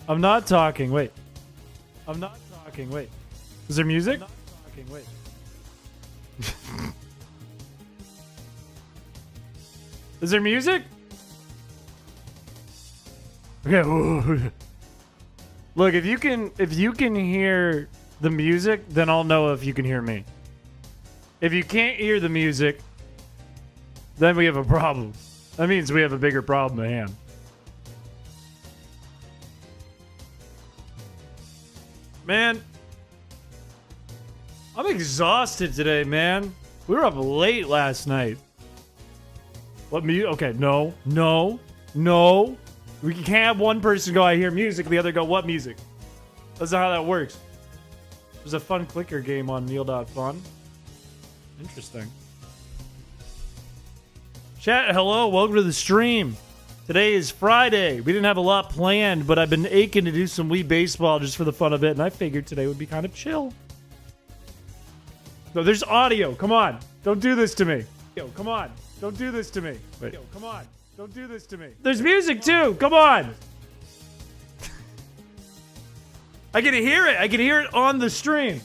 I'm not talking. Wait. I'm not talking. Wait. Is there music? I'm not talking. Wait. Is there music? Okay. Look, if you can hear the music, then I'll know if you can hear me. If you can't hear the music, then we have a problem. That means we have a bigger problem at hand. Man, I'm exhausted today, man. We were up late last night. What music? Okay, no. We can't have one person go, I hear music, and the other go, what music? That's not how that works. There's a fun clicker game on Neil.fun. Interesting. Chat, hello, welcome to the stream. Today is Friday. We didn't have a lot planned, but I've been aching to do some Wii baseball just for the fun of it, and I figured today would be kind of chill. No, there's audio. Come on. Don't do this to me. Yo, come on. Don't do this to me. Wait. Yo, come on. Don't do this to me. There's music too. Come on. I can hear it. I can hear it on the stream.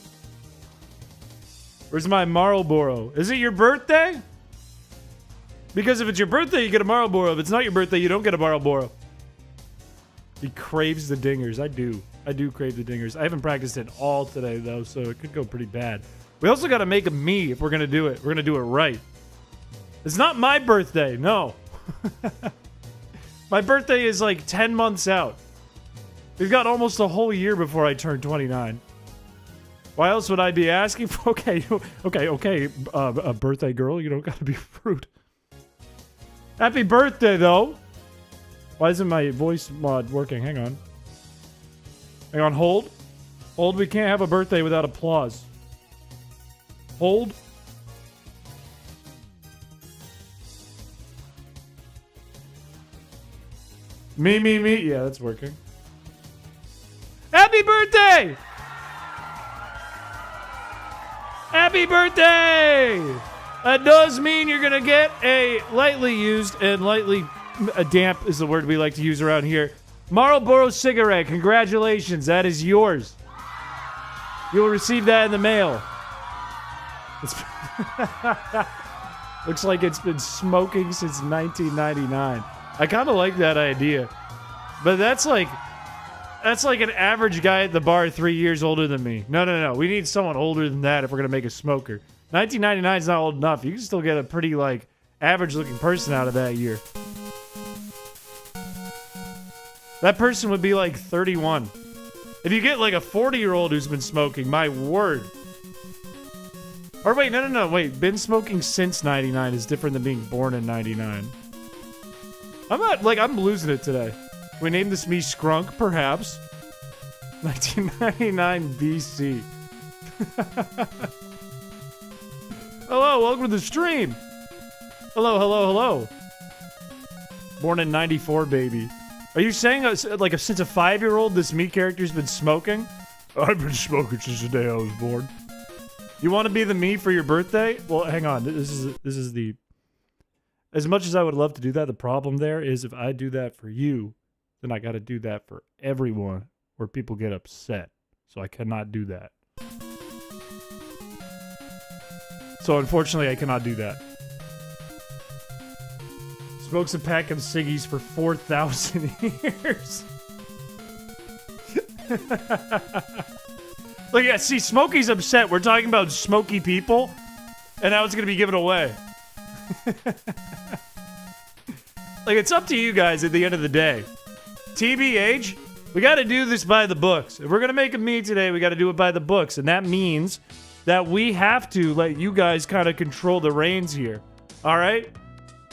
Where's my Marlboro? Is it your birthday? Because if it's your birthday, you get a Marlboro. If it's not your birthday, you don't get a Marlboro. He craves the dingers. I do. I do crave the dingers. I haven't practiced it all today, though, so it could go pretty bad. We also got to make a me if we're going to do it. We're going to do it right. It's not my birthday. No. My birthday is like 10 months out. We've got almost a whole year before I turn 29. Why else would I be asking for? Okay. A birthday girl, you don't got to be rude. Happy birthday, though. Why isn't my voice mod working? Hang on. Hang on, hold. Hold, we can't have a birthday without applause. Hold. Me. Yeah, that's working. Happy birthday! Happy birthday! That does mean you're gonna get a lightly used and lightly damp is the word we like to use around here. Marlboro cigarette. Congratulations, that is yours. You will receive that in the mail. Looks like it's been smoking since 1999. I kind of like that idea, but that's like an average guy at the bar 3 years older than me. No. We need someone older than that if we're gonna make a smoker. 1999 is not old enough. You can still get a pretty like average-looking person out of that year. That person would be like 31. If you get like a 40-year-old who's been smoking, my word. Or wait, no. Wait, been smoking since 99 is different than being born in 99. I'm losing it today. We named this me Skrunk, perhaps. 1999 BC. Hello, welcome to the stream. Hello. Born in 94, baby. Are you saying, since a 5-year-old, this me character's been smoking? I've been smoking since the day I was born. You want to be the me for your birthday? Well, hang on. This is the... As much as I would love to do that, the problem there is if I do that for you, then I got to do that for everyone, where people get upset. So I cannot do that. So unfortunately, I cannot do that. Smokes a pack of ciggies for 4,000 years. Look, yeah, see, Smokey's upset. We're talking about smoky people, and now it's going to be given away. Like, it's up to you guys at the end of the day. TBH, we got to do this by the books. If we're going to make a me today, we got to do it by the books. And that means that we have to let you guys kind of control the reins here. All right?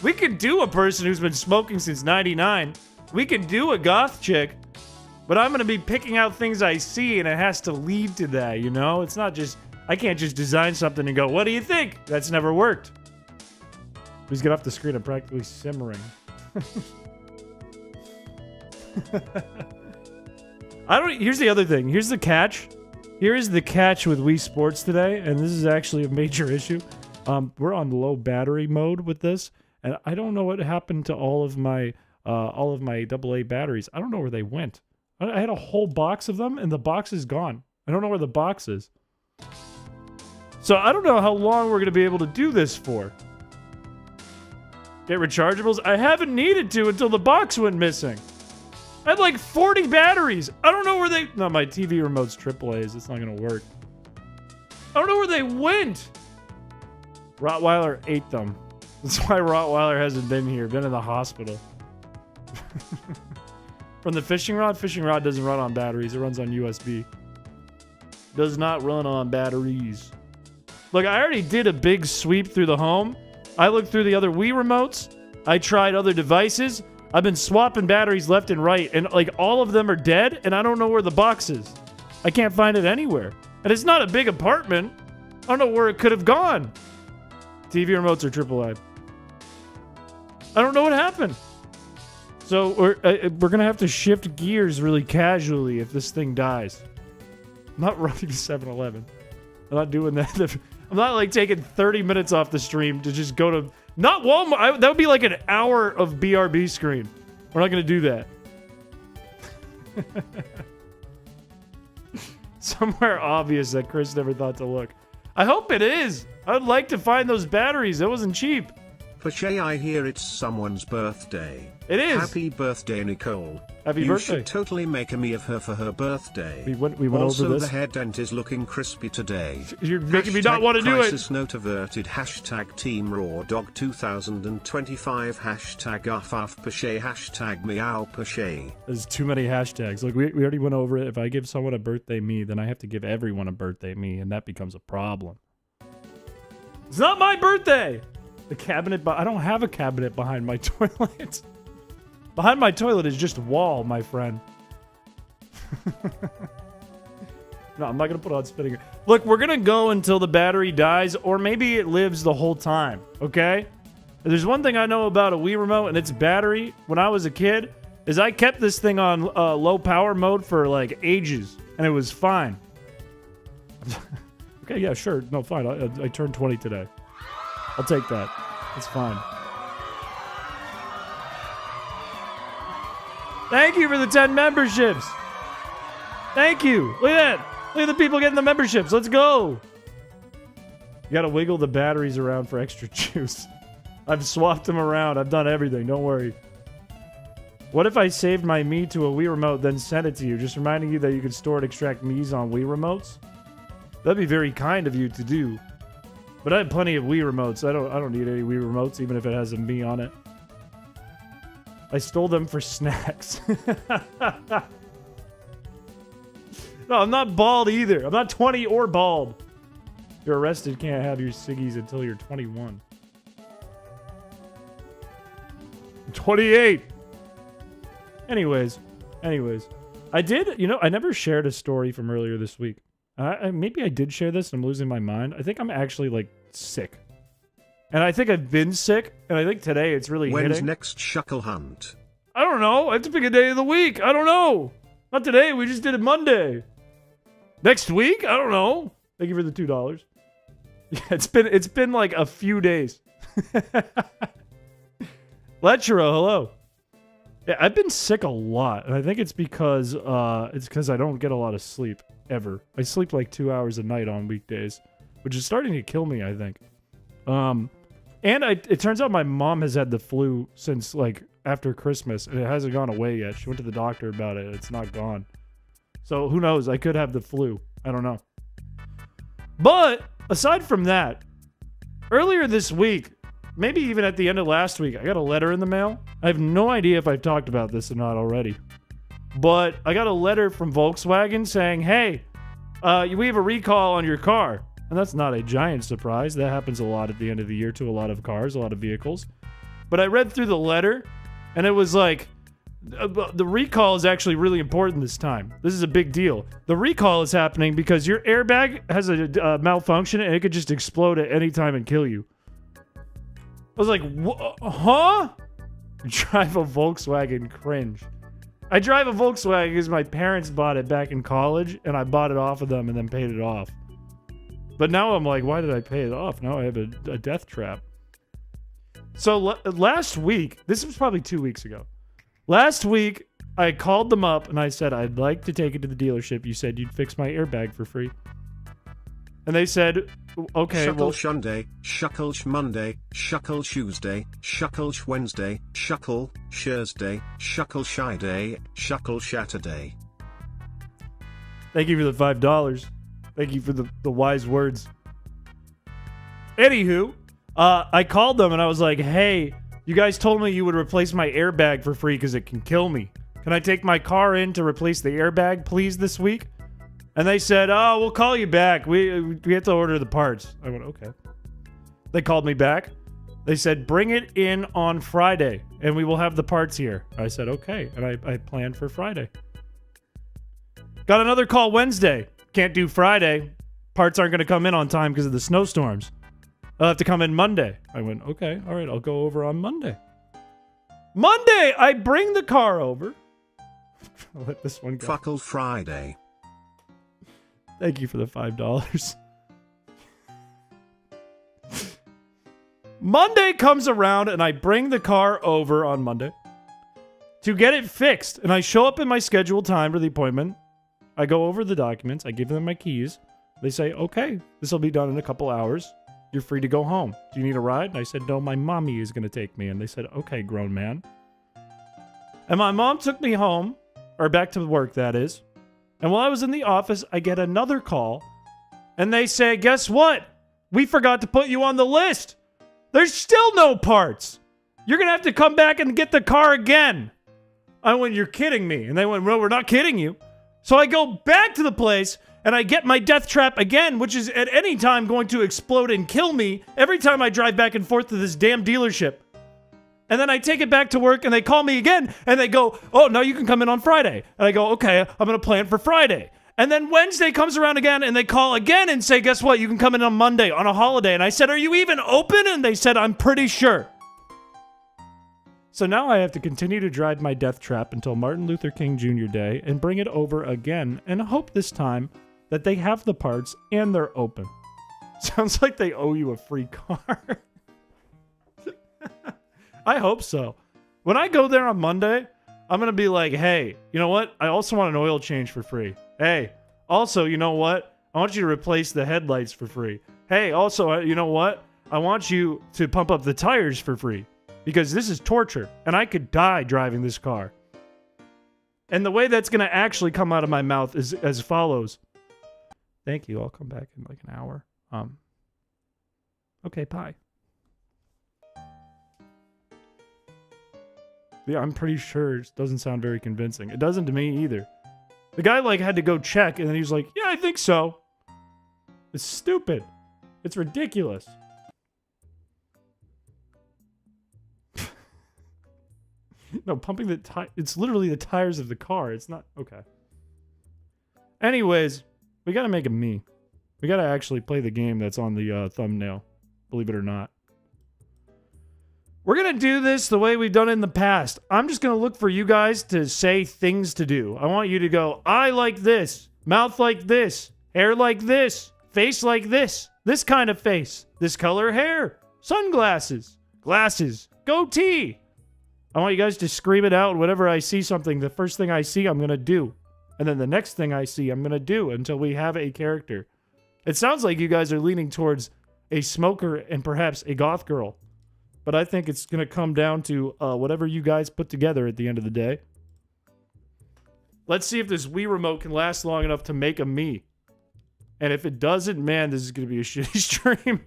We could do a person who's been smoking since 99. We could do a goth chick. But I'm going to be picking out things I see, and it has to lead to that, you know? It's not just... I can't just design something and go, what do you think? That's never worked. Please get off the screen. I'm practically simmering. Here's the other thing. Here's the catch. Here is the catch with Wii Sports today, and this is actually a major issue. We're on low battery mode with this, and I don't know what happened to all of my AA batteries. I don't know where they went. I had a whole box of them, and the box is gone. I don't know where the box is. So I don't know how long we're going to be able to do this for. Get rechargeables? I haven't needed to until the box went missing. I had like 40 batteries. I don't know where they... No, my TV remote's AAA's. It's not going to work. I don't know where they went. Rottweiler ate them. That's why Rottweiler hasn't been here. Been in the hospital. From the fishing rod? Fishing rod doesn't run on batteries. It runs on USB. Does not run on batteries. Look, I already did a big sweep through the home. I looked through the other Wii remotes. I tried other devices. I've been swapping batteries left and right, and like all of them are dead, and I don't know where the box is. I can't find it anywhere. And it's not a big apartment. I don't know where it could have gone. TV remotes are AAA. I don't know what happened. So we're going to have to shift gears really casually if this thing dies. I'm not running 7-Eleven. I'm not doing that. I'm not like taking 30 minutes off the stream to just go to... Not Walmart. That would be like an hour of BRB screen. We're not going to do that. Somewhere obvious that Chris never thought to look. I hope it is. I'd like to find those batteries. That wasn't cheap. Piché, I hear it's someone's birthday. It is. Happy birthday, Nicole. Happy birthday. You should totally make a me of her for her birthday. We went also, over this. The hair dent is looking crispy today. You're making me not want to do it. Crisis note averted. Hashtag Team Raw Dog 2025. Hashtag Uff Piché. Hashtag Meow Piché. There's too many hashtags. Look, we already went over it. If I give someone a birthday me, then I have to give everyone a birthday me, and that becomes a problem. It's not my birthday! The cabinet, I don't have a cabinet behind my toilet. Behind my toilet is just wall, my friend. No, I'm not going to put on spinning. Look, we're going to go until the battery dies, or maybe it lives the whole time, okay? There's one thing I know about a Wii remote and its battery when I was a kid, is I kept this thing on low power mode for like ages, and it was fine. Okay, yeah, sure. No, fine. I turned 20 today. I'll take that. It's fine. Thank you for the 10 memberships. Thank you. Look at that. Look at the people getting the memberships. Let's go. You gotta wiggle the batteries around for extra juice. I've swapped them around. I've done everything. Don't worry. What if I saved my Mii to a Wii remote, then sent it to you, just reminding you that you could store and extract Miis on Wii remotes? That'd be very kind of you to do. But I have plenty of Wii remotes. I don't need any Wii remotes, even if it has a Mii on it. I stole them for snacks. No, I'm not bald either. I'm not 20 or bald. You're arrested. Can't have your ciggies until you're 21. 28. Anyways. I did, I never shared a story from earlier this week. Maybe I did share this and I'm losing my mind. I think I'm actually, like, sick. And I think I've been sick, and I think today it's really hitting. When's next Shuckle Hunt? I don't know. I have to pick a day of the week. I don't know. Not today. We just did it Monday. Next week? I don't know. Thank you for the $2. Yeah, it's been like a few days. Letchero, hello. Yeah, I've been sick a lot, and I think it's because I don't get a lot of sleep ever. I sleep like 2 hours a night on weekdays, which is starting to kill me, I think. And it turns out my mom has had the flu since like after Christmas, and it hasn't gone away yet. She went to the doctor about it. It's not gone. So who knows? I could have the flu. I don't know. But aside from that, earlier this week, maybe even at the end of last week, I got a letter in the mail. I have no idea if I've talked about this or not already. But I got a letter from Volkswagen saying, hey, we have a recall on your car. And that's not a giant surprise. That happens a lot at the end of the year to a lot of cars, a lot of vehicles. But I read through the letter, and it was like, the recall is actually really important this time. This is a big deal. The recall is happening because your airbag has a malfunction, and it could just explode at any time and kill you. I was like, huh? Drive a Volkswagen, cringe. I drive a Volkswagen because my parents bought it back in college, and I bought it off of them and then paid it off. But now I'm like, why did I pay it off? Now I have a death trap. So last week, this was probably 2 weeks ago. Last week, I called them up and I said, I'd like to take it to the dealership. You said you'd fix my airbag for free. And they said, okay, Shuckle well... Shunday, Shuckle Monday, Shuckle Tuesday, Shuckle Wednesday, Shuckle Thursday, Shuckle Friday, Shuckle Saturday. Thank you for the $5. Thank you for the wise words. Anywho, I called them and I was like, hey, you guys told me you would replace my airbag for free because it can kill me. Can I take my car in to replace the airbag, please, this week? And they said, oh, we'll call you back. We have to order the parts. I went, okay. They called me back. They said, bring it in on Friday, and we will have the parts here. I said, okay. And I planned for Friday. Got another call Wednesday. Can't do Friday. Parts aren't going to come in on time because of the snowstorms. They'll have to come in Monday. I went, okay, all right, I'll go over on Monday. Monday, I bring the car over. I'll let this one go. Fuckle Friday. Thank you for the $5. Monday comes around and I bring the car over on Monday to get it fixed. And I show up in my scheduled time for the appointment. I go over the documents. I give them my keys. They say, okay, this will be done in a couple hours. You're free to go home. Do you need a ride? And I said, no, my mommy is going to take me. And they said, okay, grown man. And my mom took me home, or back to work, that is. And while I was in the office, I get another call. And they say, guess what? We forgot to put you on the list. There's still no parts. You're going to have to come back and get the car again. I went, you're kidding me. And they went, well, we're not kidding you. So I go back to the place and I get my death trap again, which is at any time going to explode and kill me every time I drive back and forth to this damn dealership. And then I take it back to work and they call me again and they go, oh, no, you can come in on Friday. And I go, okay, I'm going to plan for Friday. And then Wednesday comes around again and they call again and say, guess what? You can come in on Monday on a holiday. And I said, are you even open? And they said, I'm pretty sure. So now I have to continue to drive my death trap until Martin Luther King Jr. Day and bring it over again and hope this time that they have the parts and they're open. Sounds like they owe you a free car. I hope so. When I go there on Monday, I'm going to be like, hey, you know what? I also want an oil change for free. Hey, also, you know what? I want you to replace the headlights for free. Hey, also, you know what? I want you to pump up the tires for free because this is torture and I could die driving this car. And the way that's going to actually come out of my mouth is as follows. Thank you. I'll come back in like an hour. Okay, bye. Yeah, I'm pretty sure it doesn't sound very convincing. It doesn't to me either. The guy like had to go check and then he was like, yeah, I think so. It's stupid. It's ridiculous. No, pumping the tire. It's literally the tires of the car. It's not. Okay. Anyways, we got to make it me. We got to actually play the game that's on the thumbnail. Believe it or not. We're going to do this the way we've done it in the past. I'm just going to look for you guys to say things to do. I want you to go, eye like this, mouth like this, hair like this, face like this kind of face, this color hair, sunglasses, glasses, goatee. I want you guys to scream it out whenever I see something. The first thing I see, I'm going to do. And then the next thing I see, I'm going to do until we have a character. It sounds like you guys are leaning towards a smoker and perhaps a goth girl. But I think it's going to come down to whatever you guys put together at the end of the day. Let's see if this Wii remote can last long enough to make a me. And if it doesn't, man, this is going to be a shitty stream.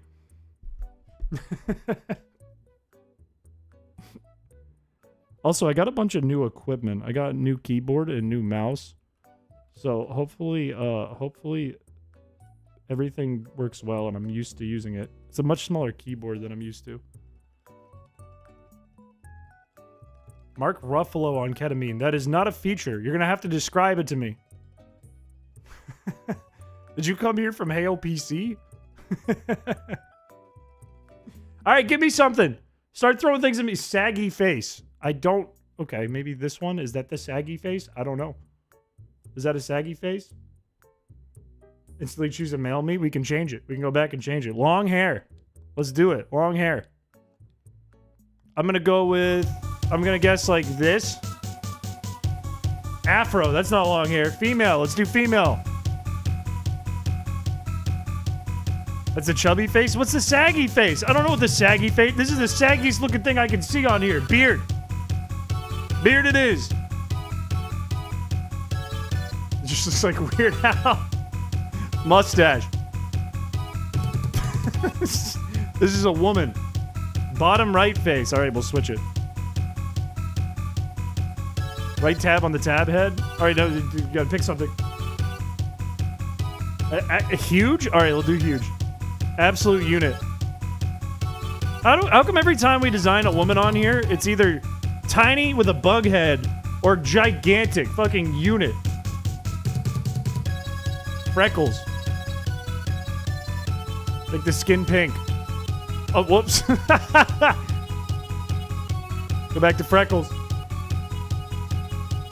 Also, I got a bunch of new equipment. I got a new keyboard and new mouse. So hopefully everything works well and I'm used to using it. It's a much smaller keyboard than I'm used to. Mark Ruffalo on ketamine. That is not a feature. You're going to have to describe it to me. Did you come here from Heyo PC? All right, give me something. Start throwing things at me. Saggy face. I don't... Okay, maybe this one. Is that the saggy face? I don't know. Is that a saggy face? Instantly choose a male me? We can change it. We can go back and change it. Long hair. Let's do it. Long hair. I'm going to go with... I'm going to guess like this. Afro. That's not long hair. Female. Let's do female. That's a chubby face. What's the saggy face? I don't know what the saggy face. This is the saggiest looking thing I can see on here. Beard. Beard it is. It just looks like Weird Al. Mustache. This is a woman. Bottom right face. All right, we'll switch it. Right tab on the tab head. All right, no, you gotta pick something. Huge? All right, we'll do huge. Absolute unit. How come every time we design a woman on here, it's either tiny with a bug head or gigantic fucking unit? Freckles. Like the skin pink. Oh, whoops. Go back to freckles.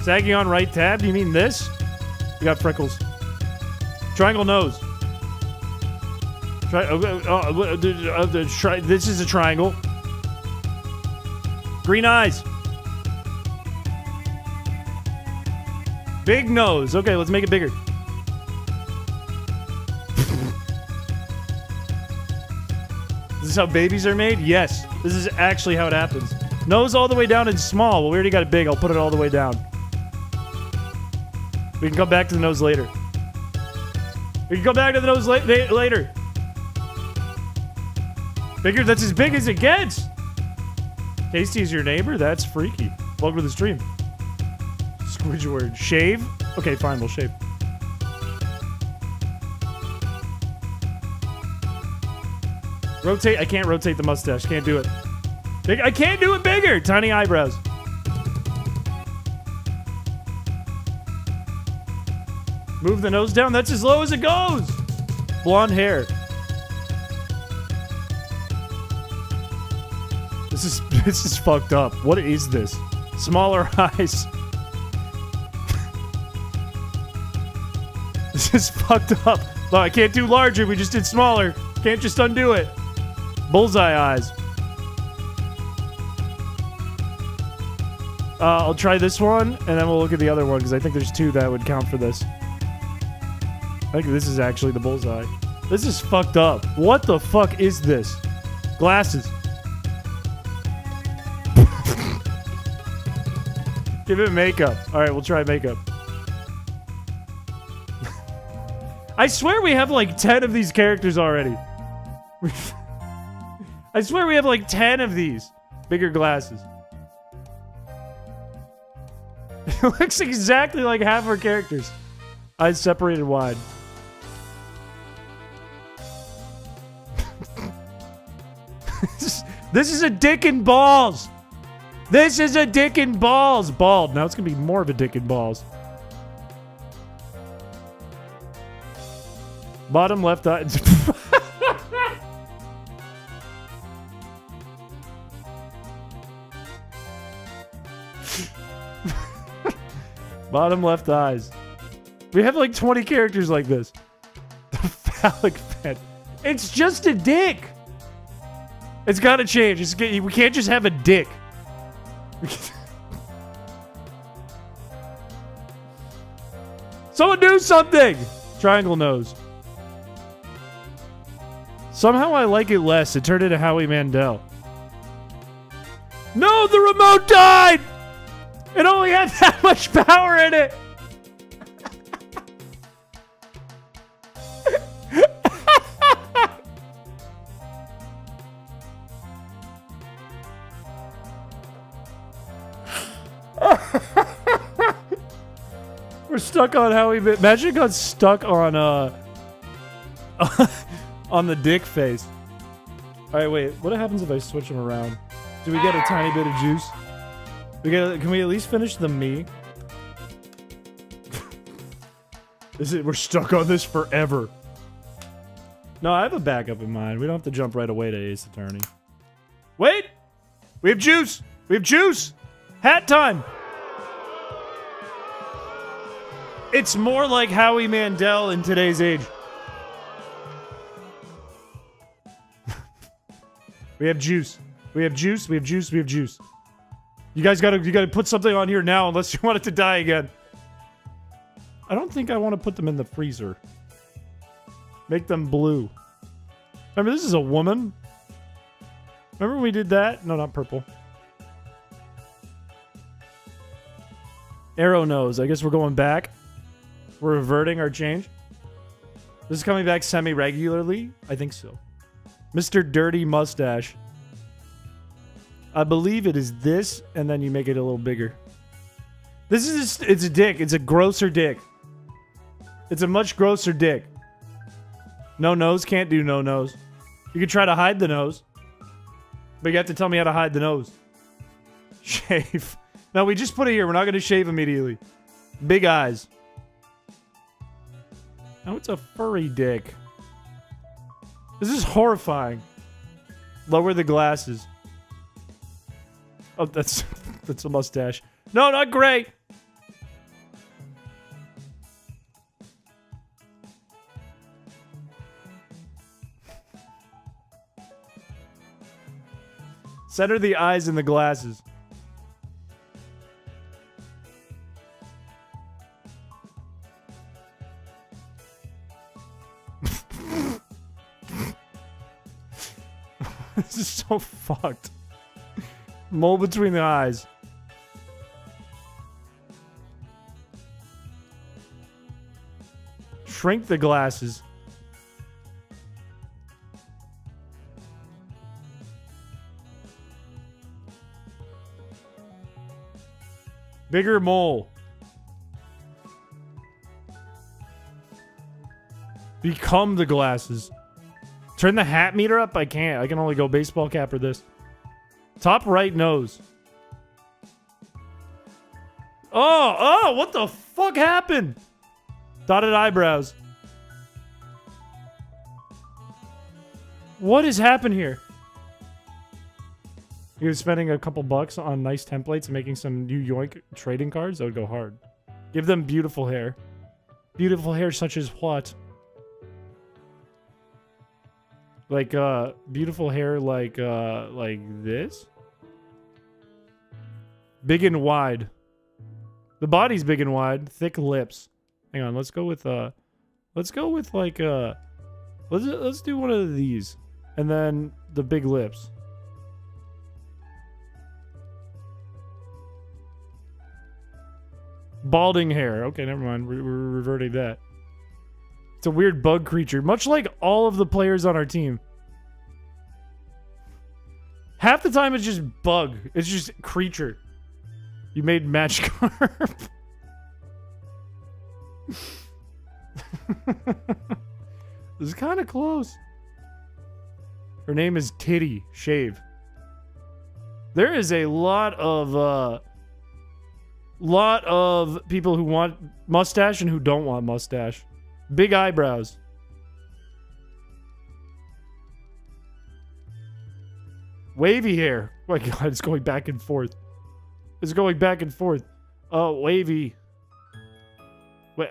Saggy on right tab? Do you mean this? We got freckles. Triangle nose. This is a triangle. Green eyes. Big nose. Okay, let's make it bigger. This is how babies are made? Yes. This is actually how it happens. Nose all the way down and small. Well, we already got it big. I'll put it all the way down. We can come back to the nose later. We can come back to the nose later. Bigger, that's as big as it gets. Tasty is your neighbor? That's freaky. Welcome to the stream. Squidward. Shave? Okay, fine, we'll shave. Rotate. I can't rotate the mustache. Can't do it. I can't do it bigger. Tiny eyebrows. Move the nose down. That's as low as it goes. Blonde hair. This is fucked up. What is this? Smaller eyes. This is fucked up. Well, I can't do larger. We just did smaller. Can't just undo it. Bullseye eyes. I'll try this one, and then we'll look at the other one, because I think there's two that would count for this. I think this is actually the bullseye. This is fucked up. What the fuck is this? Glasses. Give it makeup. Alright, we'll try makeup. I swear we have like 10 of these characters already. I swear we have like 10 of these. Bigger glasses. It looks exactly like half our characters. Eyes separated wide. This is a dick and balls. This is a dick and balls. Bald. Now it's going to be more of a dick and balls. Bottom left eye. Bottom left eyes. We have like 20 characters like this. The phallic fan. It's just a dick. It's got to change. We can't just have a dick. Someone do something! Triangle nose. Somehow I like it less. It turned into Howie Mandel. No, the remote died! It only had that much power in it! We're stuck on how we... Imagine it got stuck on, on the dick face. Alright, wait. What happens if I switch them around? Do we get a tiny bit of juice? Can we at least finish the me? We're stuck on this forever. No, I have a backup in mind. We don't have to jump right away to Ace Attorney. Wait! We have juice! We have juice! Hat time! It's more like Howie Mandel in today's age. We have juice. We have juice. We have juice. We have juice. You guys gotta put something on here now unless you want it to die again. I don't think I want to put them in the freezer. Make them blue. Remember, this is a woman. Remember when we did that? No, not purple. Arrow nose. I guess we're going back. We're reverting our change. This is coming back semi-regularly? I think so. Mr. Dirty Mustache. I believe it is this, and then you make it a little bigger. This is it's a dick. It's a grosser dick. It's a much grosser dick. No nose. Can't do no nose. You could try to hide the nose. But you have to tell me how to hide the nose. Shave. No, we just put it here. We're not going to shave immediately. Big eyes. Oh, it's a furry dick. This is horrifying. Lower the glasses. Oh, that's a mustache. No, not gray. Center the eyes and the glasses. This is so fucked. Mole between the eyes. Shrink the glasses. Bigger mole. Become the glasses. Turn the hat meter up? I can't. I can only go baseball cap or this. Top right nose. Oh, what the fuck happened? Dotted eyebrows. What has happened here? You're spending a couple bucks on nice templates and making some new yoink trading cards? That would go hard. Give them beautiful hair. Beautiful hair such as what? Like, beautiful hair like this? Big and wide. The body's big and wide. Thick lips. Hang on, let's go with like, let's do one of these. And then the big lips. Balding hair. Okay, never mind. We're reverting that. It's a weird bug creature. Much like all of the players on our team. Half the time it's just bug. It's just creature. You made match carp. This is kind of close. Her name is Titty Shave. There is a lot of people who want mustache and who don't want mustache. Big eyebrows. Wavy hair. Oh my god, it's going back and forth. It's going back and forth. Wavy. Wait,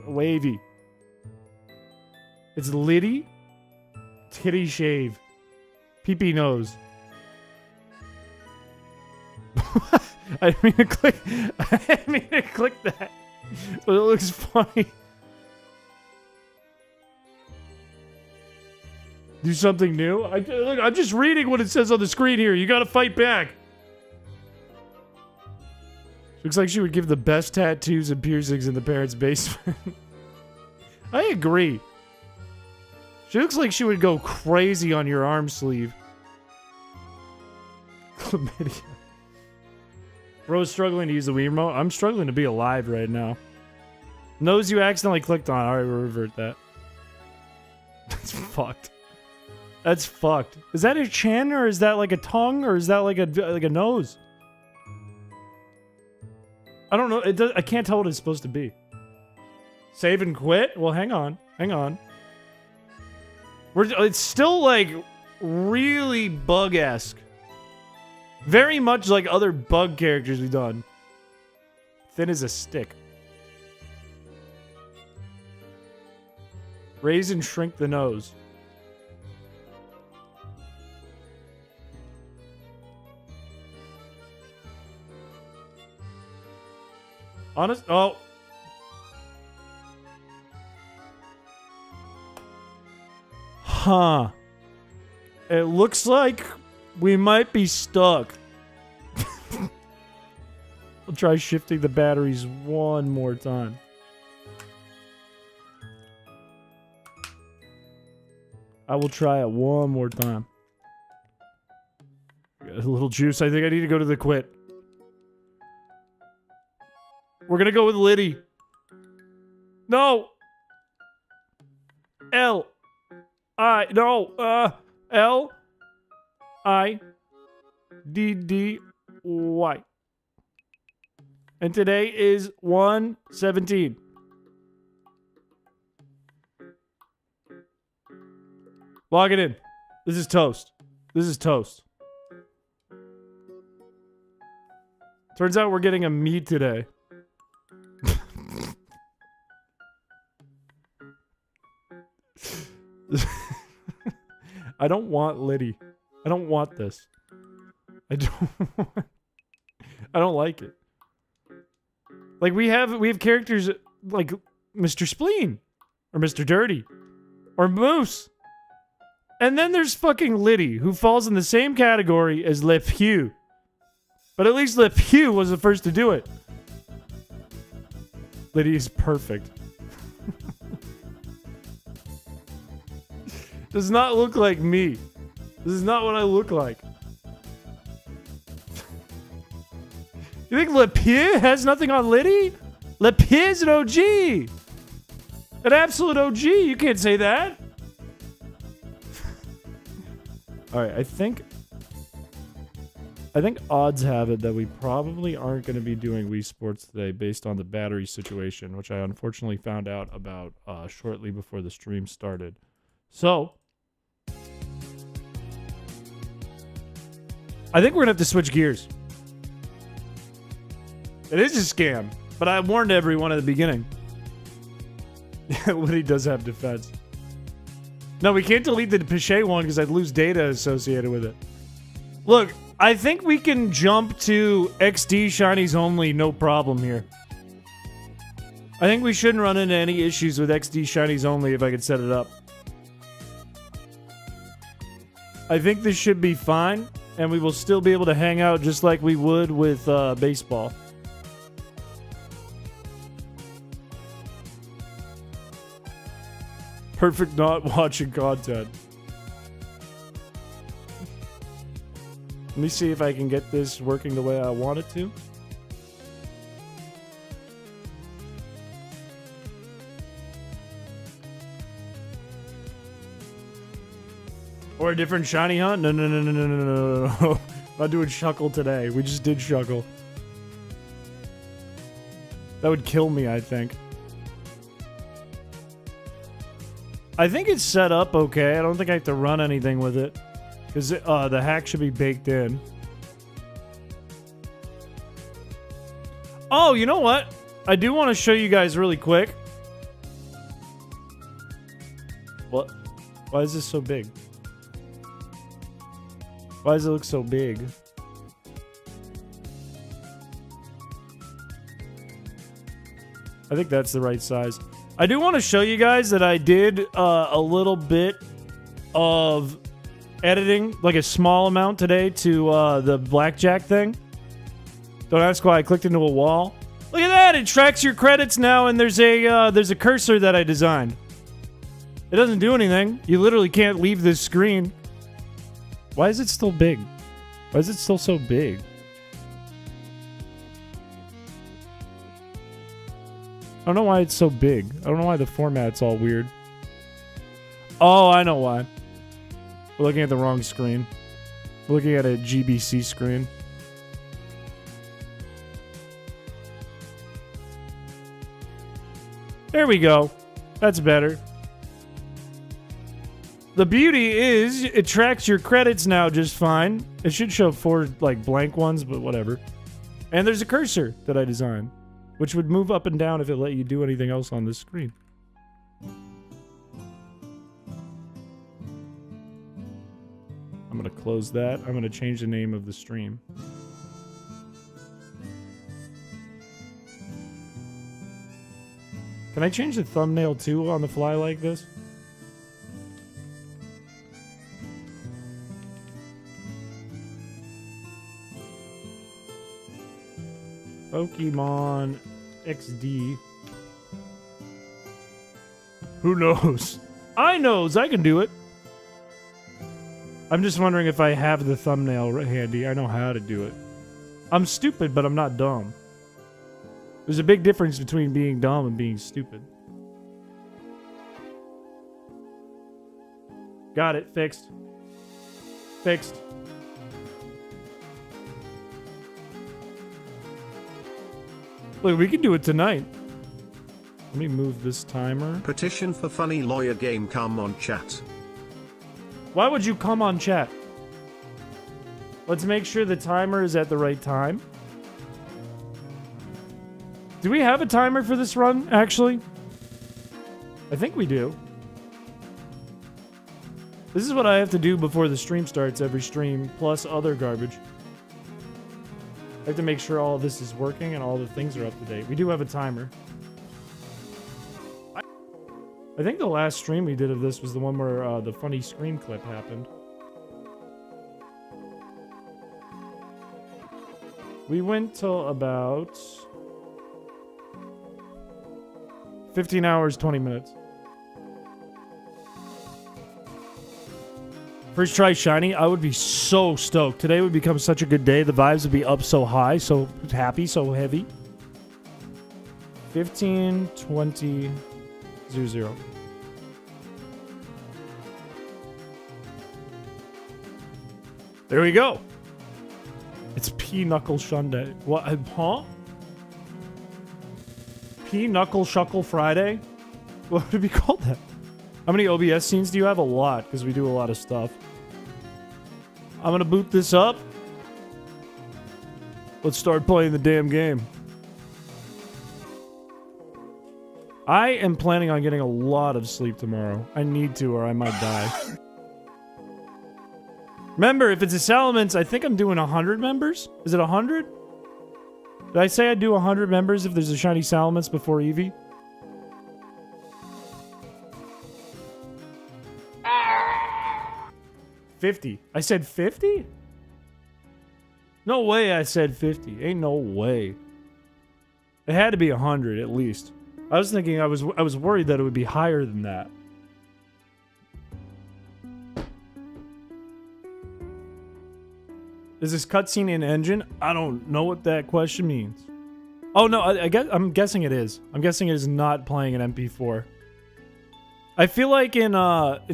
wavy. It's Liddy. Titty shave. Pee-pee nose. I didn't mean to click. I didn't mean to click that. But it looks funny. Do something new? Look, I'm just reading what it says on the screen here. You gotta fight back. Looks like she would give the best tattoos and piercings in the parents' basement. I agree. She looks like she would go crazy on your arm sleeve. Chlamydia. Bro's struggling to use the Wii remote. I'm struggling to be alive right now. Nose you accidentally clicked on. Alright, we'll revert that. That's fucked. That's fucked. Is that a chin or is that like a tongue or is that like a nose? I don't know. I can't tell what it's supposed to be. Save and quit? Well, hang on. Hang on. It's still like really bug-esque. Very much like other bug characters we've done. Thin as a stick. Raise and shrink the nose. Honest. Oh. Huh. It looks like we might be stuck. I'll try shifting the batteries one more time. I will try it one more time. Got a little juice. I think I need to go to the quit. We're gonna go with Liddy. No. L. Y. And today is 1/17. Log it in. This is toast. This is toast. Turns out we're getting a me today. I don't want Liddy. I don't want this. I don't like it. Like we have characters like Mr. Spleen or Mr. Dirty or Moose. And then there's fucking Liddy, who falls in the same category as Le Pew. But at least Le Pew was the first to do it. Liddy is perfect. Does not look like me. This is not what I look like. You think Le Pew has nothing on Liddy? Le Pew is an OG. An absolute OG. You can't say that. Alright, I think odds have it that we probably aren't going to be doing Wii Sports today based on the battery situation, which I unfortunately found out about shortly before the stream started. So, I think we're going to have to switch gears. It is a scam, but I warned everyone at the beginning. Liddy does have defense. No, we can't delete the Piché one because I'd lose data associated with it. Look, I think we can jump to XD shinies only, no problem here. I think we shouldn't run into any issues with XD shinies only if I could set it up. I think this should be fine, and we will still be able to hang out just like we would with baseball. Perfect not watching content. Let me see if I can get this working the way I want it to. Or a different shiny hunt? No. I'm not doing Shuckle today. We just did Shuckle. That would kill me, I think. I think it's set up okay. I don't think I have to run anything with it. Because the hack should be baked in. Oh, you know what? I do want to show you guys really quick. What? Why is this so big? Why does it look so big? I think that's the right size. I do want to show you guys that I did a little bit of editing, like a small amount today to the blackjack thing. Don't ask why I clicked into a wall. Look at that! It tracks your credits now, and there's a cursor that I designed. It doesn't do anything. You literally can't leave this screen. Why is it still big? Why is it still so big? I don't know why it's so big. I don't know why the format's all weird. Oh, I know why. We're looking at the wrong screen. We're looking at a GBC screen. There we go. That's better. The beauty is it tracks your credits now just fine. It should show 4 like blank ones, but whatever. And there's a cursor that I designed, which would move up and down if it let you do anything else on this screen. I'm going to close that. I'm going to change the name of the stream. Can I change the thumbnail too on the fly like this? Pokemon XD. Who knows? I knows. I can do it. I'm just wondering if I have the thumbnail handy. I know how to do it. I'm stupid, but I'm not dumb. There's a big difference between being dumb and being stupid. Got it. Fixed. Fixed. Look, we can do it tonight. Let me move this timer. Petition for funny lawyer game, come on chat. Why would you come on chat? Let's make sure the timer is at the right time. Do we have a timer for this run, actually? I think we do. This is what I have to do before the stream starts every stream, plus other garbage. I have to make sure all of this is working and all the things are up to date. We do have a timer. I think the last stream we did of this was the one where the funny scream clip happened. We went till about 15 hours, 20 minutes. First try shiny, I would be so stoked. Today would become such a good day. The vibes would be up so high, so happy, so heavy. 15, 20, 0. There we go. It's P-Knuckle Sunday. What? Huh? P-Knuckle Shuckle Friday? What would it be called that? How many OBS scenes do you have? A lot, because we do a lot of stuff. I'm gonna boot this up. Let's start playing the damn game. I am planning on getting a lot of sleep tomorrow. I need to, or I might die. Remember, if it's a Salamence, I think I'm doing 100 members. Is it 100? Did I say I'd do 100 members if there's a shiny Salamence before Eevee? $50. I said 50? No way I said 50. Ain't no way. It had to be 100 at least. I was thinking I was worried that it would be higher than that. Is this cutscene in engine? I don't know what that question means. Oh no, I'm guessing it is. I'm guessing it is not playing an MP4. I feel like in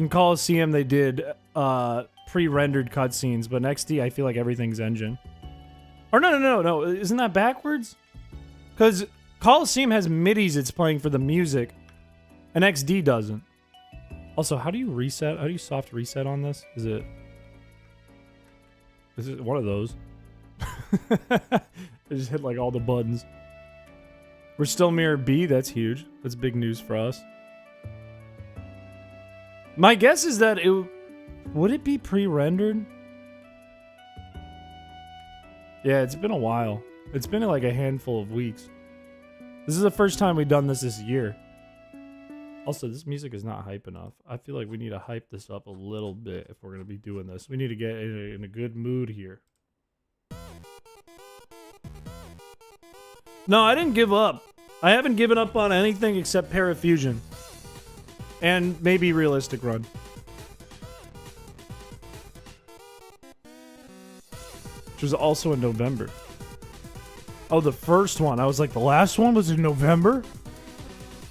Coliseum they did pre-rendered cutscenes, but in XD I feel like everything's engine. Or no, isn't that backwards? Because Coliseum has MIDIs it's playing for the music, and XD doesn't. Also, how do you reset? How do you soft reset on this? Is it one of those? I just hit like all the buttons. We're still mirror B. That's huge. That's big news for us. My guess is that would it be pre-rendered? Yeah, it's been a while. It's been like a handful of weeks. This is the first time we've done this year. Also, this music is not hype enough. I feel like we need to hype this up a little bit if we're going to be doing this. We need to get in a good mood here. No, I didn't give up. I haven't given up on anything except Parafusion. And maybe Realistic Run. Which was also in November. Oh, the first one. I was like, the last one was in November?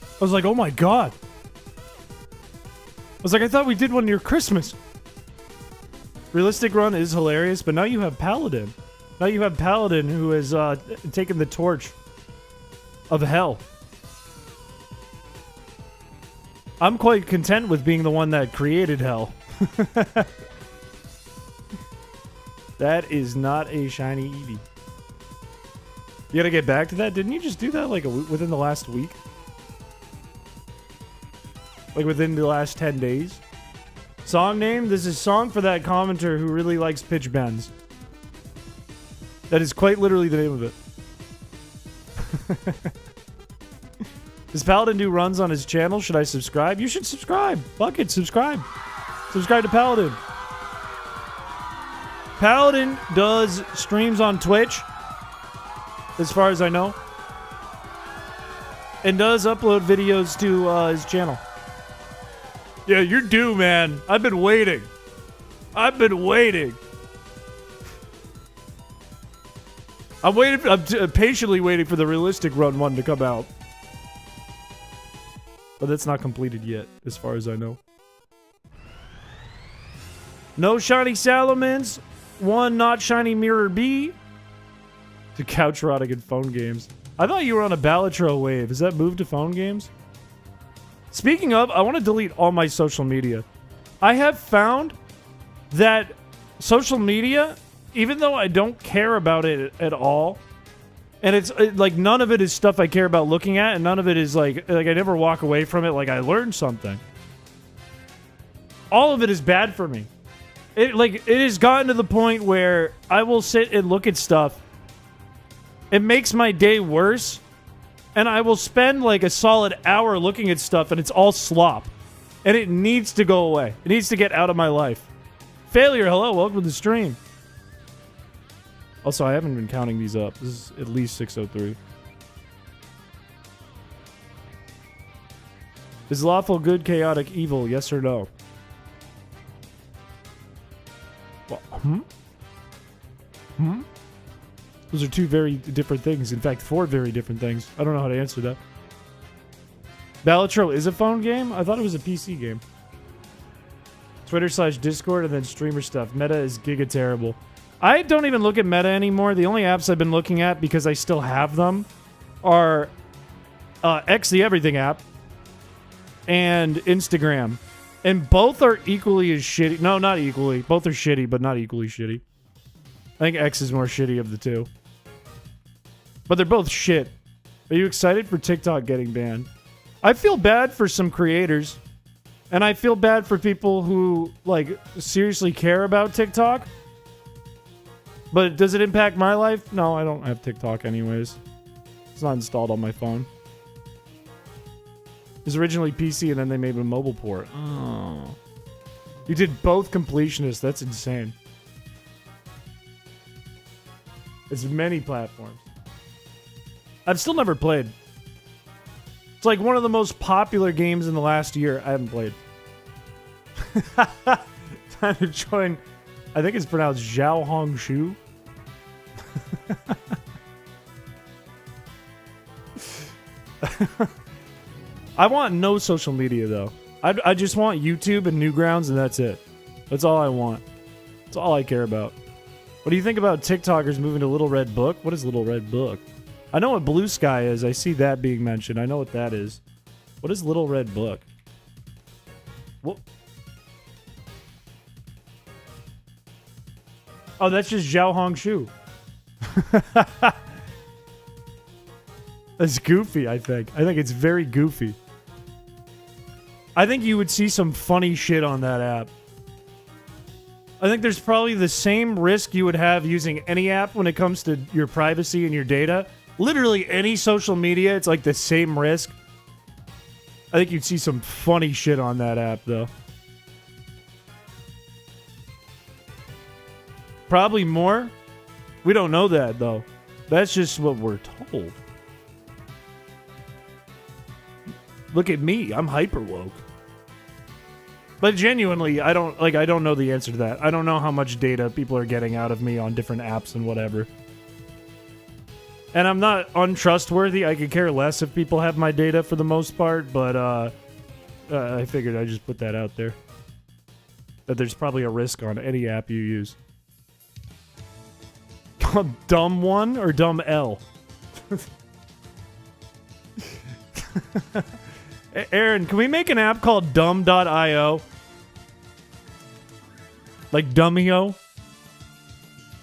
I was like, oh my god. I was like, I thought we did one near Christmas. Realistic Run is hilarious, but now you have Paladin. Now you have Paladin who has taken the torch of hell. I'm quite content with being the one that created hell. That is not a shiny Eevee. You gotta get back to that? Didn't you just do that like within the last week? Like within the last 10 days? Song name? This is song for that commenter who really likes pitch bends. That is quite literally the name of it. Does Paladin do runs on his channel? Should I subscribe? You should subscribe. Fuck it, subscribe. Subscribe to Paladin. Paladin does streams on Twitch, as far as I know, and does upload videos to his channel. Yeah, you're due, man. I've been waiting. I'm patiently waiting for the realistic run 1 to come out. But that's not completed yet, as far as I know. No shiny Salamence. 1 not shiny Mirror B. To couch rotting in phone games. I thought you were on a Balatro wave. Is that moved to phone games? Speaking of, I want to delete all my social media. I have found that social media, even though I don't care about it at all, and it's like none of it is stuff I care about looking at, and none of it is like I never walk away from it like I learned something. All of it is bad for me. It has gotten to the point where I will sit and look at stuff. It makes my day worse, and I will spend like a solid hour looking at stuff, and it's all slop. And it needs to go away. It needs to get out of my life. Failure, hello, welcome to the stream. Also, I haven't been counting these up. This is at least 603. Is lawful good, chaotic, evil, yes or no? Well, Those are 2 very different things. In fact, 4 very different things. I don't know how to answer that. Balatro is a phone game? I thought it was a PC game. Twitter/Discord and then streamer stuff. Meta is giga terrible. I don't even look at Meta anymore. The only apps I've been looking at, because I still have them, are X the Everything app and Instagram. And both are equally as shitty. No, not equally. Both are shitty, but not equally shitty. I think X is more shitty of the 2. But they're both shit. Are you excited for TikTok getting banned? I feel bad for some creators. And I feel bad for people who, like, seriously care about TikTok. But does it impact my life? No, I don't have TikTok anyways. It's not installed on my phone. It was originally PC and then they made a mobile port. Oh. You did both completionists. That's insane. It's many platforms. I've still never played. It's like one of the most popular games in the last year. I haven't played. Time to join. I think it's pronounced Zhao Hong Shu. I want no social media though. I just want YouTube and Newgrounds and that's it. That's all I want. That's all I care about. What do you think about TikTokers moving to Little Red Book? What is Little Red Book? I know what Blue Sky is. I see that being mentioned. I know what that is. What is Little Red Book? What? Oh, that's just Zhao Hong Shu. That's goofy, I think. I think it's very goofy. I think you would see some funny shit on that app. I think there's probably the same risk you would have using any app when it comes to your privacy and your data. Literally any social media, it's like the same risk. I think you'd see some funny shit on that app, though. Probably more. We don't know that, though. That's just what we're told. Look at me. I'm hyper woke. But genuinely, I don't know the answer to that. I don't know how much data people are getting out of me on different apps and whatever. And I'm not untrustworthy. I could care less if people have my data for the most part, but I figured I'd just put that out there. That there's probably a risk on any app you use. Called Dumb 1 or Dumb L? Aaron, can we make an app called dumb.io? Like Dummio?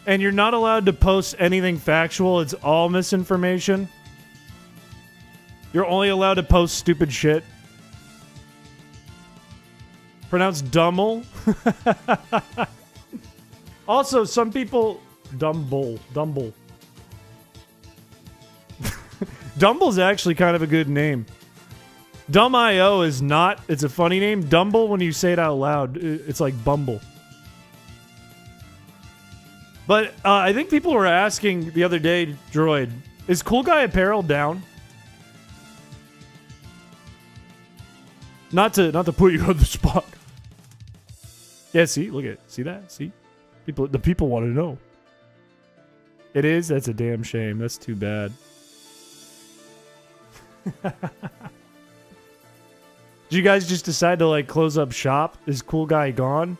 And you're not allowed to post anything factual. It's all misinformation. You're only allowed to post stupid shit. Pronounced Dummel. Also, some people... Dumble. Dumble's actually kind of a good name. Dumb.io is not. It's a funny name. Dumble, when you say it out loud, it's like Bumble. But I think people were asking the other day, Droid, is Cool Guy Apparel down? Not to put you on the spot. Yeah, see, look at, see that? See? The people want to know. It is? That's a damn shame. That's too bad. Did you guys just decide to like close up shop? Is Cool Guy gone?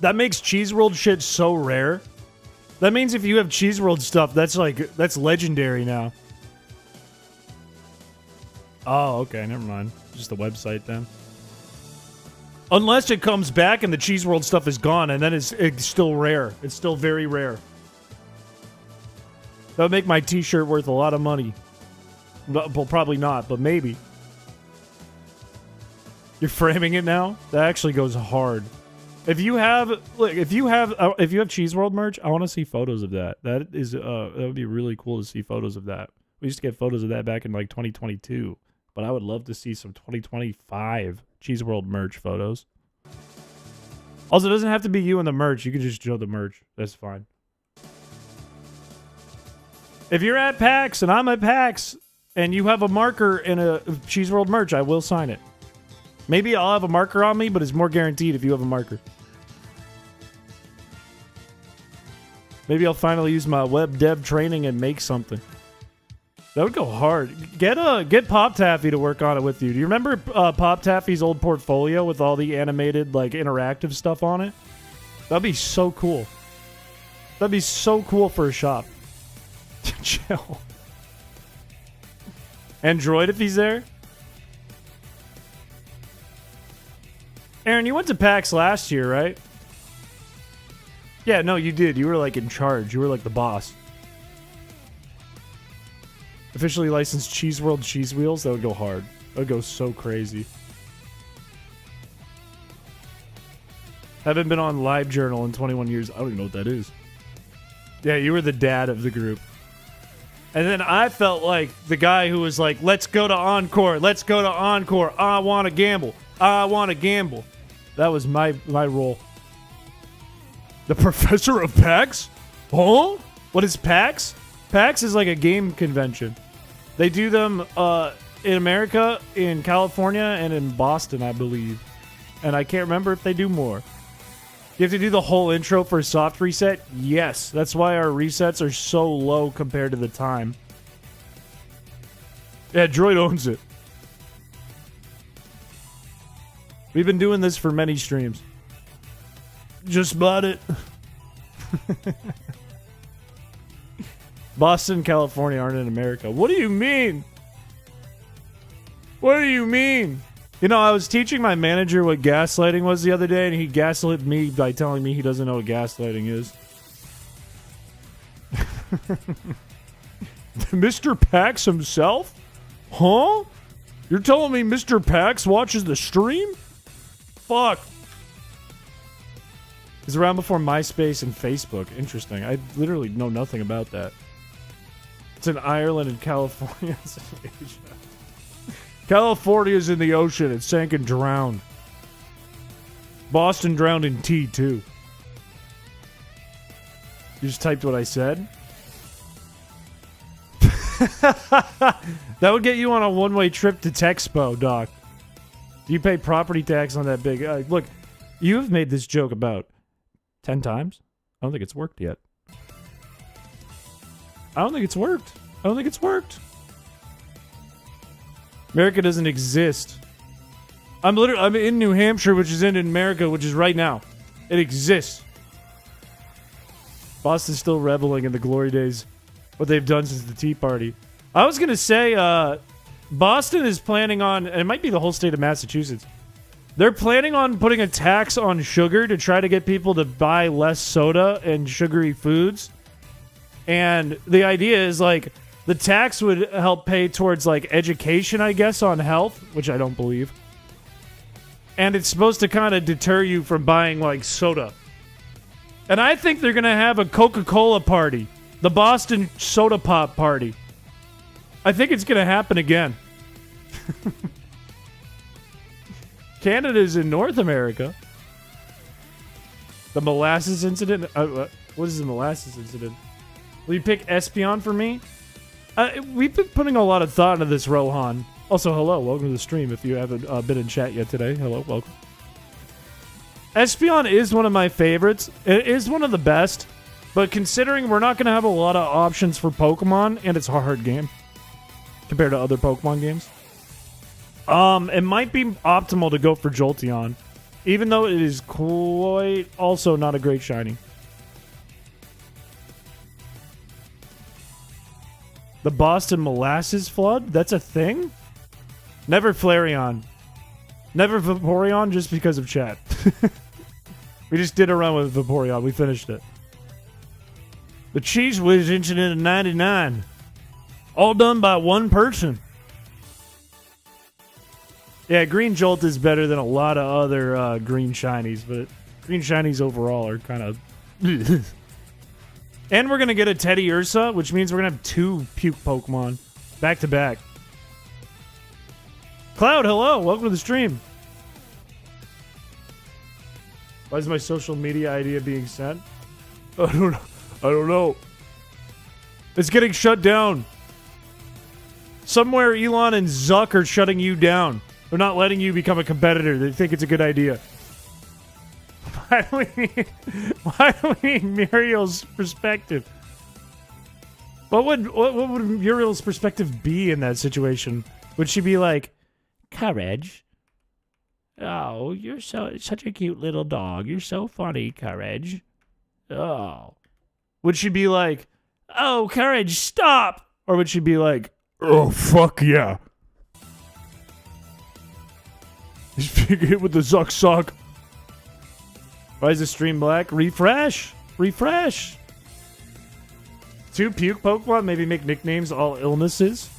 That makes Cheese World shit so rare. That means if you have Cheese World stuff, that's legendary now. Oh, okay, never mind. Just the website then. Unless it comes back and the Cheese World stuff is gone, and then it's still rare. It's still very rare. That would make my t-shirt worth a lot of money. Well, probably not, but maybe. You're framing it now? That actually goes hard. If you have Cheese World merch, I want to see photos of that. That would be really cool to see photos of that. We used to get photos of that back in like 2022, but I would love to see some 2025 Cheese World merch photos. Also, it doesn't have to be you in the merch. You can just show the merch. That's fine. If you're at PAX and I'm at PAX and you have a marker in a Cheese World merch, I will sign it. Maybe I'll have a marker on me, but it's more guaranteed if you have a marker. Maybe I'll finally use my web dev training and make something. That would go hard. Get Pop Taffy to work on it with you. Do you remember Pop Taffy's old portfolio with all the animated, like, interactive stuff on it? That'd be so cool. That'd be so cool for a shop. Chill. Android, if he's there. Aaron, you went to PAX last year, right? Yeah, no, you did. You were, like, in charge. You were, like, the boss. Officially licensed Cheese World cheese wheels? That would go hard. That would go so crazy. Haven't been on LiveJournal in 21 years. I don't even know what that is. Yeah, you were the dad of the group. And then I felt like the guy who was like, let's go to Encore. Let's go to Encore. I want to gamble. I want to gamble. That was my role. The professor of PAX? Huh? What is PAX? PAX is like a game convention. They do them in America, in California, and in Boston, I believe. And I can't remember if they do more. You have to do the whole intro for a soft reset? Yes. That's why our resets are so low compared to the time. Yeah, Droid owns it. We've been doing this for many streams. Just bought it. Boston, California aren't in America. What do you mean? What do you mean? You know, I was teaching my manager what gaslighting was the other day, and he gaslit me by telling me he doesn't know what gaslighting is. Mr. Pax himself? Huh? You're telling me Mr. Pax watches the stream? Fuck. It's around before MySpace and Facebook. Interesting. I literally know nothing about that. It's in Ireland and California. It's in Asia. California's in the ocean. It sank and drowned. Boston drowned in tea, too. You just typed what I said? That would get you on a one-way trip to Texpo, Doc. Do you pay property tax on that big... look, you have made this joke about 10 times. I don't think it's worked yet. I don't think it's worked. America doesn't exist. I'm in New Hampshire, which is in America, which is right now. It exists. Boston's still reveling in the glory days. What they've done since the Tea Party. I was going to say, Boston is planning on, and it might be the whole state of Massachusetts, they're planning on putting a tax on sugar to try to get people to buy less soda and sugary foods. And the idea is, like, the tax would help pay towards, like, education, I guess, on health, which I don't believe. And it's supposed to kind of deter you from buying, like, soda And I think they're going to have a Coca-Cola party. The Boston Soda Pop party. I think it's going to happen again. Canada's in North America. The molasses incident? What is the molasses incident? Will you pick Espion for me? We've been putting a lot of thought into this, Rohan. Also, hello. Welcome to the stream. If you haven't been in chat yet today, hello. Welcome. Espion is one of my favorites. It is one of the best. But considering we're not going to have a lot of options for Pokemon, and it's a hard game compared to other Pokemon games, it might be optimal to go for Jolteon, even though it is quite also not a great shiny. The Boston Molasses Flood? That's a thing? Never Flareon. Never Vaporeon just because of chat. We just did a run with Vaporeon. We finished it. The Cheese Whiz incident in 99. All done by one person. Yeah, Green Jolt is better than a lot of other green shinies, but green shinies overall are kind of... And we're going to get a Teddy Ursa, which means we're going to have 2 puke Pokemon back to back. Cloud, hello. Welcome to the stream. Why is my social media idea being sent? I don't know. It's getting shut down. Somewhere Elon and Zuck are shutting you down. They're not letting you become a competitor. They think it's a good idea. Why do we need Muriel's perspective? What would Muriel's perspective be in that situation? Would she be like, Courage? Oh, you're such a cute little dog. You're so funny, Courage. Oh. Would she be like, oh, Courage, stop? Or would she be like, oh, fuck yeah. He's being hit with the Zuck sock. Why is the stream black? Refresh. 2 puke Pokemon, maybe make nicknames all illnesses.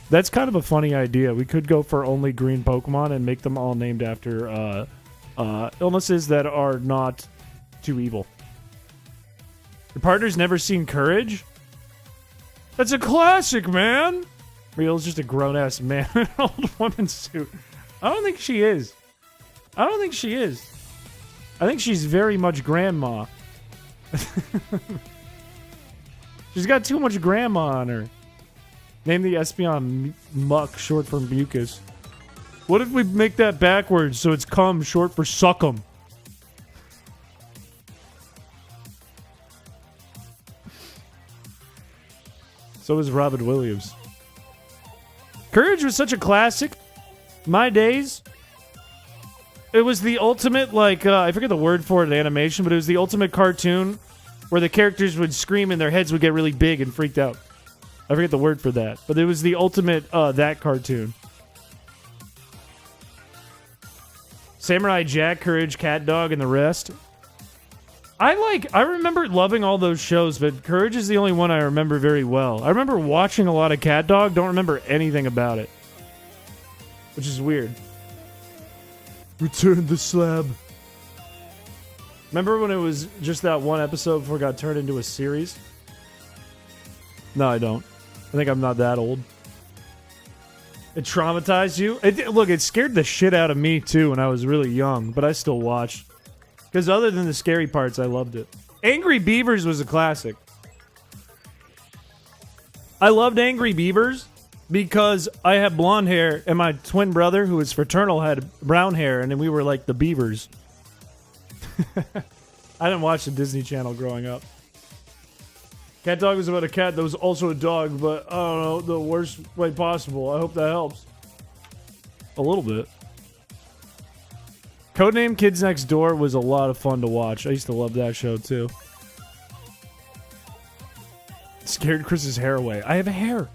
That's kind of a funny idea. We could go for only green Pokemon and make them all named after illnesses that are not too evil. Your partner's never seen Courage? That's a classic, man. Real's just a grown-ass man in an old woman's suit. I don't think she is. I think she's very much grandma. She's got too much grandma on her. Name the Espeon Muck, short for mucus. What if we make that backwards so it's cum, short for suckum? So is Robin Williams. Courage was such a classic. My days. It was the ultimate, like, I forget the word for it in animation, but it was the ultimate cartoon where the characters would scream and their heads would get really big and freaked out. I forget the word for that, but it was the ultimate, that cartoon. Samurai Jack, Courage, Cat Dog, and the rest. I remember loving all those shows, but Courage is the only one I remember very well. I remember watching a lot of Cat Dog, don't remember anything about it. Which is weird. Return the slab. Remember when it was just that one episode before it got turned into a series? No, I don't. I think I'm not that old. It traumatized you? Look, it scared the shit out of me, too, when I was really young, but I still watched. Because other than the scary parts, I loved it. Angry Beavers was a classic. I loved Angry Beavers because I had blonde hair, and my twin brother, who was fraternal, had brown hair, and then we were like the Beavers. I didn't watch the Disney Channel growing up. Cat Dog was about a cat that was also a dog, but I don't know, the worst way possible. I hope that helps. A little bit. Codename Kids Next Door was a lot of fun to watch. I used to love that show, too. Scared Chris's hair away. I have hair.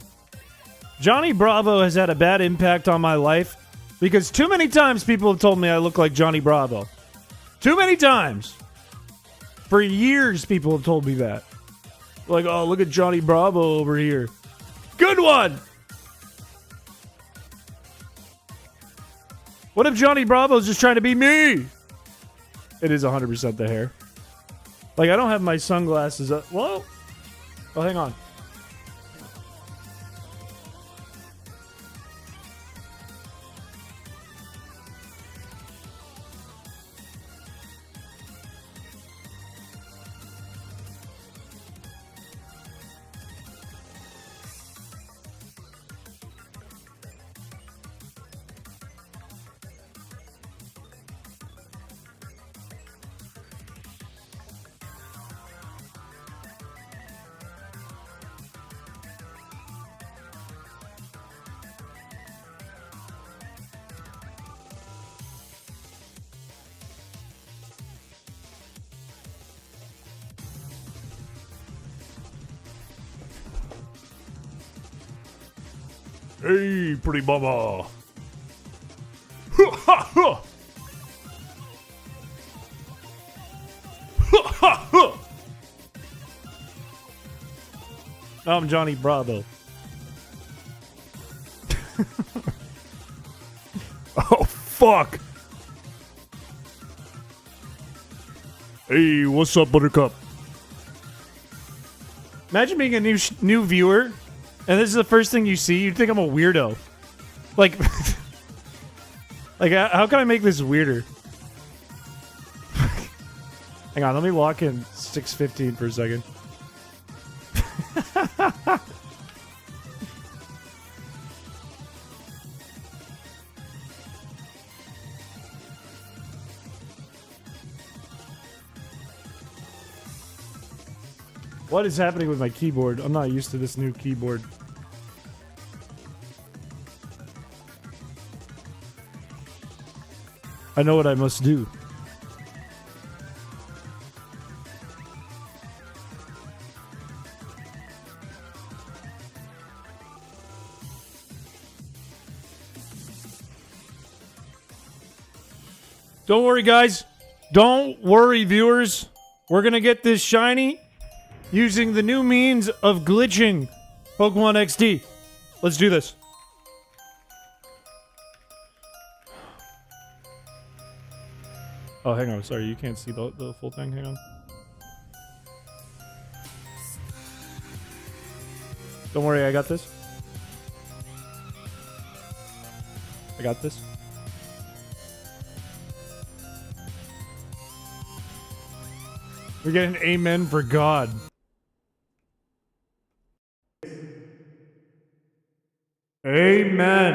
Johnny Bravo has had a bad impact on my life because too many times people have told me I look like Johnny Bravo. Too many times. For years, people have told me that. Like, oh, look at Johnny Bravo over here. Good one! What if Johnny Bravo's just trying to be me? It is 100% the hair. Like, I don't have my sunglasses up. Whoa! Oh, hang on. Hey, pretty mama. I'm Johnny Bravo. Oh, fuck. Hey, what's up, Buttercup? Imagine being a new viewer, and this is the first thing you see. You'd think I'm a weirdo. Like, like, how can I make this weirder? Hang on, let me lock in 6:15 for a second. What is happening with my keyboard? I'm not used to this new keyboard. I know what I must do. Don't worry, guys. Don't worry, viewers. We're gonna get this shiny using the new means of glitching Pokemon XD. Let's do this. Oh, hang on. Sorry, you can't see the full thing. Hang on. Don't worry, I got this. I got this. We get an amen for God. Amen.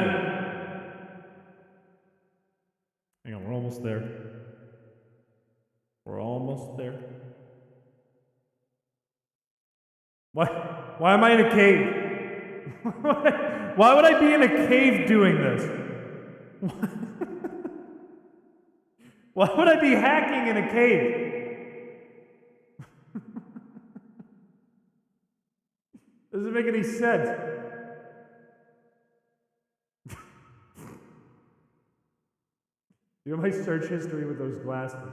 Hang on, we're almost there. We're almost there. Why am I in a cave? Why would I be in a cave doing this? Why would I be hacking in a cave? Doesn't make any sense. You know my search history with those glasses.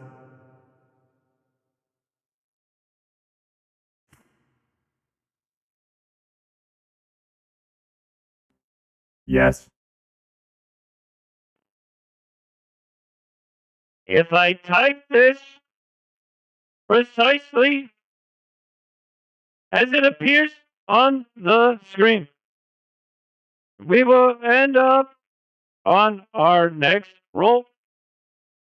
Yes. If I type this precisely as it appears on the screen, we will end up on our next roll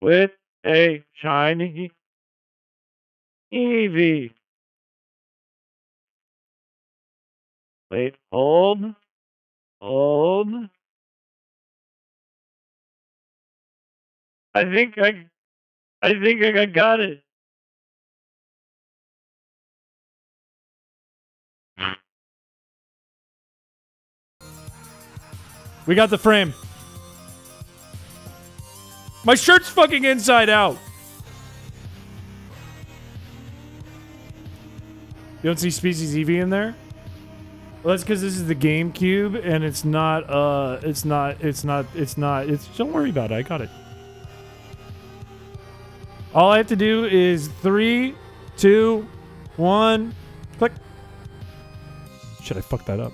with a shiny Eevee. Wait, hold. I think I got it. We got the frame. My shirt's fucking inside out. You don't see Species Eevee in there? Well, that's because this is the GameCube, and it's not, don't worry about it, I got it. All I have to do is 3, 2, 1, click. Should I fuck that up?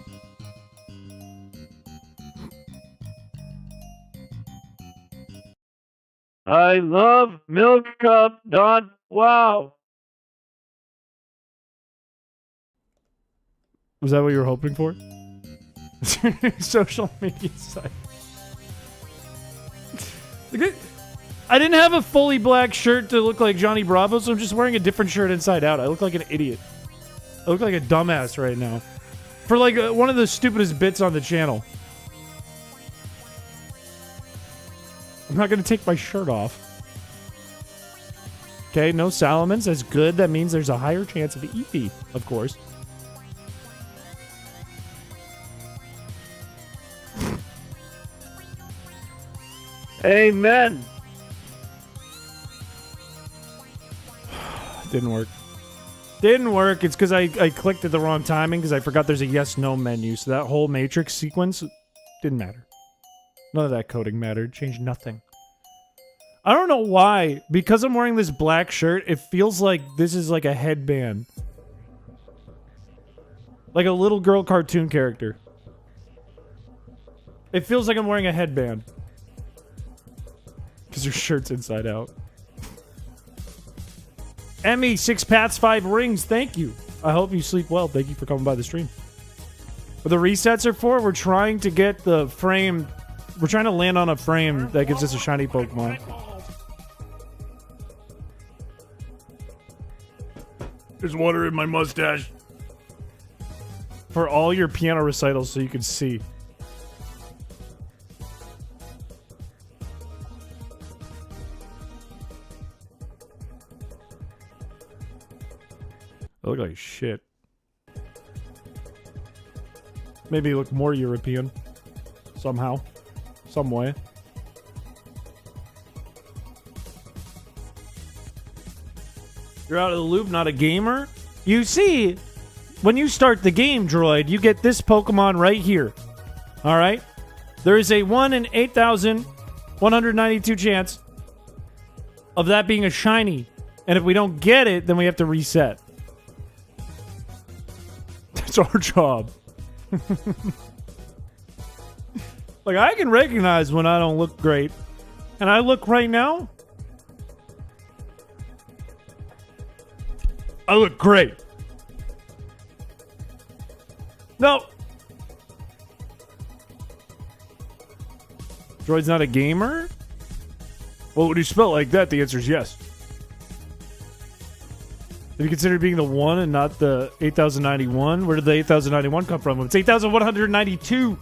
I love Milk Cup. Wow. Was that what you were hoping for? Social media site. I didn't have a fully black shirt to look like Johnny Bravo, so I'm just wearing a different shirt inside out. I look like an idiot. I look like a dumbass right now. For like one of the stupidest bits on the channel. I'm not going to take my shirt off. Okay, no Salomons. That's good. That means there's a higher chance of EV, of course. Amen. Didn't work. Didn't work. It's because I clicked at the wrong timing because I forgot there's a yes-no menu. So that whole matrix sequence didn't matter. None of that coding mattered. Changed nothing. I don't know why. Because I'm wearing this black shirt, it feels like this is like a headband. Like a little girl cartoon character. It feels like I'm wearing a headband. Because your shirt's inside out. Emmy, 6 paths, 5 rings. Thank you. I hope you sleep well. Thank you for coming by the stream. What the resets are for, we're trying to get the frame. We're trying to land on a frame that gives us a shiny Pokemon. There's water in my mustache. For all your piano recitals so you can see. I look like shit. Maybe look more European. Somehow. Some way. You're out of the loop, not a gamer? You see, when you start the game, Droid, you get this Pokemon right here. Alright? There is a 1 in 8,192 chance of that being a shiny. And if we don't get it, then we have to reset. That's our job. Like, I can recognize when I don't look great. And I look right now. I look great. No. Droid's not a gamer? Well, when you spell it like that, the answer is yes. Have you considered being the 1 and not the 8,091? Where did the 8,091 come from? It's 8,192.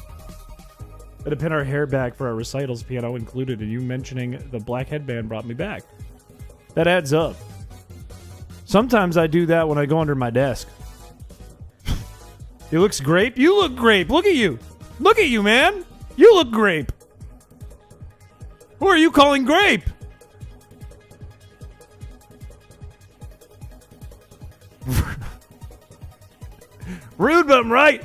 Had to pin our hair back for our recitals, piano included, and you mentioning the black headband brought me back. That adds up. Sometimes I do that when I go under my desk. He looks grape. You look grape. Look at you. Look at you, man. You look grape. Who are you calling grape? Rude, but I'm right.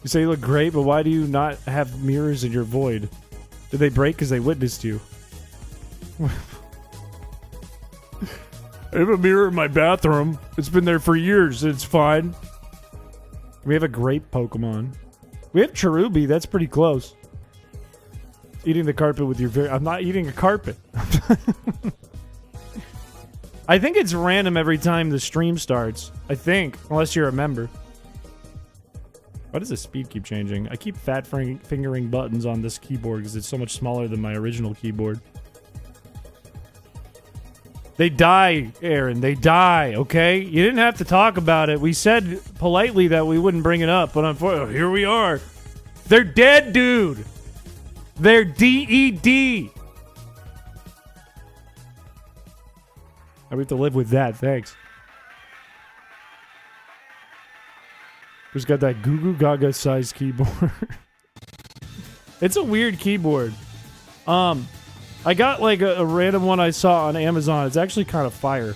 You say you look great, but why do you not have mirrors in your void? Did they break because they witnessed you? I have a mirror in my bathroom. It's been there for years. It's fine. We have a grape Pokemon. We have Cherubi. That's pretty close. Eating the carpet with your very... I'm not eating a carpet. I think it's random every time the stream starts. I think. Unless you're a member. Why does the speed keep changing? I keep fat fingering buttons on this keyboard because it's so much smaller than my original keyboard. They die, Aaron. They die, okay? You didn't have to talk about it. We said politely that we wouldn't bring it up, but unfortunately, here we are. They're dead, dude. They're DED. I have to live with that. Thanks. Who's got that goo goo gaga sized keyboard? It's a weird keyboard. I got like a random one I saw on Amazon. It's actually kind of fire. It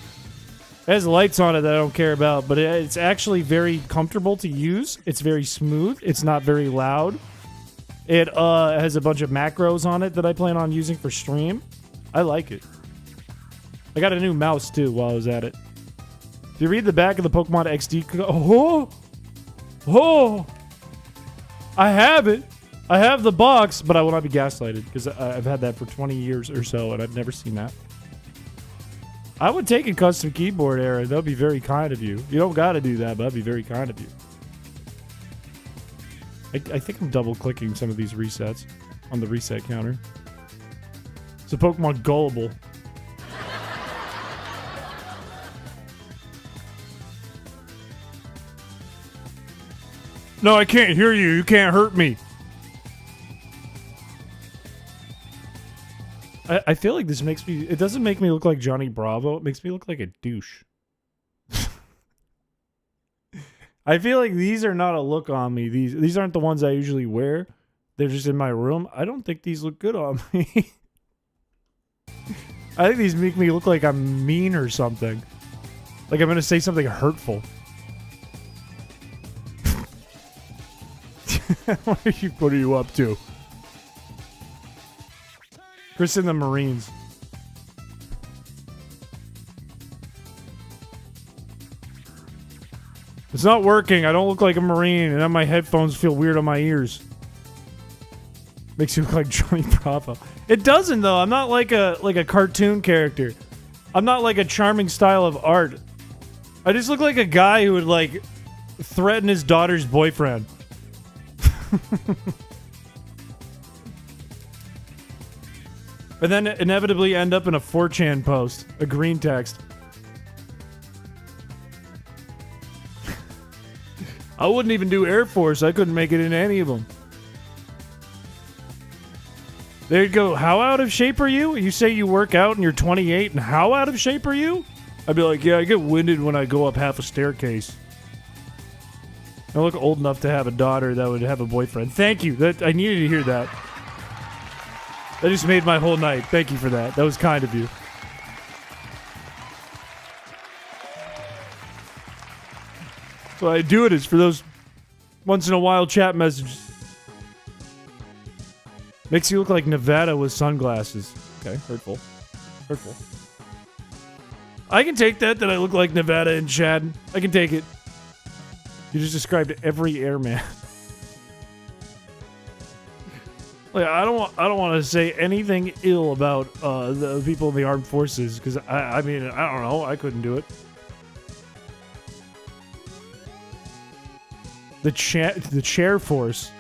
has lights on it that I don't care about, but it's actually very comfortable to use. It's very smooth. It's not very loud. It has a bunch of macros on it that I plan on using for stream. I like it. I got a new mouse too while I was at it. If you read the back of the Pokemon XD... Oh! I have it! I have the box, but I will not be gaslighted because I've had that for 20 years or so, and I've never seen that. I would take a custom keyboard, Aaron. That would be very kind of you. You don't got to do that, but that'd be very kind of you. I think I'm double clicking some of these resets on the reset counter. It's a Pokemon Gullible. No, I can't hear you. You can't hurt me. I feel like this makes me... It doesn't make me look like Johnny Bravo. It makes me look like a douche. I feel like these are not a look on me. These aren't the ones I usually wear. They're just in my room. I don't think these look good on me. I think these make me look like I'm mean or something. Like I'm going to say something hurtful. What are you up to? Chris in the Marines. It's not working. I don't look like a Marine, and then my headphones feel weird on my ears. Makes you look like Johnny Bravo. It doesn't though. I'm not like a cartoon character. I'm not like a charming style of art. I just look like a guy who would like threaten his daughter's boyfriend. And then inevitably end up in a 4chan post, a green text. I wouldn't even do Air Force. I couldn't make it into any of them. There you go. How out of shape are you? You say you work out and you're 28, and how out of shape are you? I'd be like, yeah, I get winded when I go up half a staircase. I look old enough to have a daughter that would have a boyfriend. Thank you. I needed to hear that. That just made my whole night. Thank you for that. That was kind of you. So I do it is for those once in a while chat messages. Makes you look like Nevada with sunglasses. Okay, hurtful. Hurtful. I can take that I look like Nevada in chat. I can take it. You just described every airman. Like, I don't want to say anything ill about the people in the armed forces because I mean I don't know, I couldn't do it. The chair force.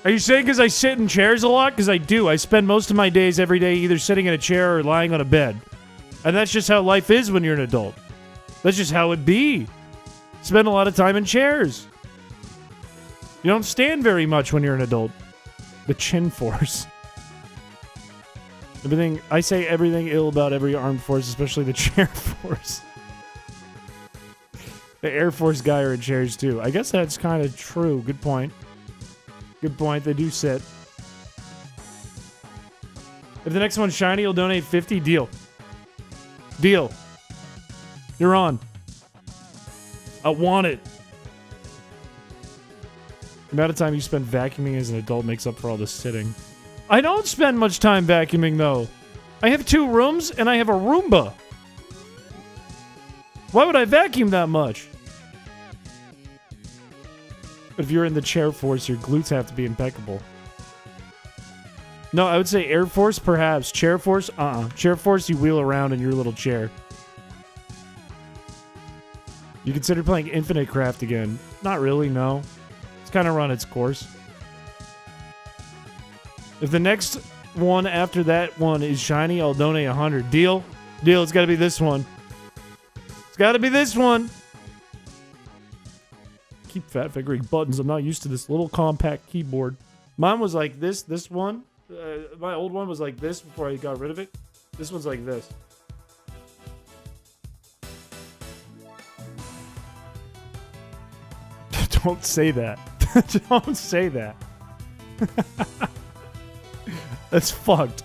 Are you saying because I sit in chairs a lot? Because I do. I spend most of my days every day either sitting in a chair or lying on a bed, and that's just how life is when you're an adult. That's just how it be. Spend a lot of time in chairs. You don't stand very much when you're an adult. The chin force. I say everything ill about every armed force, especially the chair force. The Air Force guy are in chairs too. I guess that's kind of true. Good point. Good point. They do sit. If the next one's shiny, you'll donate 50. Deal. Deal. You're on. I want it. The amount of time you spend vacuuming as an adult makes up for all the sitting. I don't spend much time vacuuming, though. I have 2 rooms, and I have a Roomba. Why would I vacuum that much? But if you're in the chair force, your glutes have to be impeccable. No, I would say Air Force, perhaps. Chair force, Chair force, you wheel around in your little chair. You consider playing Infinite Craft again? Not really, no. It's kind of run its course. If the next one after that one is shiny, I'll donate 100. Deal? Deal, it's got to be this one. It's got to be this one. Keep fat figuring buttons. I'm not used to this little compact keyboard. Mine was like this one. My old one was like this before I got rid of it. This one's like this. Don't say that. Don't say that. That's fucked.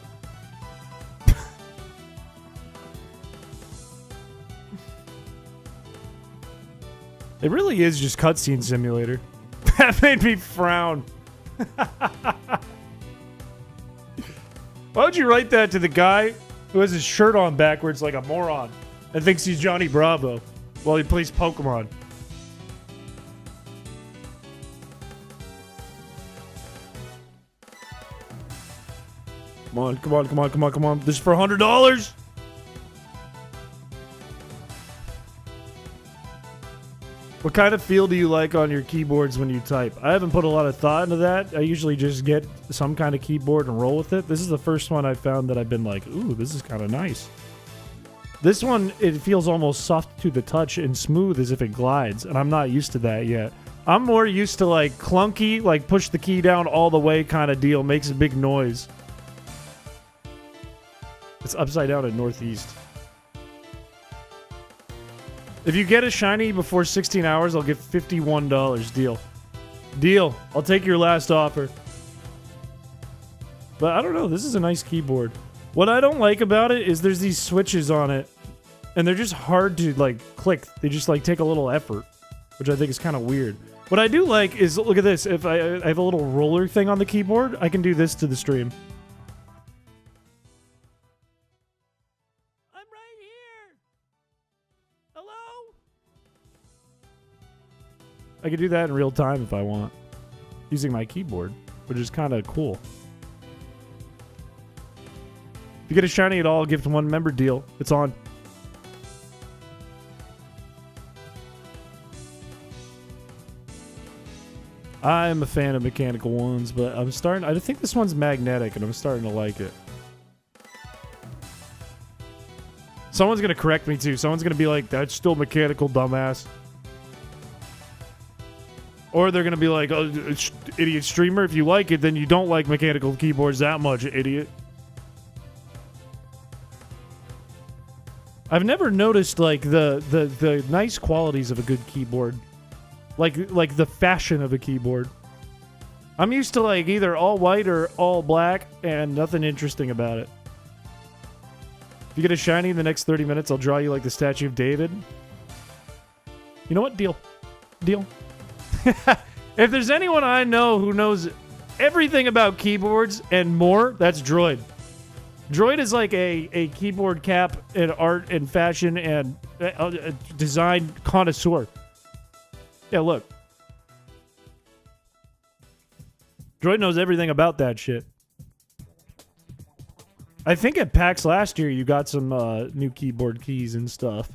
It really is just cutscene simulator. That made me frown. Why would you write that to the guy who has his shirt on backwards like a moron and thinks he's Johnny Bravo while he plays Pokemon? Come on, come on, come on, come on, come on. This is for $100. What kind of feel do you like on your keyboards when you type? I haven't put a lot of thought into that. I usually just get some kind of keyboard and roll with it. This is the first one I found that I've been like, ooh, this is kind of nice. This one, it feels almost soft to the touch and smooth as if it glides, and I'm not used to that yet. I'm more used to like clunky, like push the key down all the way kind of deal. Makes a big noise. It's upside down at northeast. If you get a shiny before 16 hours, I'll give $51. Deal. Deal. I'll take your last offer. But I don't know. This is a nice keyboard. What I don't like about it is there's these switches on it. And they're just hard to, like, click. They just, like, take a little effort. Which I think is kind of weird. What I do like is, look at this. If I have a little roller thing on the keyboard, I can do this to the stream. I could do that in real time if I want, using my keyboard, which is kind of cool. If you get a shiny at all, gift one member deal. It's on. I'm a fan of mechanical ones, but I think this one's magnetic, and I'm starting to like it. Someone's going to correct me, too. Someone's going to be like, that's still mechanical, dumbass. Or they're going to be like, oh, idiot streamer, if you like it, then you don't like mechanical keyboards that much, idiot. I've never noticed, like, the nice qualities of a good keyboard. Like the fashion of a keyboard. I'm used to, like, either all white or all black, and nothing interesting about it. If you get a shiny in the next 30 minutes, I'll draw you like the statue of David. You know what? Deal. Deal. If there's anyone I know who knows everything about keyboards and more, that's Droid. Droid is like a keyboard cap and art and fashion and design connoisseur. Yeah, look. Droid knows everything about that shit. I think at PAX last year you got some new keyboard keys and stuff.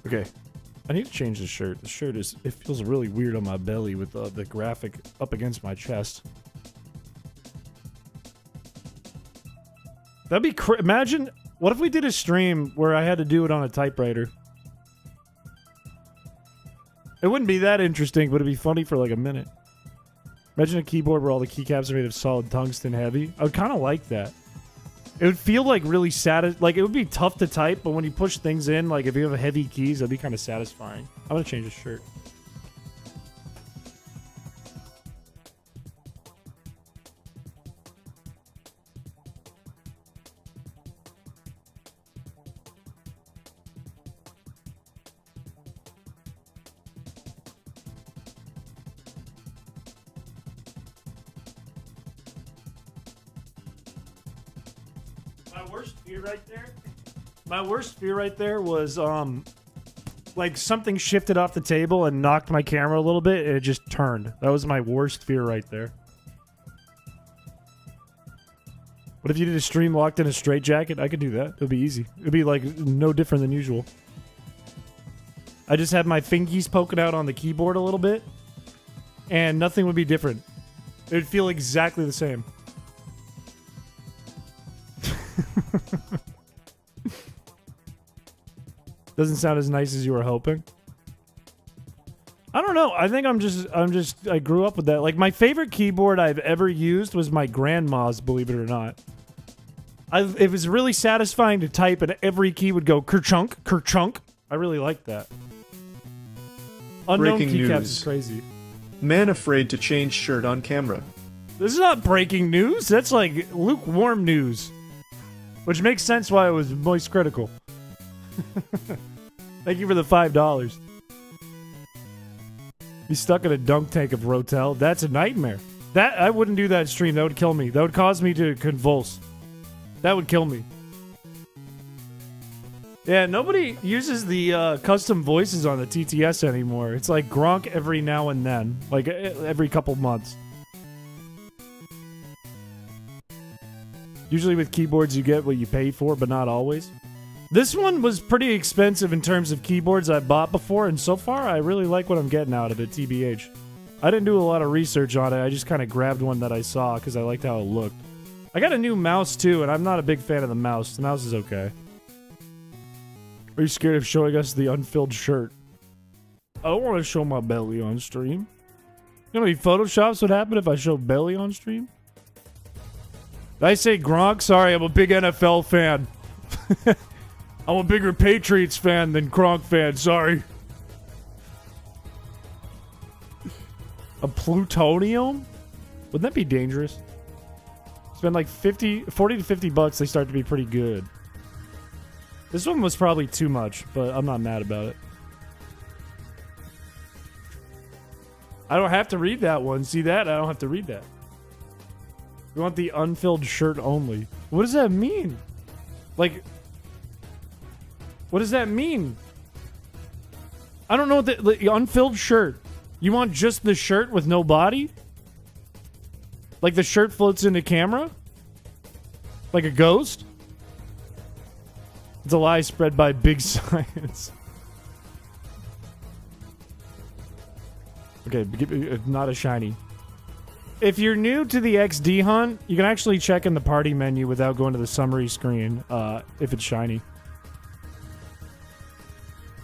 Okay. I need to change the shirt. The shirt it feels really weird on my belly with the graphic up against my chest. That'd be imagine, what if we did a stream where I had to do it on a typewriter? It wouldn't be that interesting, but it'd be funny for like a minute. Imagine a keyboard where all the keycaps are made of solid tungsten heavy. I would kind of like that. It would feel like really like it would be tough to type, but when you push things in, like if you have heavy keys, that'd be kind of satisfying. I'm gonna change the shirt. My worst fear right there was, like something shifted off the table and knocked my camera a little bit and it just turned. That was my worst fear right there. What if you did a stream locked in a straitjacket? I could do that. It'd be easy. It'd be like no different than usual. I just had my fingies poking out on the keyboard a little bit and nothing would be different. It would feel exactly the same. Doesn't sound as nice as you were hoping. I don't know. I think I grew up with that. Like, my favorite keyboard I've ever used was my grandma's, believe it or not. It was really satisfying to type and every key would go kerchunk, kerchunk. I really liked that. Unknown keycaps is crazy. Man afraid to change shirt on camera. This is not breaking news. That's like lukewarm news. Which makes sense why it was moist critical. Thank you for the $5. Be stuck in a dunk tank of Rotel. That's a nightmare. I wouldn't do that stream. That would kill me. That would cause me to convulse. That would kill me. Yeah, nobody uses the custom voices on the TTS anymore. It's like Gronk every now and then. Like every couple months. Usually with keyboards you get what you pay for, but not always. This one was pretty expensive in terms of keyboards I bought before, and so far I really like what I'm getting out of it, TBH. I didn't do a lot of research on it, I just kind of grabbed one that I saw because I liked how it looked. I got a new mouse too, and I'm not a big fan of the mouse. The mouse is okay. Are you scared of showing us the unfilled shirt? I don't want to show my belly on stream. You know how many photoshops would happen if I showed belly on stream? Did I say Gronk? Sorry, I'm a big NFL fan. I'm a bigger Patriots fan than Gronk fan, sorry. A plutonium? Wouldn't that be dangerous? Spend like 40 to 50 bucks, they start to be pretty good. This one was probably too much, but I'm not mad about it. I don't have to read that one. See that? I don't have to read that. We want the unfilled shirt only. What does that mean? Like, what does that mean? I don't know what the unfilled shirt. You want just the shirt with no body? Like the shirt floats into camera? Like a ghost? It's a lie spread by big science. Okay, not a shiny. If you're new to the XD hunt, you can actually check in the party menu without going to the summary screen if it's shiny.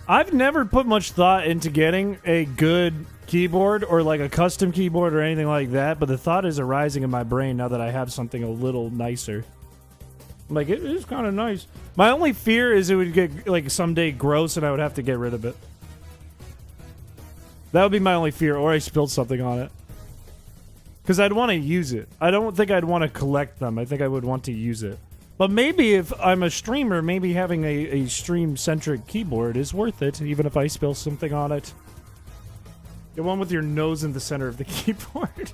I've never put much thought into getting a good keyboard or like a custom keyboard or anything like that, but the thought is arising in my brain now that I have something a little nicer. Like, it is kind of nice. My only fear is it would get, like, someday gross and I would have to get rid of it. That would be my only fear, or I spilled something on it. Because I'd want to use it. I don't think I'd want to collect them. I think I would want to use it. But maybe if I'm a streamer, maybe having a stream-centric keyboard is worth it, even if I spill something on it. The one with your nose in the center of the keyboard.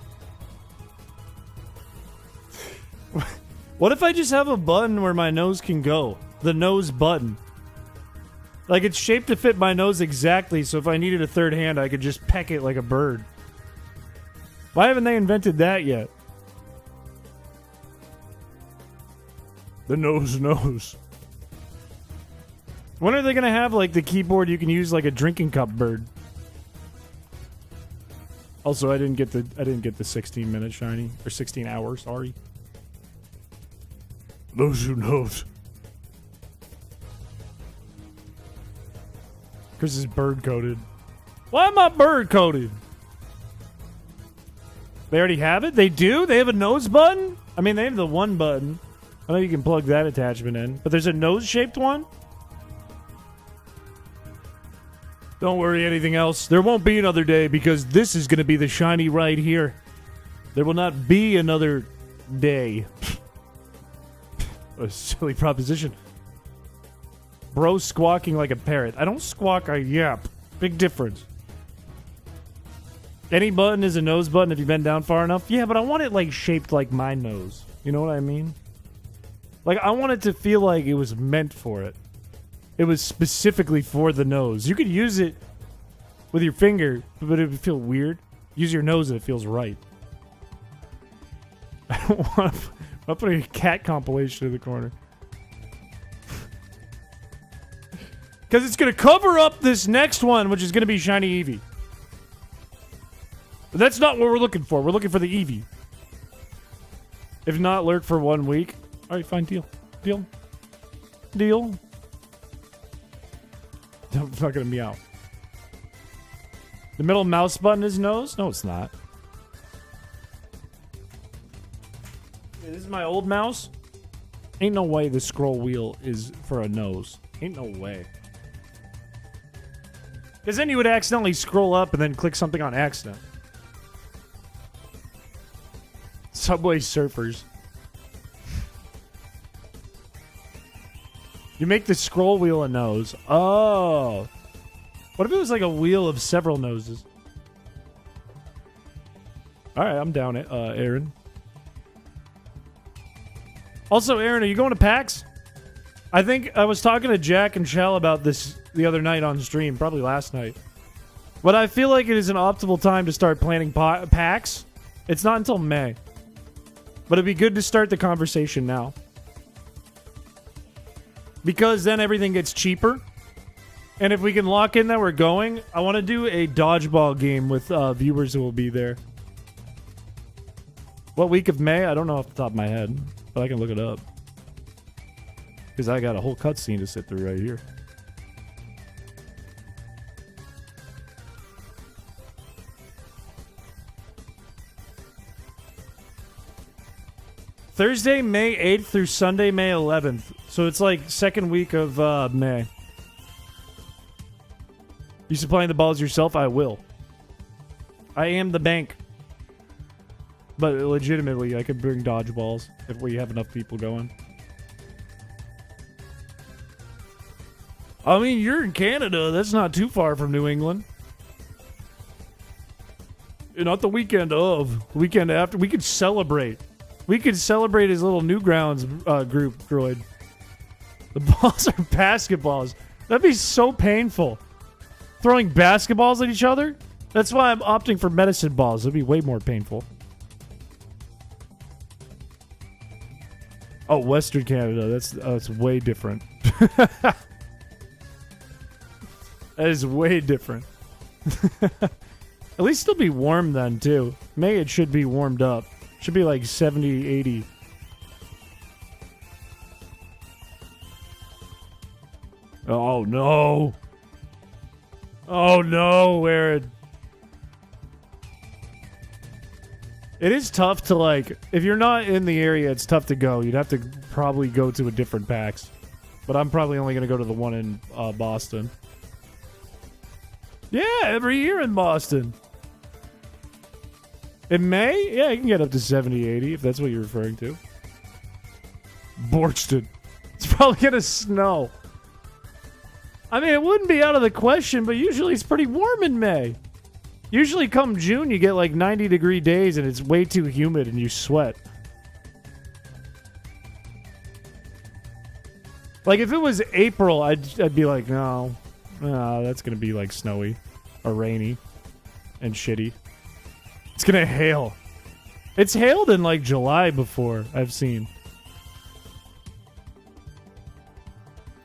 What if I just have a button where my nose can go? The nose button. Like, it's shaped to fit my nose exactly, so if I needed a third hand, I could just peck it like a bird. Why haven't they invented that yet? The nose knows. When are they gonna have, like, the keyboard you can use like a drinking cup bird? Also, I didn't get the 16-minute shiny. Or 16 hours, sorry. Those who knows. Chris is bird-coded. Why am I bird-coded? They already have it? They do? They have a nose button? I mean, they have the one button. I know you can plug that attachment in. But there's a nose-shaped one? Don't worry, anything else. There won't be another day because this is going to be the shiny right here. There will not be another day. A silly proposition. Bro squawking like a parrot. I don't squawk, I yap. Big difference. Any button is a nose button if you bend down far enough. Yeah, but I want it like shaped like my nose. You know what I mean? Like, I want it to feel like it was meant for it. It was specifically for the nose. You could use it with your finger, but it would feel weird. Use your nose and it feels right. I don't want to... I'm putting a cat compilation in the corner. Because it's going to cover up this next one, which is going to be Shiny Eevee. But that's not what we're looking for. We're looking for the Eevee. If not, lurk for 1 week. Alright, fine. Deal. Deal. Deal. It's not going to meow. The middle mouse button is nose? No, it's not. This is my old mouse. Ain't no way the scroll wheel is for a nose. Ain't no way. Because then you would accidentally scroll up and then click something on accident. Subway Surfers. You make the scroll wheel a nose. Oh. What if it was like a wheel of several noses? Alright, I'm down it, Aaron. Also, Aaron, are you going to PAX? I think I was talking to Jack and Shell about this the other night on stream, probably last night. But I feel like it is an optimal time to start planning PAX. It's not until May. But it'd be good to start the conversation now. because then everything gets cheaper. And if we can lock in that we're going, I want to do a dodgeball game with viewers who will be there. What week of May? I don't know off the top of my head, but I can look it up. Because I got a whole cutscene to sit through right here. Thursday, May 8th through Sunday, May 11th. So it's like second week of May. You supplying the balls yourself? I will. I am the bank. But legitimately, I could bring dodgeballs if we have enough people going. I mean, you're in Canada. That's not too far from New England. Not the weekend of. The weekend after. We could celebrate. We could celebrate his little Newgrounds group, Droid. The balls are basketballs. That'd be so painful. Throwing basketballs at each other? That's why I'm opting for medicine balls. It'd be way more painful. Oh, Western Canada. That's way different. That is way different. At least it'll be warm then, too. May it should be warmed up. Should be like 70, 80. Oh, no. Oh, no, Aaron. It is tough to, like... If you're not in the area, it's tough to go. You'd have to probably go to a different PAX. But I'm probably only going to go to the one in Boston. Yeah, every year in Boston. In May? Yeah, you can get up to 70, 80, if that's what you're referring to. Borkston. It's probably going to snow. I mean, it wouldn't be out of the question, but usually it's pretty warm in May. Usually come June, you get like 90-degree days, and it's way too humid, and you sweat. Like, if it was April, I'd be like, no, that's going to be like snowy or rainy and shitty. It's gonna hail. It's hailed in like July before, I've seen.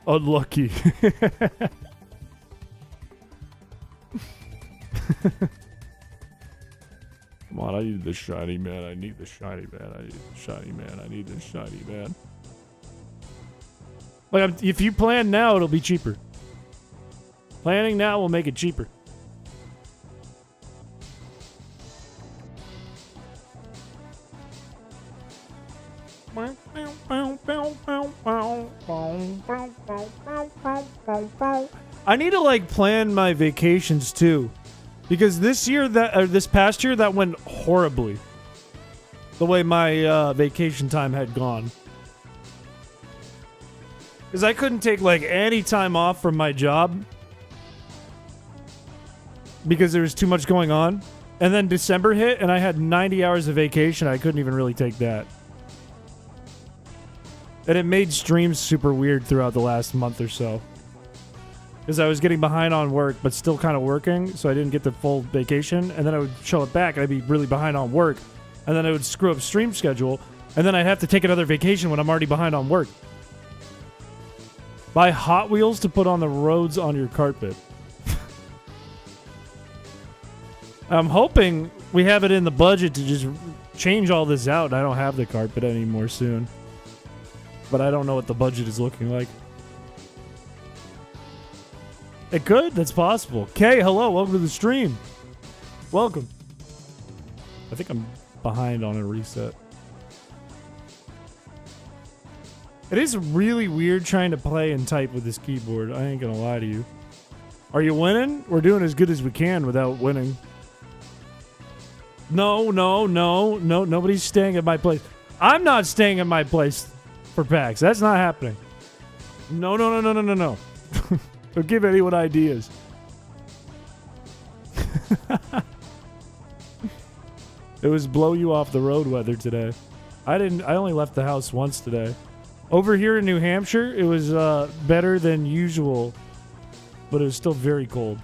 Unlucky. Come on, I need the shiny man. I need the shiny man. I need the shiny man. I need the shiny man. Like, if you plan now, it'll be cheaper. Planning now will make it cheaper. I need to like plan my vacations too, because this past year that went horribly. The way my vacation time had gone, because I couldn't take like any time off from my job because there was too much going on, and then December hit and I had 90 hours of vacation. I couldn't even really take that. And it made streams super weird throughout the last month or so. Because I was getting behind on work, but still kind of working, so I didn't get the full vacation. And then I would show it back, and I'd be really behind on work. And then I would screw up stream schedule, and then I'd have to take another vacation when I'm already behind on work. Buy Hot Wheels to put on the roads on your carpet. I'm hoping we have it in the budget to just change all this out, and I don't have the carpet anymore soon. But I don't know what the budget is looking like. It could. That's possible. Kay, hello. Welcome to the stream. Welcome. I think I'm behind on a reset. It is really weird trying to play and type with this keyboard. I ain't gonna lie to you. Are you winning? We're doing as good as we can without winning. No. Nobody's staying at my place. I'm not staying at my place for PAX. That's not happening. No. Don't give anyone ideas. It was blow you off the road weather today. I only left the house once today. Over here in New Hampshire, it was better than usual, but it was still very cold.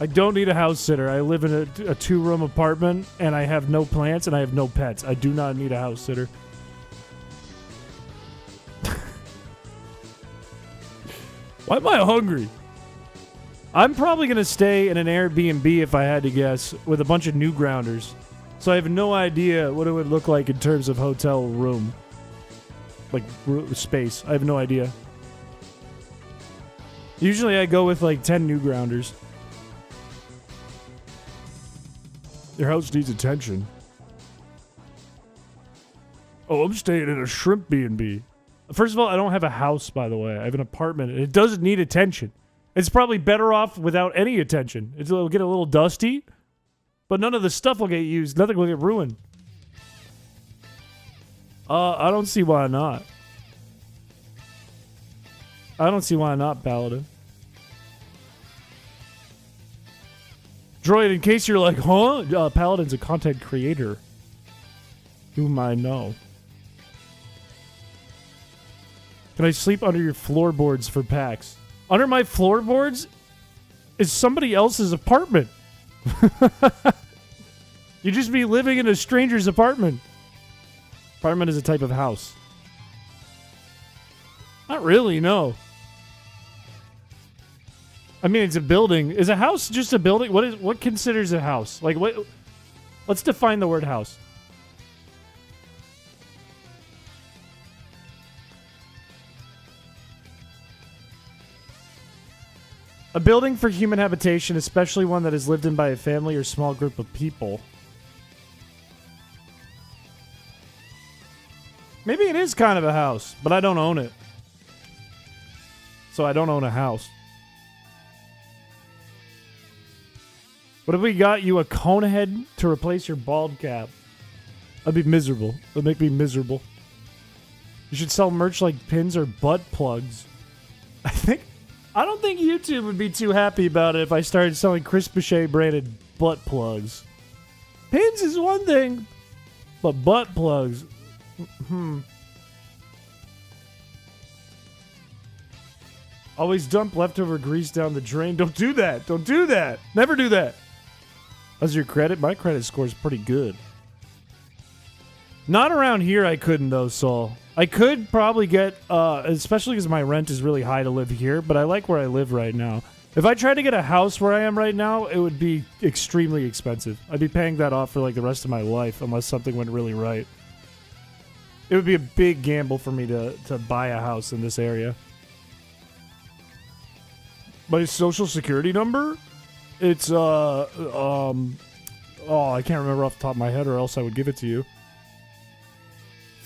I don't need a house sitter. I live in a 2-room apartment, and I have no plants, and I have no pets. I do not need a house sitter. Why am I hungry? I'm probably going to stay in an Airbnb if I had to guess with a bunch of new grounders. So I have no idea what it would look like in terms of hotel room. Like space. I have no idea. Usually I go with like 10 new grounders. Your house needs attention. Oh, I'm staying in a shrimp B&B. First of all, I don't have a house, by the way. I have an apartment. And it doesn't need attention. It's probably better off without any attention. It'll get a little dusty, but none of the stuff will get used. Nothing will get ruined. I don't see why not. I don't see why not, Paladin. Droid, in case you're like, huh? Paladin's a content creator. Whom I know. Can I sleep under your floorboards for PAX? Under my floorboards is somebody else's apartment. You just be living in a stranger's apartment. Apartment is a type of house. Not really, no. I mean, it's a building. Is a house just a building? What considers a house? Like what? Let's define the word house. A building for human habitation, especially one that is lived in by a family or small group of people. Maybe it is kind of a house, but I don't own it. So I don't own a house. What if we got you a cone head to replace your bald cap? I'd be miserable. It'd make me miserable. You should sell merch like pins or butt plugs. I don't think YouTube would be too happy about it if I started selling chrispiche branded butt plugs. Pins is one thing, but butt plugs. Always dump leftover grease down the drain. Don't do that. Don't do that. Never do that. How's your credit? My credit score is pretty good. Not around here I couldn't though, Saul. I could probably get, especially because my rent is really high to live here, but I like where I live right now. If I tried to get a house where I am right now, it would be extremely expensive. I'd be paying that off for like the rest of my life unless something went really right. It would be a big gamble for me to buy a house in this area. My social security number? It's, I can't remember off the top of my head or else I would give it to you.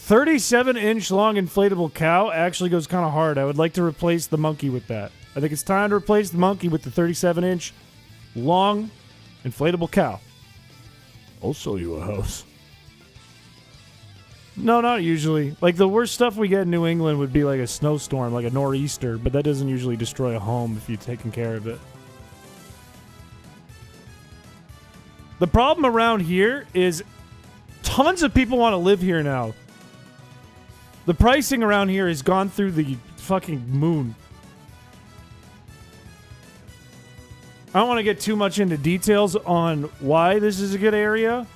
37-inch long inflatable cow actually goes kind of hard. I would like to replace the monkey with that. I think it's time to replace the monkey with the 37-inch long inflatable cow. I'll sell you a house. No, not usually. Like, the worst stuff we get in New England would be like a snowstorm, like a nor'easter, but that doesn't usually destroy a home if you've taken care of it. The problem around here is tons of people want to live here now. The pricing around here has gone through the fucking moon. I don't want to get too much into details on why this is a good area,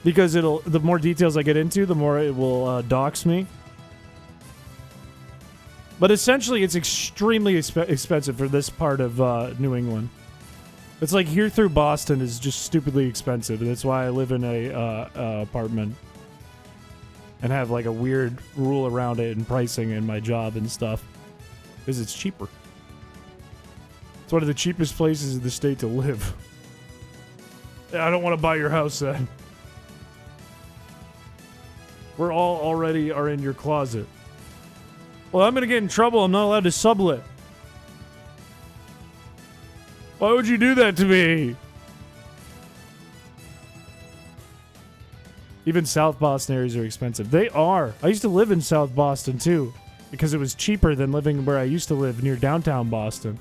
because the more details I get into, the more it will dox me. But essentially, it's extremely expensive for this part of New England. It's like here through Boston is just stupidly expensive. That's why I live in a apartment. And have like a weird rule around it and pricing in my job and stuff. Because it's cheaper. It's one of the cheapest places in the state to live. I don't want to buy your house then. We're all already are in your closet. Well, I'm going to get in trouble. I'm not allowed to sublet. Why would you do that to me? Even South Boston areas are expensive. They are. I used to live in South Boston, too. Because it was cheaper than living where I used to live near downtown Boston.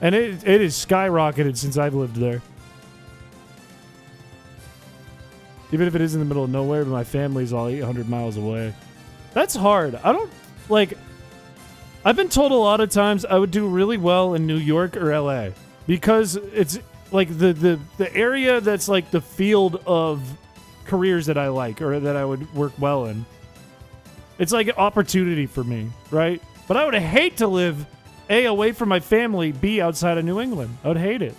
And it is skyrocketed since I've lived there. Even if it is in the middle of nowhere, but my family's all 800 miles away. That's hard. I don't, like... I've been told a lot of times I would do really well in New York or LA. Because it's... like the area that's like the field of careers that I like or that I would work well in. It's like an opportunity for me, right? But I would hate to live A, away from my family, B, outside of New England. I would hate it.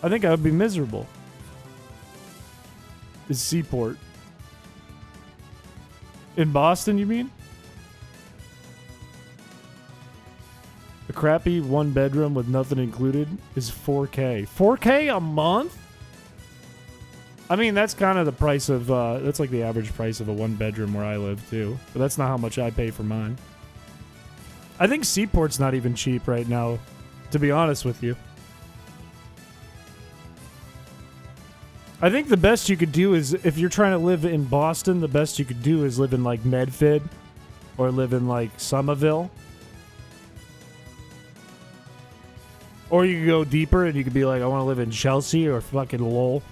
I think I would be miserable. Is Seaport. In Boston, you mean? A crappy one bedroom with nothing included is $4K. $4K a month? I mean, that's kind of the price of, that's like the average price of a one bedroom where I live too. But that's not how much I pay for mine. I think Seaport's not even cheap right now, to be honest with you. I think the best you could do is, if you're trying to live in Boston, the best you could do is live in like Medford or live in like Somerville. Or you could go deeper and you could be like, I want to live in Chelsea or fucking Lowell.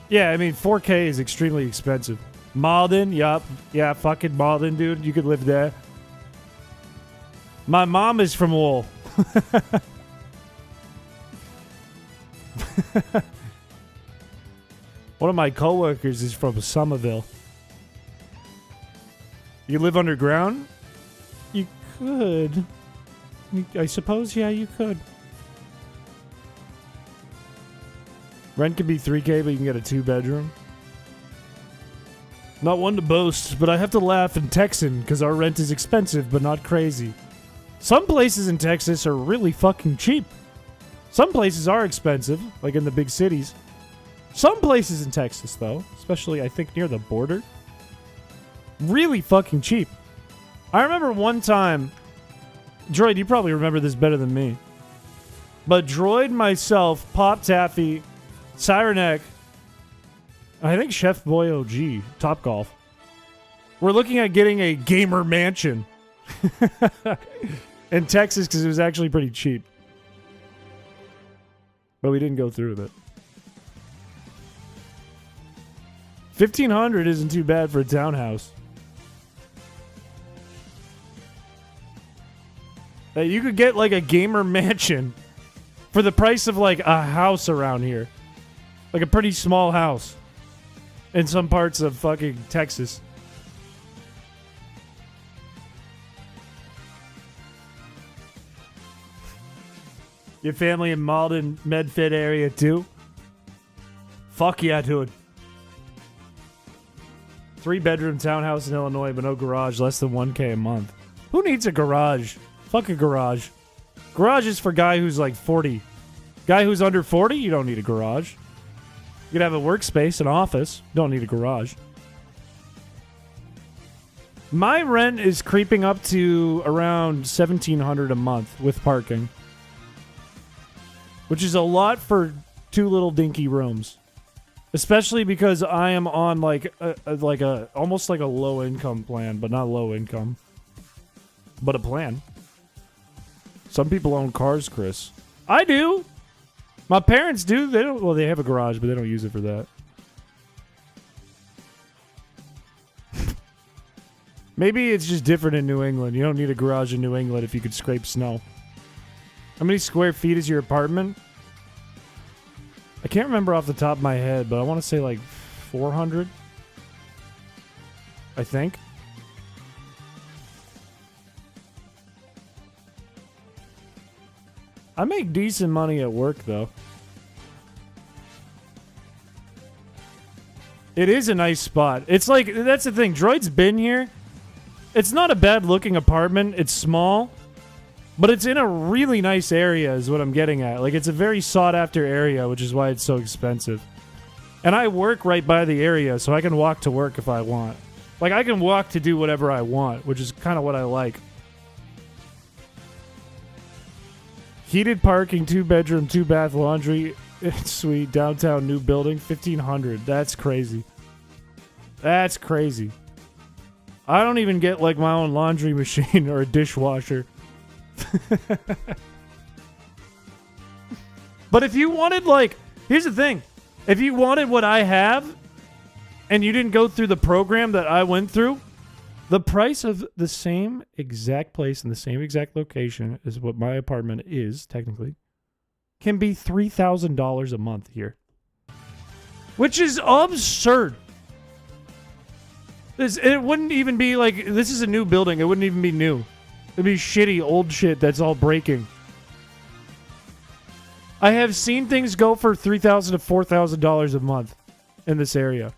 Yeah, I mean, 4K is extremely expensive. Malden, yup. Yeah, fucking Malden, dude. You could live there. My mom is from Lowell. One of my coworkers is from Somerville. You live underground? You could. I suppose, yeah, you could. Rent could be $3K, but you can get a 2-bedroom. Not one to boast, but I have to laugh in Texan because our rent is expensive, but not crazy. Some places in Texas are really fucking cheap. Some places are expensive, like in the big cities. Some places in Texas, though, especially I think near the border, really fucking cheap. I remember one time, Droid, you probably remember this better than me, but Droid, myself, Pop Taffy, Cyrenek, I think Chef Boy OG, Topgolf, we're looking at getting a gamer mansion in Texas because it was actually pretty cheap. But we didn't go through with it. $1,500 isn't too bad for a townhouse. Hey, you could get like a gamer mansion for the price of like a house around here. Like a pretty small house in some parts of fucking Texas. Your family in Malden, Medford area too? Fuck yeah, dude. 3-bedroom townhouse in Illinois, but no garage, less than $1K a month. Who needs a garage? Fuck a garage. Garage is for guy who's like 40. Guy who's under 40, you don't need a garage. You could have a workspace, an office. Don't need a garage. My rent is creeping up to around $1,700 a month with parking, which is a lot for 2 little dinky rooms, especially because I am on like a almost like a low income plan, but not low income, but a plan. Some people own cars, Chris. I do. My parents do. They don't. Well, they have a garage, but they don't use it for that. Maybe it's just different in New England. You don't need a garage in New England if you could scrape snow. How many square feet is your apartment? I can't remember off the top of my head, but I want to say like 400. I think. I make decent money at work, though. It is a nice spot. It's like, that's the thing. Droid's been here. It's not a bad-looking apartment. It's small. But it's in a really nice area is what I'm getting at. Like, it's a very sought-after area, which is why it's so expensive. And I work right by the area, so I can walk to work if I want. Like, I can walk to do whatever I want, which is kind of what I like. Heated parking, 2-bedroom, 2-bath laundry. Sweet. Downtown new building, $1,500. That's crazy. That's crazy. I don't even get, like, my own laundry machine or a dishwasher. But if you wanted, like, here's the thing. If you wanted what I have and you didn't go through the program that I went through, the price of the same exact place in the same exact location as what my apartment is, technically, can be $3,000 a month here. Which is absurd. It wouldn't even be like, this is a new building. It wouldn't even be new. It'd be shitty old shit that's all breaking. I have seen things go for $3,000 to $4,000 a month in this area,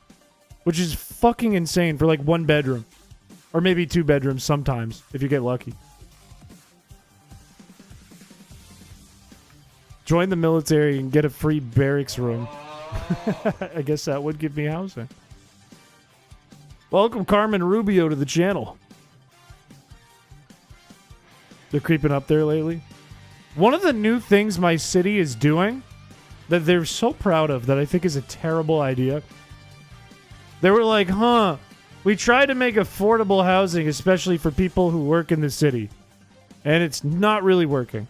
which is fucking insane for like one bedroom. Or maybe two bedrooms sometimes, if you get lucky. Join the military and get a free barracks room. I guess that would give me housing. Welcome Carmen Rubio to the channel. They're creeping up there lately. One of the new things my city is doing that they're so proud of that I think is a terrible idea. They were like, we tried to make affordable housing, especially for people who work in the city. And it's not really working.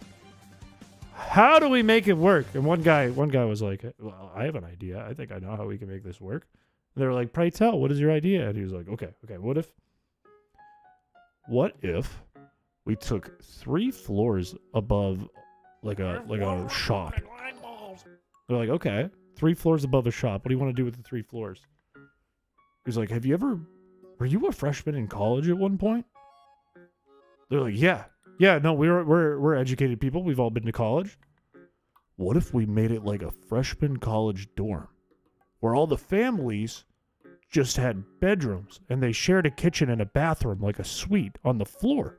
How do we make it work? And one guy was like, well, I have an idea. I think I know how we can make this work. And they were like, pray tell, what is your idea? And he was like, okay, what if we took 3 floors above like a shop? They're like, okay, 3 floors above a shop. What do you want to do with the 3 floors? He's like, were you a freshman in college at one point? They're like, yeah, no, we're educated people. We've all been to college. What if we made it like a freshman college dorm where all the families just had bedrooms and they shared a kitchen and a bathroom, like a suite on the floor?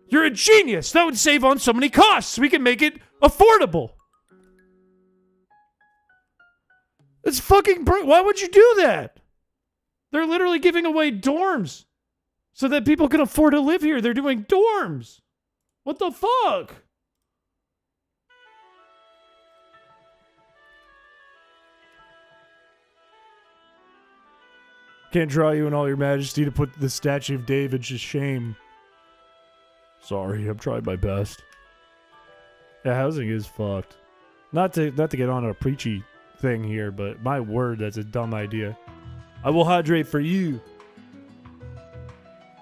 You're a genius. That would save on so many costs. We can make it affordable. It's fucking why would you do that? They're literally giving away dorms so that people can afford to live here. They're doing dorms. What the fuck? Can't draw you in all your majesty to put the statue of David to shame. Sorry, I'm trying my best. Yeah, housing is fucked. Not to get on a preachy thing here, but my word, that's a dumb idea. I will hydrate for you.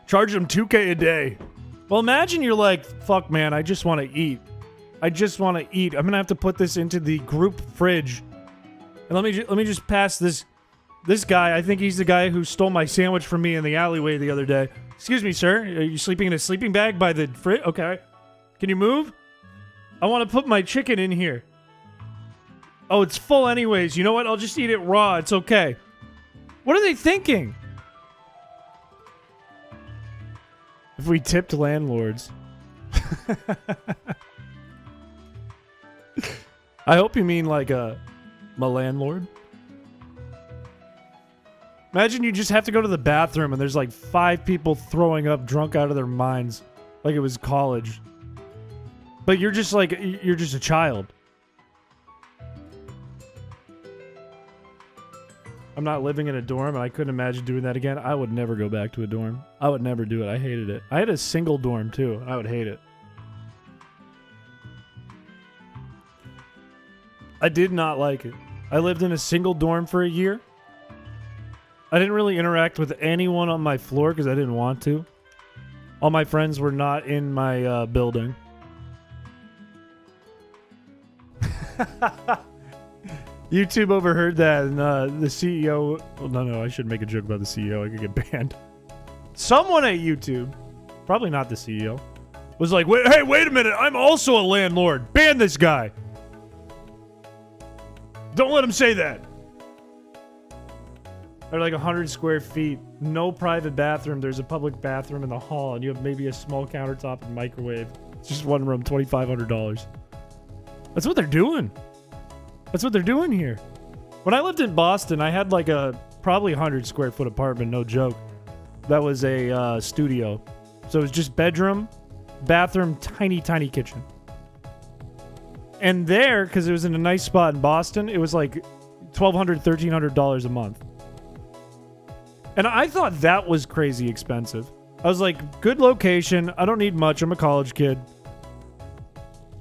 Charge them $2,000 a day. Well, imagine you're like, fuck, man, I just want to eat. I'm gonna have to put this into the group fridge. And let me just pass this guy. I think he's the guy who stole my sandwich from me in the alleyway the other day. Excuse me, sir. Are you sleeping in a sleeping bag by the fridge? Okay. Can you move? I want to put my chicken in here. Oh, it's full anyways. You know what? I'll just eat it raw. It's okay. What are they thinking? If we tipped landlords. I hope you mean like my landlord. Imagine you just have to go to the bathroom and there's like 5 people throwing up drunk out of their minds like it was college. But you're just a child. I'm not living in a dorm and I couldn't imagine doing that again. I would never go back to a dorm. I would never do it. I hated it. I had a single dorm too, and I would hate it. I did not like it. I lived in a single dorm for a year. I didn't really interact with anyone on my floor because I didn't want to. All my friends were not in my building. YouTube overheard that, and the CEO... Well, no, I shouldn't make a joke about the CEO. I could get banned. Someone at YouTube, probably not the CEO, was like, wait a minute. I'm also a landlord. Ban this guy. Don't let him say that. They're like 100 square feet. No private bathroom. There's a public bathroom in the hall, and you have maybe a small countertop and microwave. It's just one room, $2,500. That's what they're doing. That's what they're doing here. When I lived in Boston, I had like a probably 100 square foot apartment, no joke. That was a studio. So it was just bedroom, bathroom, tiny kitchen. And there, because it was in a nice spot in Boston, it was like $1,200, $1,300 a month. And I thought that was crazy expensive. I was like, good location. I don't need much. I'm a college kid.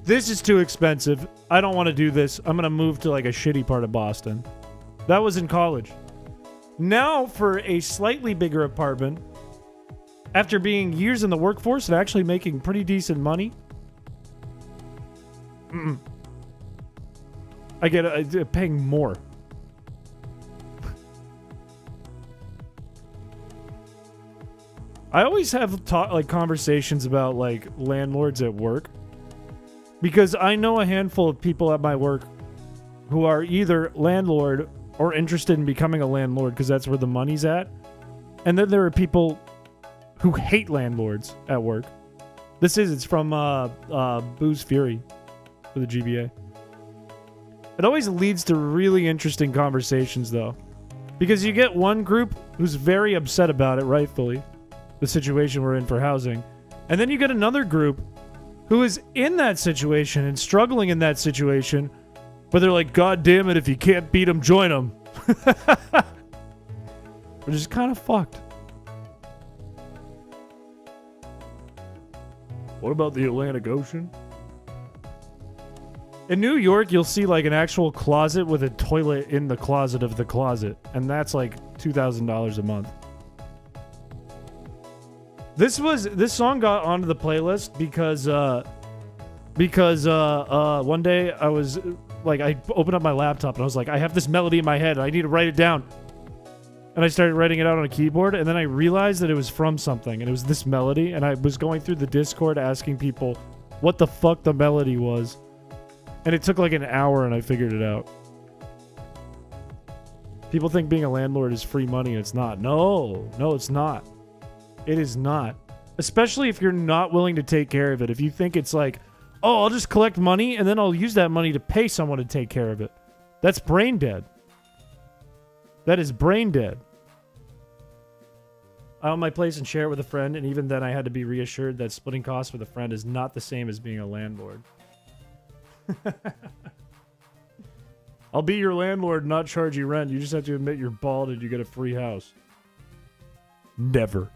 This is too expensive. I don't want to do this. I'm going to move to like a shitty part of Boston. That was in college. Now for a slightly bigger apartment, after being years in the workforce and actually making pretty decent money, I get paying more. I always have like conversations about like landlords at work because I know a handful of people at my work who are either landlord or interested in becoming a landlord because that's where the money's at. And then there are people who hate landlords at work. It's from Booze Fury for the GBA. It always leads to really interesting conversations though. Because you get one group who's very upset about it, rightfully, the situation we're in for housing. And then you get another group who is in that situation and struggling in that situation, but they're like, God damn it, if you can't beat them, join them. Which is kind of fucked. What about the Atlantic Ocean? In New York, you'll see like an actual closet with a toilet in the closet of the closet. And that's like $2,000 a month. This song got onto the playlist because one day I was like, I opened up my laptop and I was like, I have this melody in my head. I need to write it down. And I started writing it out on a keyboard, and then I realized that it was from something, and it was this melody, and I was going through the Discord asking people what the fuck the melody was. And it took like an hour, and I figured it out. People think being a landlord is free money, and it's not. No, it's not. It is not. Especially if you're not willing to take care of it. If you think it's like, oh, I'll just collect money, and then I'll use that money to pay someone to take care of it. That's brain dead. That is brain dead. I own my place and share it with a friend, and even then I had to be reassured that splitting costs with a friend is not the same as being a landlord. I'll be your landlord and not charge you rent. You just have to admit you're bald and you get a free house. Never.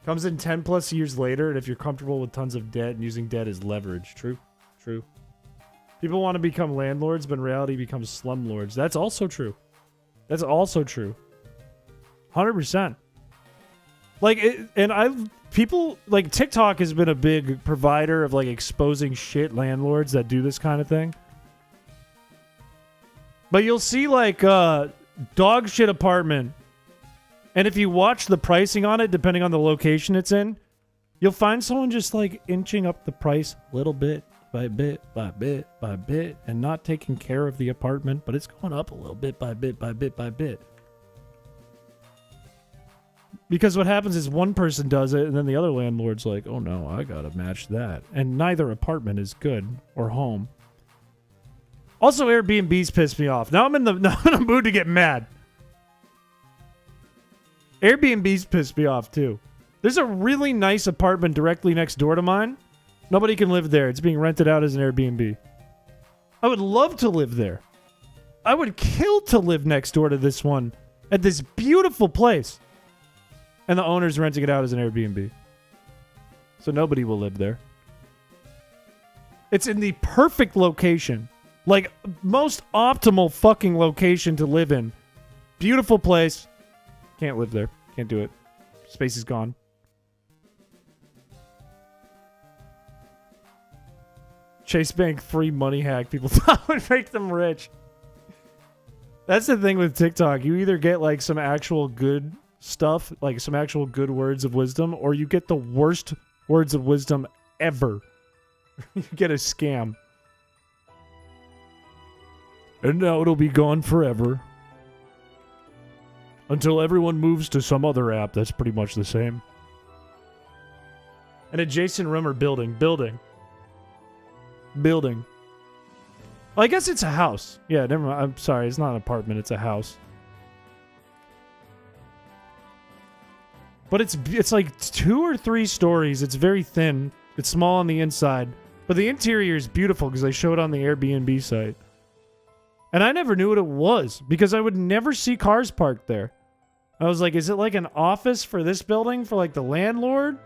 Comes in 10 plus years later, and if you're comfortable with tons of debt and using debt as leverage. True. True. People want to become landlords, but in reality becomes slumlords. That's also true. That's also true. 100%. People, like, TikTok has been a big provider of, like, exposing shit landlords that do this kind of thing. But you'll see, like, dog shit apartment. And if you watch the pricing on it, depending on the location it's in, you'll find someone just, like, inching up the price a little bit by bit by bit by bit and not taking care of the apartment, but it's going up a little bit by bit by bit by bit. Because what happens is one person does it, and then the other landlord's like, oh no, I gotta match that. And neither apartment is good or home. Also, Airbnbs piss me off. Now I'm in a mood to get mad. Airbnbs piss me off too. There's a really nice apartment directly next door to mine. Nobody can live there. It's being rented out as an Airbnb. I would love to live there. I would kill to live next door to this one at this beautiful place. And the owner's renting it out as an Airbnb. So nobody will live there. It's in the perfect location. Like, most optimal fucking location to live in. Beautiful place. Can't live there. Can't do it. Space is gone. Chase Bank free money hack people thought would make them rich. That's the thing with TikTok. You either get, like, some actual good stuff, like some actual good words of wisdom, or you get the worst words of wisdom ever. You get a scam. And now it'll be gone forever. Until everyone moves to some other app that's pretty much the same. An adjacent room or building. Building. Well, I guess it's a house. Yeah, never mind. I'm sorry, it's not an apartment, it's a house. But it's like 2 or 3 stories. It's very thin. It's small on the inside. But the interior is beautiful because they show it on the Airbnb site. And I never knew what it was because I would never see cars parked there. I was like, is it like an office for this building for like the landlord?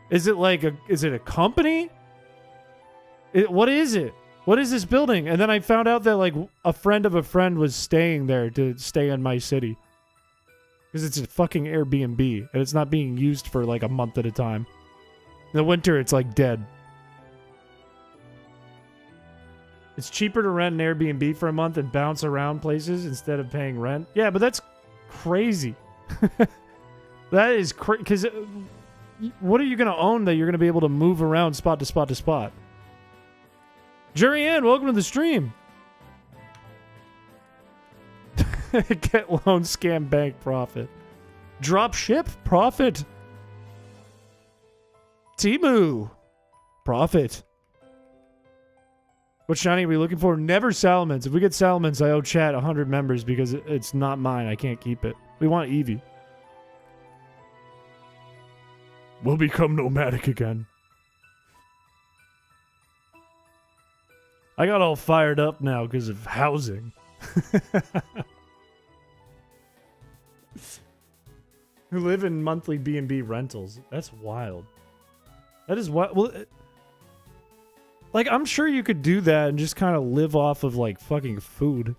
Is it a company? What is it? What is this building? And then I found out that like a friend of a friend was staying there to stay in my city. Because it's a fucking Airbnb, and it's not being used for like a month at a time. In the winter, it's like dead. It's cheaper to rent an Airbnb for a month and bounce around places instead of paying rent. Yeah, but that's crazy. That is crazy. Because what are you going to own that you're going to be able to move around spot to spot to spot? Jerry Ann, welcome to the stream. Get loan, scam, bank, profit. Drop ship, profit. Temu, profit. What shiny are we looking for? Never Salamence. If we get Salamence, I owe chat 100 members because it's not mine. I can't keep it. We want Eevee. We'll become nomadic again. I got all fired up now because of housing. Who live in monthly B&B rentals. That's wild. That is what. Well, like, I'm sure you could do that and just kind of live off of, like, fucking food.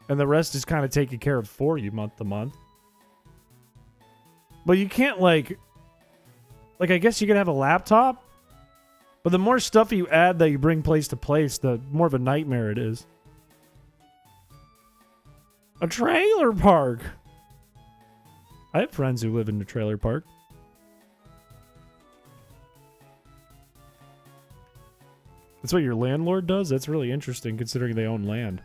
And the rest is kind of taken care of for you month to month. But you can't, like, I guess you could have a laptop. But the more stuff you add that you bring place to place, the more of a nightmare it is. A trailer park. I have friends who live in a trailer park. That's what your landlord does? That's really interesting considering they own land.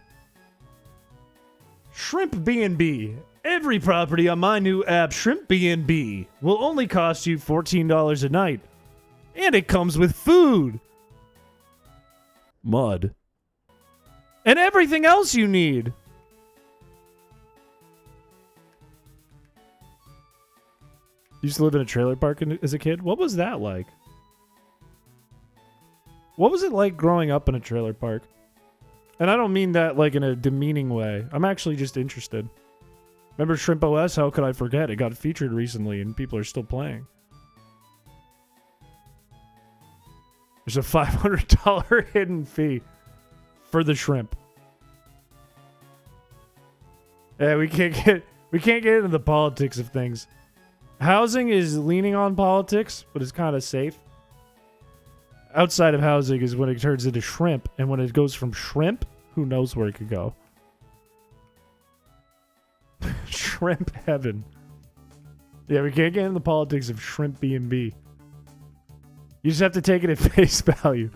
Shrimp B&B. Every property on my new app, Shrimp B&B, will only cost you $14 a night. And it comes with food. Mud. And everything else you need. You used to live in a trailer park as a kid? What was that like? What was it like growing up in a trailer park? And I don't mean that like in a demeaning way. I'm actually just interested. Remember Shrimp OS? How could I forget? It got featured recently and people are still playing. There's a $500 hidden fee for the shrimp. Yeah, we can't get into the politics of things. Housing is leaning on politics, but it's kind of safe. Outside of housing is when it turns into shrimp, and when it goes from shrimp, who knows where it could go. Shrimp heaven. Yeah, we can't get into the politics of shrimp B&B. You just have to take it at face value.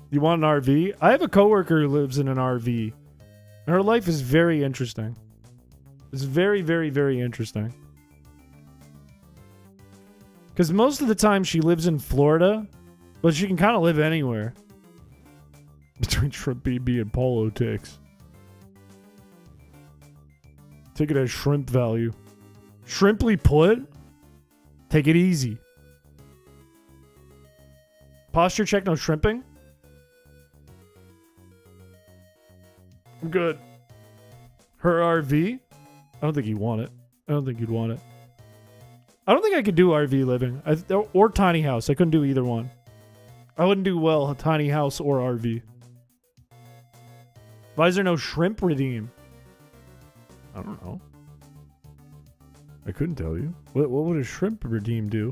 You want an RV? I have a coworker who lives in an RV. And her life is very interesting. It's very, very, very interesting. Because most of the time she lives in Florida, but she can kind of live anywhere. Between Shrimp BB and Polo Ticks. Take it as shrimp value. Shrimply put? Take it easy. Posture check, no shrimping? I'm good. Her RV? I don't think you'd want it. I don't think you'd want it. I don't think I could do RV living. Or tiny house. I couldn't do either one. I wouldn't do well tiny house or RV. Why is there no shrimp redeem? I don't know. I couldn't tell you. What would a shrimp redeem do?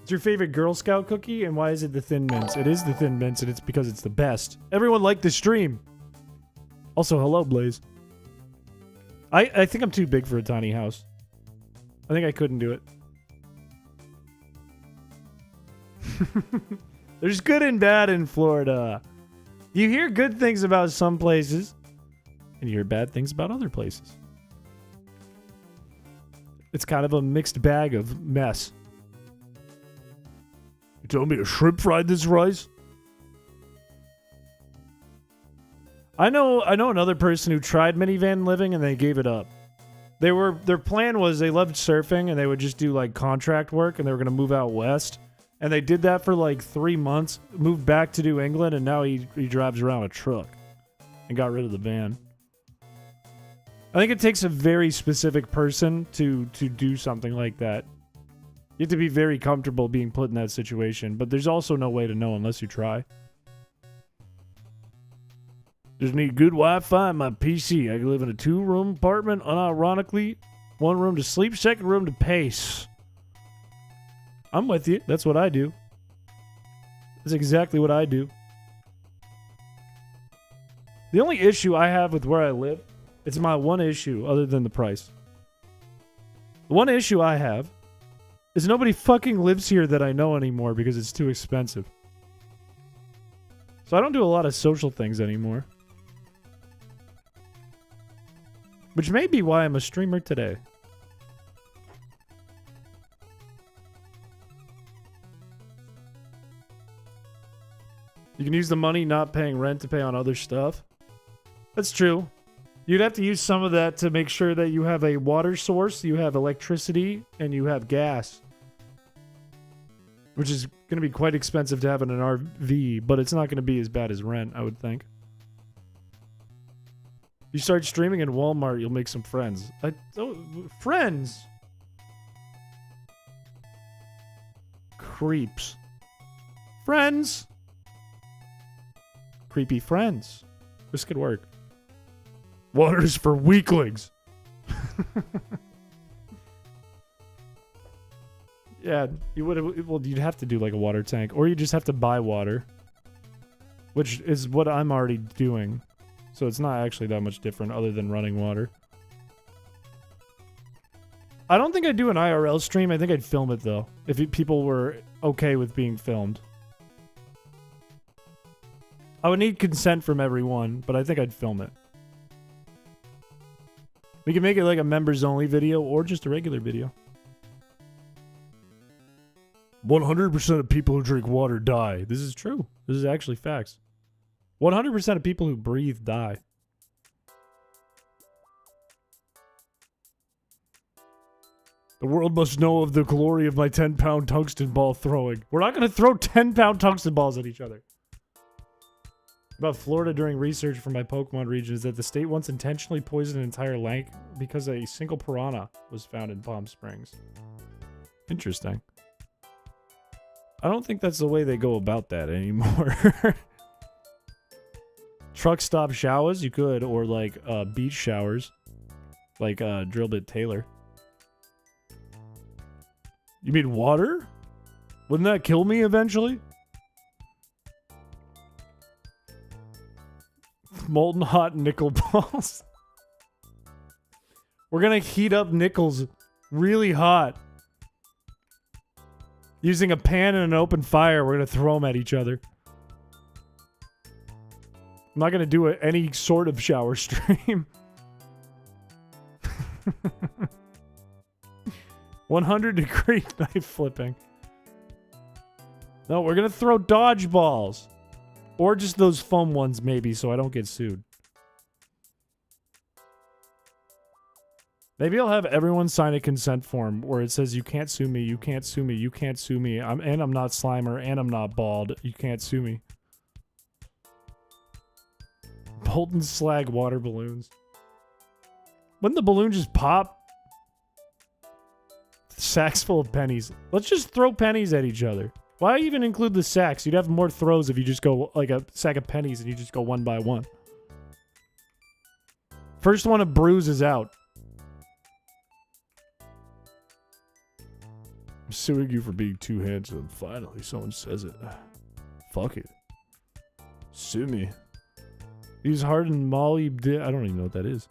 It's your favorite Girl Scout cookie, and why is it the Thin Mints? It is the Thin Mints, and it's because it's the best. Everyone liked the stream. Also, hello, Blaze. I think I'm too big for a tiny house. I think I couldn't do it. There's good and bad in Florida. You hear good things about some places, and you hear bad things about other places. It's kind of a mixed bag of mess. You telling me to shrimp fry this rice? I know another person who tried minivan living and they gave it up. Their plan was they loved surfing and they would just do like contract work and they were going to move out west. And they did that for like 3 months, moved back to New England, and now he drives around a truck and got rid of the van. I think it takes a very specific person to do something like that. You have to be very comfortable being put in that situation, but there's also no way to know unless you try. Just need good Wi-Fi in my PC. I can live in a 2-room apartment, unironically. 1 room to sleep, 2nd room to pace. I'm with you. That's what I do. That's exactly what I do. The only issue I have with where I live, it's my one issue other than the price. The one issue I have is nobody fucking lives here that I know anymore because it's too expensive. So I don't do a lot of social things anymore. Which may be why I'm a streamer today. You can use the money not paying rent to pay on other stuff. That's true. You'd have to use some of that to make sure that you have a water source, you have electricity, and you have gas. Which is going to be quite expensive to have in an RV, but it's not going to be as bad as rent, I would think. You start streaming in Walmart, you'll make some friends. Friends? Creeps. Friends? Creepy friends. This could work. Water's for weaklings. Yeah, you would. Well, you'd have to do like a water tank, or you just have to buy water, which is what I'm already doing. So it's not actually that much different, other than running water. I don't think I'd do an IRL stream. I think I'd film it though, if people were okay with being filmed. I would need consent from everyone, but I think I'd film it. We can make it like a members only video or just a regular video. 100% of people who drink water die. This is true. This is actually facts. 100% of people who breathe die. The world must know of the glory of my 10-pound tungsten ball throwing. We're not going to throw 10-pound tungsten balls at each other. About Florida during research from my Pokemon region is that the state once intentionally poisoned an entire lake because a single piranha was found in Palm Springs. Interesting. I don't think that's the way they go about that anymore. Truck stop showers, you could, or like beach showers, like Drill Bit Taylor. You mean water? Wouldn't that kill me eventually? Molten hot nickel balls. We're gonna heat up nickels really hot. Using a pan and an open fire, we're gonna throw them at each other. I'm not gonna do any sort of shower stream. 100-degree knife flipping. No, we're gonna throw dodgeballs. Or just those foam ones, maybe, so I don't get sued. Maybe I'll have everyone sign a consent form where it says, you can't sue me, you can't sue me, you can't sue me, and I'm not Slimer, and I'm not bald, you can't sue me. Molten slag water balloons. Wouldn't the balloon just pop? Sacks full of pennies. Let's just throw pennies at each other. Why even include the sacks? You'd have more throws if you just go like a sack of pennies and you just go one by one. First one to bruise is out. I'm suing you for being too handsome. Finally, someone says it. Fuck it. Sue me. Use hardened molly. I don't even know what that is.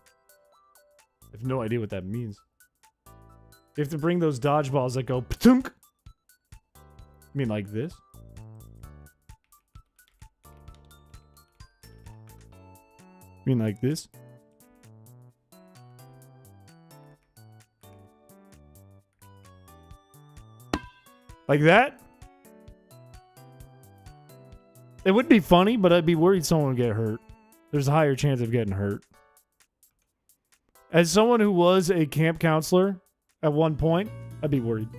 I have no idea what that means. You have to bring those dodgeballs that go patunk. You mean like this? You mean like this? Like that? It would be funny, but I'd be worried someone would get hurt. There's a higher chance of getting hurt. As someone who was a camp counselor at one point, I'd be worried.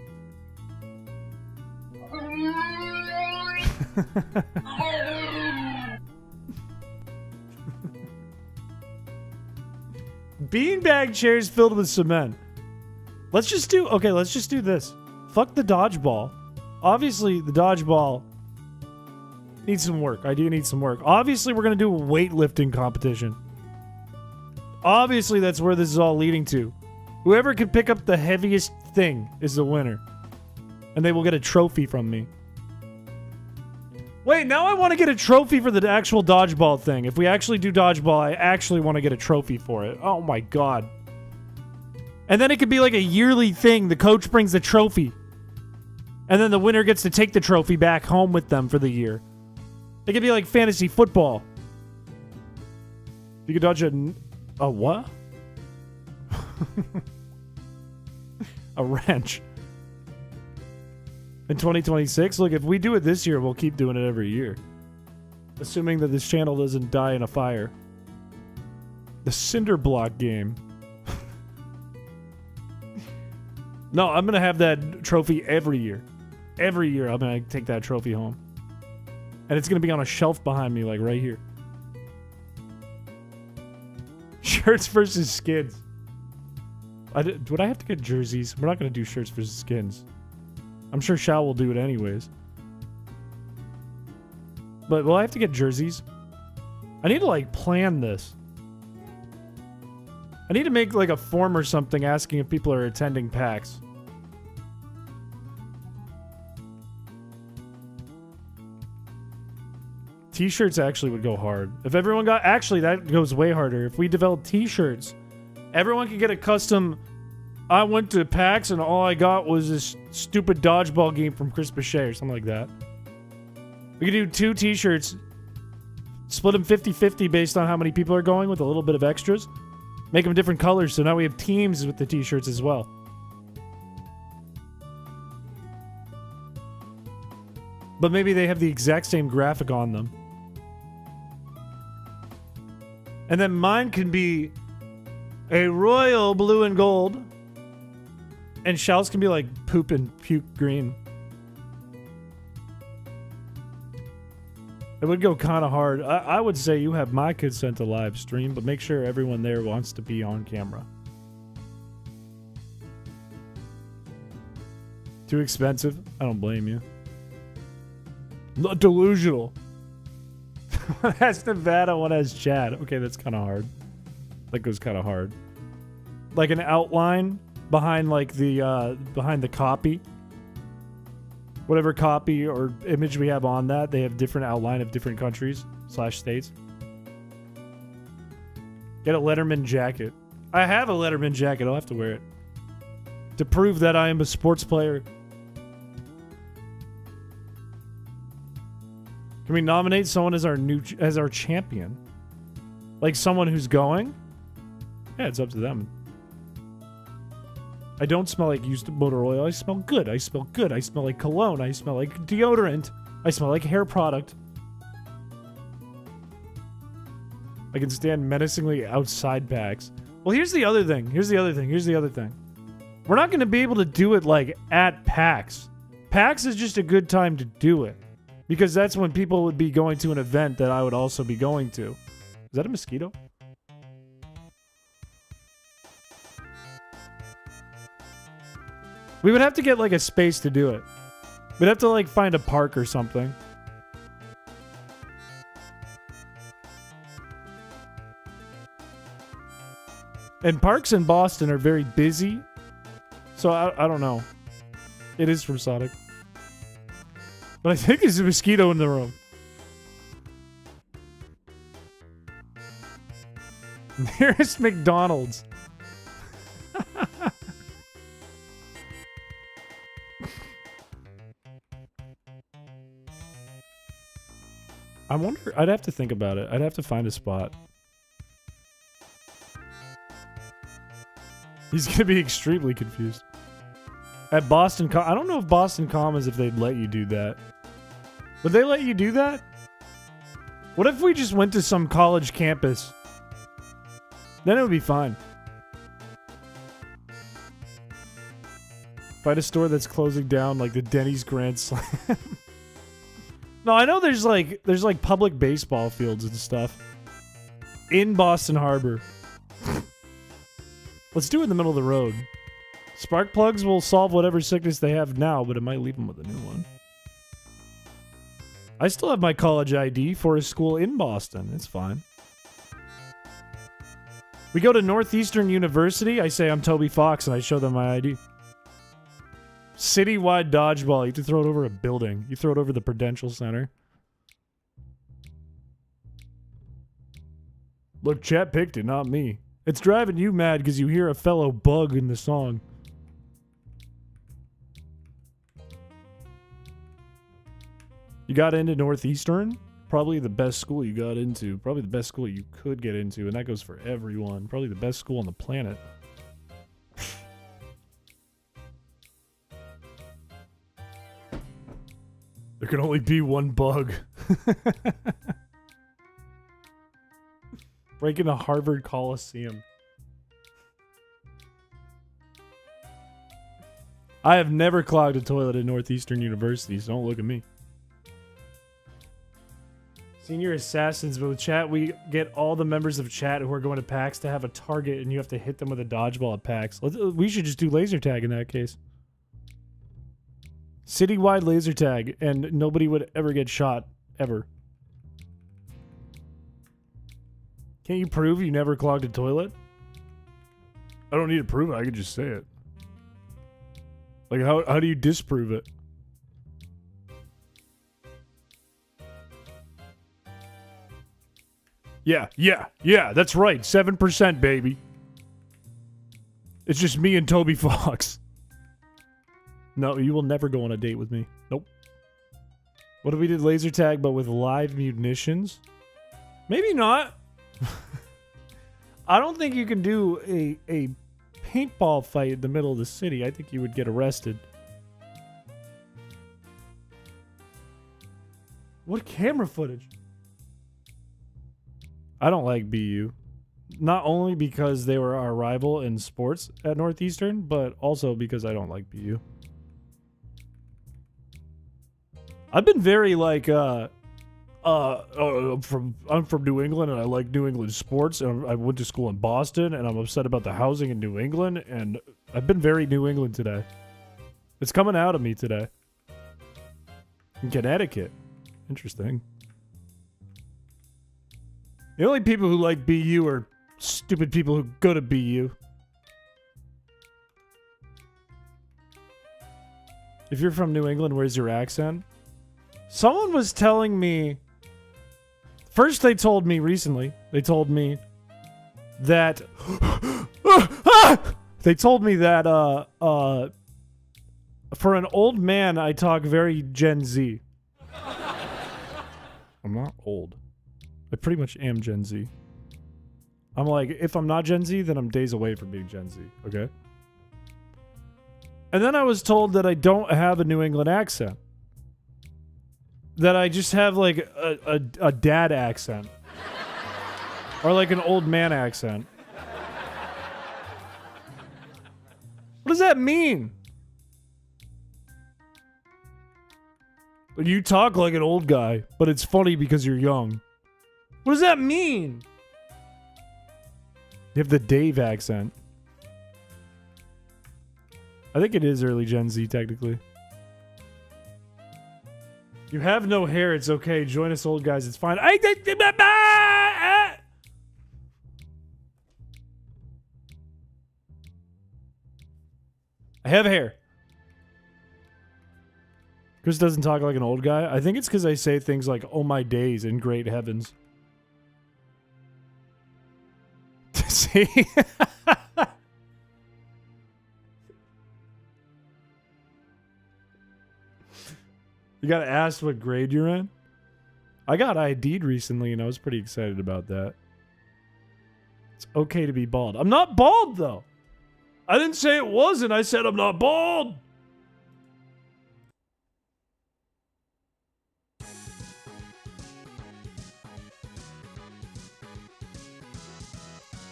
Beanbag chairs filled with cement. Let's just do this. Fuck the dodgeball. Obviously, the dodgeball needs some work. I do need some work. Obviously, we're gonna do a weightlifting competition. Obviously, that's where this is all leading to. Whoever can pick up the heaviest thing is the winner. And they will get a trophy from me. Wait, now I want to get a trophy for the actual dodgeball thing. If we actually do dodgeball, I actually want to get a trophy for it. Oh my god. And then it could be like a yearly thing. The coach brings the trophy. And then the winner gets to take the trophy back home with them for the year. It could be like fantasy football. You could dodge a what? A wrench. In 2026? Look, if we do it this year, we'll keep doing it every year. Assuming that this channel doesn't die in a fire. The cinder block game. No, I'm going to have that trophy every year. Every year I'm going to take that trophy home. And it's going to be on a shelf behind me, like right here. Shirts versus skins. Would I have to get jerseys? We're not going to do shirts versus skins. I'm sure Shao will do it anyways. But will I have to get jerseys? I need to, like, plan this. I need to make, like, a form or something asking if people are attending PAX. T-shirts actually would go hard. If everyone got... Actually, that goes way harder. If we develop T-shirts, everyone could get a custom... I went to PAX and all I got was this stupid dodgeball game from Chris Piché or something like that. We could do 2 T-shirts, split them 50-50 based on how many people are going with a little bit of extras. Make them different colors, so now we have teams with the T-shirts as well. But maybe they have the exact same graphic on them. And then mine can be a royal blue and gold. And Shao's can be like poop and puke green. It would go kind of hard. I would say you have my consent to live stream, but make sure everyone there wants to be on camera. Too expensive? I don't blame you. Not delusional. One has Nevada, one has Chad. Okay, that's kind of hard. That goes kind of hard. Like an outline behind like the behind the copy. Whatever copy or image we have on that, they have different outline of different countries / states. Get a Letterman jacket. I have a Letterman jacket. I'll have to wear it to prove that I am a sports player. Can we nominate someone as our champion? Like someone who's going? Yeah, it's up to them. I don't smell like used motor oil. I smell good. I smell good. I smell like cologne. I smell like deodorant. I smell like hair product. I can stand menacingly outside PAX. Well, here's the other thing. Here's the other thing. We're not going to be able to do it like at PAX. PAX is just a good time to do it. Because that's when people would be going to an event that I would also be going to. Is that a mosquito? We would have to get like a space to do it. We'd have to like find a park or something. And parks in Boston are very busy. So I don't know. It is from Sonic. But I think there's a mosquito in the room. Nearest McDonald's. I wonder, I'd have to think about it. I'd have to find a spot. He's going to be extremely confused. At Boston I don't know if Boston Commons, if they'd let you do that. Would they let you do that? What if we just went to some college campus? Then it would be fine. Find a store that's closing down like the Denny's Grand Slam. No, I know there's like public baseball fields and stuff in Boston Harbor. Let's do it in the middle of the road. Spark plugs will solve whatever sickness they have now, but it might leave them with a new one. I still have my college ID for a school in Boston. It's fine. We go to Northeastern University. I say I'm Toby Fox, and I show them my ID. Citywide dodgeball. You have to throw it over a building. You throw it over the Prudential Center. Look, chat picked it, not me. It's driving you mad because you hear a fellow bug in the song. You got into Northeastern? Probably the best school you got into. Probably the best school you could get into, and that goes for everyone. Probably the best school on the planet. There can only be one bug. Breaking the Harvard Coliseum. I have never clogged a toilet at Northeastern University, so don't look at me. Senior Assassins, but with chat, we get all the members of chat who are going to PAX to have a target, and you have to hit them with a dodgeball at PAX. We should just do laser tag in that case. Citywide laser tag, and nobody would ever get shot, ever. Can't you prove you never clogged a toilet? I don't need to prove it, I can just say it. Like, how do you disprove it? Yeah, that's right, 7%, baby. It's just me and Toby Fox. No, you will never go on a date with me. Nope. What if we did laser tag, but with live munitions? Maybe not. I don't think you can do a paintball fight in the middle of the city. I think you would get arrested. What camera footage? I don't like BU. Not only because they were our rival in sports at Northeastern, but also because I don't like BU. I've been very like, I'm from New England and I like New England sports, and I went to school in Boston and I'm upset about the housing in New England, and I've been very New England today. It's coming out of me today. In Connecticut. Interesting. The only people who like BU are stupid people who go to BU. If you're from New England, where's your accent? Someone was telling me... First they told me recently, they told me that... They told me that, for an old man, I talk very Gen Z. I'm not old. I pretty much am Gen Z. I'm like, if I'm not Gen Z, then I'm days away from being Gen Z, okay? And then I was told that I don't have a New England accent. That I just have like a dad accent. Or like an old man accent. What does that mean? You talk like an old guy, but it's funny because you're young. What does that mean? You have the Dave accent. I think it is early Gen Z, technically. You have no hair, it's okay. Join us old guys, it's fine. I have hair. Chris doesn't talk like an old guy. I think it's because I say things like, oh my days and great heavens. See? You gotta ask what grade you're in? I got ID'd recently and I was pretty excited about that. It's okay to be bald. I'm not bald though. I didn't say it wasn't. I said I'm not bald.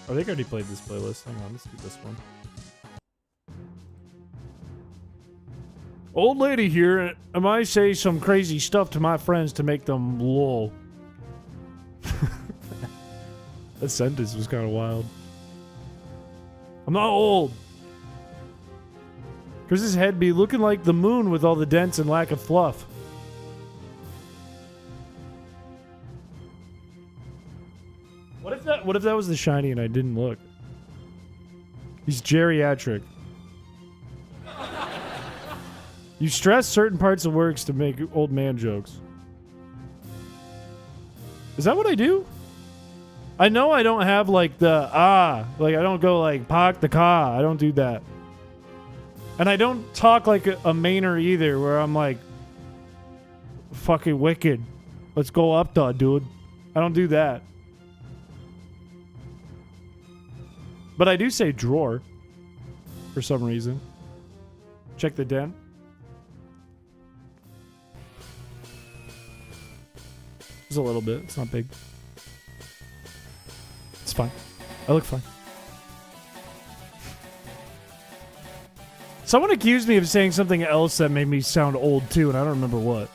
I think I already played this playlist. Hang on, let's do this one. Old lady here, I might say some crazy stuff to my friends to make them lol. That sentence was kind of wild. I'm not old. Chris's head be looking like the moon with all the dents and lack of fluff. What if that was the shiny and I didn't look? He's geriatric. You stress certain parts of works to make old man jokes. Is that what I do? I know I don't have like the like I don't go like pak the ka. I don't do that. And I don't talk like a Mainer either, where I'm like fucking wicked. Let's go up though, dude. I don't do that. But I do say drawer for some reason. Check the den. It's a little bit. It's not big. It's fine. I look fine. Someone accused me of saying something else that made me sound old too, and I don't remember what.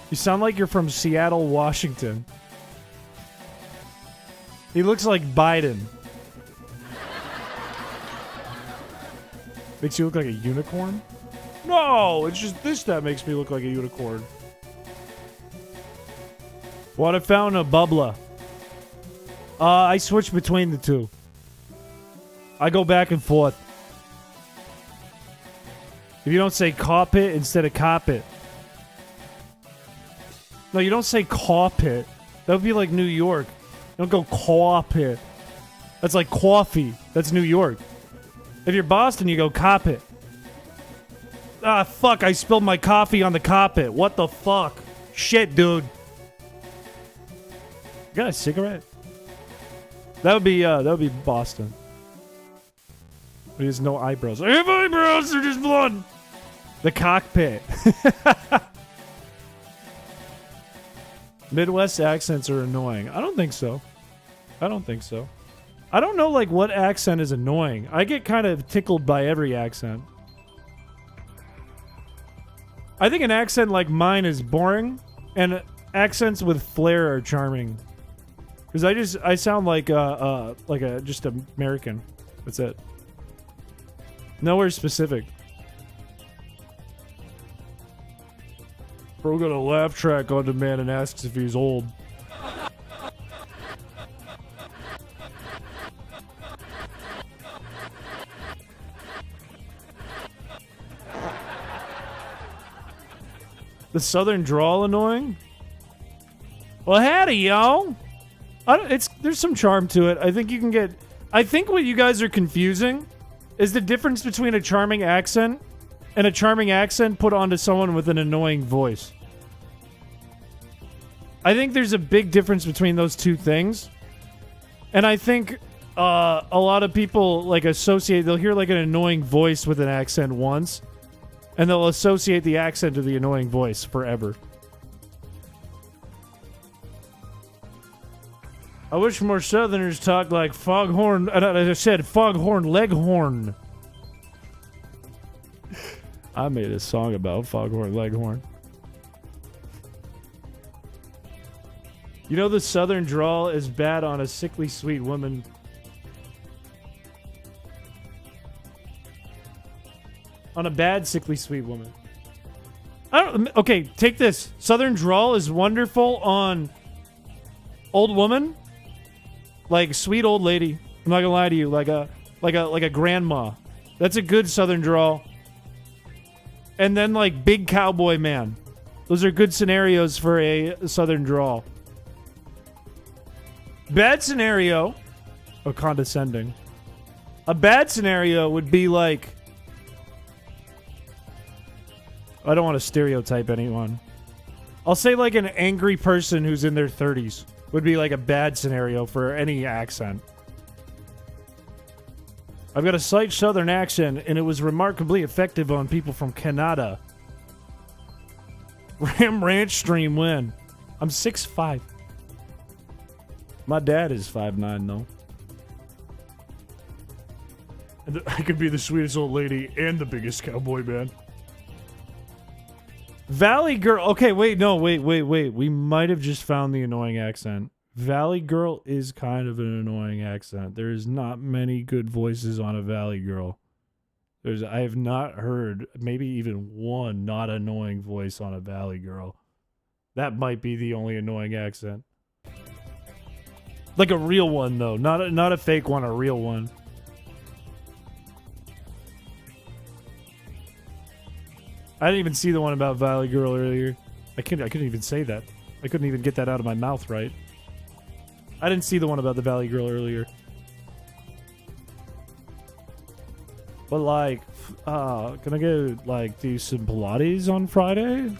You sound like you're from Seattle, Washington. He looks like Biden. Makes you look like a unicorn? No, it's just this that makes me look like a unicorn. What I found a bubbler. I switch between the two. I go back and forth. If you don't say carpet instead of carpet. No, you don't say carpet. That would be like New York. You don't go carpet. That's like coffee. That's New York. If you're Boston, you go carpet. Ah, fuck, I spilled my coffee on the carpet. What the fuck? Shit, dude. You got a cigarette? That would be Boston. He has no eyebrows. I have eyebrows, they're just blood. The cockpit. Midwest accents are annoying. I don't think so. I don't think so. I don't know, like, what accent is annoying. I get kind of tickled by every accent. I think an accent like mine is boring, and accents with flair are charming. Because I sound like just American. That's it. Nowhere specific. Bro got a laugh track on demand and asks if he's old. The southern drawl annoying? Well, howdy, y'all. There's some charm to it. I think you can get... I think what you guys are confusing is the difference between a charming accent and a charming accent put onto someone with an annoying voice. I think there's a big difference between those two things. And I think a lot of people like associate... They'll hear like an annoying voice with an accent once, and they'll associate the accent to the annoying voice forever. I wish more Southerners talked like Foghorn... I said Foghorn Leghorn. I made a song about Foghorn Leghorn. You know the Southern drawl is bad on a sickly sweet woman. On a bad sickly sweet woman. Okay, take this. Southern drawl is wonderful on old woman. Like sweet old lady. I'm not gonna lie to you, like a grandma. That's a good Southern drawl. And then like big cowboy man. Those are good scenarios for a Southern drawl. Bad scenario, or condescending. A bad scenario would be like... I don't want to stereotype anyone. I'll say like an angry person who's in their 30s would be like a bad scenario for any accent. I've got a slight Southern accent, and it was remarkably effective on people from Canada. Ram Ranch stream win. I'm 6'5". My dad is 5'9", though. And I could be the sweetest old lady and the biggest cowboy man. Valley Girl. Okay, wait. We might have just found the annoying accent. Valley Girl is kind of an annoying accent. There's not many good voices on a Valley Girl. I have not heard maybe even one not annoying voice on a Valley Girl. That might be the only annoying accent. Like a real one, though. Not a fake one, a real one. I didn't even see the one about Valley Girl earlier. I couldn't even say that. I couldn't even get that out of my mouth right. I didn't see the one about the Valley Girl earlier. But like, can I go like do some Pilates on Friday?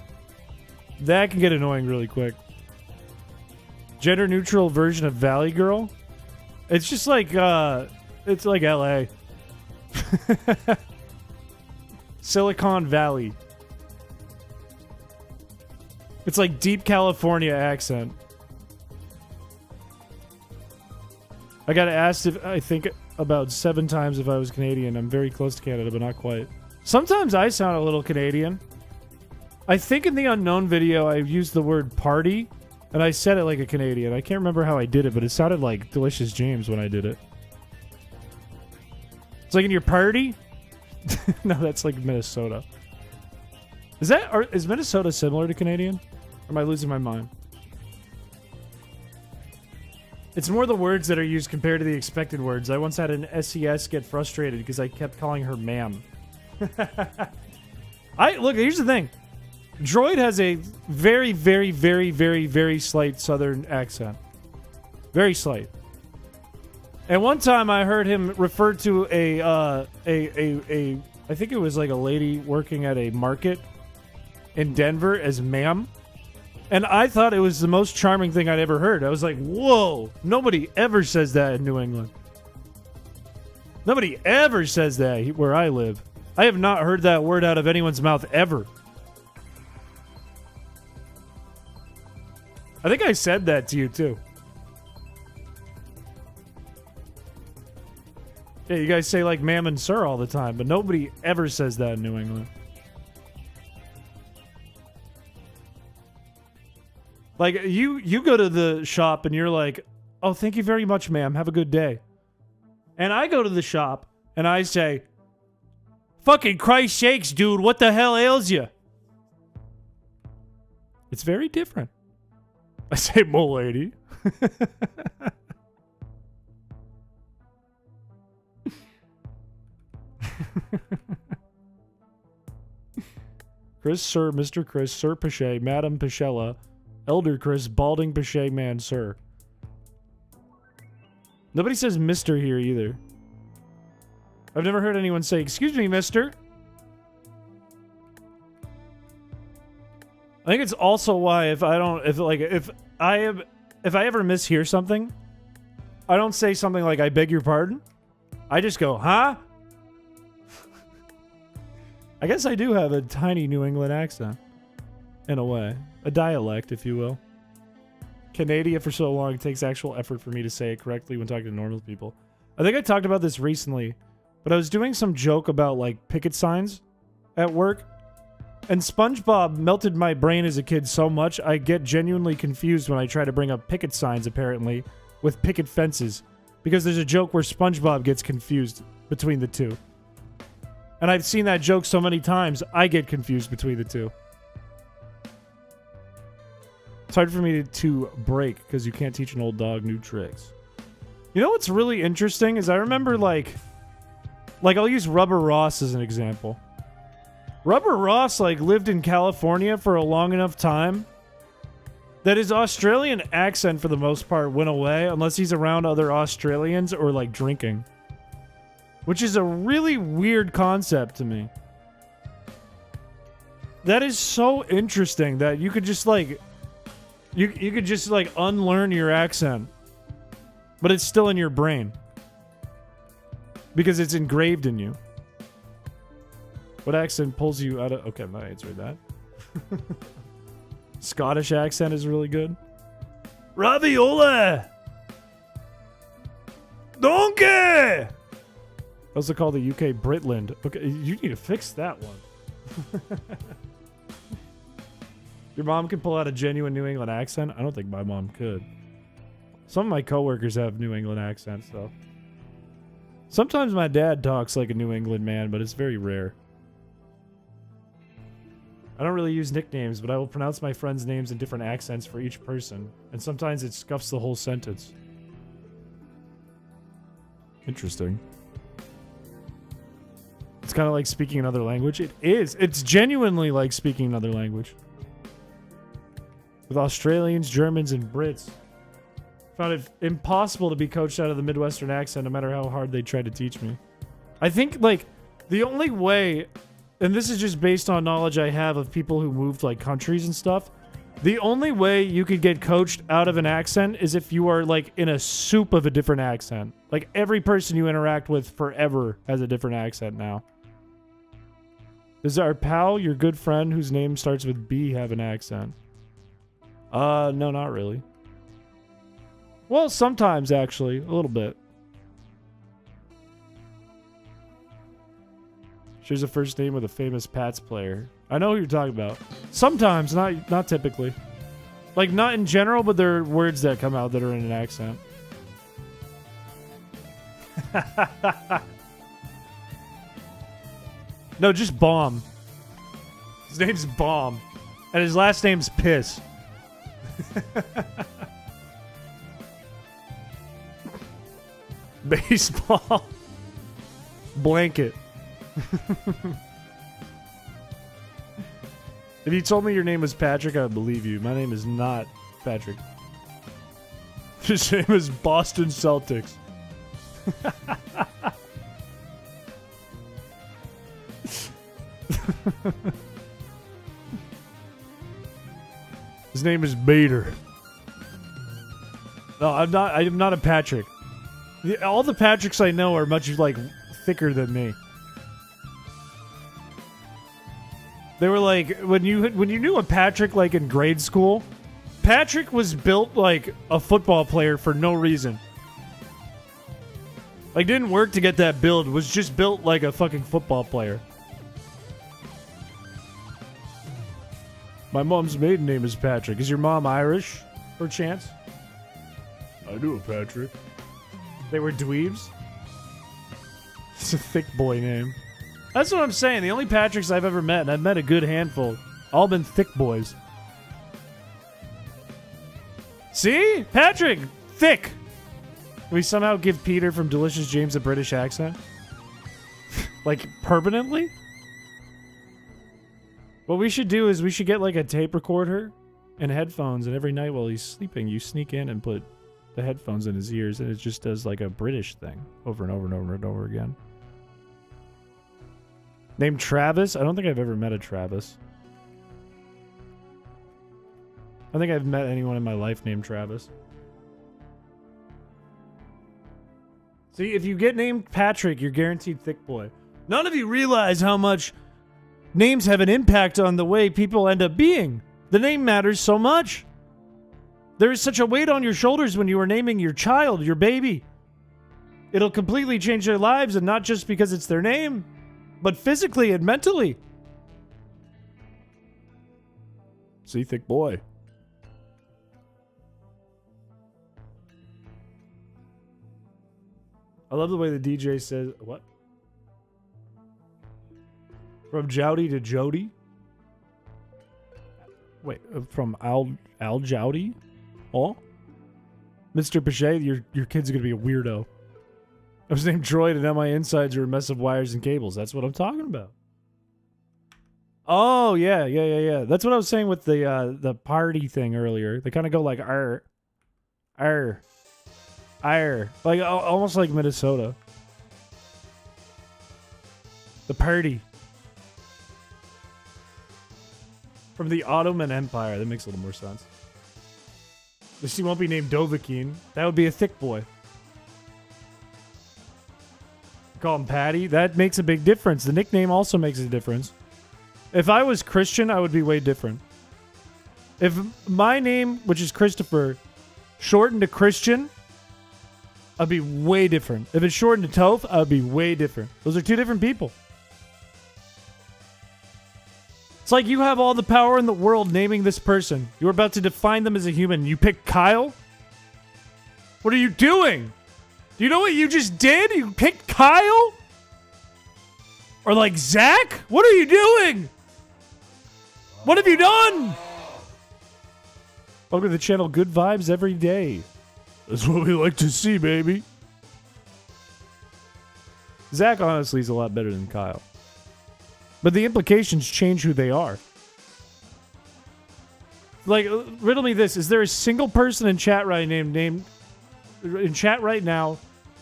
That can get annoying really quick. Gender neutral version of Valley Girl. It's just like it's like LA. Silicon Valley. It's like deep California accent. I got asked if I think about 7 times if I was Canadian. I'm very close to Canada, but not quite. Sometimes I sound a little Canadian. I think in the Unknown video I used the word party, and I said it like a Canadian. I can't remember how I did it, but it sounded like Delicious James when I did it. It's like in your party? No, that's like Minnesota. Is Minnesota similar to Canadian? Or am I losing my mind? It's more the words that are used compared to the expected words. I once had an SES get frustrated because I kept calling her ma'am. Look, here's the thing. Droid has a very, very, very, very, very slight southern accent. Very slight. And one time I heard him refer to I think it was like a lady working at a market in Denver as ma'am. And I thought it was the most charming thing I'd ever heard. I was like, whoa, nobody ever says that in New England. Nobody ever says that where I live. I have not heard that word out of anyone's mouth ever. I think I said that to you too. Yeah, you guys say like ma'am and sir all the time, but nobody ever says that in New England. Like, you go to the shop and you're like, oh, thank you very much, ma'am. Have a good day. And I go to the shop and I say, fucking Christ sakes, dude, what the hell ails you? It's very different. I say, m'lady. Chris, sir, Mr. Chris, Sir Piché, Madam Pichella, Elder Chris, Balding Piché, man, sir. Nobody says Mr. here either. I've never heard anyone say, excuse me, mister. I think it's also why if I ever mishear something, I don't say something like, I beg your pardon. I just go, huh? I guess I do have a tiny New England accent. In a way. A dialect, if you will. Canada for so long, it takes actual effort for me to say it correctly when talking to normal people. I think I talked about this recently, but I was doing some joke about, like, picket signs at work, and SpongeBob melted my brain as a kid so much, I get genuinely confused when I try to bring up picket signs, apparently, with picket fences, because there's a joke where SpongeBob gets confused between the two. And I've seen that joke so many times, I get confused between the two. It's hard for me to break, because you can't teach an old dog new tricks. You know what's really interesting is I remember, like I'll use Rubber Ross as an example. Rubber Ross, like, lived in California for a long enough time that his Australian accent, for the most part, went away, unless he's around other Australians or, like, drinking. Which is a really weird concept to me. That is so interesting that you could just, like... You could just, like, unlearn your accent. But it's still in your brain. Because it's engraved in you. What accent pulls you out of... Okay, I answered that. Scottish accent is really good. Ravioli! Donkey! Also called the UK Britland. Okay, you need to fix that one. Your mom can pull out a genuine New England accent? I don't think my mom could. Some of my coworkers have New England accents, though. Sometimes my dad talks like a New England man, but it's very rare. I don't really use nicknames, but I will pronounce my friends' names in different accents for each person, and sometimes it scuffs the whole sentence. Interesting. It's kind of like speaking another language. It is. It's genuinely like speaking another language. With Australians, Germans, and Brits. Found it impossible to be coached out of the Midwestern accent no matter how hard they tried to teach me. I think, like, the only way, and this is just based on knowledge I have of people who moved, like, countries and stuff, the only way you could get coached out of an accent is if you are, like, in a soup of a different accent. Like, every person you interact with forever has a different accent now. Does our pal, your good friend whose name starts with B, have an accent? No, not really. Well, sometimes, actually. A little bit. She's a first name with a famous Pats player. I know who you're talking about. Sometimes, not typically. Like, not in general, but there are words that come out that are in an accent. No, just Bomb. His name's Bomb. And his last name's Piss. Baseball. Blanket. If you told me your name was Patrick, I would believe you. My name is not Patrick. His name is Boston Celtics. His name is Bader. No, I'm not a Patrick. All the Patricks I know are much, like, thicker than me. They were like, when you knew a Patrick, like, in grade school, Patrick was built like a football player for no reason. Like, didn't work to get that build, was just built like a fucking football player. My mom's maiden name is Patrick. Is your mom Irish, perchance? I knew a Patrick. They were dweebs? It's a thick boy name. That's what I'm saying. The only Patricks I've ever met, and I've met a good handful, all been thick boys. See? Patrick! Thick! Can we somehow give Peter from Delicious James a British accent? Like, permanently? What we should do is we should get, like, a tape recorder and headphones, and every night while he's sleeping, you sneak in and put the headphones in his ears, and it just does, like, a British thing over and over and over and over again. Named Travis? I don't think I've ever met a Travis. I think I've met anyone in my life named Travis. See, if you get named Patrick, you're guaranteed thick boy. None of you realize how much names have an impact on the way people end up being. The name matters so much. There is such a weight on your shoulders when you are naming your child, your baby. It'll completely change their lives, and not just because it's their name, but physically and mentally. See, thick boy. I love the way the DJ says, what? From Jowdy to Jody? Wait, from Al Jowdy? Oh? Mr. Piché, your kid's gonna be a weirdo. I was named Droid, and now my insides are a mess of wires and cables. That's what I'm talking about. Oh, yeah. That's what I was saying with the party thing earlier. They kind of go like, arr. Like, almost like Minnesota. The party. From the Ottoman Empire. That makes a little more sense. At least he won't be named Dovahkiin. That would be a thick boy. Call him Patty. That makes a big difference. The nickname also makes a difference. If I was Christian, I would be way different. If my name, which is Christopher, shortened to Christian, I'd be way different. If it's shortened to Toph, I'd be way different. Those are two different people. It's like you have all the power in the world naming this person. You're about to define them as a human. You pick Kyle? What are you doing? Do you know what you just did? You picked Kyle? Or like Zach? What are you doing? What have you done? Welcome to the channel. Good vibes every day. That's what we like to see, baby. Zach honestly is a lot better than Kyle. But the implications change who they are. Like, riddle me this. Is there a single person in chat right named in chat right now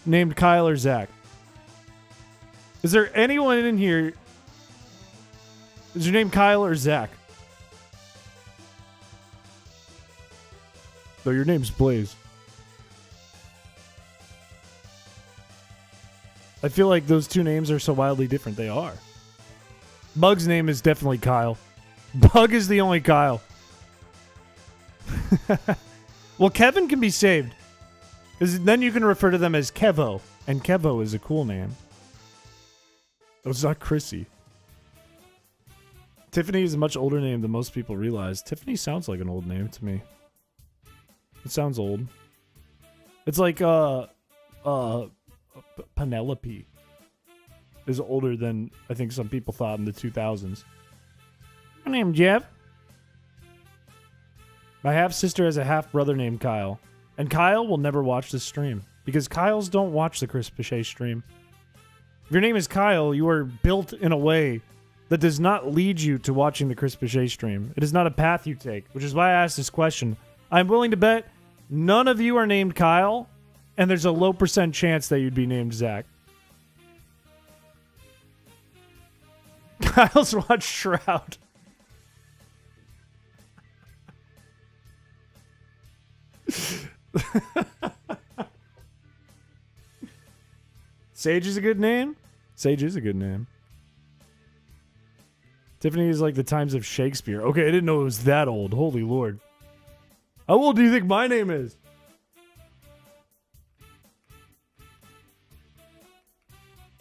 named Kyle or Zach? Is there anyone in here? Is your name Kyle or Zach? No, your name's Blaze. I feel like those two names are so wildly different. They are. Bug's name is definitely Kyle. Bug is the only Kyle. Well, Kevin can be saved. Because then you can refer to them as Kevo. And Kevo is a cool name. Oh, it's not Chrissy. Tiffany is a much older name than most people realize. Tiffany sounds like an old name to me. It sounds old. It's like, Penelope is older than I think some people thought in the 2000s. My name's Jeff. My half-sister has a half-brother named Kyle. And Kyle will never watch this stream. Because Kyles don't watch the Chris Piché stream. If your name is Kyle, you are built in a way that does not lead you to watching the Chris Piché stream. It is not a path you take, which is why I asked this question. I'm willing to bet none of you are named Kyle, and there's a low % chance that you'd be named Zach. Kyle's watched Shroud. Sage is a good name. Sage is a good name. Tiffany is like the times of Shakespeare. Okay, I didn't know it was that old. Holy Lord. How old do you think my name is?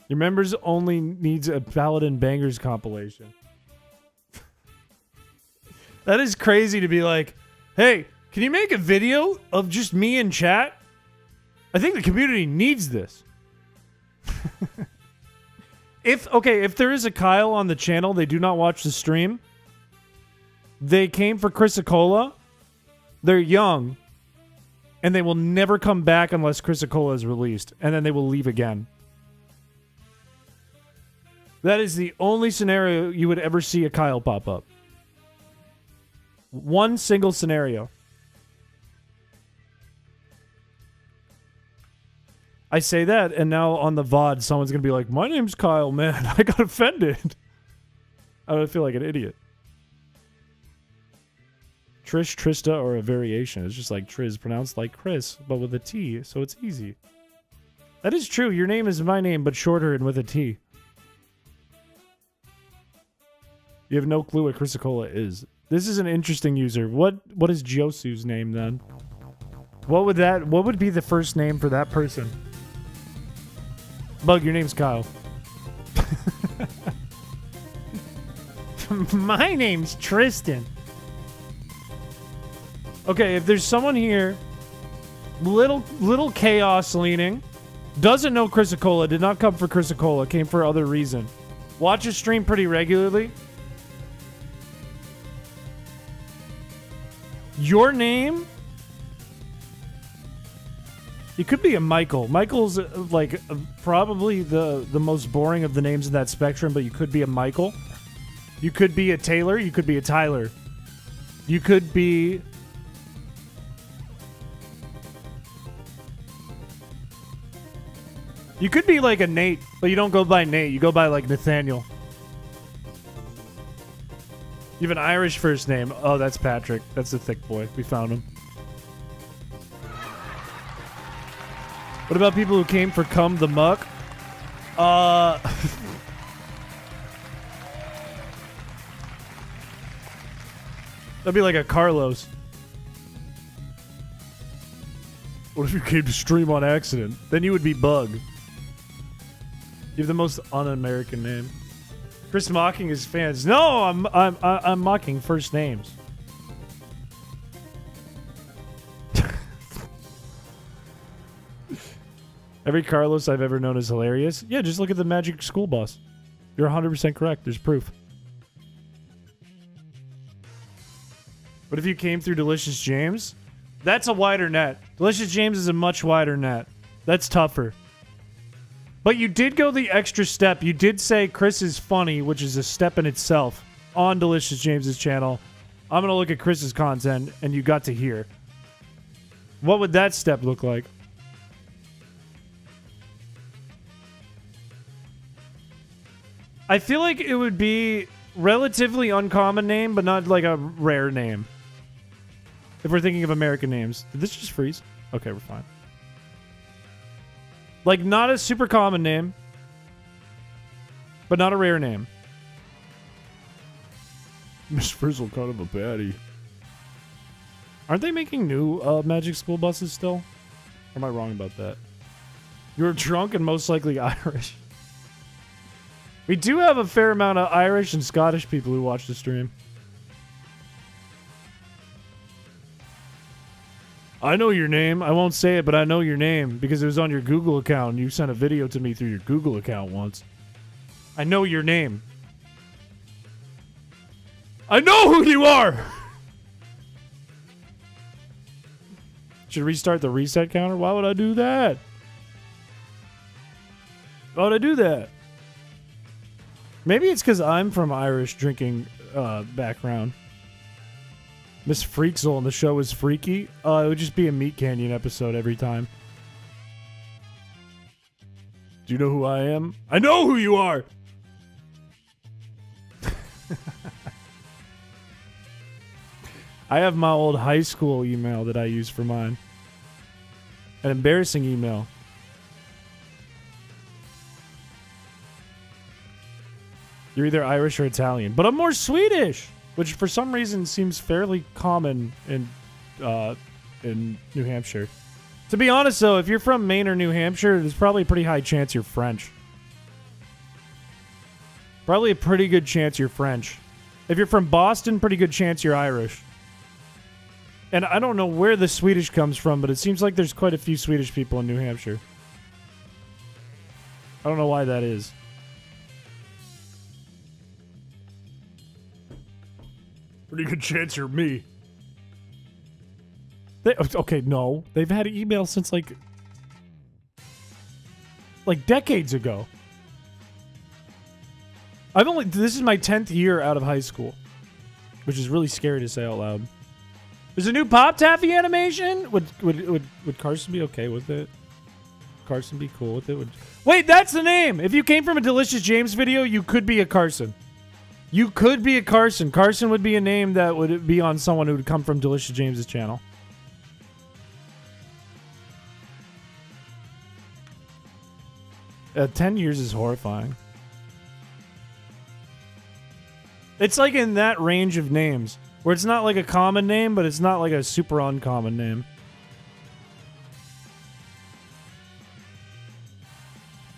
Your members only needs a Paladin Bangers compilation. That is crazy to be like, hey, can you make a video of just me in chat? I think the community needs this. If there is a Kyle on the channel, they do not watch the stream. They came for Chrysicola. They're young. And they will never come back unless Chrysicola is released. And then they will leave again. That is the only scenario you would ever see a Kyle pop up. One single scenario. I say that, and now on the VOD, someone's going to be like, my name's Kyle, man. I got offended. I would feel like an idiot. Trish, Trista, or a variation. It's just like Triz, pronounced like Chris, but with a T, so it's easy. That is true. Your name is my name, but shorter and with a T. You have no clue what Chrysicola is. This is an interesting user. What is Josu's name, then? What would be the first name for that person? Bug, your name's Kyle. My name's Tristan. Okay, if there's someone here, little chaos leaning, doesn't know Chrysicola, did not come for Chrysicola, came for other reason. Watch his stream pretty regularly. Your name? You could be a Michael. Michael's probably the most boring of the names in that spectrum, but you could be a Michael. You could be a Taylor. You could be a Tyler. You could be... You could be like a Nate, but you don't go by Nate. You go by like Nathaniel. You have an Irish first name. Oh, that's Patrick. That's the thick boy. We found him. What about people who came for Cum the Muck? That'd be like a Carlos. What if you came to stream on accident? Then you would be Bug. You have the most un-American name. Chris mocking his fans. No, I'm mocking first names. Every Carlos I've ever known is hilarious. Yeah, just look at the Magic School Bus. You're 100% correct. There's proof. What if you came through Delicious James? That's a wider net. Delicious James is a much wider net. That's tougher. But you did go the extra step. You did say Chris is funny, which is a step in itself, on Delicious James's channel. I'm going to look at Chris's content, and you got to hear. What would that step look like? I feel like it would be relatively uncommon name, but not like a rare name. If we're thinking of American names. Did this just freeze? Okay, we're fine. Like, not a super common name, but not a rare name. Miss Frizzle, kind of a baddie. Aren't they making new Magic School Buses still? Or am I wrong about that? You're drunk and most likely Irish. We do have a fair amount of Irish and Scottish people who watch the stream. I know your name. I won't say it, but I know your name because it was on your Google account and you sent a video to me through your Google account once. I know your name. I know who you are! Should restart the reset counter? Why would I do that? Why would I do that? Maybe it's because I'm from Irish drinking background. Miss Freaksel and the show is freaky. It would just be a Meat Canyon episode every time. Do you know who I am? I know who you are! I have my old high school email that I use for mine. An embarrassing email. You're either Irish or Italian, but I'm more Swedish, which for some reason seems fairly common in New Hampshire. To be honest, though, if you're from Maine or New Hampshire, there's probably a pretty high chance you're French. Probably a pretty good chance you're French. If you're from Boston, pretty good chance you're Irish. And I don't know where the Swedish comes from, but it seems like there's quite a few Swedish people in New Hampshire. I don't know why that is. Pretty good chance you're me. Okay, no. They've had email since like decades ago. This is my 10th year out of high school, which is really scary to say out loud. There's a new Pop Taffy animation? Would Carson be okay with it? Carson be cool with it? Wait, that's the name! If you came from a Delicious James video, you could be a Carson. You could be a Carson. Carson would be a name that would be on someone who would come from Delicious James's channel. Uh, 10 years is horrifying. It's like in that range of names. Where it's not like a common name, but it's not like a super uncommon name.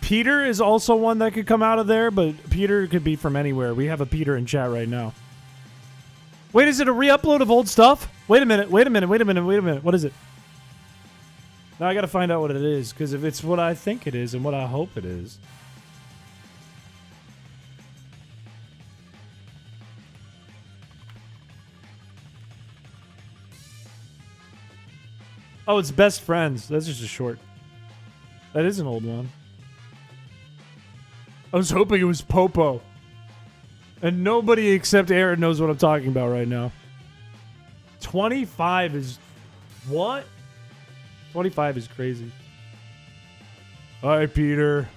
Peter is also one that could come out of there, but Peter could be from anywhere. We have a Peter in chat right now. Wait, is it a re-upload of old stuff? Wait a minute. What is it? Now I gotta find out what it is, because if it's what I think it is and what I hope it is. Oh, it's Best Friends. That's just a short. That is an old one. I was hoping it was Popo. And nobody except Aaron knows what I'm talking about right now. 25 is... What? 25 is crazy. Hi, Peter.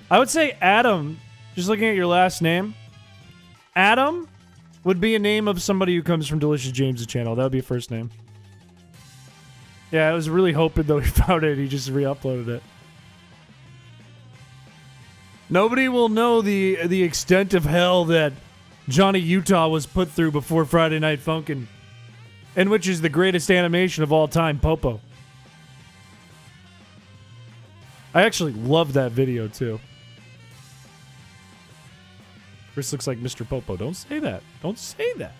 I would say Adam, just looking at your last name, Adam would be a name of somebody who comes from Delicious James' channel. That would be a first name. Yeah, I was really hoping, though, he found it. He just re-uploaded it. Nobody will know the extent of hell that Johnny Utah was put through before Friday Night Funkin', and which is the greatest animation of all time, Popo. I actually love that video, too. Chris looks like Mr. Popo. Don't say that. Don't say that.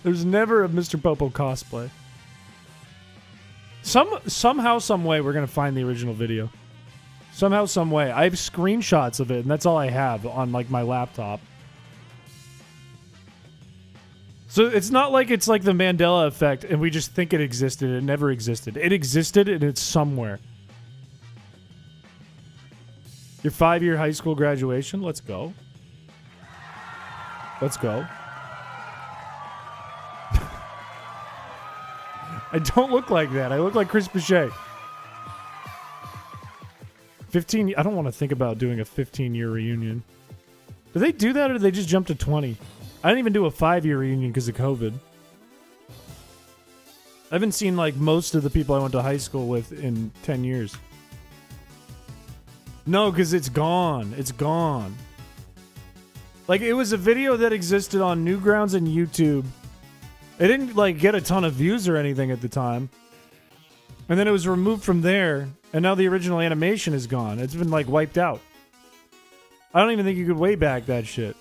There's never a Mr. Popo cosplay. Somehow, some way, we're going to find the original video. Somehow, some way. I have screenshots of it, and that's all I have on, like, my laptop. So it's not like it's like the Mandela effect, and we just think it existed. It never existed. It existed, and it's somewhere. Your 5-year high school graduation? Let's go. Let's go. I don't look like that. I look like Chris Piché. 15. I don't want to think about doing a 15-year reunion. Do they do that or do they just jump to 20? I didn't even do a 5-year reunion because of COVID. I haven't seen like most of the people I went to high school with in 10 years. No, because it's gone. It's gone. Like, it was a video that existed on Newgrounds and YouTube. It didn't, like, get a ton of views or anything at the time. And then it was removed from there, and now the original animation is gone. It's been, like, wiped out. I don't even think you could way back that shit.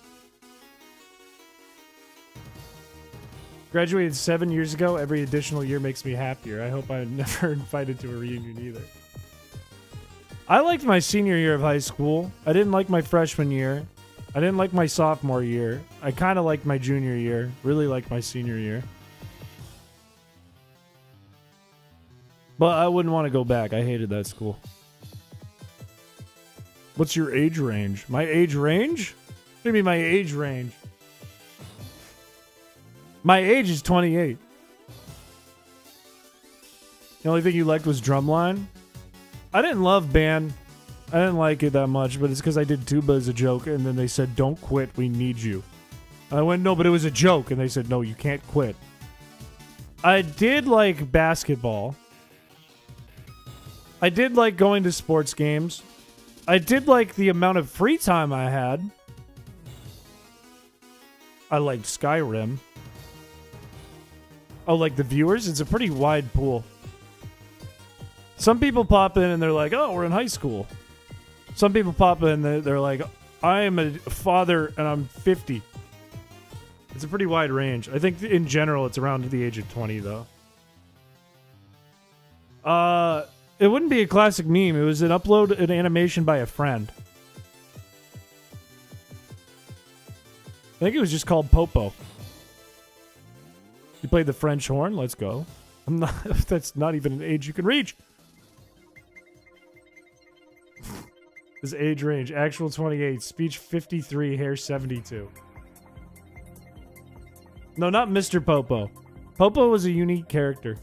Graduated 7 years ago. Every additional year makes me happier. I hope I'm never invited to a reunion either. I liked my senior year of high school. I didn't like my freshman year. I didn't like my sophomore year. I kind of liked my junior year. Really liked my senior year. But I wouldn't want to go back. I hated that school. What's your age range? My age range? What do you mean my age range? My age is 28. The only thing you liked was Drumline? I didn't love band. I didn't like it that much, but it's because I did tuba as a joke, and then they said, don't quit, we need you. And I went, no, but it was a joke, and they said, no, you can't quit. I did like basketball. I did like going to sports games. I did like the amount of free time I had. I liked Skyrim. Oh, like the viewers? It's a pretty wide pool. Some people pop in and they're like, oh, we're in high school. Some people pop in and they're like, I am a father and I'm 50. It's a pretty wide range. I think in general it's around the age of 20, though. It wouldn't be a classic meme. It was an animation by a friend. I think it was just called Popo. You played the French horn? Let's go. That's not even an age you can reach. His age range. Actual 28. Speech 53. Hair 72. No, not Mr. Popo. Popo was a unique character.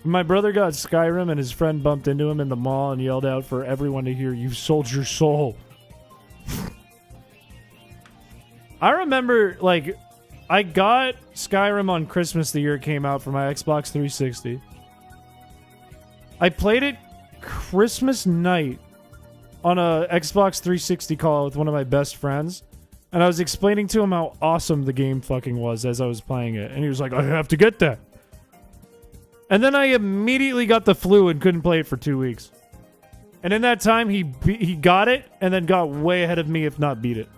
My brother got Skyrim and his friend bumped into him in the mall and yelled out for everyone to hear, "You sold your soul." I remember, like, I got Skyrim on Christmas the year it came out for my Xbox 360. I played it Christmas night on a Xbox 360 call with one of my best friends, and I was explaining to him how awesome the game fucking was as I was playing it, and he was like, I have to get that. And then I immediately got the flu and couldn't play it for 2 weeks. And in that time, he got it and then got way ahead of me, if not beat it.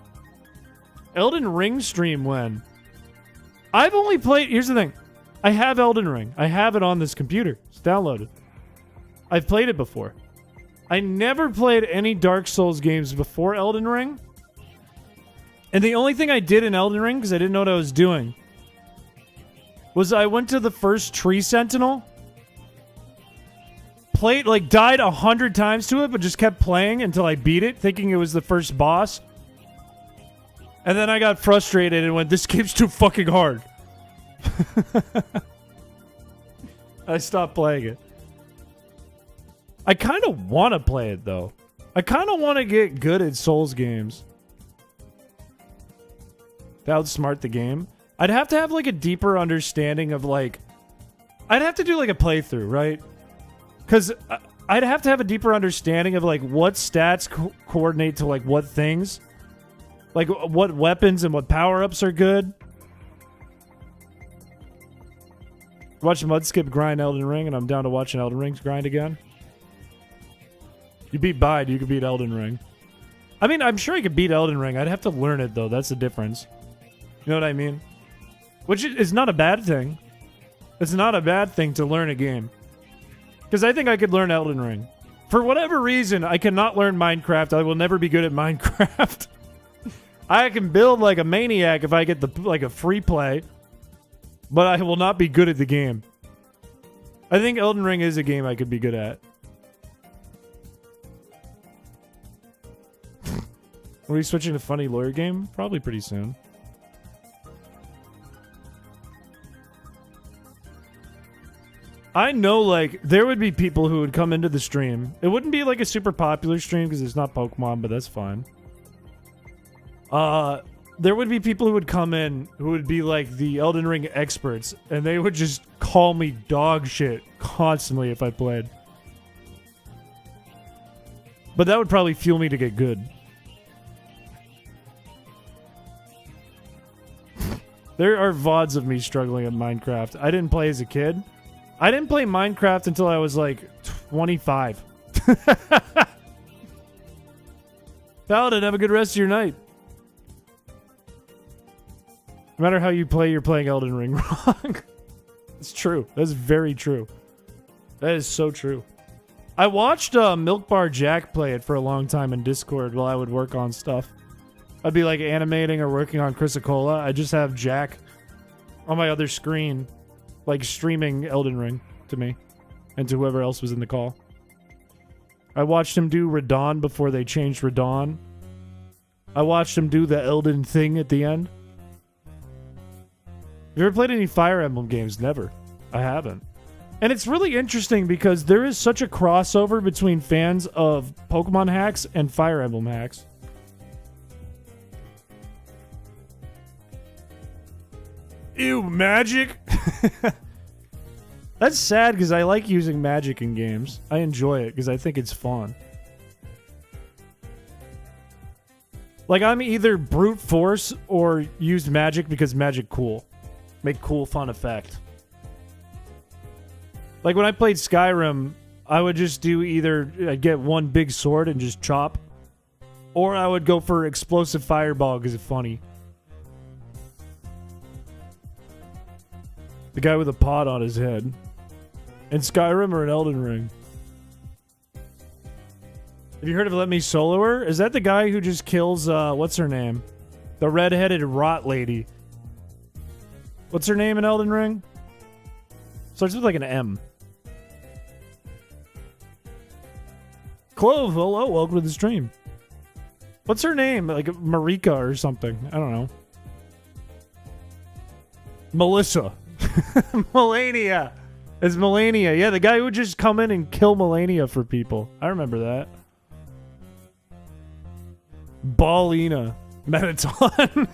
Elden Ring stream when? I've only played... Here's the thing. I have Elden Ring. I have it on this computer. It's downloaded. I've played it before. I never played any Dark Souls games before Elden Ring. And the only thing I did in Elden Ring, because I didn't know what I was doing, was I went to the first Tree Sentinel, played, like, died 100 times to it, but just kept playing until I beat it, thinking it was the first boss. And then I got frustrated and went, this game's too fucking hard. I stopped playing it. I kind of want to play it, though. I kind of want to get good at Souls games. To outsmart the game. I'd have to have, like, a deeper understanding of, like... I'd have to do, like, a playthrough, right? Because I'd have to have a deeper understanding of, like, what stats coordinate to, like, what things. Like, what weapons and what power-ups are good. Watch Mudskip grind Elden Ring, and I'm down to watching Elden Ring's grind again. You beat Bide, you could beat Elden Ring. I mean, I'm sure I could beat Elden Ring. I'd have to learn it, though. That's the difference. You know what I mean? Which is not a bad thing. It's not a bad thing to learn a game. Because I think I could learn Elden Ring. For whatever reason, I cannot learn Minecraft. I will never be good at Minecraft. I can build like a maniac if I get a free play. But I will not be good at the game. I think Elden Ring is a game I could be good at. Are we switching to funny lawyer game? Probably pretty soon. I know, like, there would be people who would come into the stream. It wouldn't be, like, a super popular stream because it's not Pokemon, but that's fine. There would be people who would come in who would be, like, the Elden Ring experts, and they would just call me dog shit constantly if I played. But that would probably fuel me to get good. There are VODs of me struggling at Minecraft. I didn't play as a kid. I didn't play Minecraft until I was like 25. Paladin, have a good rest of your night. No matter how you play, you're playing Elden Ring wrong. It's true. That's very true. That is so true. I watched Milk Bar Jack play it for a long time in Discord while I would work on stuff. I'd be like animating or working on Chrysicola. I just have Jack on my other screen, like streaming Elden Ring to me and to whoever else was in the call. I watched him do Radon before they changed Radon. I watched him do the Elden thing at the end. You ever played any Fire Emblem games? Never. I haven't. And it's really interesting because there is such a crossover between fans of Pokemon hacks and Fire Emblem hacks. Ew, magic? That's sad because I like using magic in games. I enjoy it because I think it's fun. Like, I'm either brute force or use magic because magic cool. Make cool, fun effect. Like, when I played Skyrim, I would just do either I'd get one big sword and just chop, or I would go for explosive fireball because it's funny. The guy with a pot on his head. In Skyrim or in Elden Ring? Have you heard of Let Me Solo Her? Is that the guy who just kills, what's her name? The red-headed rot lady. What's her name in Elden Ring? Starts with like an M. Clove, hello, welcome to the stream. What's her name? Like Marika or something. I don't know. Melissa. Melania. It's Melania. Yeah, the guy who would just come in and kill Melania for people. I remember that. Ballina. Mettaton.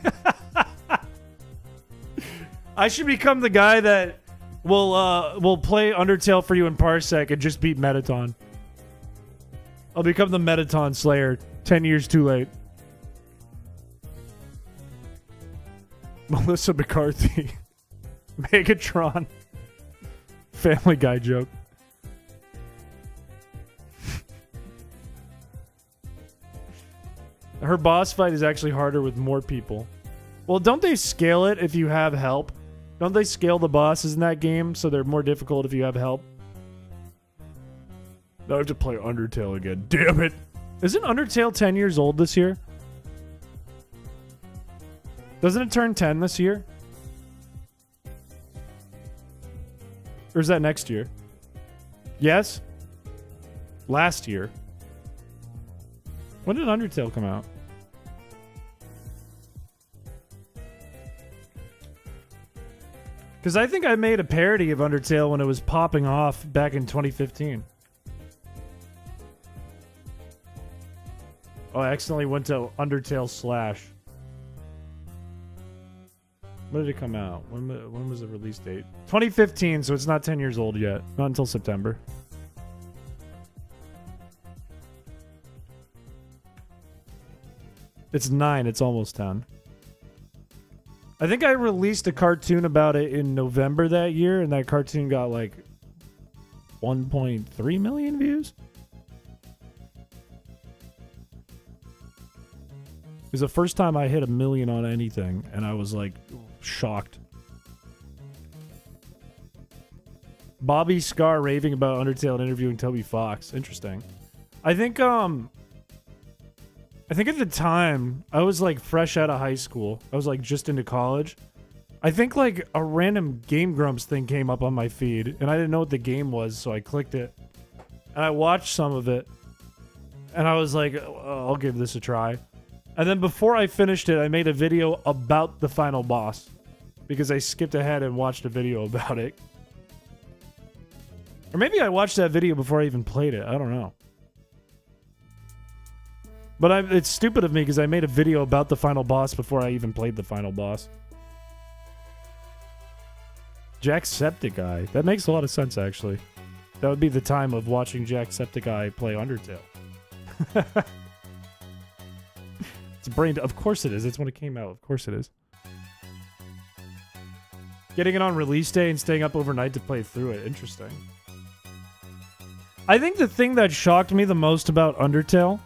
I should become the guy that will play Undertale for you in Parsec and just beat Mettaton. I'll become the Mettaton Slayer. 10 years too late. Melissa McCarthy. Megatron. Family Guy joke. Her boss fight is actually harder with more people. Well, don't they scale it if you have help? Don't they scale the bosses in that game so they're more difficult if you have help? Now I have to play Undertale again. Damn it. Isn't Undertale 10 years old this year? Doesn't it turn 10 this year? Or is that next year? Yes? Last year. When did Undertale come out? Because I think I made a parody of Undertale when it was popping off back in 2015. Oh, I accidentally went to Undertale /. When did it come out? When was the release date? 2015, so it's not 10 years old yet. Not until September. It's 9. It's almost 10. I think I released a cartoon about it in November that year, and that cartoon got like 1.3 million views. It was the first time I hit 1 million on anything, and I was like shocked. Bobby Scar raving about Undertale and interviewing Toby Fox. Interesting. I think at the time, I was like fresh out of high school. I was like just into college. I think like a random Game Grumps thing came up on my feed, and I didn't know what the game was, so I clicked it. And I watched some of it, and I was like, I'll give this a try. And then before I finished it, I made a video about the final boss, because I skipped ahead and watched a video about it. Or maybe I watched that video before I even played it. I don't know. But it's stupid of me because I made a video about the final boss before I even played the final boss. Jacksepticeye. That makes a lot of sense, actually. That would be the time of watching Jacksepticeye play Undertale. It's brain. Of course it is. It's when it came out. Of course it is. Getting it on release day and staying up overnight to play through it. Interesting. I think the thing that shocked me the most about Undertale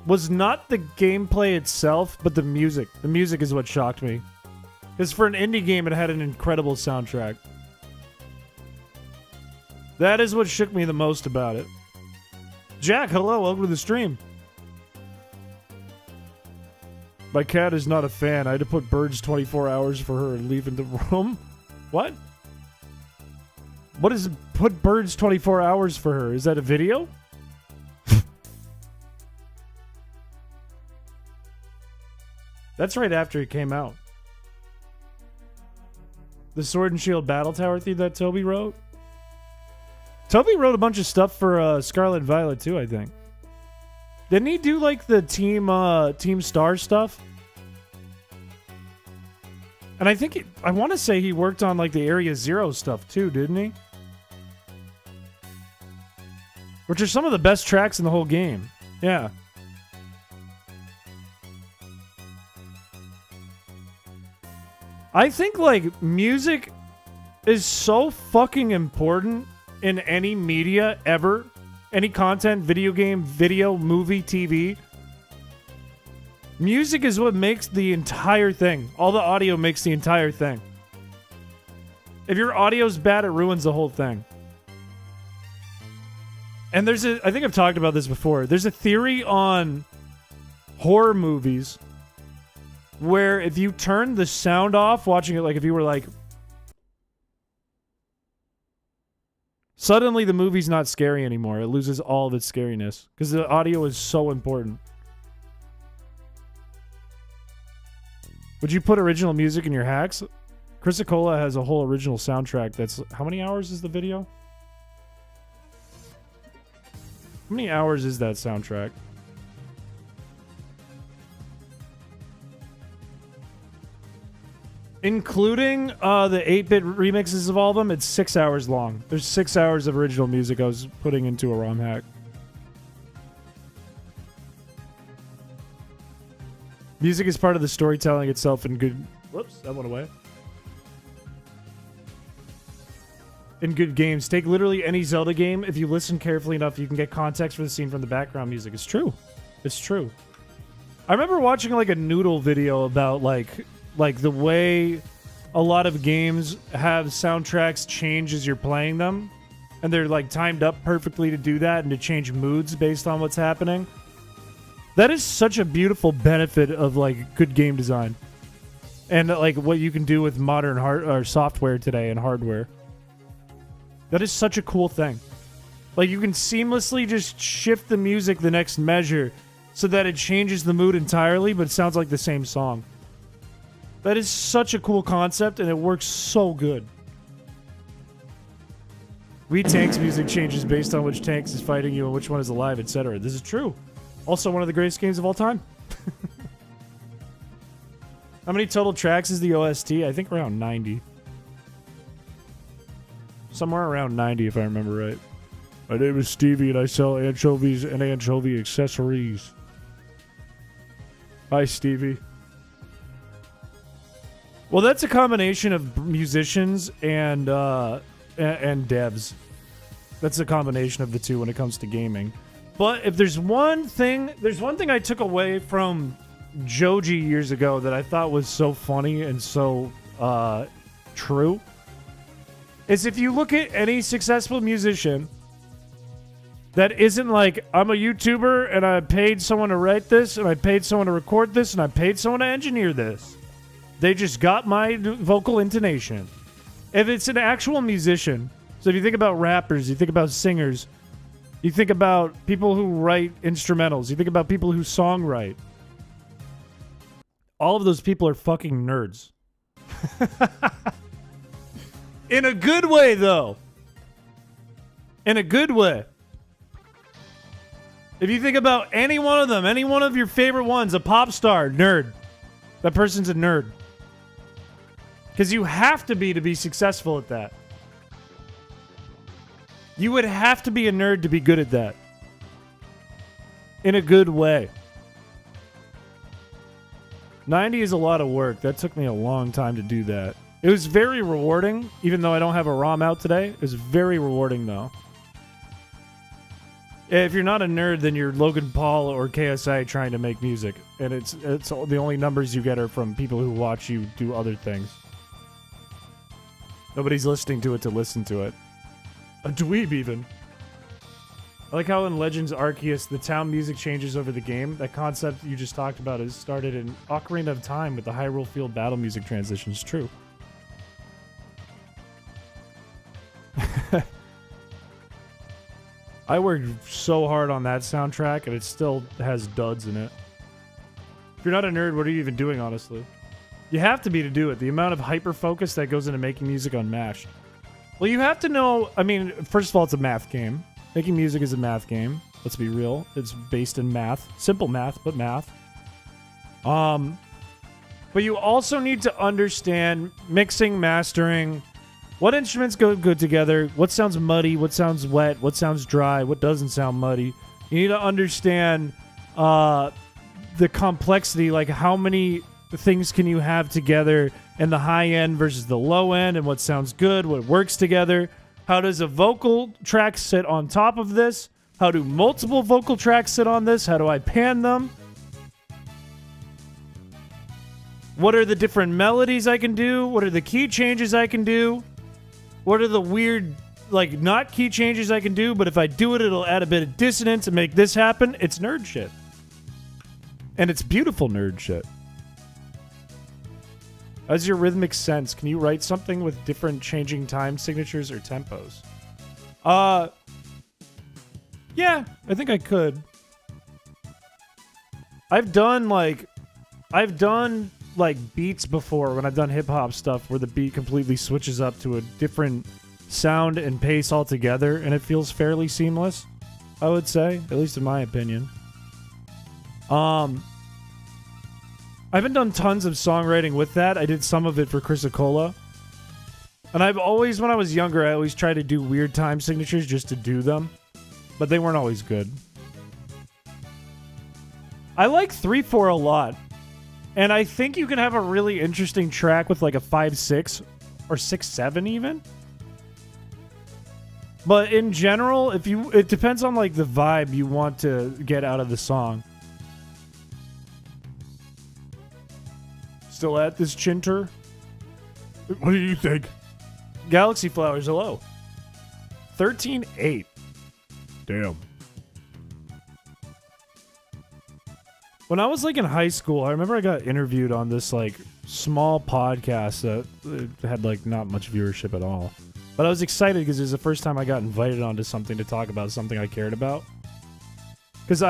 was not the gameplay itself, but the music. The music is what shocked me. Because for an indie game, it had an incredible soundtrack. That is what shook me the most about it. Jack, hello, welcome to the stream. My cat is not a fan. I had to put birds 24 hours for her and leave in the room. What? What is put birds 24 hours for her? Is that a video? That's right after it came out. The Sword and Shield Battle Tower theme that Toby wrote? Toby wrote a bunch of stuff for Scarlet Violet too, I think. Didn't he do like the Team Star stuff? And I think I want to say he worked on like the Area Zero stuff too, didn't he? Which are some of the best tracks in the whole game. Yeah. I think like music is so fucking important in any media ever. Any content, video game, video, movie, TV. Music is what makes the entire thing. All the audio makes the entire thing. If your audio's bad, it ruins the whole thing. And I think I've talked about this before. There's a theory on horror movies where if you turn the sound off watching it, like if you were like, suddenly the movie's not scary anymore. It loses all of its scariness because the audio is so important. Would you put original music in your hacks? Chrisicola has a whole original soundtrack that's... How many hours is the video? How many hours is that soundtrack? Including the 8-bit remixes of all of them, it's 6 hours long. There's 6 hours of original music I was putting into a ROM hack. Music is part of the storytelling itself in good... Whoops, that went away. In good games. Take literally any Zelda game. If you listen carefully enough, you can get context for the scene from the background music. It's true. It's true. I remember watching like a Noodle video about like the way a lot of games have soundtracks change as you're playing them. And they're like timed up perfectly to do that and to change moods based on what's happening. That is such a beautiful benefit of like good game design. And like what you can do with modern software today and hardware. That is such a cool thing. Like you can seamlessly just shift the music the next measure so that it changes the mood entirely, but it sounds like the same song. That is such a cool concept, and it works so good. Wii Tank's music changes based on which tank is fighting you and which one is alive, etc. This is true. Also one of the greatest games of all time. How many total tracks is the OST? I think around 90. Somewhere around 90 if I remember right. My name is Stevie and I sell anchovies and anchovy accessories. Hi, Stevie. Well, that's a combination of musicians and devs. That's a combination of the two when it comes to gaming. But if there's one thing I took away from Joji years ago that I thought was so funny and so true, is if you look at any successful musician that isn't like, I'm a YouTuber and I paid someone to write this and I paid someone to record this and I paid someone to engineer this. They just got my vocal intonation. If it's an actual musician, so if you think about rappers, you think about singers, you think about people who write instrumentals, you think about people who songwrite, all of those people are fucking nerds. In a good way, though. In a good way. If you think about any one of them, any one of your favorite ones, a pop star, nerd. That person's a nerd. Because you have to be successful at that. You would have to be a nerd to be good at that. In a good way. 90 is a lot of work. That took me a long time to do that. It was very rewarding, even though I don't have a ROM out today. It was very rewarding, though. If you're not a nerd, then you're Logan Paul or KSI trying to make music. And it's the only numbers you get are from people who watch you do other things. Nobody's listening to it to listen to it. A dweeb, even. I like how in Legends Arceus, the town music changes over the game. That concept you just talked about is started in Ocarina of Time with the Hyrule Field battle music transitions. True. I worked so hard on that soundtrack, and it still has duds in it. If you're not a nerd, what are you even doing, honestly? You have to be to do it. The amount of hyper-focus that goes into making music on Mashed. Well, you have to know... I mean, first of all, it's a math game. Making music is a math game. Let's be real. It's based in math. Simple math, but math. But you also need to understand mixing, mastering... What instruments go good together? What sounds muddy? What sounds wet? What sounds dry? What doesn't sound muddy? You need to understand the complexity, like how many things can you have together in the high end versus the low end, and what sounds good, what works together. How does a vocal track sit on top of this? How do multiple vocal tracks sit on this? How do I pan them? What are the different melodies I can do? What are the key changes I can do? What are the weird, like, not key changes I can do, but if I do it, it'll add a bit of dissonance and make this happen? It's nerd shit. And it's beautiful nerd shit. How's your rhythmic sense? Can you write something with different changing time signatures or tempos? Yeah, I think I could. I've done beats before when I've done hip-hop stuff where the beat completely switches up to a different sound and pace altogether, and it feels fairly seamless, I would say, at least in my opinion. I haven't done tons of songwriting with that. I did some of it for Chrysicola. And I've always, when I was younger, I always tried to do weird time signatures just to do them. But they weren't always good. I like 3/4 a lot. And I think you can have a really interesting track with like a 5/6 or 6/7 even. But in general, it depends on like the vibe you want to get out of the song. Still at this, Chinter? What do you think? Galaxy Flowers, hello. 13-8. Damn. When I was like in high school, I remember I got interviewed on this like small podcast that had like not much viewership at all. But I was excited because it was the first time I got invited onto something to talk about something I cared about. Because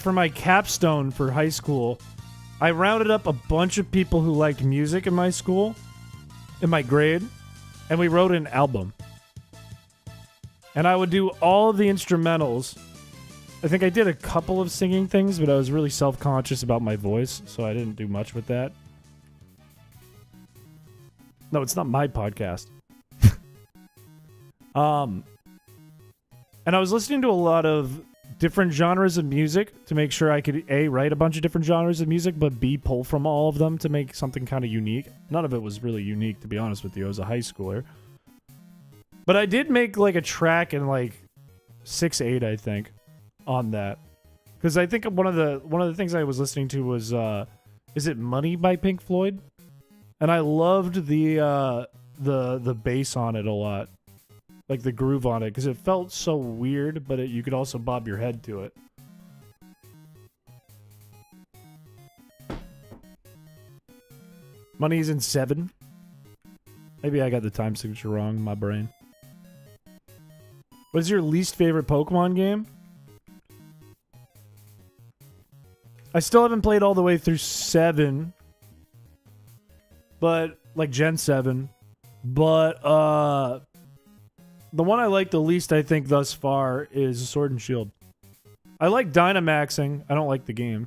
for my capstone for high school, I rounded up a bunch of people who liked music in my school, in my grade, and we wrote an album. And I would do all of the instrumentals. I think I did a couple of singing things, but I was really self-conscious about my voice, so I didn't do much with that. No, it's not my podcast. And I was listening to a lot of different genres of music to make sure I could A, write a bunch of different genres of music, but B, pull from all of them to make something kind of unique. None of it was really unique, to be honest with you. I was a high schooler. But I did make like a track in like 6/8, I think, on that. Because I think one of the things I was listening to was is it Money by Pink Floyd? And I loved the bass on it a lot. Like the groove on it, because it felt so weird, but you could also bob your head to it. Money's in 7. Maybe I got the time signature wrong in my brain. What is your least favorite Pokemon game? I still haven't played all the way through 7. But, like Gen 7. But, The one I like the least, I think, thus far is Sword and Shield. I like Dynamaxing. I don't like the game.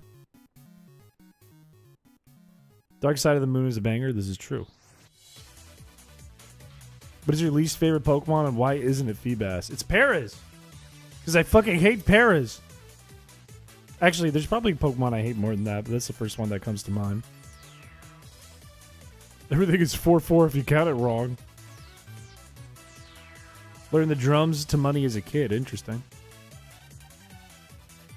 Dark Side of the Moon is a banger. This is true. What is your least favorite Pokemon and why isn't it Feebas? It's Paras. Because I fucking hate Paras. Actually, there's probably Pokemon I hate more than that, but that's the first one that comes to mind. Everything is 4-4 if you count it wrong. Learn the drums to money as a kid. Interesting.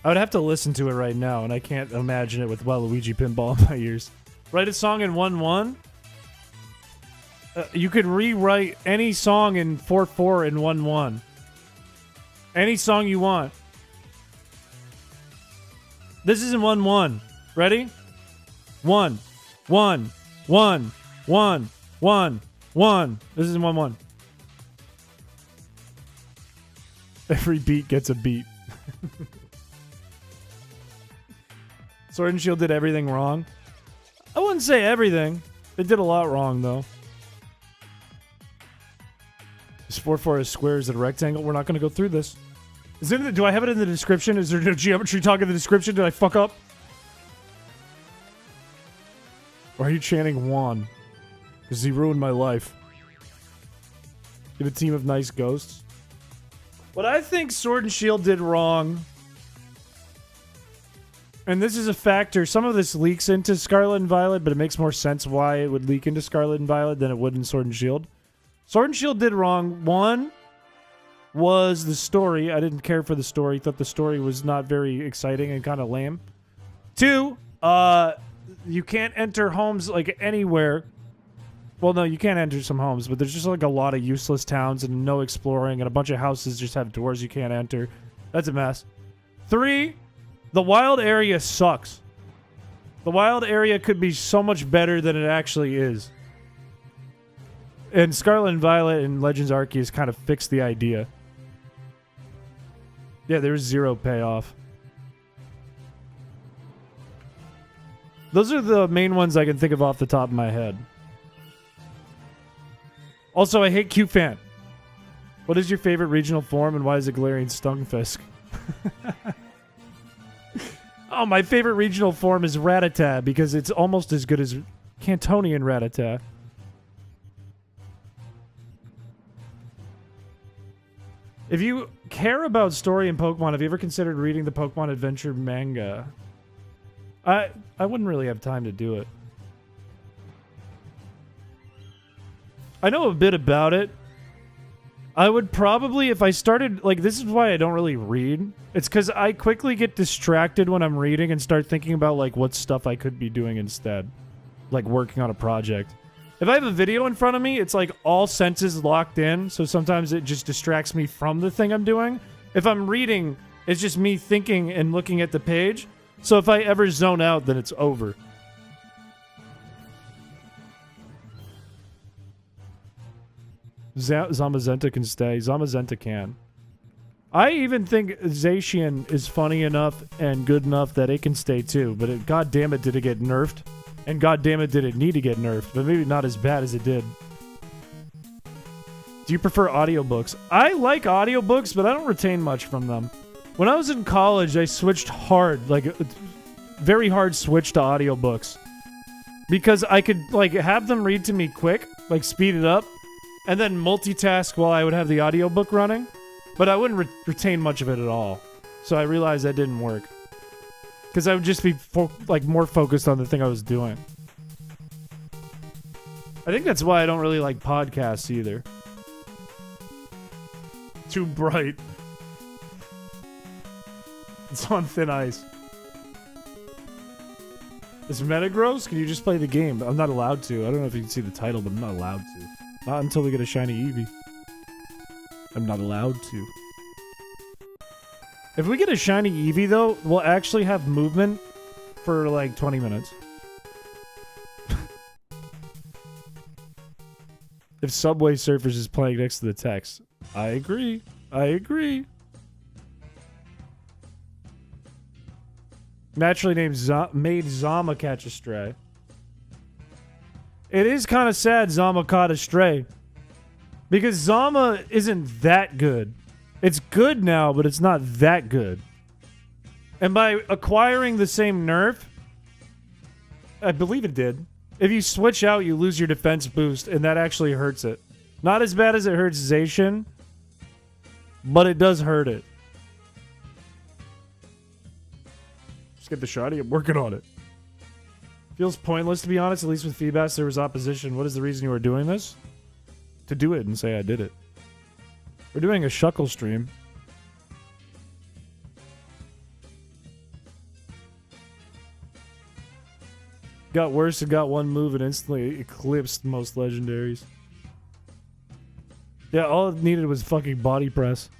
I would have to listen to it right now, and I can't imagine it with Waluigi Pinball in my ears. Write a song in 1-1? You could rewrite any song in 4-4 in 1-1. Any song you want. This is in 1-1. Ready? 1, 1, 1, 1, 1, 1. This is in 1-1. Every beat gets a beat. Sword and Shield did everything wrong. I wouldn't say everything. They did a lot wrong, though. Is 4-4 a square? Is it a rectangle? We're not going to go through this. Is it? Do I have it in the description? Is there no geometry talk in the description? Did I fuck up? Or are you chanting Juan? Because he ruined my life. Get a team of nice ghosts. What I think Sword and Shield did wrong, and this is a factor, some of this leaks into Scarlet and Violet, but it makes more sense why it would leak into Scarlet and Violet than it would in Sword and Shield. Sword and Shield did wrong. One was the story. I didn't care for the story. Thought the story was not very exciting and kind of lame. Two, you can't enter homes like anywhere. Well, no, you can't enter some homes, but there's just like a lot of useless towns and no exploring, and a bunch of houses just have doors you can't enter. That's a mess. Three, the wild area sucks. The wild area could be so much better than it actually is. And Scarlet and Violet and Legends Arceus kind of fixed the idea. Yeah, there's zero payoff. Those are the main ones I can think of off the top of my head. Also, I hate Q-Fan. What is your favorite regional form and why is it Galarian Stunfisk? Oh, my favorite regional form is Rattata because it's almost as good as Cantonian Rattata. If you care about story in Pokemon, have you ever considered reading the Pokemon Adventure manga? I wouldn't really have time to do it. I know a bit about it. I would probably, if I started, like, this is why I don't really read. It's because I quickly get distracted when I'm reading and start thinking about, like, what stuff I could be doing instead. Like, working on a project. If I have a video in front of me, it's, like, all senses locked in, so sometimes it just distracts me from the thing I'm doing. If I'm reading, it's just me thinking and looking at the page. So if I ever zone out, then it's over. Zamazenta can stay. Zamazenta can. I even think Zacian is funny enough and good enough that it can stay too. But god damn it, did it get nerfed? And god damn it, did it need to get nerfed? But maybe not as bad as it did. Do you prefer audiobooks? I like audiobooks, but I don't retain much from them. When I was in college, I switched hard, like very hard switch to audiobooks. Because I could like have them read to me quick, like speed it up. And then multitask while I would have the audiobook running. But I wouldn't retain much of it at all. So I realized that didn't work. Because I would just be more focused on the thing I was doing. I think that's why I don't really like podcasts either. Too bright. It's on thin ice. Is Metagross? Can you just play the game? I'm not allowed to. I don't know if you can see the title, but I'm not allowed to. Not until we get a shiny Eevee. I'm not allowed to. If we get a shiny Eevee, though, we'll actually have movement for like 20 minutes. If Subway Surfers is playing next to the text. I agree. I agree. Naturally named made Zama catch a stray. It is kind of sad Zama caught a stray. Because Zama isn't that good. It's good now, but it's not that good. And by acquiring the same nerf, I believe it did. If you switch out, you lose your defense boost, and that actually hurts it. Not as bad as it hurts Zacian, but it does hurt it. Just get the shotty. I'm working on it. Feels pointless, to be honest. At least with Feebas, there was opposition. What is the reason you are doing this? To do it and say I did it. We're doing a Shuckle stream. Got worse and got one move and instantly eclipsed most legendaries. Yeah, all it needed was fucking body press.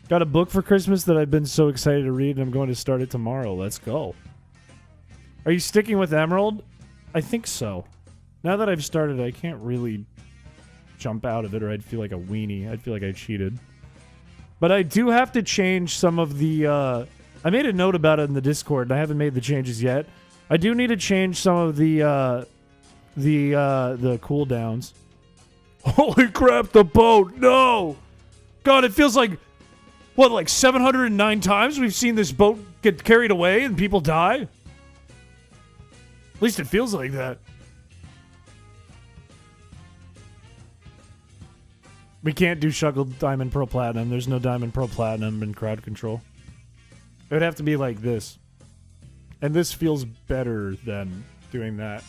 Got a book for Christmas that I've been so excited to read, and I'm going to start it tomorrow. Let's go. Are you sticking with Emerald? I think so. Now that I've started, I can't really jump out of it, or I'd feel like a weenie. I'd feel like I cheated. But I do have to change some of the... I made a note about it in the Discord, and I haven't made the changes yet. I do need to change some of the cooldowns. Holy crap, the boat! No! God, it feels like... What, like 709 times we've seen this boat get carried away and people die? At least it feels like that. We can't do Shuckle Diamond Pro Platinum. There's no Diamond Pro Platinum in crowd control. It would have to be like this. And this feels better than doing that.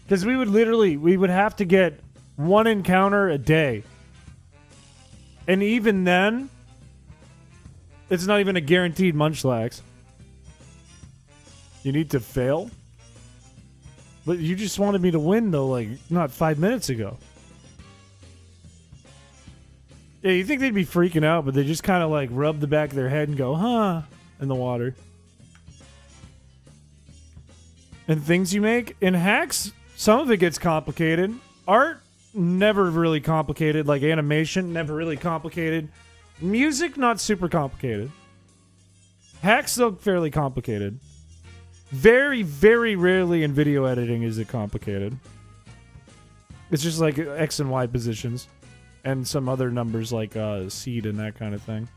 Because we would have to get one encounter a day. And even then, it's not even a guaranteed Munchlax. You need to fail? But you just wanted me to win, though, like, not 5 minutes ago. Yeah, you think they'd be freaking out, but they just kind of, like, rub the back of their head and go, huh, in the water. And things you make in hacks, some of it gets complicated. Art, never really complicated. Like animation, never really complicated. Music, not super complicated. Hacks, though, fairly complicated. Very, very rarely in video editing is it complicated. It's just like X and Y positions. And some other numbers like seed and that kind of thing.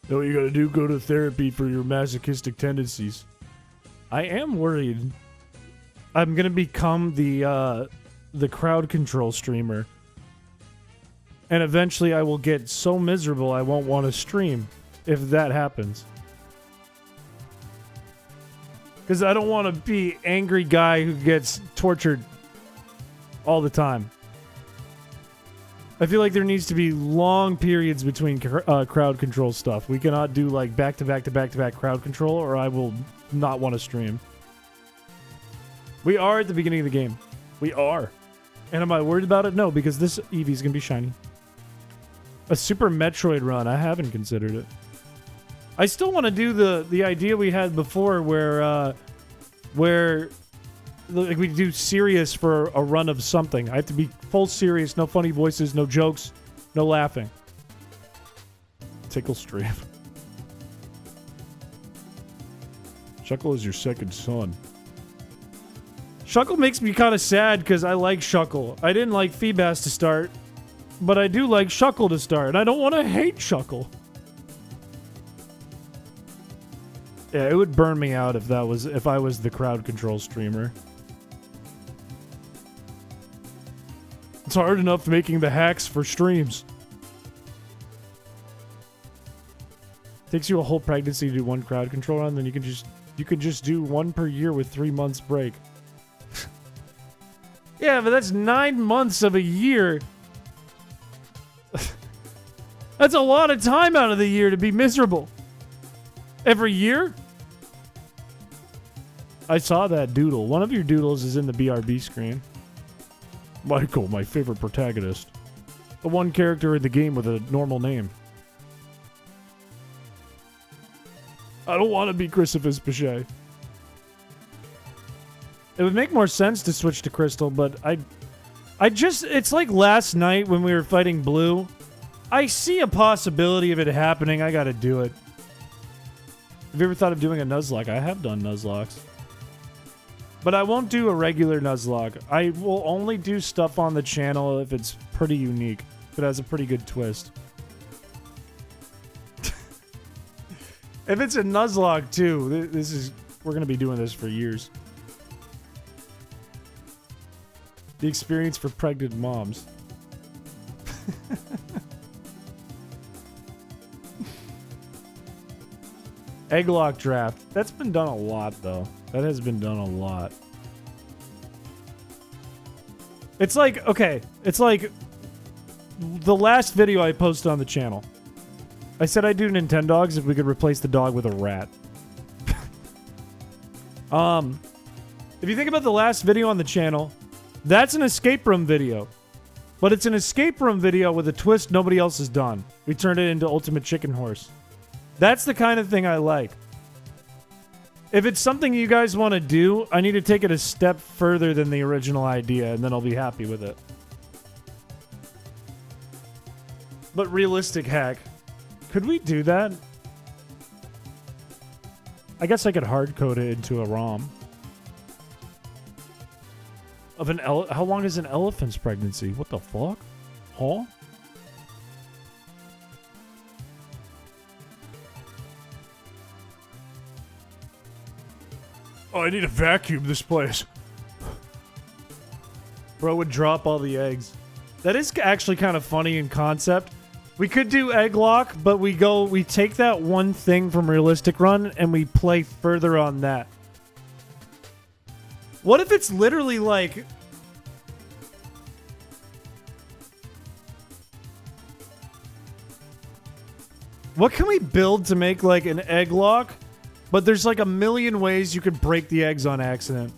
Know what you gotta do? Go to therapy for your masochistic tendencies. I am worried. I'm gonna become the crowd control streamer. And eventually I will get so miserable I won't want to stream if that happens. Because I don't want to be angry guy who gets tortured all the time. I feel like there needs to be long periods between crowd control stuff. We cannot do like back-to-back crowd control or I will not want to stream. We are at the beginning of the game. We are. And am I worried about it? No, because this Eevee's going to be shiny. A Super Metroid run. I haven't considered it. I still want to do the idea we had before where like we do serious for a run of something. I have to be full serious, no funny voices, no jokes, no laughing. Tickle stream. Shuckle is your second son. Shuckle makes me kind of sad because I like Shuckle. I didn't like Feebas to start, but I do like Shuckle to start, and I don't want to hate Shuckle. Yeah, it would burn me out if I was the crowd control streamer. It's hard enough making the hacks for streams. Takes you a whole pregnancy to do one crowd control run, then you can just do one per year with 3 months break. Yeah, but that's 9 months of a year. That's a lot of time out of the year to be miserable. Every year? I saw that doodle. One of your doodles is in the BRB screen. Michael, my favorite protagonist. The one character in the game with a normal name. I don't want to be Piché. It would make more sense to switch to Crystal, but it's like last night when we were fighting Blue. I see a possibility of it happening. I gotta do it. Have you ever thought of doing a Nuzlocke? I have done Nuzlocks. But I won't do a regular Nuzlocke. I will only do stuff on the channel if it's pretty unique. If it has a pretty good twist. If it's a Nuzlocke too, we're gonna be doing this for years. The experience for pregnant moms. Egglock draft. That's been done a lot, though. That has been done a lot. It's like, okay, it's like the last video I posted on the channel. I said I'd do Nintendogs if we could replace the dog with a rat. If you think about the last video on the channel, that's an escape room video. But it's an escape room video with a twist nobody else has done. We turned it into Ultimate Chicken Horse. That's the kind of thing I like. If it's something you guys want to do, I need to take it a step further than the original idea, and then I'll be happy with it. But realistic hack. Could we do that? I guess I could hard code it into a ROM. Of an how long is an elephant's pregnancy? What the fuck? Huh? Oh, I need to vacuum this place. Bro would drop all the eggs. That is actually kind of funny in concept. We could do egg lock, but we take that one thing from Realistic Run and we play further on that. What if it's literally like... What can we build to make like an egg lock? But there's like a million ways you could break the eggs on accident.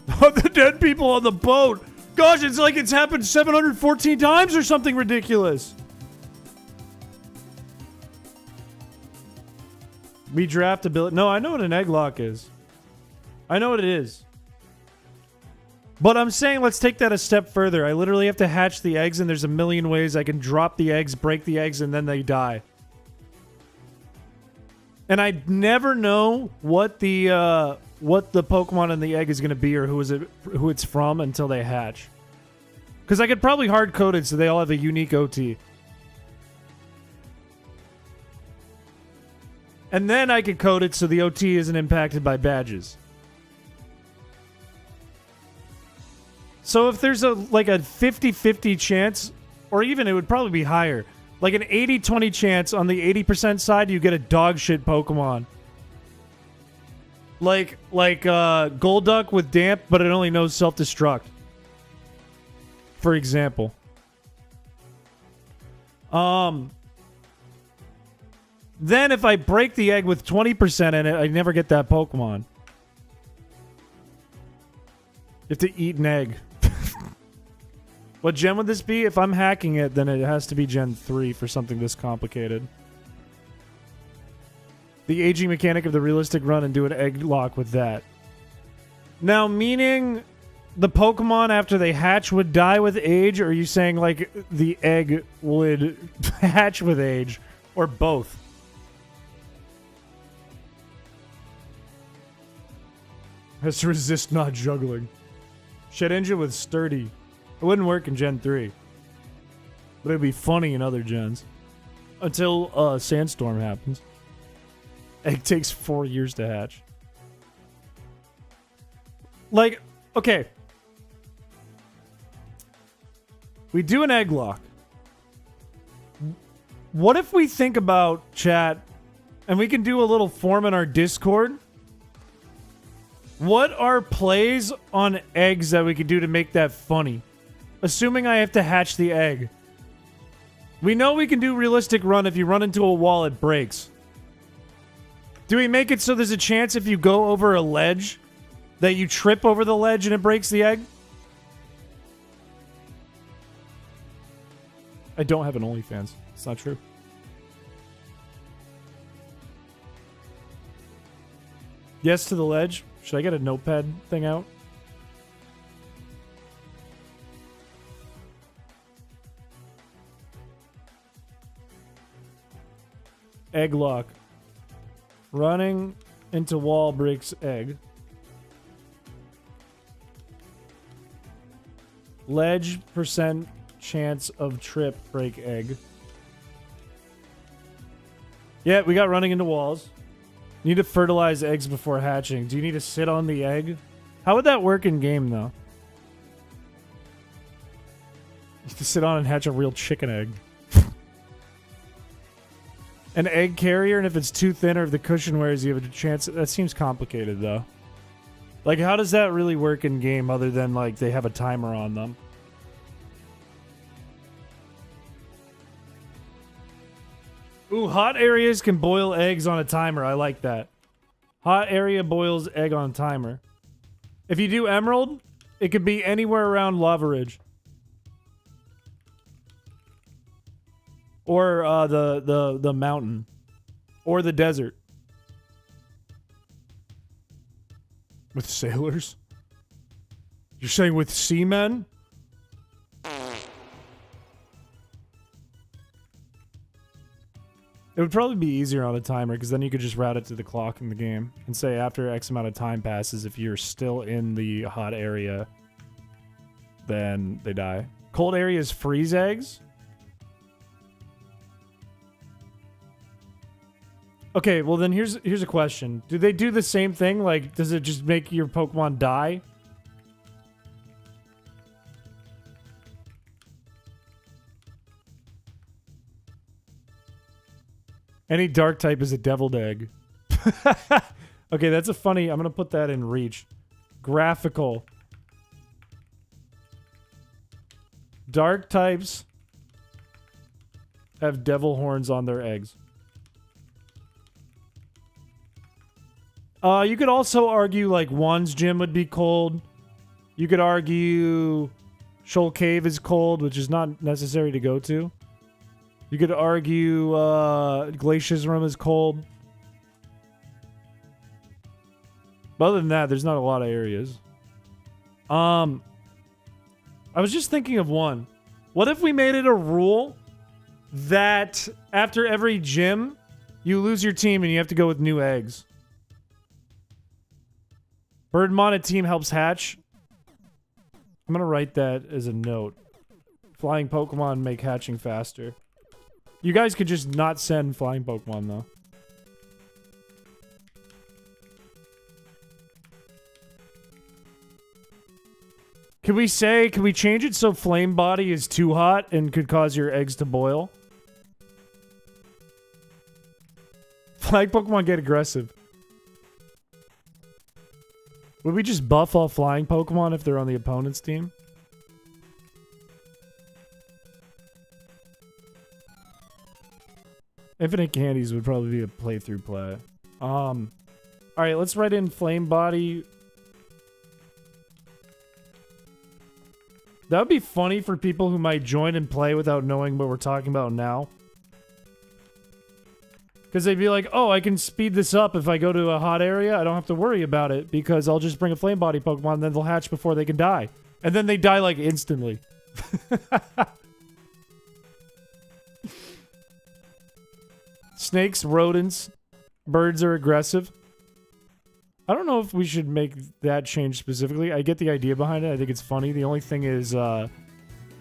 The dead people on the boat! Gosh, it's like it's happened 714 times or something ridiculous! We draft ability. No, I know what an egg lock is. I know what it is. But I'm saying let's take that a step further. I literally have to hatch the eggs and there's a million ways I can drop the eggs, break the eggs, and then they die. And I never know what the Pokemon in the egg is going to be or who it's from until they hatch. Because I could probably hard code it so they all have a unique OT. And then I could code it so the OT isn't impacted by badges. So if there's like a 50-50 chance, or even it would probably be higher, like an 80-20 chance on the 80% side, you get a dog shit Pokemon. Like Golduck with Damp, but it only knows self-destruct. For example. Then if I break the egg with 20% in it, I never get that Pokemon. You have to eat an egg. What gen would this be? If I'm hacking it, then it has to be Gen 3 for something this complicated. The aging mechanic of the Realistic Run and do an egg lock with that. Now, meaning the Pokemon after they hatch would die with age, or are you saying like the egg would hatch with age? Or both? Has to resist not juggling. Shed engine with sturdy. It wouldn't work in Gen 3. But it'd be funny in other gens. Until Sandstorm happens. Egg takes 4 years to hatch. Like, okay. We do an egg lock. What if we think about chat, and we can do a little form in our Discord? What are plays on eggs that we could do to make that funny? Assuming I have to hatch the egg. We know we can do Realistic Run. If you run into a wall, it breaks. Do we make it so there's a chance if you go over a ledge that you trip over the ledge and it breaks the egg? I don't have an OnlyFans. It's not true. Yes to the ledge. Should I get a notepad thing out? Egg lock. Running into wall breaks egg. Ledge percent chance of trip break egg. Yeah, we got running into walls. Need to fertilize eggs before hatching. Do you need to sit on the egg? How would that work in game, though? You have to sit on and hatch a real chicken egg. An egg carrier, and if it's too thin or if the cushion wears, you have a chance. That seems complicated, though. Like, how does that really work in game other than, like, they have a timer on them? Ooh, hot areas can boil eggs on a timer. I like that. Hot area boils egg on timer. If you do emerald, it could be anywhere around Lava Ridge. Or the mountain. Or the desert. With sailors? You're saying with seamen? It would probably be easier on a timer, because then you could just route it to the clock in the game and say after X amount of time passes, if you're still in the hot area, then they die. Cold areas freeze eggs? Okay, well then here's a question. Do they do the same thing? Like, does it just make your Pokemon die? Any dark type is a deviled egg. Okay, that's a funny... I'm going to put that in reach. Graphical. Dark types have devil horns on their eggs. You could also argue, like, Juan's gym would be cold. You could argue Shoal Cave is cold, which is not necessary to go to. You could argue Glacier's room is cold. But other than that, there's not a lot of areas. I was just thinking of one. What if we made it a rule that after every gym, you lose your team and you have to go with new eggs? Birdmon, a team helps hatch. I'm going to write that as a note. Flying Pokemon make hatching faster. You guys could just not send flying Pokemon, though. Can we change it so Flame Body is too hot and could cause your eggs to boil? Flying Pokemon get aggressive. Would we just buff all flying Pokemon if they're on the opponent's team? Infinite Candies would probably be a playthrough play. Alright, let's write in Flame Body. That would be funny for people who might join and play without knowing what we're talking about now. Because they'd be like, oh, I can speed this up if I go to a hot area. I don't have to worry about it because I'll just bring a Flame Body Pokemon and then they'll hatch before they can die. And then they die, like, instantly. Snakes, rodents, birds are aggressive. I don't know if we should make that change specifically. I get the idea behind it. I think it's funny. The only thing is,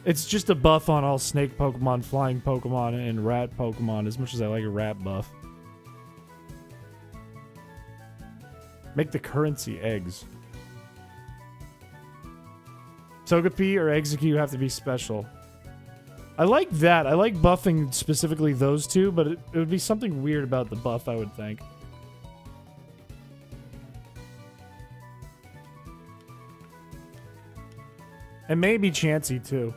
it's just a buff on all snake Pokemon, flying Pokemon, and rat Pokemon, as much as I like a rat buff. Make the currency eggs. Togepi or Execute have to be special. I like that. I like buffing specifically those two, but it would be something weird about the buff, I would think. And maybe Chansey, too.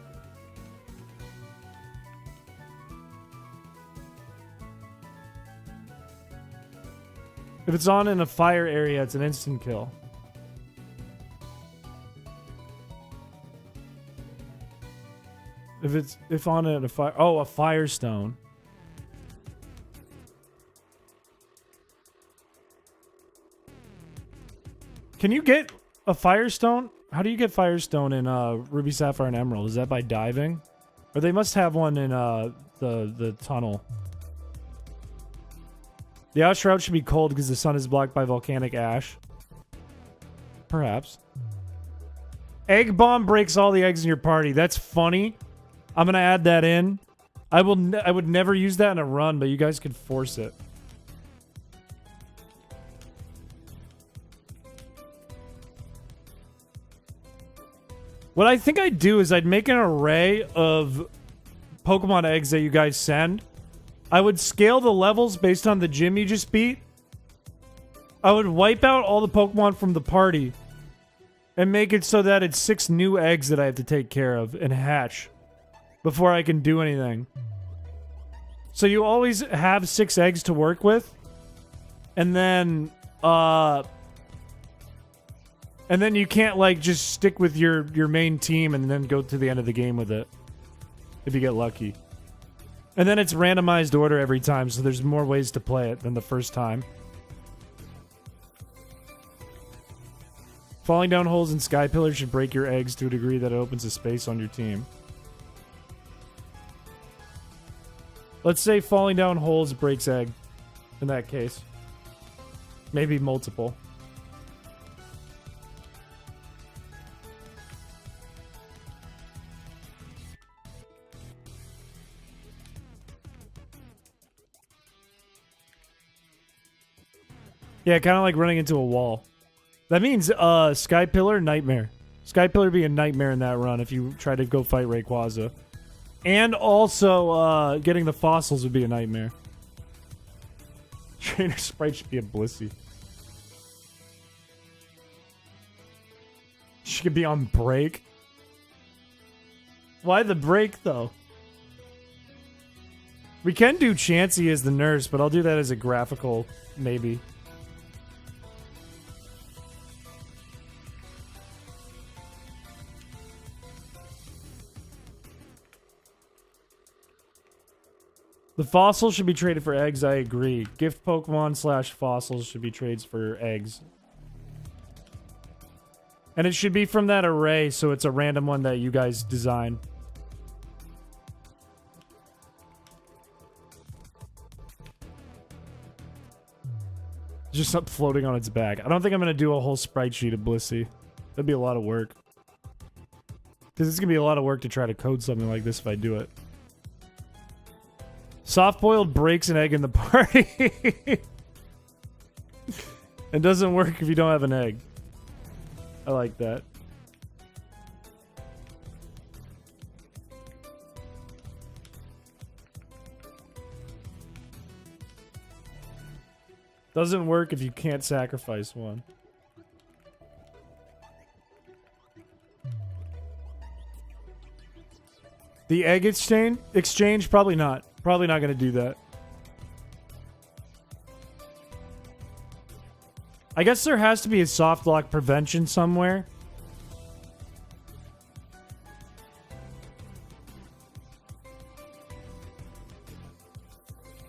If it's on in a fire area, it's an instant kill. If on a fire... Oh, a Firestone. Can you get a Firestone? How do you get Firestone in Ruby, Sapphire, and Emerald? Is that by diving? Or they must have one in the tunnel. The outer shroud should be cold because the sun is blocked by volcanic ash. Perhaps. Egg bomb breaks all the eggs in your party. That's funny. I'm gonna add that in. I would never use that in a run, but you guys could force it. What I think I'd do is I'd make an array of Pokemon eggs that you guys send. I would scale the levels based on the gym you just beat. I would wipe out all the Pokemon from the party and make it so that it's 6 new eggs that I have to take care of and hatch before I can do anything. So you always have 6 eggs to work with. And then you can't, like, just stick with your main team and then go to the end of the game with it. If you get lucky. And then it's randomized order every time, so there's more ways to play it than the first time. Falling down holes in Sky Pillar should break your eggs to a degree that it opens a space on your team. Let's say falling down holes breaks egg. In that case. Maybe multiple. Yeah, kind of like running into a wall. That means Sky Pillar, nightmare. Sky Pillar would be a nightmare in that run if you try to go fight Rayquaza. And also, getting the fossils would be a nightmare. Trainer Sprite should be a Blissey. She could be on break. Why the break, though? We can do Chansey as the nurse, but I'll do that as a graphical, maybe. The fossils should be traded for eggs, I agree. Gift Pokemon / fossils should be trades for eggs. And it should be from that array, so it's a random one that you guys design. Just something floating on its back. I don't think I'm going to do a whole sprite sheet of Blissey. That'd be a lot of work. Because it's going to be a lot of work to try to code something like this if I do it. Soft-boiled breaks an egg in the party. It doesn't work if you don't have an egg. I like that. Doesn't work if you can't sacrifice one. The egg exchange? Probably not. Probably not going to do that. I guess there has to be a soft lock prevention somewhere.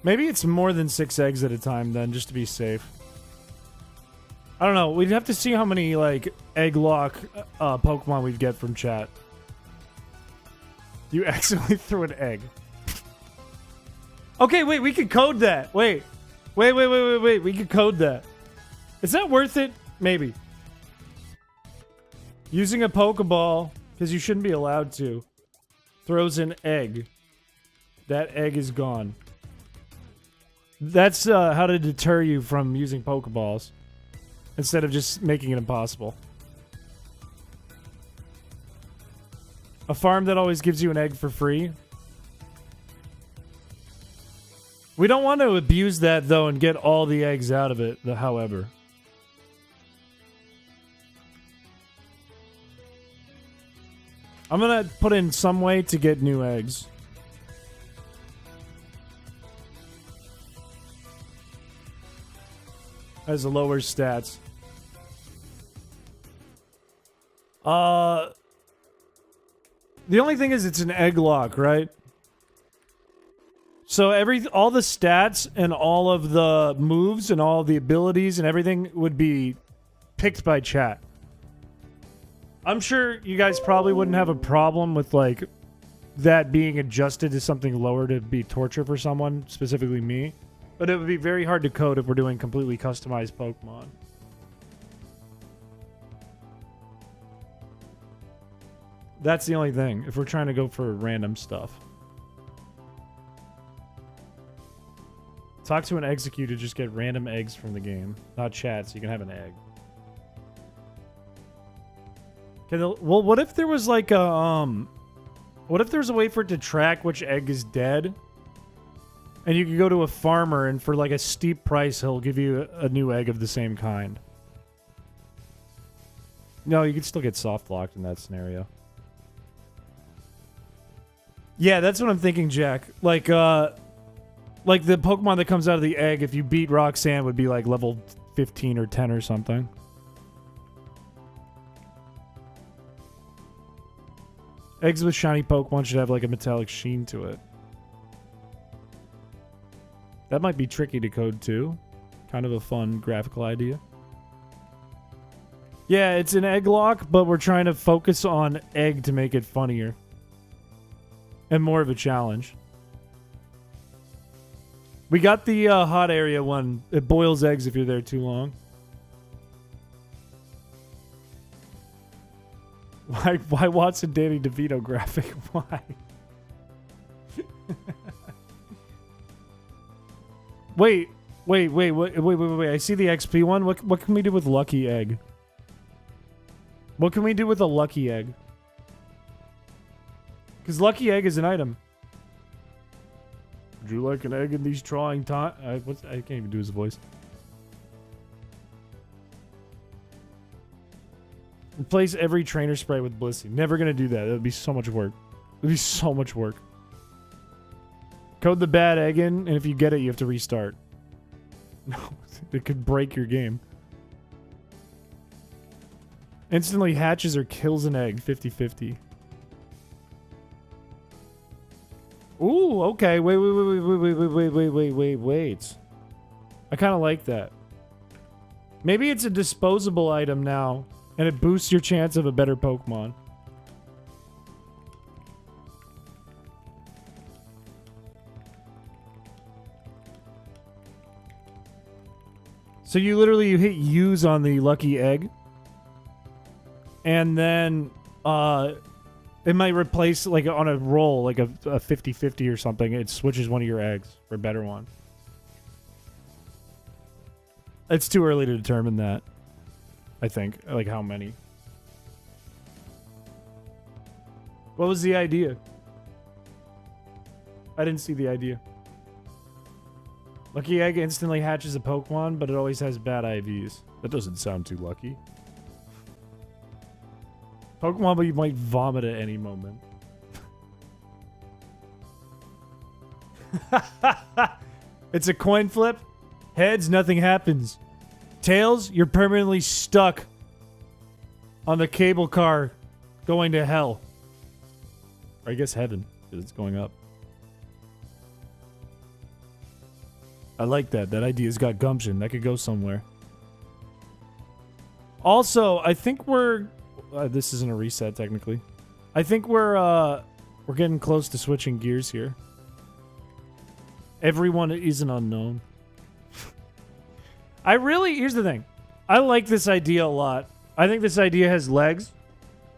Maybe it's more than 6 eggs at a time then, just to be safe. I don't know. We'd have to see how many, like, egg lock Pokemon we'd get from chat. You accidentally threw an egg. Okay, wait, we could code that. Wait. We could code that. Is that worth it? Maybe. Using a Pokeball, because you shouldn't be allowed to, throws an egg. That egg is gone. That's how to deter you from using Pokeballs. Instead of just making it impossible. A farm that always gives you an egg for free. We don't want to abuse that, though, and get all the eggs out of it, however. I'm going to put in some way to get new eggs. Has lower stats. The only thing is it's an egg lock, right? So all the stats and all of the moves and all the abilities and everything would be picked by chat. I'm sure you guys probably wouldn't have a problem with like that being adjusted to something lower to be torture for someone, specifically me. But it would be very hard to code if we're doing completely customized Pokemon. That's the only thing. If we're trying to go for random stuff. Talk to an execute to just get random eggs from the game. Not chat, so you can have an egg. Well, what if there was like a, what if there's a way for it to track which egg is dead? And you could go to a farmer and for like a steep price, he'll give you a new egg of the same kind. No, you could still get soft locked in that scenario. Yeah, that's what I'm thinking, Jack. Like the Pokemon that comes out of the egg, if you beat Roxanne, would be like level 15 or 10 or something. Eggs with shiny Pokemon should have like a metallic sheen to it. That might be tricky to code too. Kind of a fun graphical idea. Yeah, it's an egg lock, but we're trying to focus on egg to make it funnier. And more of a challenge. We got the hot area one. It boils eggs if you're there too long. Why Watson Danny DeVito graphic? Why? Wait. I see the XP one. What can we do with Lucky Egg? What can we do with a Lucky Egg? Because Lucky Egg is an item. Would you like an egg in these trying times? I can't even do his voice. Replace every trainer spray with Blissey. Never gonna do that. That would be so much work. It would be so much work. Code the bad egg in, and if you get it, you have to restart. No, it could break your game. Instantly hatches or kills an egg. 50-50. Ooh, okay. Wait. I kind of like that. Maybe it's a disposable item now. And it boosts your chance of a better Pokemon. So you hit use on the Lucky Egg. And then it might replace, like on a roll, like a 50-50 or something. It switches one of your eggs for a better one. It's too early to determine that. I think. Like, how many? What was the idea? I didn't see the idea. Lucky Egg instantly hatches a Pokemon, but it always has bad IVs. That doesn't sound too lucky. Pokemon, but you might vomit at any moment. It's a coin flip. Heads, nothing happens. Tails, you're permanently stuck on the cable car going to hell. Or I guess heaven, because it's going up. I like that. That idea's got gumption. That could go somewhere. Also, I think we're... this isn't a reset, technically. I think we're getting close to switching gears here. Everyone is an unknown. Here's the thing. I like this idea a lot. I think this idea has legs.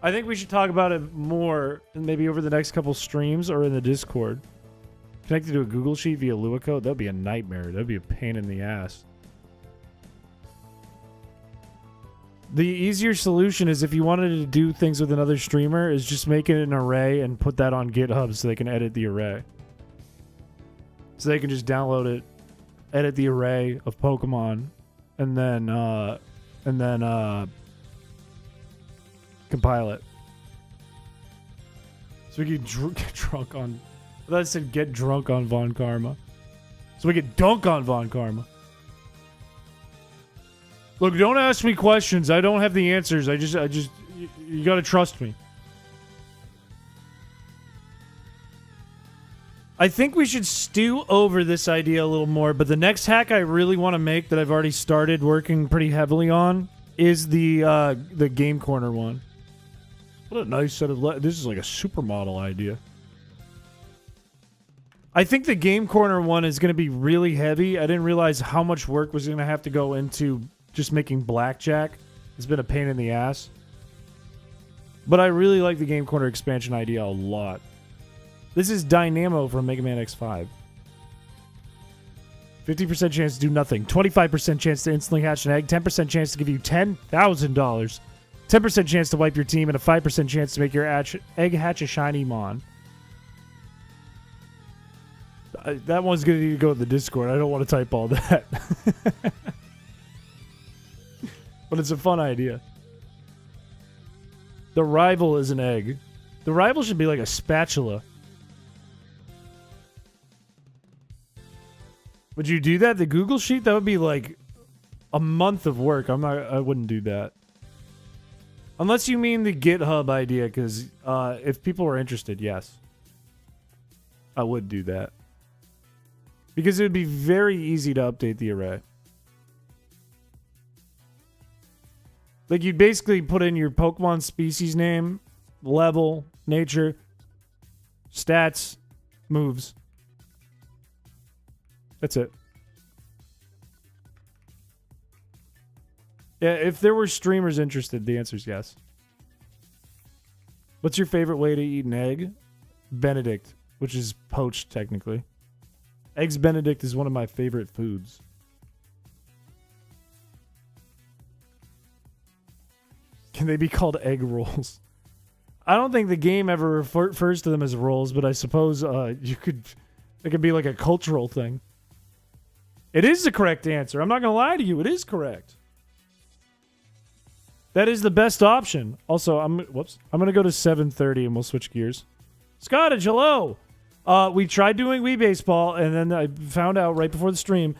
I think we should talk about it more, maybe over the next couple streams or in the Discord. Connected to a Google Sheet via Lua code? That'd be a nightmare. That'd be a pain in the ass. The easier solution is if you wanted to do things with another streamer is just make it an array and put that on GitHub so they can edit the array. So they can just download it, edit the array of Pokemon, and then compile it. So we can get drunk on... I thought I said get drunk on Von Karma. So we can dunk on Von Karma. Look, don't ask me questions. I don't have the answers. You gotta trust me. I think we should stew over this idea a little more, but the next hack I really want to make that I've already started working pretty heavily on is the Game Corner one. What a nice set of... This is like a supermodel idea. I think the Game Corner one is going to be really heavy. I didn't realize how much work was going to have to go into just making blackjack. It's been a pain in the ass. But I really like the Game Corner expansion idea a lot. This is Dynamo from Mega Man X5. 50% chance to do nothing. 25% chance to instantly hatch an egg. 10% chance to give you $10,000. 10% chance to wipe your team. And a 5% chance to make your egg hatch a shiny Mon. That one's going to need to go in the Discord. I don't want to type all that. But it's a fun idea. The rival is an egg. The rival should be like a spatula. Would you do that? The Google Sheet? That would be like a month of work. I wouldn't do that. Unless you mean the GitHub idea, because if people were interested, yes. I would do that. Because it would be very easy to update the array. Like, you'd basically put in your Pokemon species name, level, nature, stats, moves. That's it. Yeah, if there were streamers interested, the answer is yes. What's your favorite way to eat an egg? Benedict, which is poached, technically. Eggs Benedict is one of my favorite foods. Can they be called egg rolls? I don't think the game ever refers to them as rolls, but I suppose it could be like a cultural thing. It is the correct answer. I'm not going to lie to you. It is correct. That is the best option. Also, I'm going to go to 7:30 and we'll switch gears. Scottage, hello. We tried doing Wii Baseball, and then I found out right before the stream,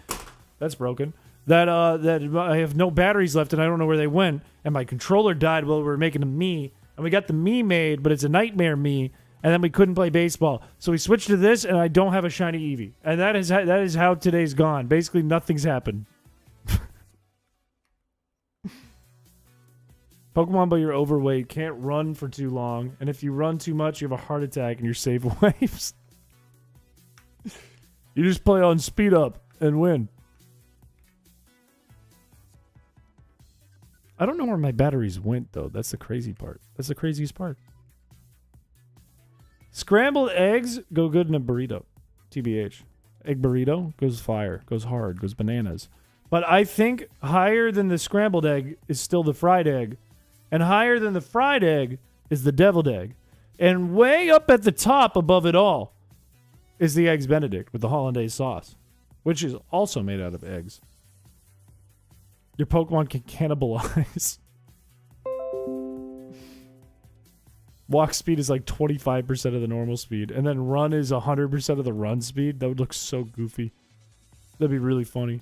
that's broken, that I have no batteries left and I don't know where they went, and my controller died while we were making a Mii, and we got the Mii made, but it's a nightmare Mii, and then we couldn't play baseball. So we switched to this, and I don't have a shiny Eevee. And that is how today's gone. Basically, nothing's happened. Pokemon, but you're overweight, can't run for too long, and if you run too much, you have a heart attack and your save waves. You just play on speed up and win. I don't know where my batteries went, though. That's the crazy part. That's the craziest part. Scrambled eggs go good in a burrito. TBH. Egg burrito goes fire, goes hard, goes bananas. But I think higher than the scrambled egg is still the fried egg. And higher than the fried egg is the deviled egg. And way up at the top above it all is the Eggs Benedict with the hollandaise sauce, which is also made out of eggs. Your Pokemon can cannibalize. Walk speed is like 25% of the normal speed, and then run is 100% of the run speed. That would look so goofy. That'd be really funny.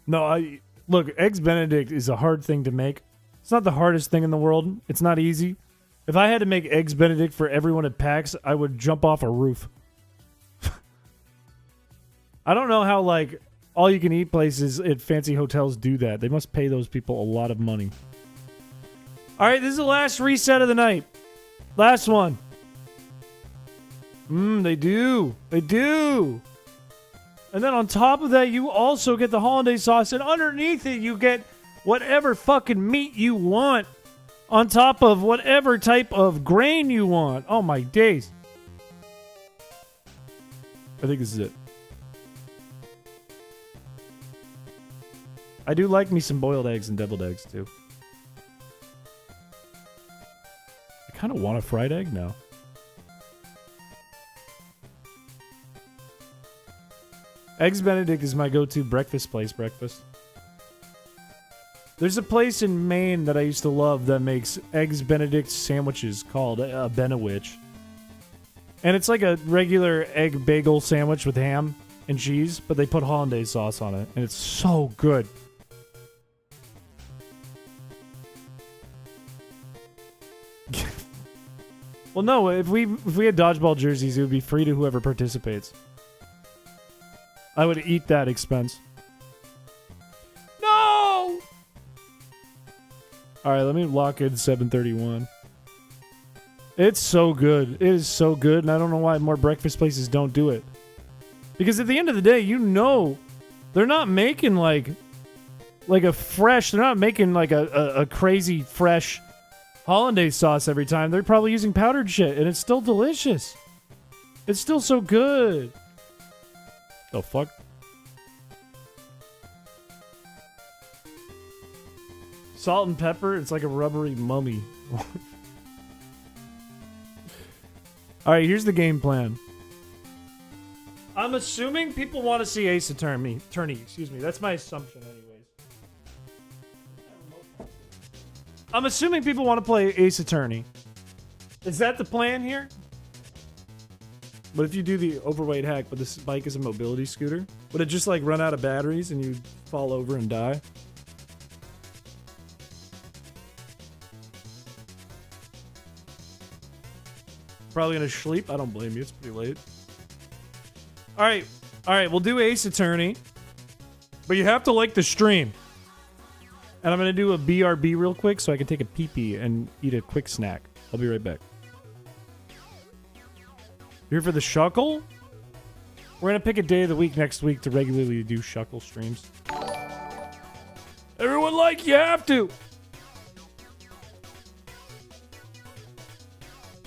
No, look, Eggs Benedict is a hard thing to make. It's not the hardest thing in the world. It's not easy. If I had to make Eggs Benedict for everyone at PAX, I would jump off a roof. I don't know how, like, all-you-can-eat places at fancy hotels do that. They must pay those people a lot of money. All right, this is the last reset of the night. Last one. They do. They do. And then on top of that, you also get the hollandaise sauce, and underneath it, you get whatever fucking meat you want on top of whatever type of grain you want. Oh, my days. I think this is it. I do like me some boiled eggs and deviled eggs, too. I kind of want a fried egg now. Eggs Benedict is my go-to breakfast place breakfast. There's a place in Maine that I used to love that makes Eggs Benedict sandwiches called a Benowitch. And it's like a regular egg bagel sandwich with ham and cheese, but they put hollandaise sauce on it, and it's so good. Well, no, if we had dodgeball jerseys, it would be free to whoever participates. I would eat that expense. No! Alright, let me lock in 731. It's so good. It is so good, and I don't know why more breakfast places don't do it. Because at the end of the day, you know, they're not making, like, like a fresh. They're not making like a crazy fresh hollandaise sauce every time. They're probably using powdered shit, and it's still delicious. It's still so good. The fuck? Salt and pepper. It's like a rubbery mummy. All right, here's the game plan. I'm assuming people want to see Ace Attorney. Excuse me. That's my assumption, anyways. I'm assuming people want to play Ace Attorney. Is that the plan here? But if you do the overweight hack, but this bike is a mobility scooter, would it just like run out of batteries and you fall over and die? Probably gonna sleep. I don't blame you. It's pretty late. All right. We'll do Ace Attorney, but you have to like the stream. And I'm gonna do a BRB real quick so I can take a pee-pee and eat a quick snack. I'll be right back. Here for the Shuckle? We're gonna pick a day of the week next week to regularly do Shuckle streams. Everyone like you have to.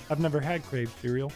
I've never had Crave cereal.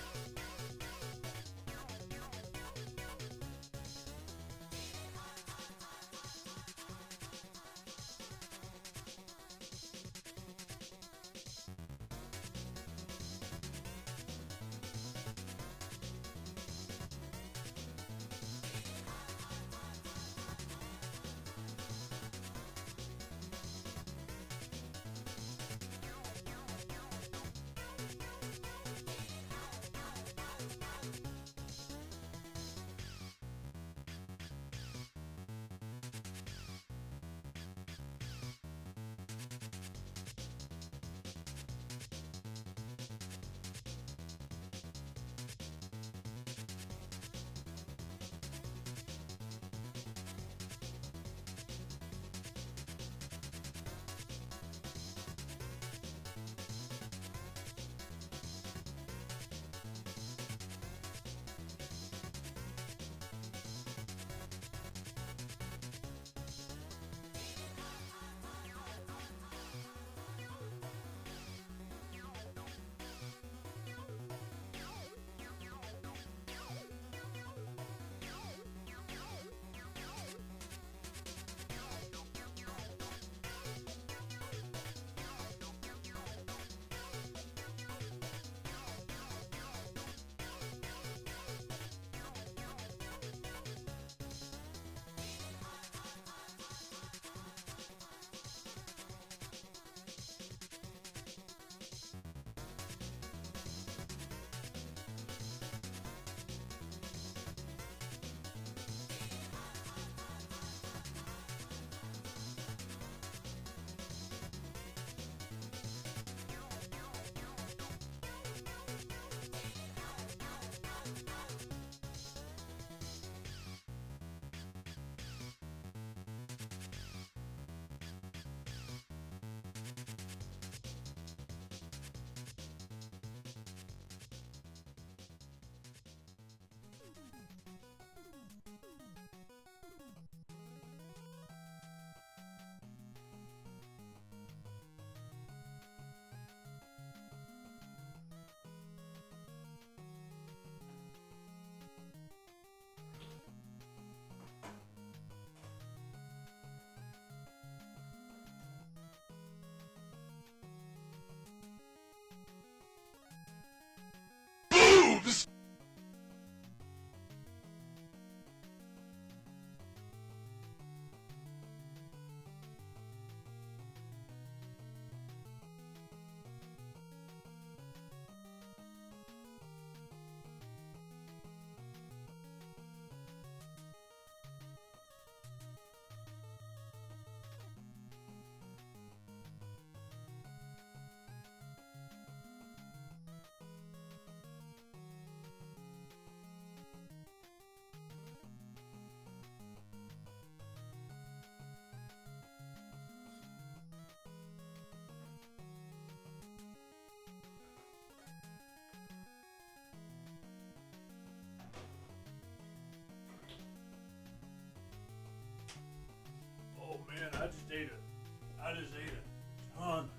I just ate a ton.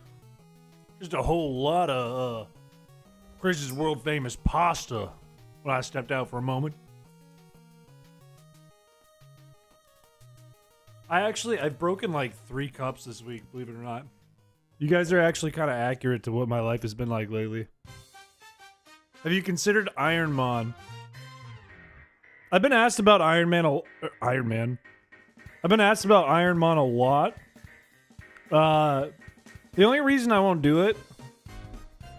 Just a whole lot of Chris's world famous pasta when I stepped out for a moment. I've broken like 3 cups this week, believe it or not. You guys are actually kind of accurate to what my life has been like lately. Have you considered Iron Man? I've been asked about Iron Man. I've been asked about Iron Man a lot. The only reason I won't do it,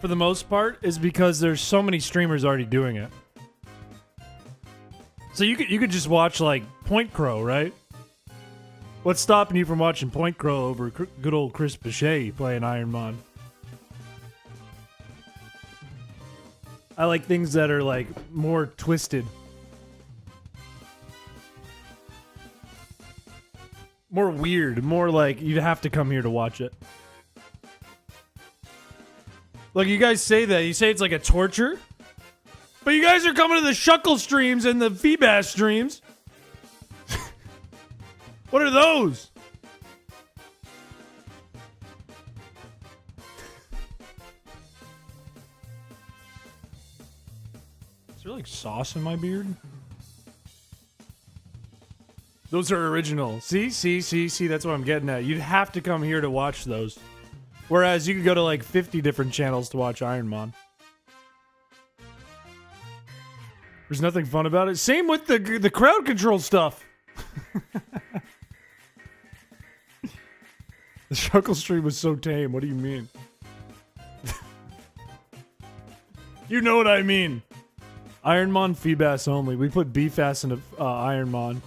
for the most part, is because there's so many streamers already doing it. So you could just watch like Point Crow, right? What's stopping you from watching Point Crow over good old Chris Piché playing Iron Man? I like things that are like more twisted. More weird, more like you'd have to come here to watch it. Like you guys say that, you say it's like a torture, but you guys are coming to the Shuckle streams and the Feebass streams. What are those? Is there like sauce in my beard? Those are original. See, that's what I'm getting at. You'd have to come here to watch those. Whereas you could go to like 50 different channels to watch Iron Man. There's nothing fun about it. Same with the crowd control stuff. The Shuckle stream was so tame. What do you mean? You know what I mean. Iron Man Feebass only. We put Beefass into Iron Man.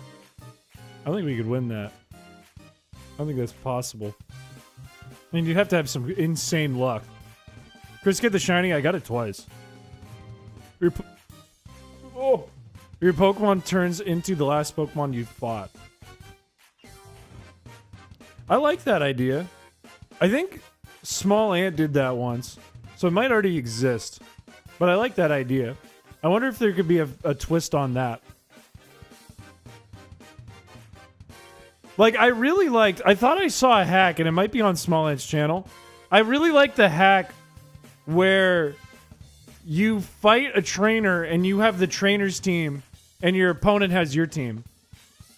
I think we could win that. I don't think that's possible. I mean, you'd have to have some insane luck. Chris, get the shiny. I got it twice. Your Pokemon turns into the last Pokemon you fought. I like that idea. I think Small Ant did that once, so it might already exist. But I like that idea. I wonder if there could be a twist on that. Like, I thought I saw a hack, and it might be on Small Ant's channel. I really like the hack where you fight a trainer, and you have the trainer's team, and your opponent has your team.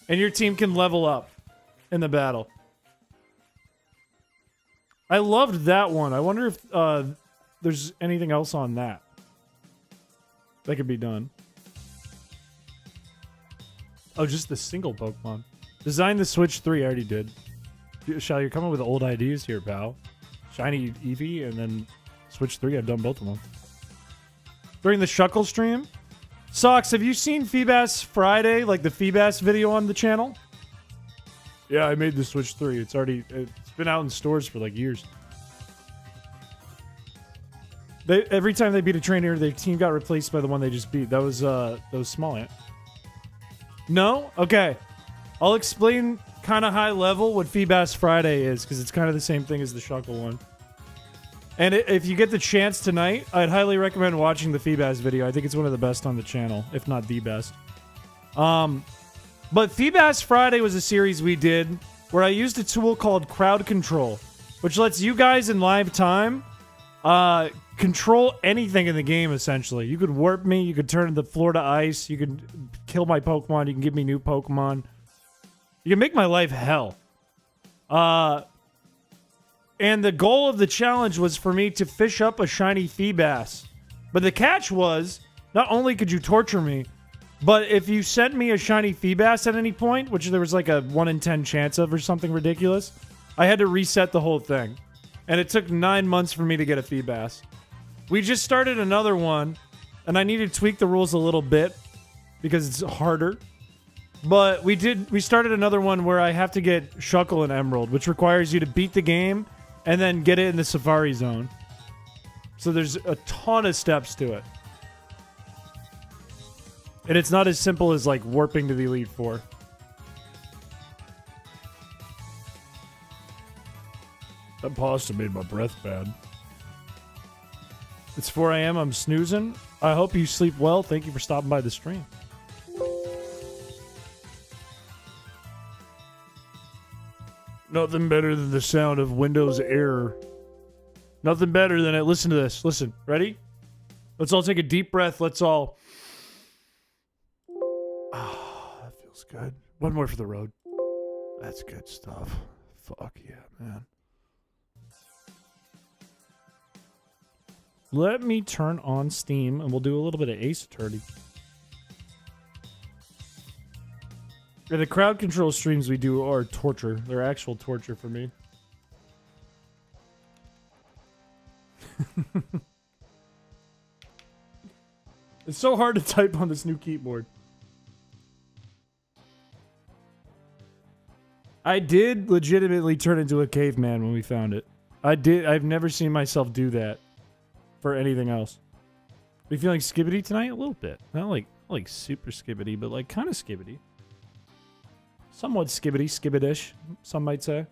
And your team can level up in the battle. I loved that one. I wonder if there's anything else on that could be done. Oh, just the single Pokemon. Design the Switch 3, I already did. Shall you're coming with old ideas here, pal. Shiny Eevee and then Switch 3, I've done both of them. During the Shuckle stream? Socks, have you seen Feebass Friday, like the Feebass video on the channel? Yeah, I made the Switch 3. It's been out in stores for like years. Every time they beat a trainer, their team got replaced by the one they just beat. That was Small Ant. No? Okay. I'll explain kind of high level what Feebass Friday is, because it's kind of the same thing as the Shuckle one. And if you get the chance tonight, I'd highly recommend watching the Feebass video. I think it's one of the best on the channel, if not the best. But Feebass Friday was a series we did where I used a tool called crowd control, which lets you guys in live time control anything in the game, essentially. You could warp me, you could turn the floor to ice, you could kill my Pokemon, you can give me new Pokemon. You can make my life hell. And the goal of the challenge was for me to fish up a shiny Feebass. But the catch was, not only could you torture me, but if you sent me a shiny Feebass at any point, which there was like a 1 in 10 chance of or something ridiculous, I had to reset the whole thing. And it took 9 months for me to get a Feebass. We just started another one, and I need to tweak the rules a little bit because it's harder. But we started another one where I have to get Shuckle and Emerald, which requires you to beat the game and then get it in the Safari Zone. So there's a ton of steps to it. And it's not as simple as like warping to the Elite Four. That pasta made my breath bad. It's 4 a.m. I'm snoozing. I hope you sleep well. Thank you for stopping by the stream. Nothing better than the sound of Windows error. Nothing better than it. Listen to this. Listen. Ready? Let's all take a deep breath. Let's all... Ah, that feels good. One more for the road. That's good stuff. Fuck yeah, man. Let me turn on Steam, and we'll do a little bit of Ace Attorney. Yeah, the crowd control streams we do are torture. They're actual torture for me. It's so hard to type on this new keyboard. I did legitimately turn into a caveman when we found it. I've never seen myself do that for anything else. Are you feeling skibbity tonight? A little bit. Not like super skibbity, but like kind of skibbity. Somewhat skibbity, skibbidish, some might say.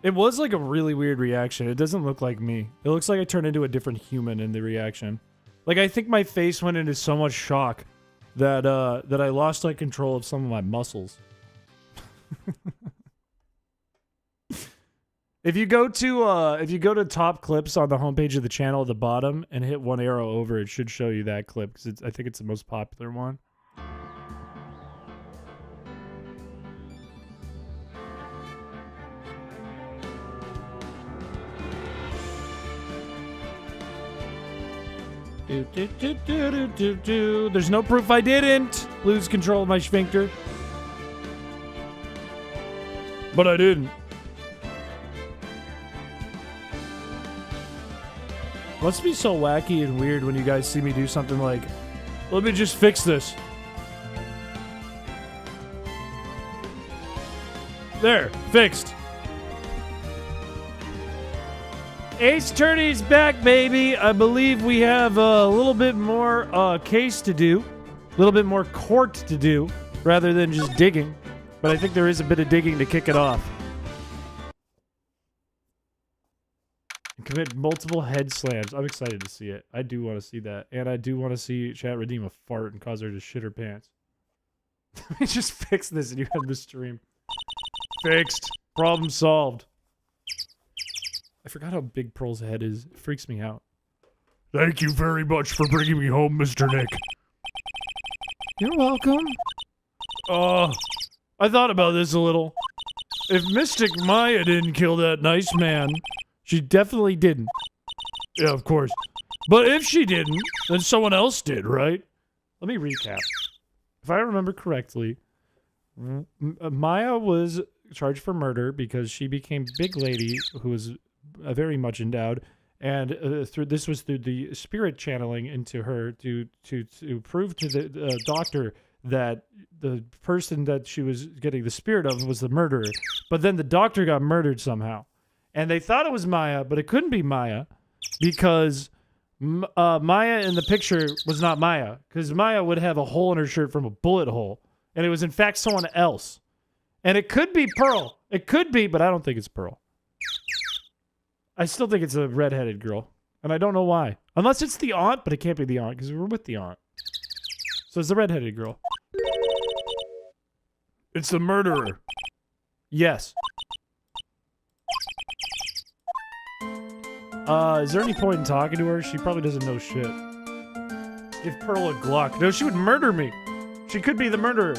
It was like a really weird reaction. It doesn't look like me. It looks like I turned into a different human in the reaction. Like, I think my face went into so much shock that that I lost like control of some of my muscles. If you go to top clips on the homepage of the channel at the bottom and hit one arrow over, it should show you that clip because I think it's the most popular one. There's no proof I didn't lose control of my sphincter. But I didn't. Must be so wacky and weird when you guys see me do something like, let me just fix this. There, fixed. Ace Attorney's back, baby. I believe we have a little bit more case to do. A little bit more court to do, rather than just digging. But I think there is a bit of digging to kick it off. And commit multiple head slams. I'm excited to see it. I do want to see that. And I do want to see chat redeem a fart and cause her to shit her pants. Let me just fix this and you have the stream. Fixed. Problem solved. I forgot how big Pearl's head is. It freaks me out. Thank you very much for bringing me home, Mr. Nick. You're welcome. I thought about this a little. If Mystic Maya didn't kill that nice man, she definitely didn't. Yeah, of course. But if she didn't, then someone else did, right? Let me recap. If I remember correctly, Maya was charged for murder because she became Big Lady, who was very much endowed, and this was through the spirit channeling into her to prove to the doctor that the person that she was getting the spirit of was the murderer. But then the doctor got murdered somehow, and they thought it was Maya, but it couldn't be Maya because Maya in the picture was not Maya, because Maya would have a hole in her shirt from a bullet hole, and it was in fact someone else. And it could be Pearl. It could be, but I don't think it's Pearl. I still think it's a redheaded girl. And I don't know why. Unless it's the aunt, but it can't be the aunt because we were with the aunt. So it's the redheaded girl. It's the murderer. Yes. Is there any point in talking to her? She probably doesn't know shit. Give Pearl a Glock. No, she would murder me. She could be the murderer.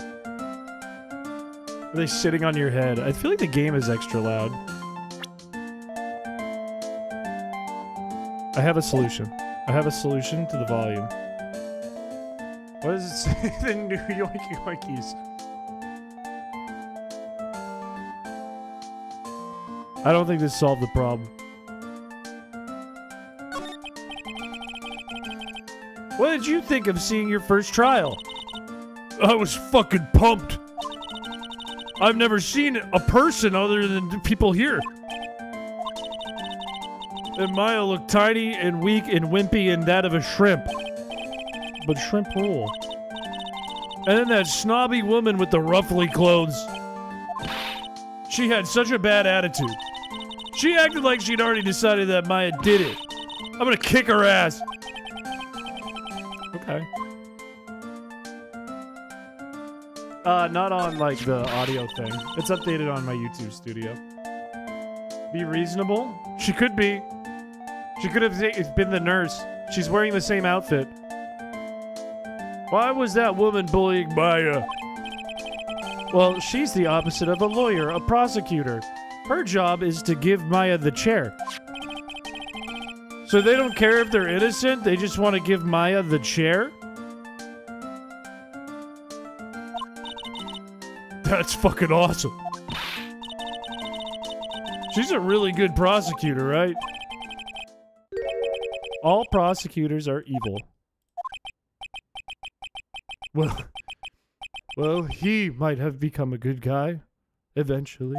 Are they sitting on your head? I feel like the game is extra loud. I have a solution. I have a solution to the volume. What does it say? The new yoinky yoinkies. I don't think this solved the problem. What did you think of seeing your first trial? I was fucking pumped. I've never seen a person other than the people here. And Maya looked tiny and weak and wimpy and that of a shrimp. But shrimp rule. And then that snobby woman with the ruffly clothes. She had such a bad attitude. She acted like she'd already decided that Maya did it. I'm gonna kick her ass. Okay. Not on, like, the audio thing. It's updated on my YouTube studio. Be reasonable? She could be. She could have been the nurse. She's wearing the same outfit. Why was that woman bullying Maya? Well, she's the opposite of a lawyer, a prosecutor. Her job is to give Maya the chair. So they don't care if they're innocent, they just want to give Maya the chair? That's fucking awesome. She's a really good prosecutor, right? All prosecutors are evil. Well, he might have become a good guy. Eventually.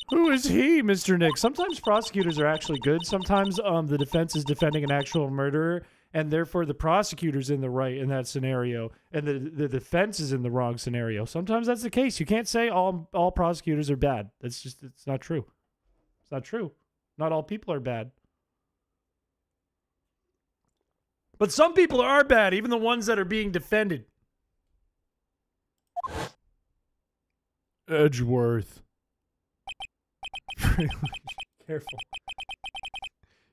Who is he, Mr. Nick? Sometimes prosecutors are actually good. Sometimes the defense is defending an actual murderer, and therefore the prosecutor's in the right in that scenario, and the defense is in the wrong scenario. Sometimes that's the case. You can't say all prosecutors are bad. It's not true. It's not true. Not all people are bad. But some people are bad, even the ones that are being defended. Edgeworth. Careful.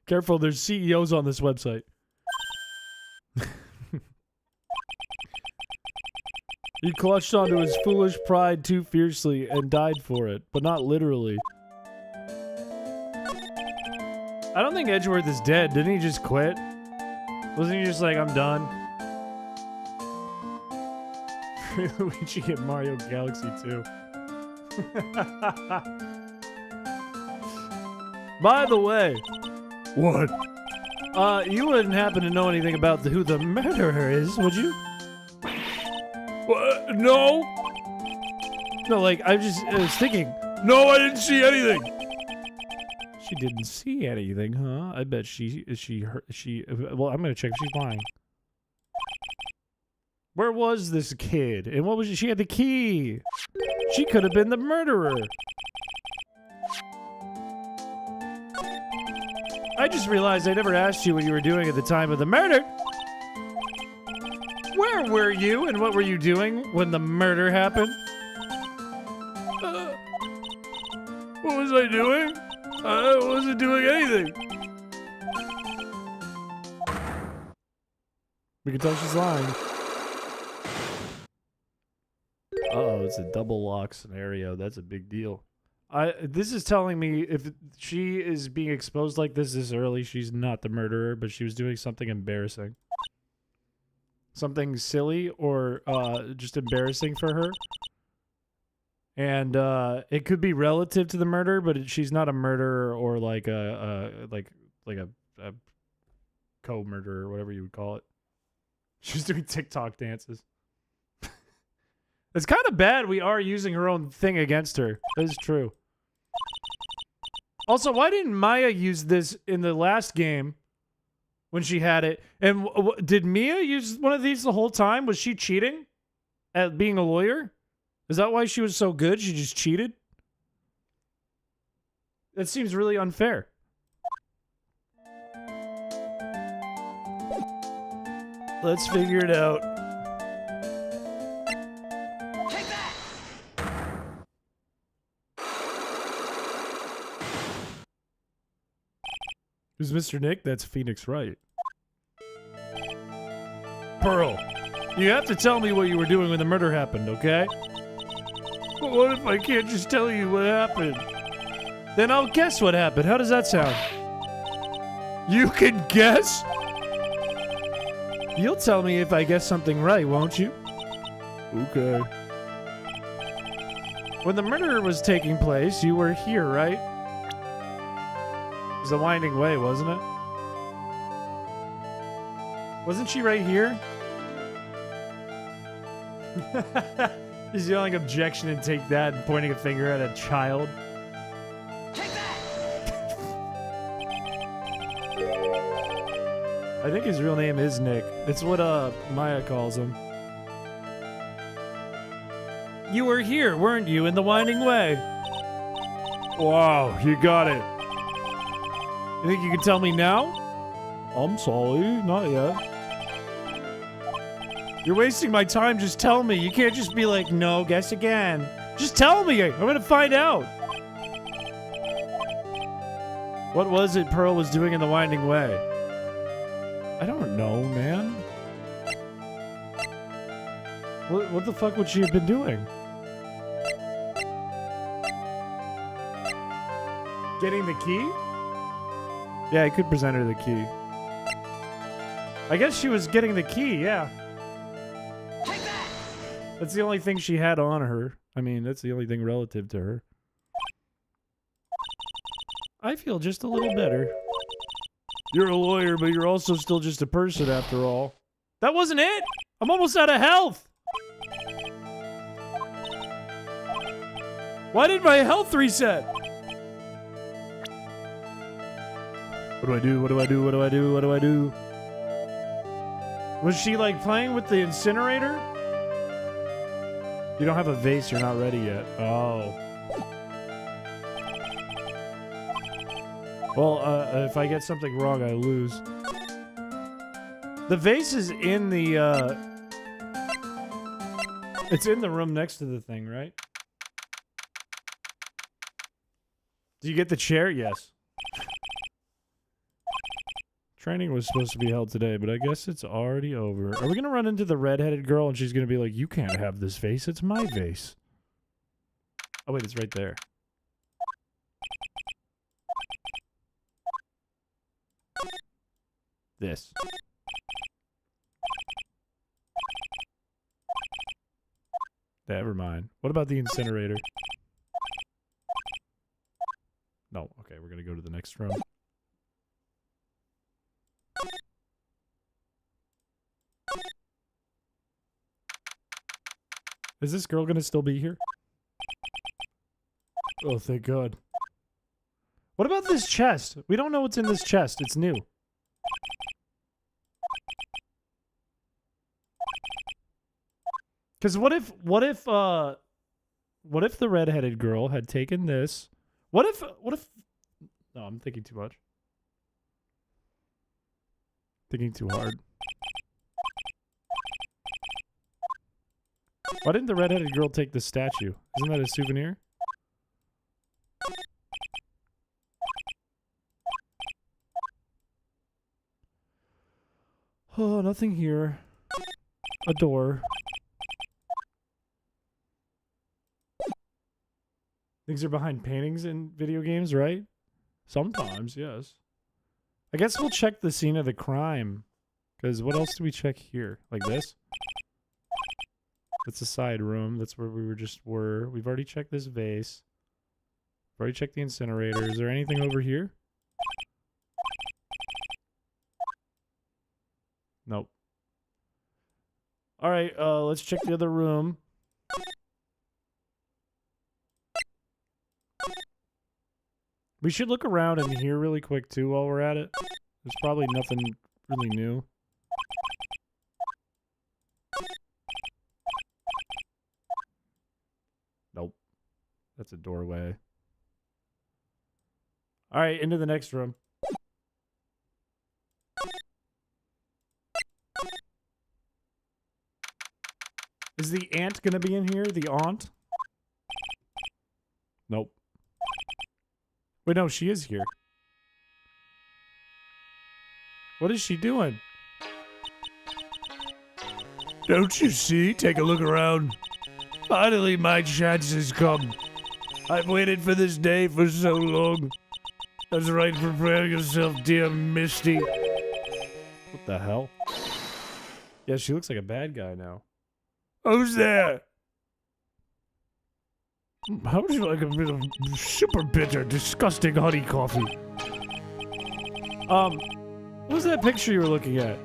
Careful, there's CEOs on this website. He clutched onto his foolish pride too fiercely and died for it, but not literally. I don't think Edgeworth is dead. Didn't he just quit? Wasn't he just like, I'm done? Luigi in Mario Galaxy 2. By the way, what? You wouldn't happen to know anything about who the murderer is, would you? What? No. No, like I was thinking. No, I didn't see anything. She didn't see anything, huh? I bet she. Well, I'm gonna check if she's lying. Where was this kid? And what was she had the key? She could have been the murderer. I just realized I never asked you what you were doing at the time of the murder. Where were you and what were you doing when the murder happened? What was I doing? I wasn't doing anything. We can tell she's lying. Uh-oh, it's a double lock scenario. That's a big deal. This is telling me if she is being exposed like this early, she's not the murderer, but she was doing something embarrassing. Something silly or just embarrassing for her. And it could be relative to the murder, but she's not a murderer or like a co-murderer or whatever you would call it. She's doing TikTok dances. It's kind of bad we are using her own thing against her. That is true. Also, why didn't Maya use this in the last game when she had it? And did Mia use one of these the whole time? Was she cheating at being a lawyer? Is that why she was so good? She just cheated? That seems really unfair. Let's figure it out. Who's Mr. Nick? That's Phoenix Wright. Pearl, you have to tell me what you were doing when the murder happened, okay? But what if I can't just tell you what happened? Then I'll guess what happened. How does that sound? You can guess? You'll tell me if I guess something right, won't you? Okay. When the murder was taking place, you were here, right? It was the Winding Way, wasn't it? Wasn't she right here? He's yelling objection and take that and pointing a finger at a child. Take that! I think his real name is Nick. It's what Maya calls him. You were here, weren't you, in the Winding Way? Wow, you got it. You think you can tell me now? I'm sorry, not yet. You're wasting my time. Just tell me. You can't just be like, no, guess again. Just tell me. I'm gonna find out. What was it Pearl was doing in the Winding Way? I don't know, man. What the fuck would she have been doing? Getting the key? Yeah, I could present her the key. I guess she was getting the key, yeah. Take that! That's the only thing she had on her. I mean, that's the only thing relative to her. I feel just a little better. You're a lawyer, but you're also still just a person after all. That wasn't it! I'm almost out of health! Why did my health reset? What do I do? What do I do? What do I do? What do I do? Was she like playing with the incinerator? You don't have a vase, you're not ready yet. Oh. Well, if I get something wrong, I lose. The vase is in the, it's in the room next to the thing, right? Do you get the chair? Yes. Training was supposed to be held today, but I guess it's already over. Are we gonna run into the redheaded girl and she's gonna be like, you can't have this vase, it's my vase. Oh wait, it's right there. This. Never mind. What about the incinerator? No, okay, we're gonna go to the next room. Is this girl gonna still be here? Oh, thank God. What about this chest? We don't know what's in this chest. It's new. Because what if the redheaded girl had taken this? What if, no, I'm thinking too much. Thinking too hard. Why didn't the redheaded girl take the statue? Isn't that a souvenir? Oh, nothing here. A door. Things are behind paintings in video games, right? Sometimes, yes. I guess we'll check the scene of the crime. Because what else do we check here? Like this? That's a side room. That's where we were. We've already checked this vase. We've already checked the incinerator. Is there anything over here? Nope. Alright, let's check the other room. We should look around in here really quick too while we're at it. There's probably nothing really new. Nope. That's a doorway. Alright, into the next room. Is the aunt gonna be in here? The aunt? Nope. Wait, no, she is here. What is she doing? Don't you see? Take a look around. Finally, my chance has come. I've waited for this day for so long. That's right, prepare yourself, dear Misty. What the hell? Yeah, she looks like a bad guy now. Who's there? How would you like a bit of super bitter, disgusting honey coffee? What was that picture you were looking at?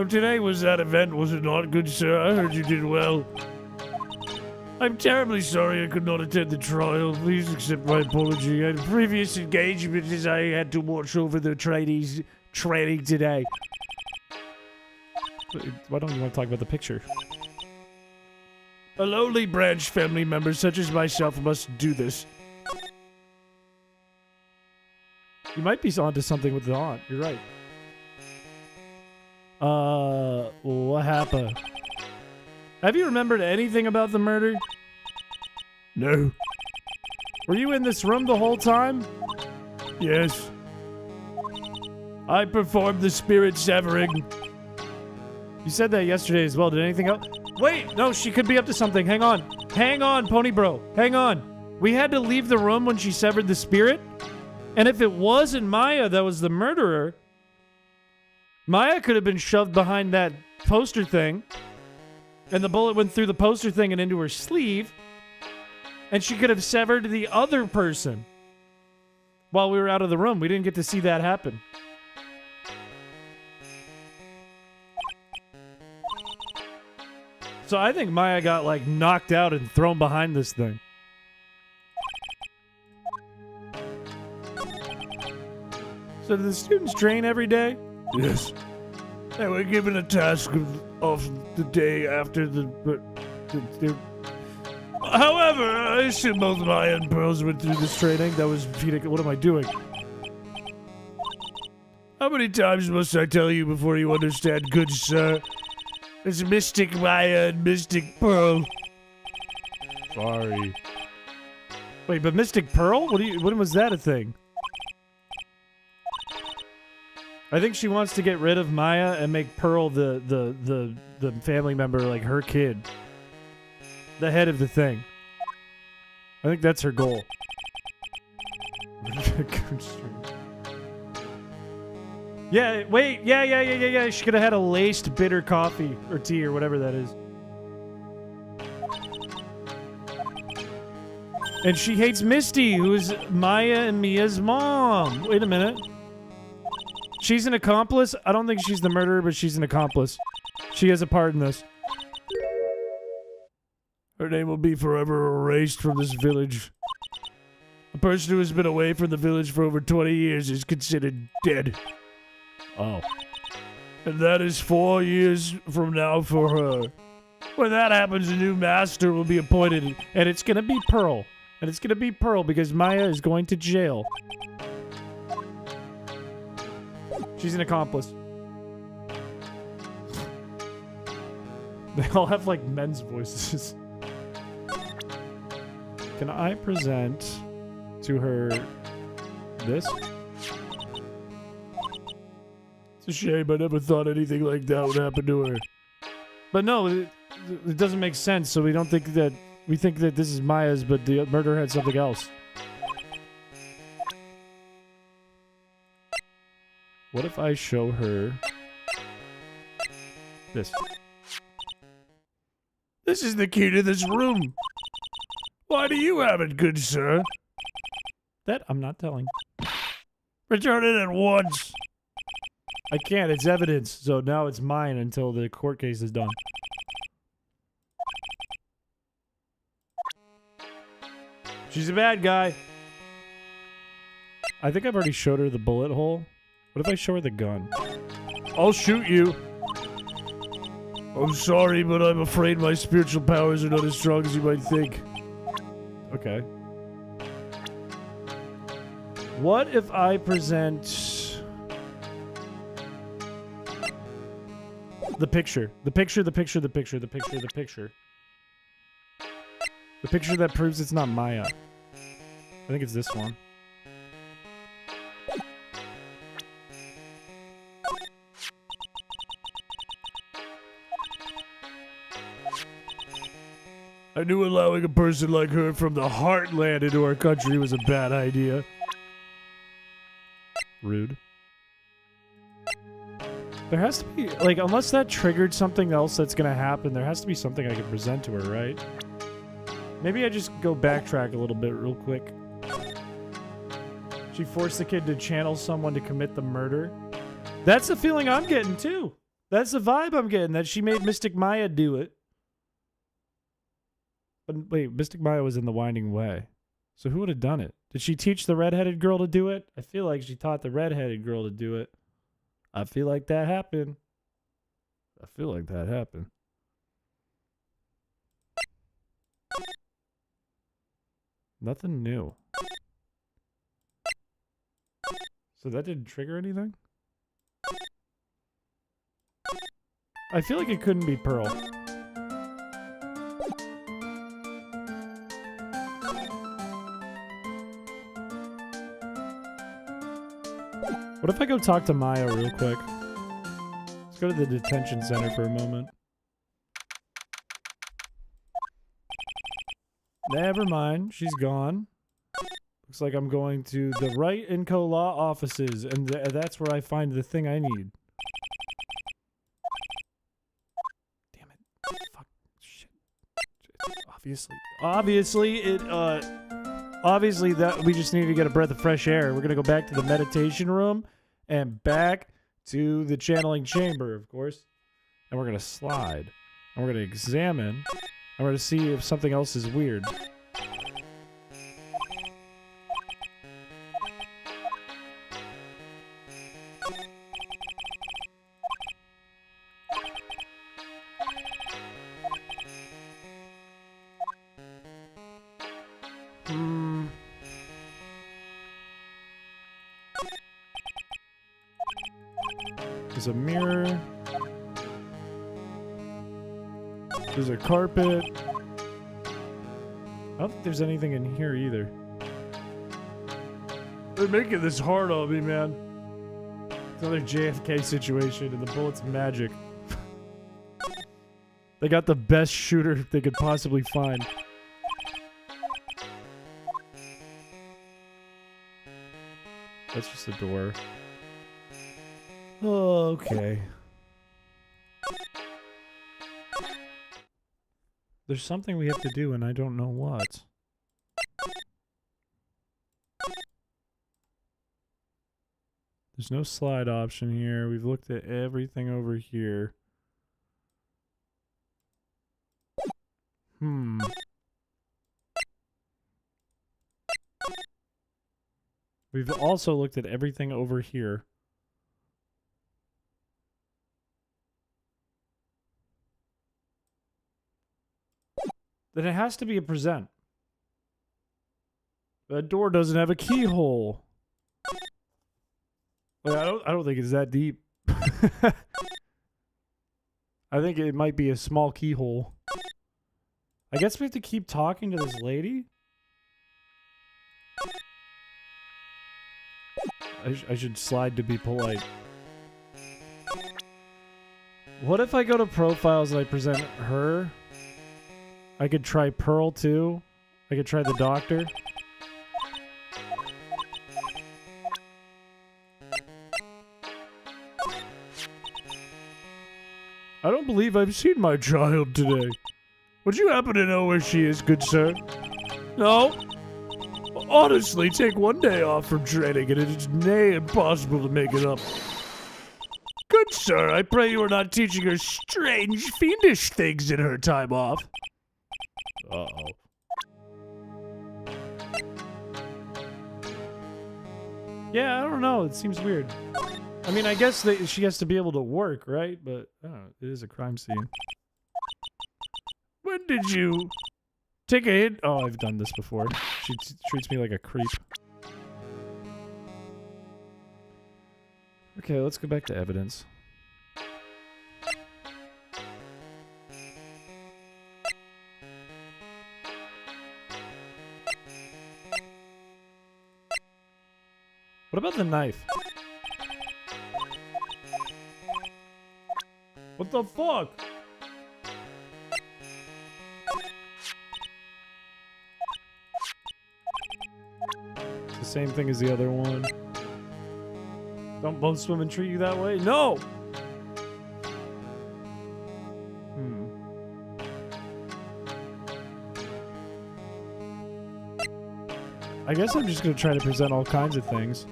Today was that event, was it not, good sir? I heard you did well. I'm terribly sorry I could not attend the trial. Please accept my apology. I had a previous engagement as I had to watch over the trainees training today. Why don't you want to talk about the picture? A lowly branch family member such as myself must do this. You might be onto something with the aunt. You're right. What happened? Have you remembered anything about the murder? No. Were you in this room the whole time? Yes. I performed the spirit severing. You said that yesterday as well. Did anything else? Wait, no, she could be up to something. Hang on. Hang on, Pony Bro. Hang on. We had to leave the room when she severed the spirit? And if it wasn't Maya that was the murderer, Maya could have been shoved behind that poster thing, and the bullet went through the poster thing and into her sleeve, and she could have severed the other person while we were out of the room. We didn't get to see that happen. So I think Maya got, like, knocked out and thrown behind this thing. So do the students train every day? Yes. They were given a task of the day after the However, I assume both Maya and Pearls went through this training. That was feeding. What am I doing? How many times must I tell you before you understand, good sir? It's Mystic Maya and Mystic Pearl. Sorry. Wait, but Mystic Pearl? When was that a thing? I think she wants to get rid of Maya and make Pearl the family member, like her kid. The head of the thing. I think that's her goal. Yeah, wait, yeah. She could have had a laced bitter coffee or tea or whatever that is. And she hates Misty, who's Maya and Mia's mom. Wait a minute. She's an accomplice? I don't think she's the murderer, but she's an accomplice. She has a part in this. Her name will be forever erased from this village. A person who has been away from the village for over 20 years is considered dead. Oh. And that is 4 years from now for her. When that happens, a new master will be appointed, and it's gonna be Pearl. And it's gonna be Pearl because Maya is going to jail. She's an accomplice. They all have, like, men's voices. Can I present to her this? It's a shame. I never thought anything like that would happen to her. But no, it doesn't make sense, so we don't think that... We think that this is Maya's, but the murderer had something else. What if I show her this? This is the key to this room. Why do you have it, good sir? That I'm not telling. Return it at once. I can't. It's evidence. So now it's mine until the court case is done. She's a bad guy. I think I've already showed her the bullet hole. What if I show her the gun? I'll shoot you. I'm sorry, but I'm afraid my spiritual powers are not as strong as you might think. Okay. What if I present... The picture. The picture that proves it's not Maya. I think it's this one. I knew allowing a person like her from the heartland into our country was a bad idea. Rude. There has to be, like, unless that triggered something else that's gonna happen, there has to be something I can present to her, right? Maybe I just go backtrack a little bit real quick. She forced the kid to channel someone to commit the murder. That's the feeling I'm getting, too. That's the vibe I'm getting, that she made Mystic Maya do it. But wait, Mystic Maya was in the Winding Way. So who would have done it? Did she teach the redheaded girl to do it? I feel like she taught the redheaded girl to do it. I feel like that happened. Nothing new. So that didn't trigger anything? I feel like it couldn't be Pearl. What if I go talk to Maya real quick? Let's go to the detention center for a moment. Never mind, she's gone. Looks like I'm going to the Wright & Co. law offices, and that's where I find the thing I need. Damn it. Fuck. Shit. Obviously that we just need to get a breath of fresh air. We're gonna go back to the meditation room and back to the channeling chamber, of course. And we're gonna slide. And we're gonna examine. And we're gonna see if something else is weird. There's a mirror. There's a carpet. I don't think there's anything in here either. They're making this hard on me, man. It's another JFK situation and the bullet's magic. They got the best shooter they could possibly find. That's just a door. Okay. There's something we have to do and I don't know what. There's no slide option here. We've looked at everything over here. We've also looked at everything over here. Then it has to be a present. That door doesn't have a keyhole. Like, I don't think it's that deep. I think it might be a small keyhole. I guess we have to keep talking to this lady? I should slide to be polite. What if I go to profiles and I present her? I could try Pearl too. I could try the doctor. I don't believe I've seen my child today. Would you happen to know where she is, good sir? No? Honestly, take one day off from training and it is nay impossible to make it up. Good sir, I pray you are not teaching her strange, fiendish things in her time off. Uh-oh. Yeah, I don't know. It seems weird. I mean, I guess that she has to be able to work, right? But, I don't know. It is a crime scene. When did you take a hit? Oh, I've done this before. She treats me like a creep. Okay, let's go back to evidence. What about the knife? What the fuck? It's the same thing as the other one. Don't most women treat you that way? No! I guess I'm just gonna try to present all kinds of things.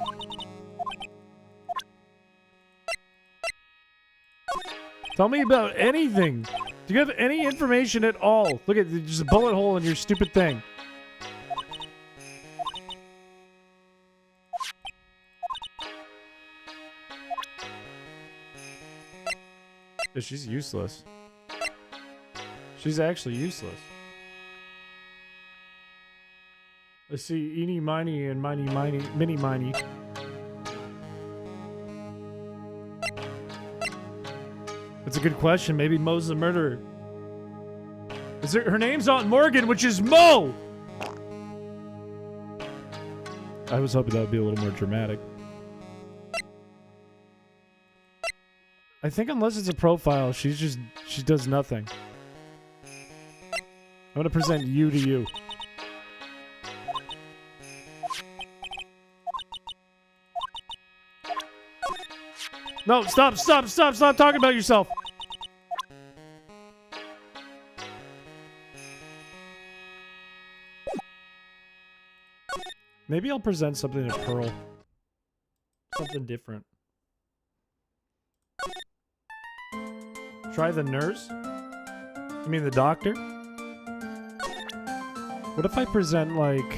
Tell me about anything. Do you have any information at all? Look at there's a bullet hole in your stupid thing. Yeah, she's useless. She's actually useless. Let's see, eeny, miny, and miny, mini, miny. That's a good question. Maybe Mo's the murderer. Her name's Aunt Morgan, which is Mo! I was hoping that would be a little more dramatic. I think unless it's a profile, she does nothing. I'm gonna present you to you. No, stop talking about yourself. Maybe I'll present something to Pearl. Something different. Try the nurse? You mean the doctor? What if I present, like,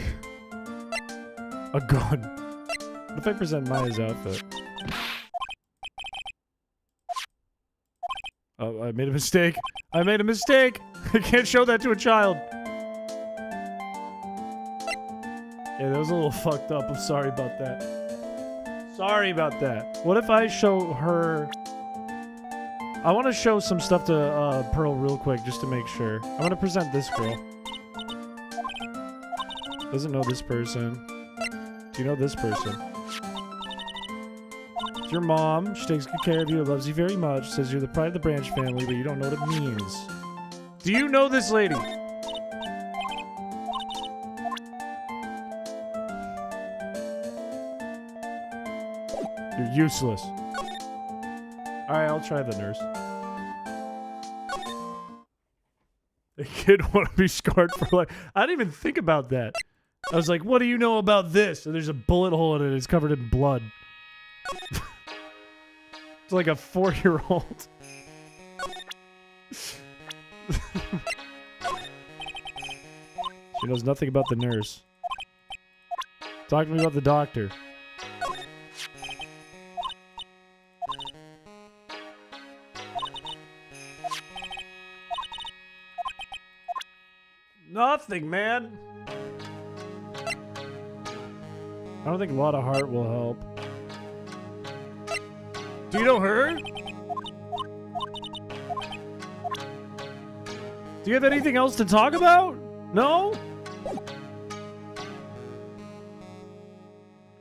a gun? What if I present Maya's outfit? Oh, I made a mistake. I made a mistake! I can't show that to a child. Yeah, that was a little fucked up. I'm sorry about that. Sorry about that. What if I show her... I want to show some stuff to Pearl real quick, just to make sure. I'm going to present this girl. Doesn't know this person. Do you know this person? It's your mom. She takes good care of you, loves you very much. Says you're the pride of the Branch family, but you don't know what it means. Do you know this lady? You're useless. Alright, I'll try the nurse. The kid want to be scarred for life. I didn't even think about that. I was like, what do you know about this? And there's a bullet hole in it. It's covered in blood. It's like a 4-year-old. She knows nothing about the nurse. Talk to me about the doctor. Nothing, man. I don't think a lot of heart will help. Do you know her? Do you have anything else to talk about? No?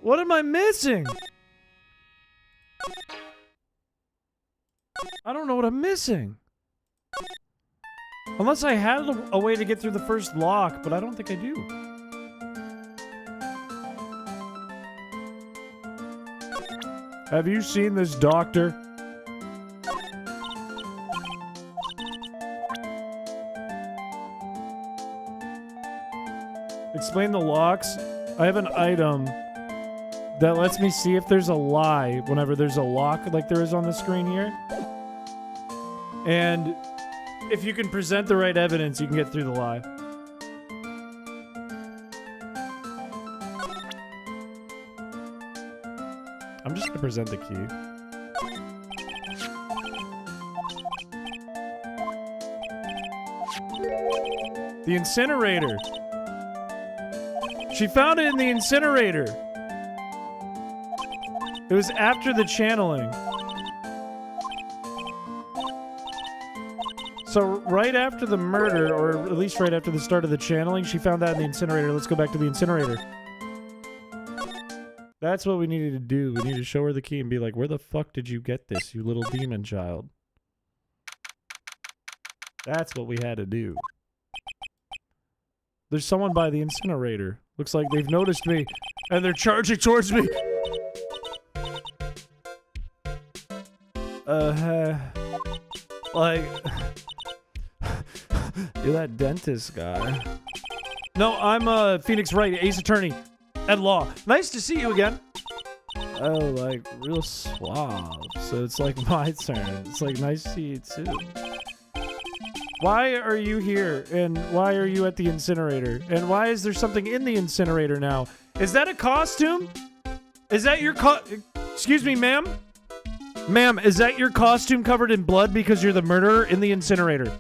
What am I missing? I don't know what I'm missing. Unless I had a way to get through the first lock, but I don't think I do. Have you seen this doctor? Explain the locks. I have an item that lets me see if there's a lie whenever there's a lock like there is on the screen here. And if you can present the right evidence, you can get through the lie. I'm just gonna present the key. The incinerator. She found it in the incinerator. It was after the channeling. So right after the murder, or at least right after the start of the channeling, she found that in the incinerator. Let's go back to the incinerator. That's what we needed to do. We needed to show her the key and be like, where the fuck did you get this, you little demon child? That's what we had to do. There's someone by the incinerator. Looks like they've noticed me, and they're charging towards me. Like... You're that dentist guy. No, I'm Phoenix Wright, Ace Attorney at law. Nice to see you again. Oh, like real suave. So it's like my turn. It's like nice to see you too. Why are you here? And why are you at the incinerator? And why is there something in the incinerator now? Is that a costume? Is that your Excuse me, ma'am? Ma'am, is that your costume covered in blood because you're the murderer in the incinerator?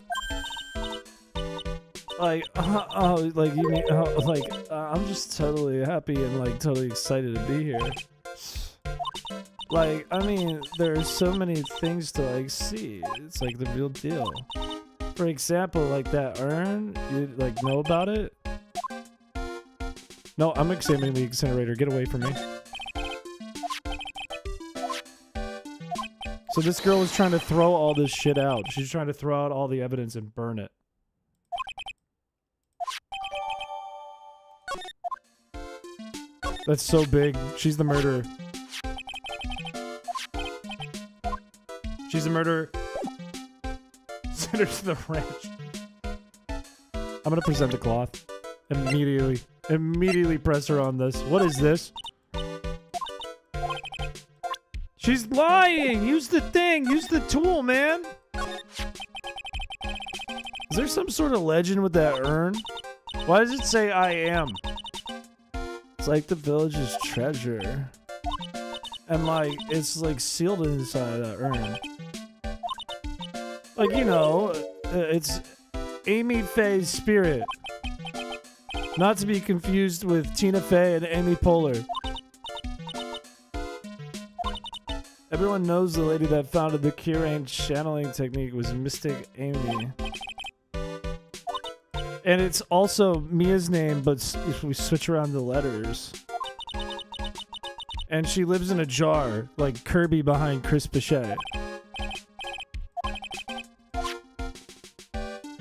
Like, like you mean, I'm just totally happy and like totally excited to be here. Like, I mean, there's so many things to like see. It's like the real deal. For example, like that urn, you like know about it? No, I'm examining the incinerator. Get away from me. So this girl is trying to throw all this shit out. She's trying to throw out all the evidence and burn it. That's so big. She's the murderer. She's the murderer. Send her to the ranch. I'm gonna present the cloth. Immediately. Immediately press her on this. What is this? She's lying! Use the thing! Use the tool, man! Is there some sort of legend with that urn? Why does it say I am? It's like the village's treasure. And like, it's like sealed inside that urn. Like, you know, it's Amy Faye's spirit. Not to be confused with Tina Fey and Amy Poehler. Everyone knows the lady that founded the Kiran channeling technique was Mystic Amy. And it's also Mia's name, but if we switch around the letters. And she lives in a jar, like Kirby behind Chris Piché.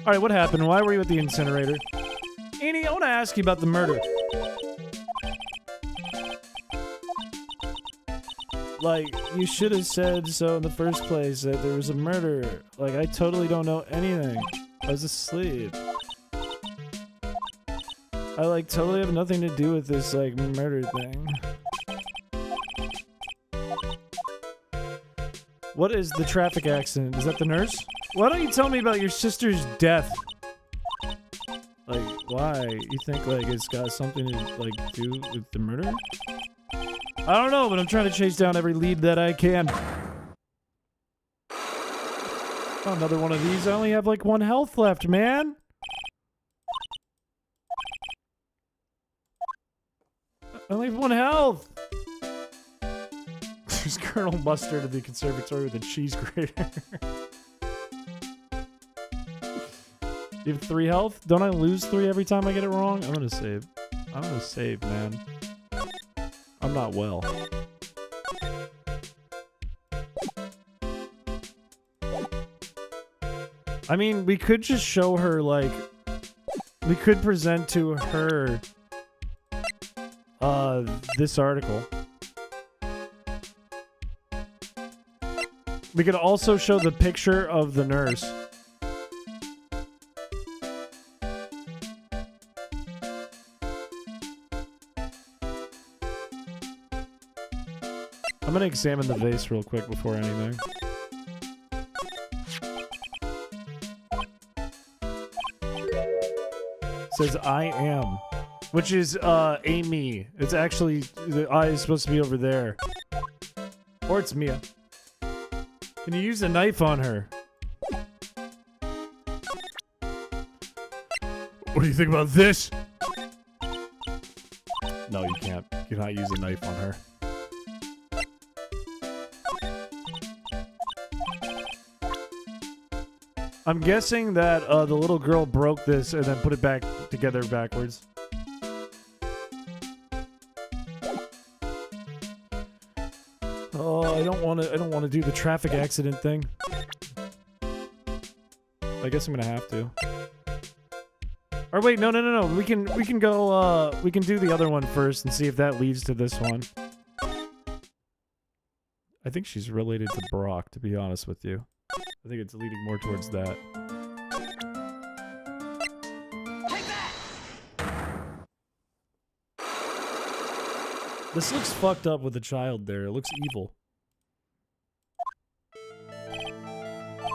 Alright, what happened? Why were you at the incinerator? Annie, I want to ask you about the murder. Like, you should have said so in the first place, that there was a murder. Like, I totally don't know anything. I was asleep. I, like, totally have nothing to do with this, like, murder thing. What is the traffic accident? Is that the nurse? Why don't you tell me about your sister's death? Like, why? You think, like, it's got something to, like, do with the murder? I don't know, but I'm trying to chase down every lead that I can. Oh, another one of these. I only have, like, 1 health left, man. I only have 1 health. There's Colonel Mustard at the conservatory with a cheese grater. You have 3 health? Don't I lose 3 every time I get it wrong? I'm gonna save. I'm gonna save, man. I'm not well. I mean, we could just show her, like... We could present to her... this article. We could also show the picture of the nurse. I'm gonna examine the vase real quick before anything. It says I am, which is Amy. It's actually, the I is supposed to be over there. Or it's Mia. Can you use a knife on her? What do you think about this? No, you can't. You cannot use a knife on her. I'm guessing that the little girl broke this and then put it back together backwards. Oh, I don't want to do the traffic accident thing. I guess I'm gonna have to. Or wait, no. We can go. We can do the other one first and see if that leads to this one. I think she's related to Brock, to be honest with you. I think it's leading more towards that. Take that! This looks fucked up with the child there. It looks evil.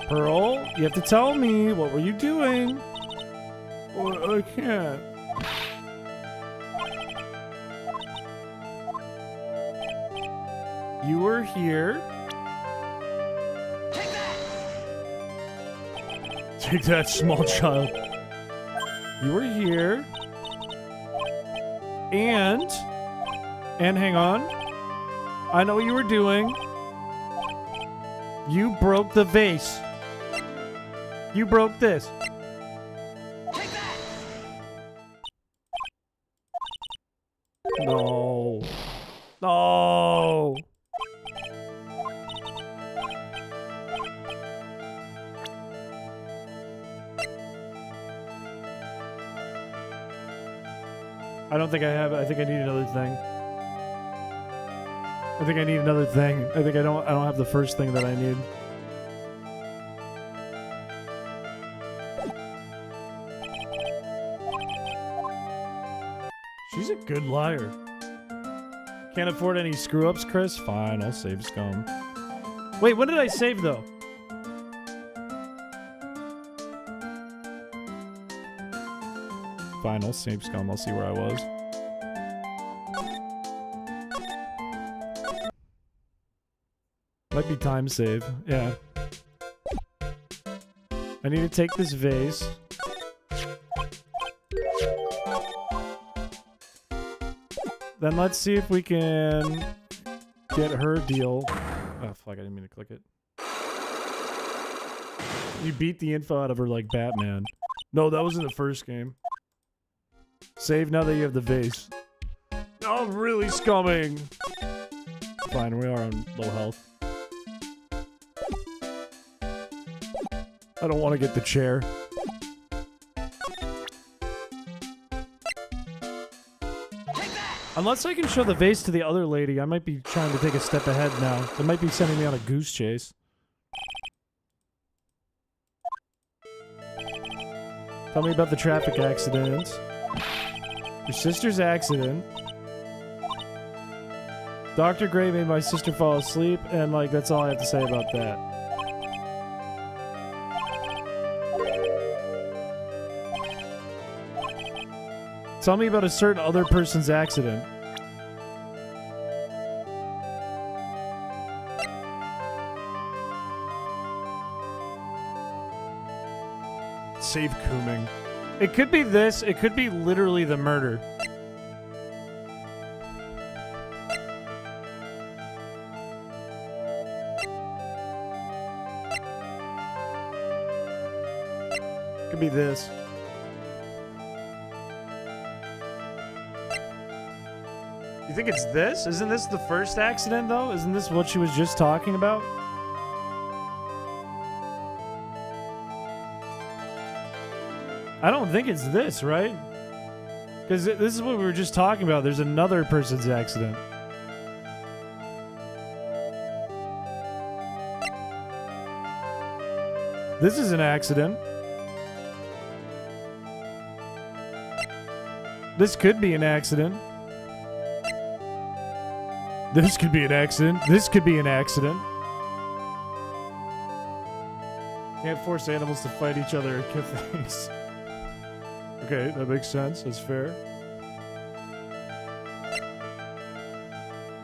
Pearl, you have to tell me. What were you doing? Oh, I can't. You were here. Take that, small child. You were here. And hang on. I know what you were doing. You broke the vase. You broke this. Take that! No. No. I don't think I have it. I think I need another thing. I think I need another thing. I think I don't have the first thing that I need. She's a good liar. Can't afford any screw-ups, Chris? Fine, I'll save scum. Wait, what did I save, though? Fine, I'll save scum. I'll see where I was. Might be time save. Yeah. I need to take this vase. Then let's see if we can get her deal. Oh, fuck, I didn't mean to click it. You beat the info out of her like Batman. No, that was in the first game. Save now that you have the vase. Oh, I'm really scumming. Fine, we are on low health. I don't want to get the chair. Unless I can show the vase to the other lady, I might be trying to take a step ahead now. They might be sending me on a goose chase. Tell me about the traffic accident. Your sister's accident. Dr. Gray made my sister fall asleep, and like that's all I have to say about that. Tell me about a certain other person's accident. Save cooming. It could be this. It could be literally the murder. Could be this. You think it's this? Isn't this the first accident, though? Isn't this what she was just talking about? I don't think it's this, right? Because this is what we were just talking about. There's another person's accident. This is an accident. This could be an accident. This could be an accident. This could be an accident. Can't force animals to fight each other or kill things. Okay, that makes sense. That's fair.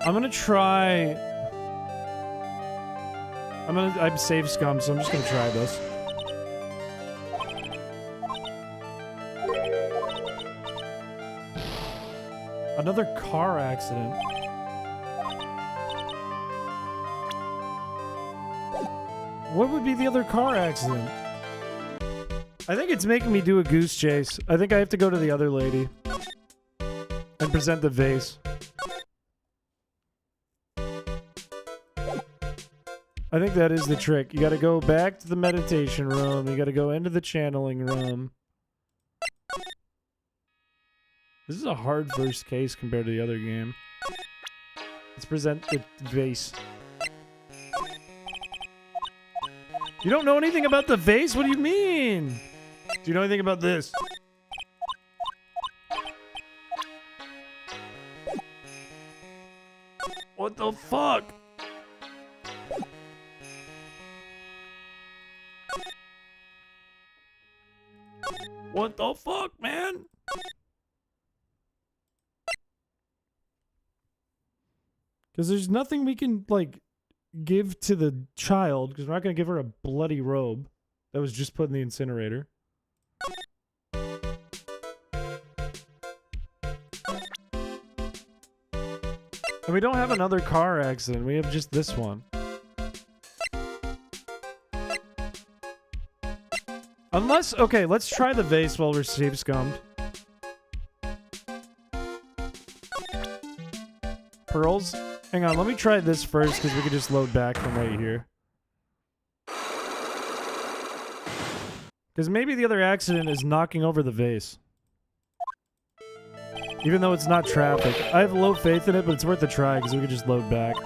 I'm gonna try... I'm save scum, so I'm just gonna try this. Another car accident. What would be the other car accident? I think it's making me do a goose chase. I think I have to go to the other lady and present the vase. I think that is the trick. You gotta go back to the meditation room. You gotta go into the channeling room. This is a hard first case compared to the other game. Let's present the vase. You don't know anything about the vase? What do you mean? Do you know anything about this? What the fuck? What the fuck, man? Because there's nothing we can, like, give to the child, because we're not going to give her a bloody robe that was just put in the incinerator. And we don't have another car accident. We have just this one. Unless, okay, let's try the vase while we're safe scummed. Pearls? Hang on, let me try this first because we can just load back from right here. Because maybe the other accident is knocking over the vase. Even though it's not traffic. I have low faith in it, but it's worth a try because we can just load back.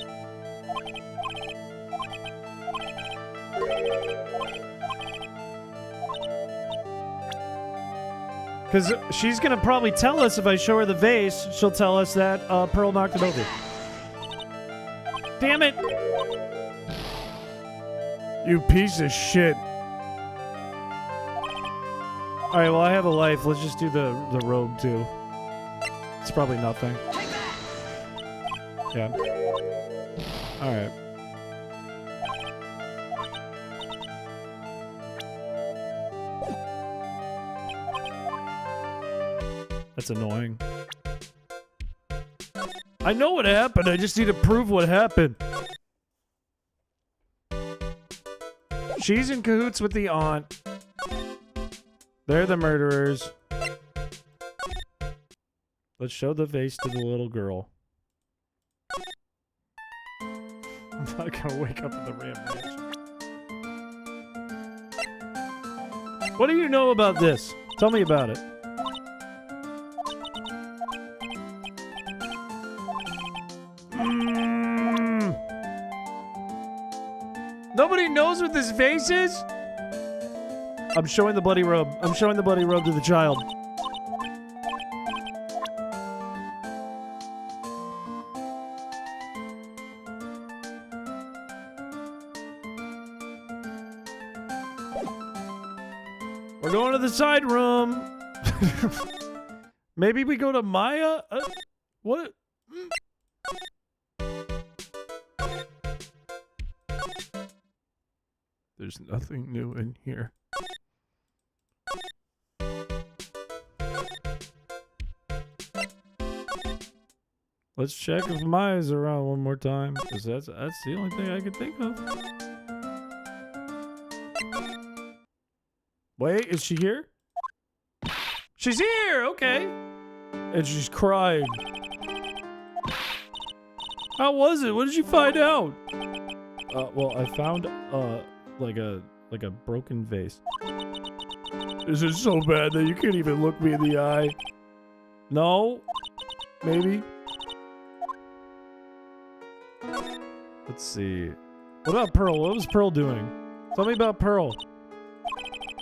Because she's going to probably tell us if I show her the vase, she'll tell us that Pearl knocked it over. Damn it! You piece of shit. Alright, well I have a life. Let's just do the robe too. It's probably nothing. Yeah. Alright. That's annoying. I know what happened. I just need to prove what happened. She's in cahoots with the aunt. They're the murderers. Let's show the vase to the little girl. I'm not gonna wake up in the Ram Ranch. What do you know about this? Tell me about it. Nobody knows what this vase is? I'm showing the bloody robe. I'm showing the bloody robe to the child. We're going to the side room. Maybe we go to Maya? What? There's nothing new in here. Let's check if Maya's around one more time, because that's the only thing I can think of. Wait, is she here? She's here! Okay. And she's crying. How was it? What did you find out? Well, I found, like a broken vase. This is so bad that you can't even look me in the eye. No? Maybe? Let's see. What about Pearl? What was Pearl doing? Tell me about Pearl.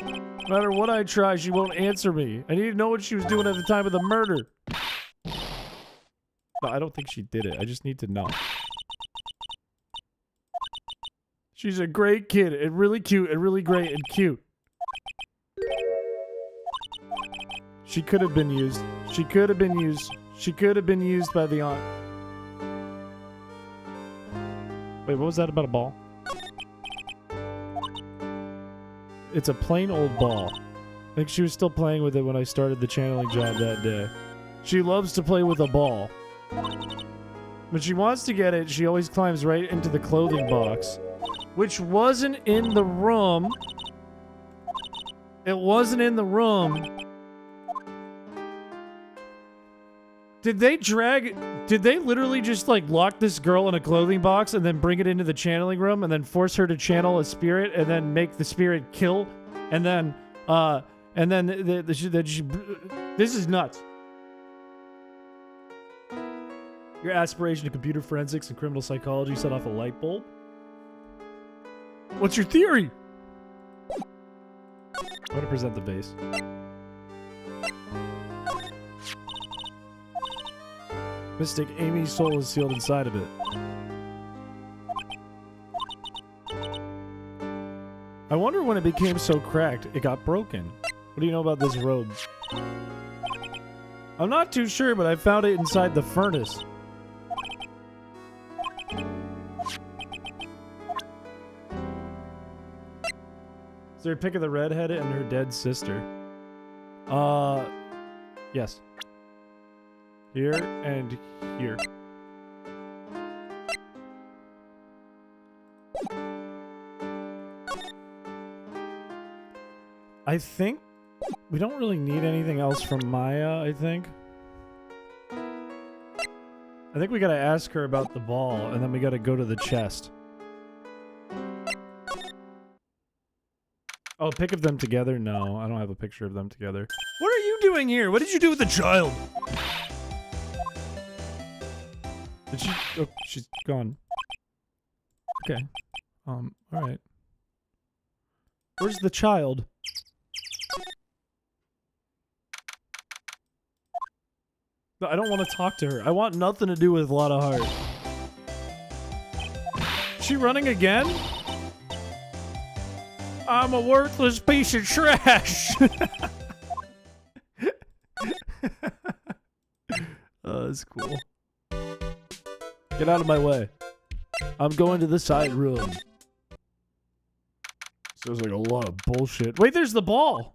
No matter what I try, she won't answer me. I need to know what she was doing at the time of the murder. No, I don't think she did it. I just need to know. She's a great kid and really cute and really great and cute. She could have been used. She could have been used. She could have been used by the aunt. Wait, what was that about a ball? It's a plain old ball. I think she was still playing with it when I started the channeling job that day. She loves to play with a ball. When she wants to get it, she always climbs right into the clothing box. Which wasn't in the room. It wasn't in the room. Did they literally just like lock this girl in a clothing box and then bring it into the channeling room and then force her to channel a spirit and then make the spirit kill and then this is nuts. Your aspiration to computer forensics and criminal psychology set off a light bulb. What's your theory? I want to present the vase. Mystic, Amy's soul is sealed inside of it. I wonder when it became so cracked, it got broken. What do you know about this robe? I'm not too sure, but I found it inside the furnace. Is there a pic of the redhead and her dead sister? Yes. Here and here. I think we don't really need anything else from Maya, I think. I think we gotta ask her about the ball, and then we gotta go to the chest. Oh, pic of them together? No, I don't have a picture of them together. What are you doing here? What did you do with the child? Did she... Oh, she's gone. Okay. Alright. Where's the child? No, I don't want to talk to her. I want nothing to do with Lotta Heart. She running again? I'm a worthless piece of trash! Oh, that's cool. Get out of my way. I'm going to the side room. Sounds like a lot of bullshit. Wait, there's the ball!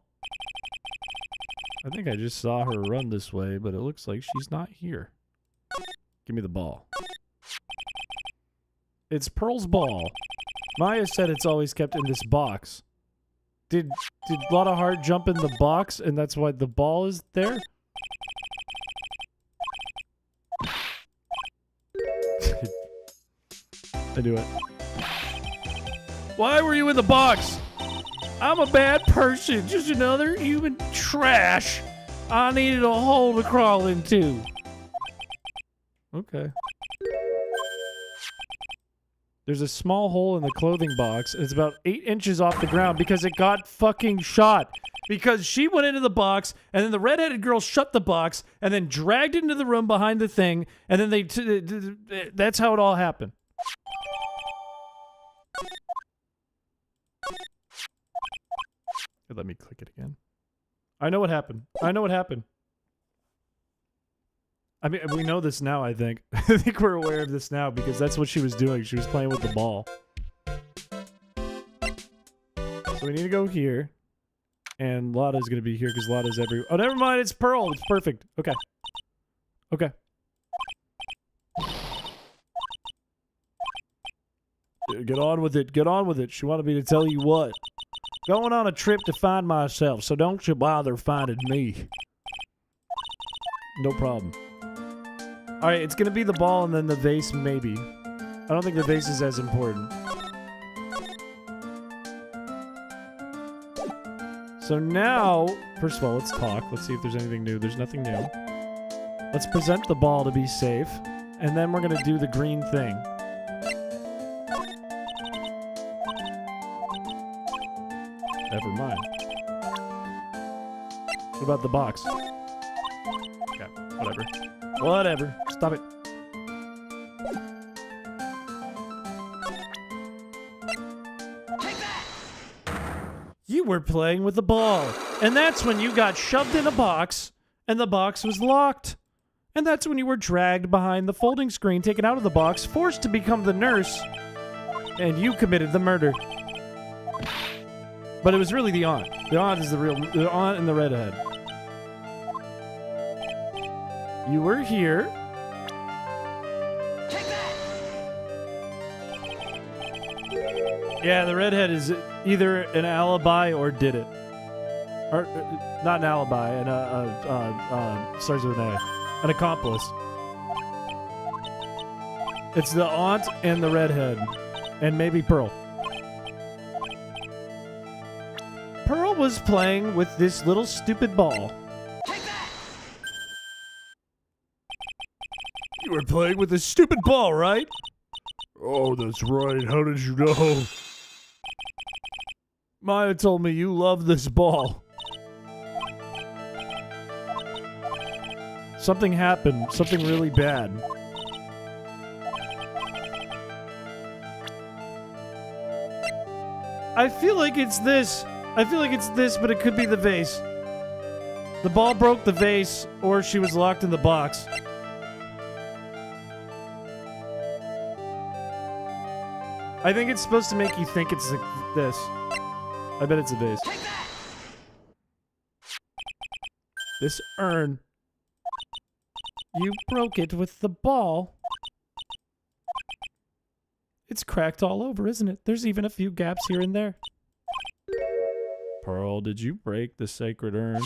I think I just saw her run this way, but it looks like she's not here. Give me the ball. It's Pearl's ball. Maya said it's always kept in this box. Did Lotta Heart jump in the box and that's why the ball is there? I do it. Why were you in the box? I'm a bad person, just another human trash. I needed a hole to crawl into. Okay. There's a small hole in the clothing box, and it's about 8 inches off the ground because it got fucking shot. Because she went into the box, and then the redheaded girl shut the box, and then dragged it into the room behind the thing, and then that's how it all happened. Let me click it again. I know what happened. I know what happened. I mean, we know this now, I think. I think we're aware of this now because that's what she was doing. She was playing with the ball. So we need to go here. And Lotta's going to be here because Lotta's everywhere. Oh, never mind. It's Pearl. It's perfect. Okay. Okay. Get on with it. Get on with it. She wanted me to tell you what. Going on a trip to find myself, so don't you bother finding me. No problem. Alright, it's gonna be the ball and then the vase, maybe. I don't think the vase is as important. So now, first of all, let's talk. Let's see if there's anything new. There's nothing new. Let's present the ball to be safe. And then we're gonna do the green thing. Never mind. What about the box? Okay, whatever. Whatever. Stop it. Take that! You were playing with the ball. And that's when you got shoved in a box, and the box was locked. And that's when you were dragged behind the folding screen, taken out of the box, forced to become the nurse, and you committed the murder. But it was really the aunt. The aunt is the aunt and the redhead. You were here. Take that! Yeah, the redhead is either an alibi or did it. Or, not an alibi, starts with an A. An accomplice. It's the aunt and the redhead. And maybe Pearl. Pearl was playing with this little stupid ball. Take that! You were playing with this stupid ball, right? Oh, that's right. How did you know? Maya told me you love this ball. Something happened. Something really bad. I feel like it's this. I feel like it's this, but it could be the vase. The ball broke the vase, or she was locked in the box. I think it's supposed to make you think it's this. I bet it's a vase. Take that! This urn. You broke it with the ball. It's cracked all over, isn't it? There's even a few gaps here and there. Pearl, did you break the sacred urn?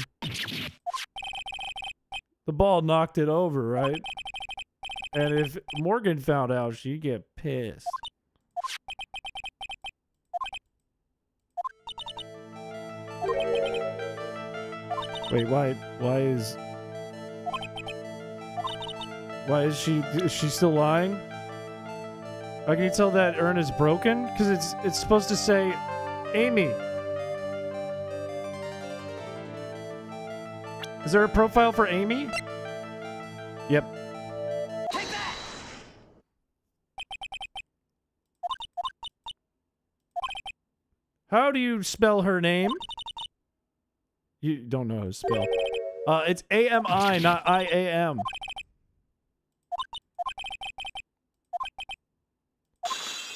The ball knocked it over, right? And if Morgan found out, she'd get pissed. Wait, why is she still lying? How can you tell that urn is broken? Because it's supposed to say Amy. Is there a profile for Amy? Yep. Take that! How do you spell her name? You don't know how to spell. It's A-M-I, not I-A-M.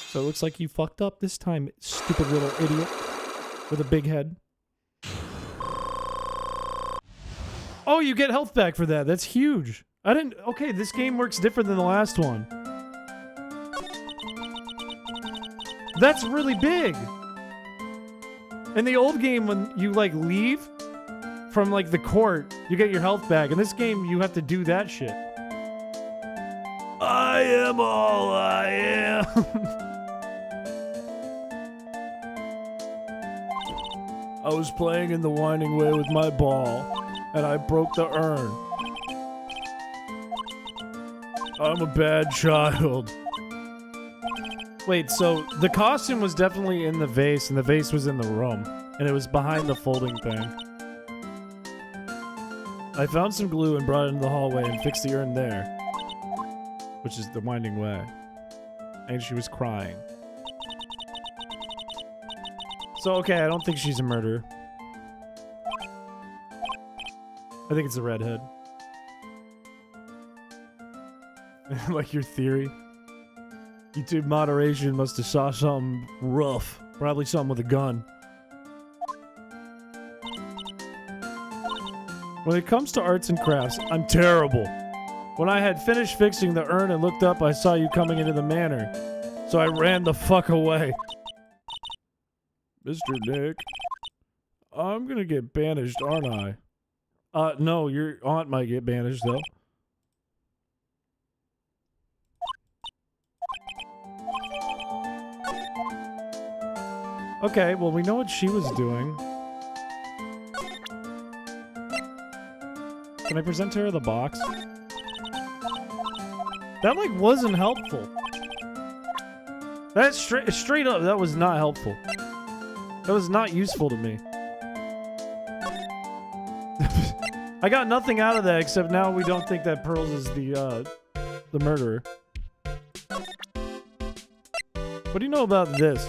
So it looks like you fucked up this time, stupid little idiot with a big head. Oh, you get health back for that. That's huge. I didn't... Okay, this game works different than the last one. That's really big. In the old game, when you, like, leave from, like, the court, you get your health back. In this game, you have to do that shit. I am all I am. I was playing in the winding way with my ball. And I broke the urn. I'm a bad child. Wait, so the costume was definitely in the vase, and the vase was in the room, and it was behind the folding thing. I found some glue and brought it into the hallway and fixed the urn there, which is the winding way. And she was crying. So, okay, I don't think she's a murderer. I think it's a redhead. Like your theory. YouTube moderation must have saw something rough. Probably something with a gun. When it comes to arts and crafts, I'm terrible. When I had finished fixing the urn and looked up, I saw you coming into the manor. So I ran the fuck away. Mr. Nick, I'm gonna get banished, aren't I? No, your aunt might get banished, though. Okay, well, we know what she was doing. Can I present her the box? That, like, wasn't helpful. That's straight up, that was not helpful. That was not useful to me. I got nothing out of that except now we don't think that Pearls is the murderer. What do you know about this?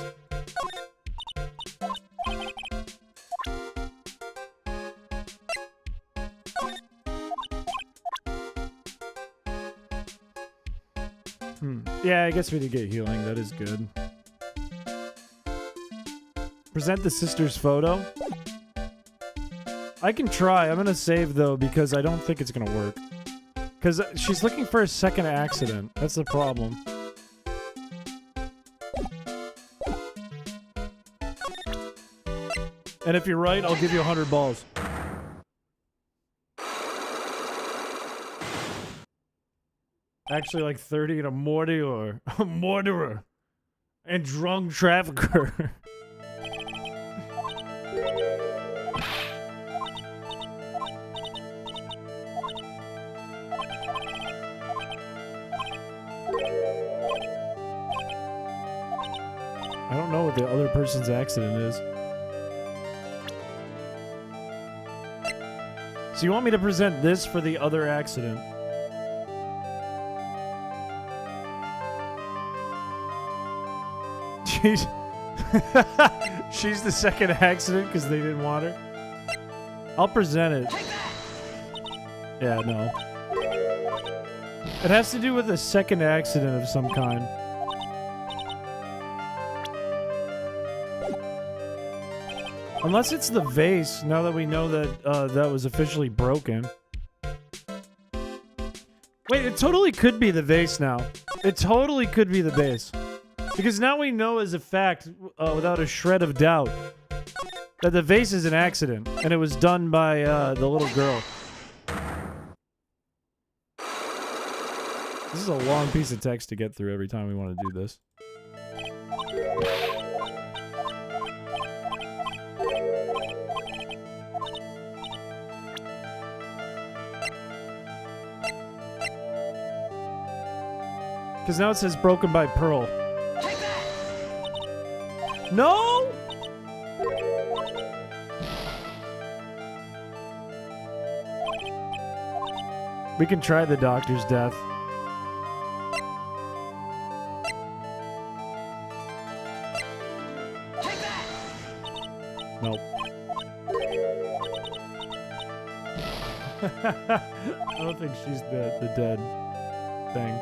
Yeah, I guess we did get healing. That is good. Present the sister's photo. I can try. I'm gonna save, though, because I don't think it's gonna work. Because she's looking for a second accident. That's the problem. And if you're right, I'll give you 100 balls. Actually, like 30 and a murderer. A murderer. And drunk trafficker. I don't know what the other person's accident is. So you want me to present this for the other accident? She's the second accident because they didn't want her. I'll present it. Yeah, no. It has to do with a second accident of some kind. Unless it's the vase, now that we know that that was officially broken. Wait, it totally could be the vase now. It totally could be the vase. Because now we know as a fact, without a shred of doubt, that the vase is an accident, and it was done by the little girl. This is a long piece of text to get through every time we want to do this. Because now it says broken by Pearl. Take that! No! We can try the doctor's death. Take that! Nope. I don't think she's the dead thing.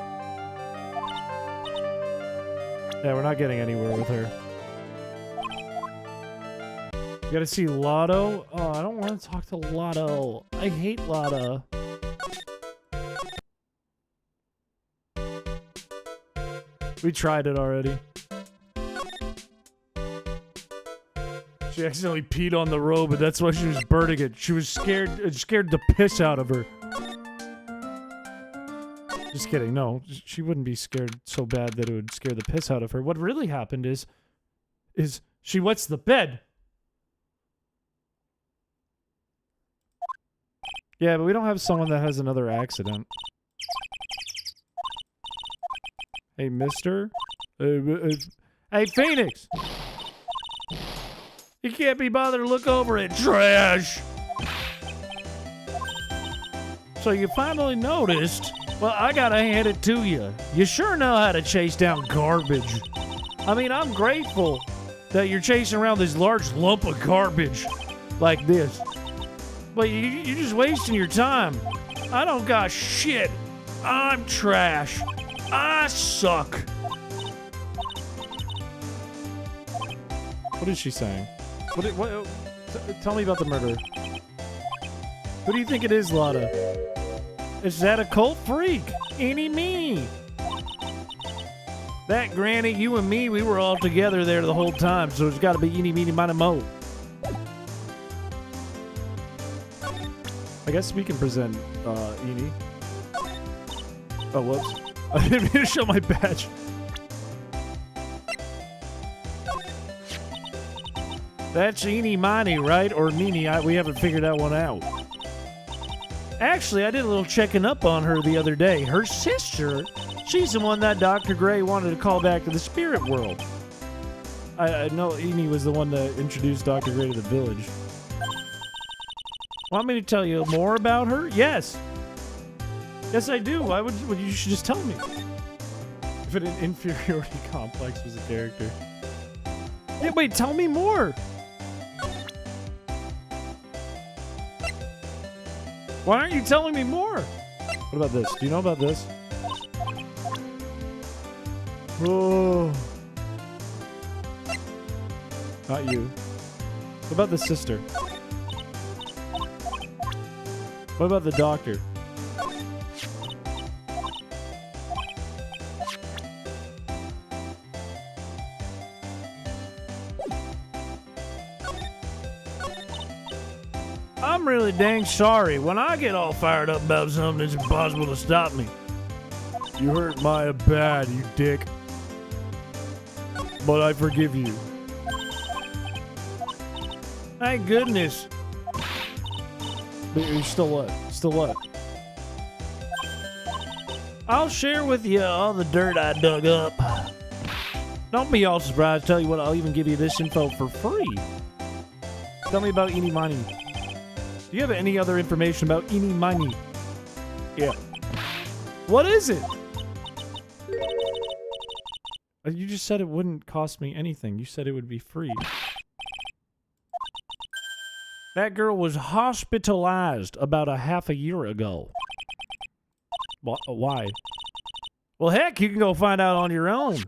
Yeah, we're not getting anywhere with her. You gotta see Lotto. Oh, I don't want to talk to Lotto. I hate Lotto. We tried it already. She accidentally peed on the robe, and that's why she was burning it. She was scared. It scared the piss out of her. Just kidding. No, she wouldn't be scared so bad that it would scare the piss out of her. What really happened is she wets the bed. Yeah, but we don't have someone that has another accident. Hey, mister? Hey, Phoenix! You can't be bothered to look over it, trash! So you finally noticed? Well, I gotta hand it to you. You sure know how to chase down garbage. I mean, I'm grateful that you're chasing around this large lump of garbage like this. But you're just wasting your time. I don't got shit. I'm trash. I suck. What is she saying? Tell me about the murder. Who do you think it is, Lotta? Is that a cult freak? Eeny meeny. That granny, you and me, we were all together there the whole time, so it's got to be eeny meeny miny mo. I guess we can present Eeny. Oh, whoops. I didn't mean to show my badge. That's Eeny Miny, right? Or Meanie, we haven't figured that one out. Actually, I did a little checking up on her the other day. Her sister, she's the one that Dr. Gray wanted to call back to the spirit world. I know Eeny was the one that introduced Dr. Gray to the village. Want me to tell you more about her? Yes. Yes, I do. Why would you should just tell me? If an inferiority complex was a character. Yeah, wait, tell me more. Why aren't you telling me more? What about this? Do you know about this? Oh. Not you. What about the sister? What about the doctor? I'm really dang sorry. When I get all fired up about something, it's impossible to stop me. You hurt Maya bad, you dick. But I forgive you. Thank goodness. But you're still what? Still what? I'll share with you all the dirt I dug up. Don't be all surprised. Tell you what, I'll even give you this info for free. Tell me about Eeny Miny. Do you have any other information about Eeny Miny? Yeah. What is it? You just said it wouldn't cost me anything. You said it would be free. That girl was hospitalized about a half a year ago. Why? Well, heck, you can go find out on your own.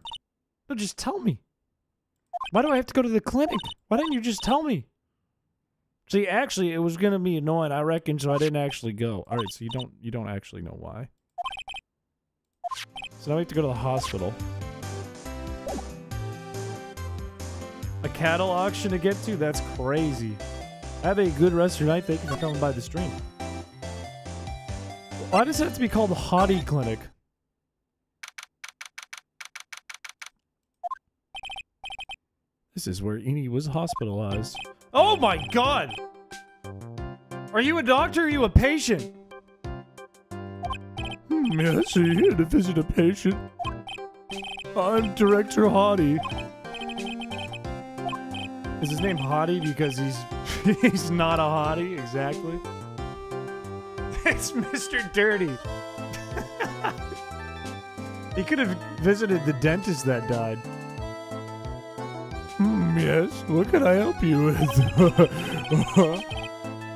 No, just tell me. Why do I have to go to the clinic? Why didn't you just tell me? See, actually, it was gonna be annoying, I reckon, so I didn't actually go. All right, so you don't actually know why. So now we have to go to the hospital. A cattle auction to get to? That's crazy. Have a good rest of your night. Thank you for coming by the stream. Why does it have to be called the Hottie Clinic? This is where Eni was hospitalized. Oh my god! Are you a doctor or are you a patient? Yes, are you here to visit a patient? I'm Director Hottie. Is his name Hottie because he's not a hottie? Exactly. It's Mr. Dirty. He could have visited the dentist that died. Yes, what can I help you with?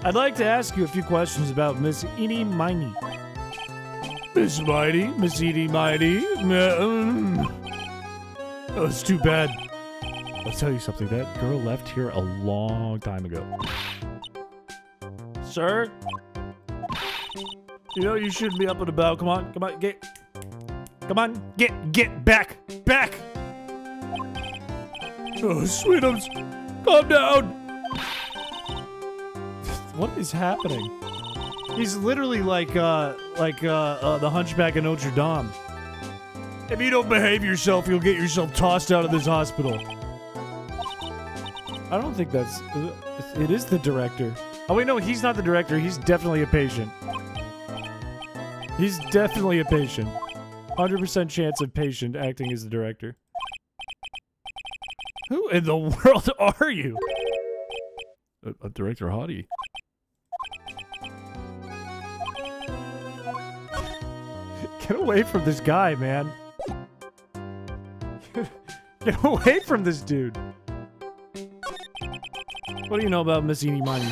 I'd like to ask you a few questions about Miss Eenie Miney. Miss Mighty? Miss Eenie Mighty? Oh, it's too bad. I'll tell you something, that girl left here a long time ago. Sir? You know you shouldn't be up and about. Come on, get back! Oh, sweetums, calm down! What is happening? He's literally like the Hunchback of Notre Dame. If you don't behave yourself, you'll get yourself tossed out of this hospital. I don't think that's... It is the director. Oh, wait, no, he's not the director. He's definitely a patient. He's definitely a patient. 100% chance of patient acting as the director. Who in the world are you? A Director Hottie. Get away from this guy, man. Get away from this dude. What do you know about Miss Eenie Miney?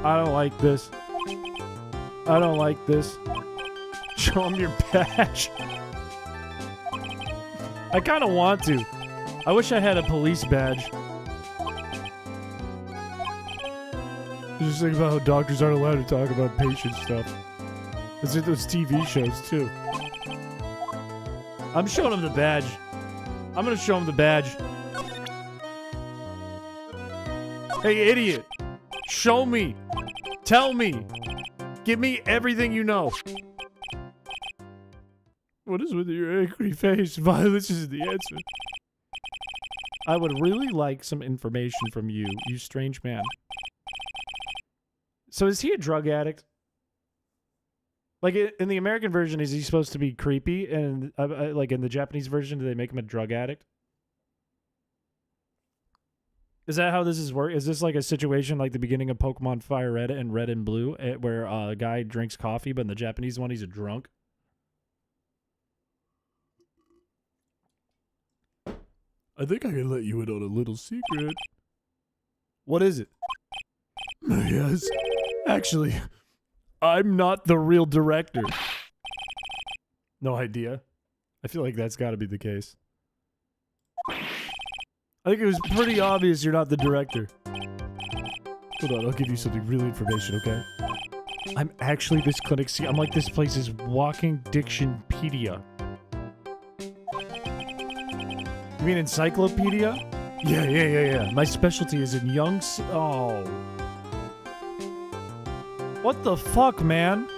I don't like this. I don't like this. Show him your badge. I kind of want to. I wish I had a police badge. Just think about how doctors aren't allowed to talk about patient stuff. It's in those TV shows, too. I'm showing him the badge. I'm gonna show him the badge. Hey, idiot. Show me. Tell me. Give me everything you know. What is with your angry face? Violence is the answer. I would really like some information from you, you strange man. So is he a drug addict? Like, in the American version, is he supposed to be creepy? And, like, in the Japanese version, do they make him a drug addict? Is that how this is work? Is this like a situation like the beginning of Pokemon Fire Red and Red and Blue, where a guy drinks coffee, but in the Japanese one, he's a drunk? I think I can let you in on a little secret. What is it? Yes. Actually, I'm not the real director. No idea. I feel like that's got to be the case. I think it was pretty obvious you're not the director. Hold on, I'll give you something real information, okay? I'm actually this clinic. See, I'm like this place's walking dictionpedia. You mean encyclopedia? Yeah. My specialty is in young... Oh. What the fuck, man?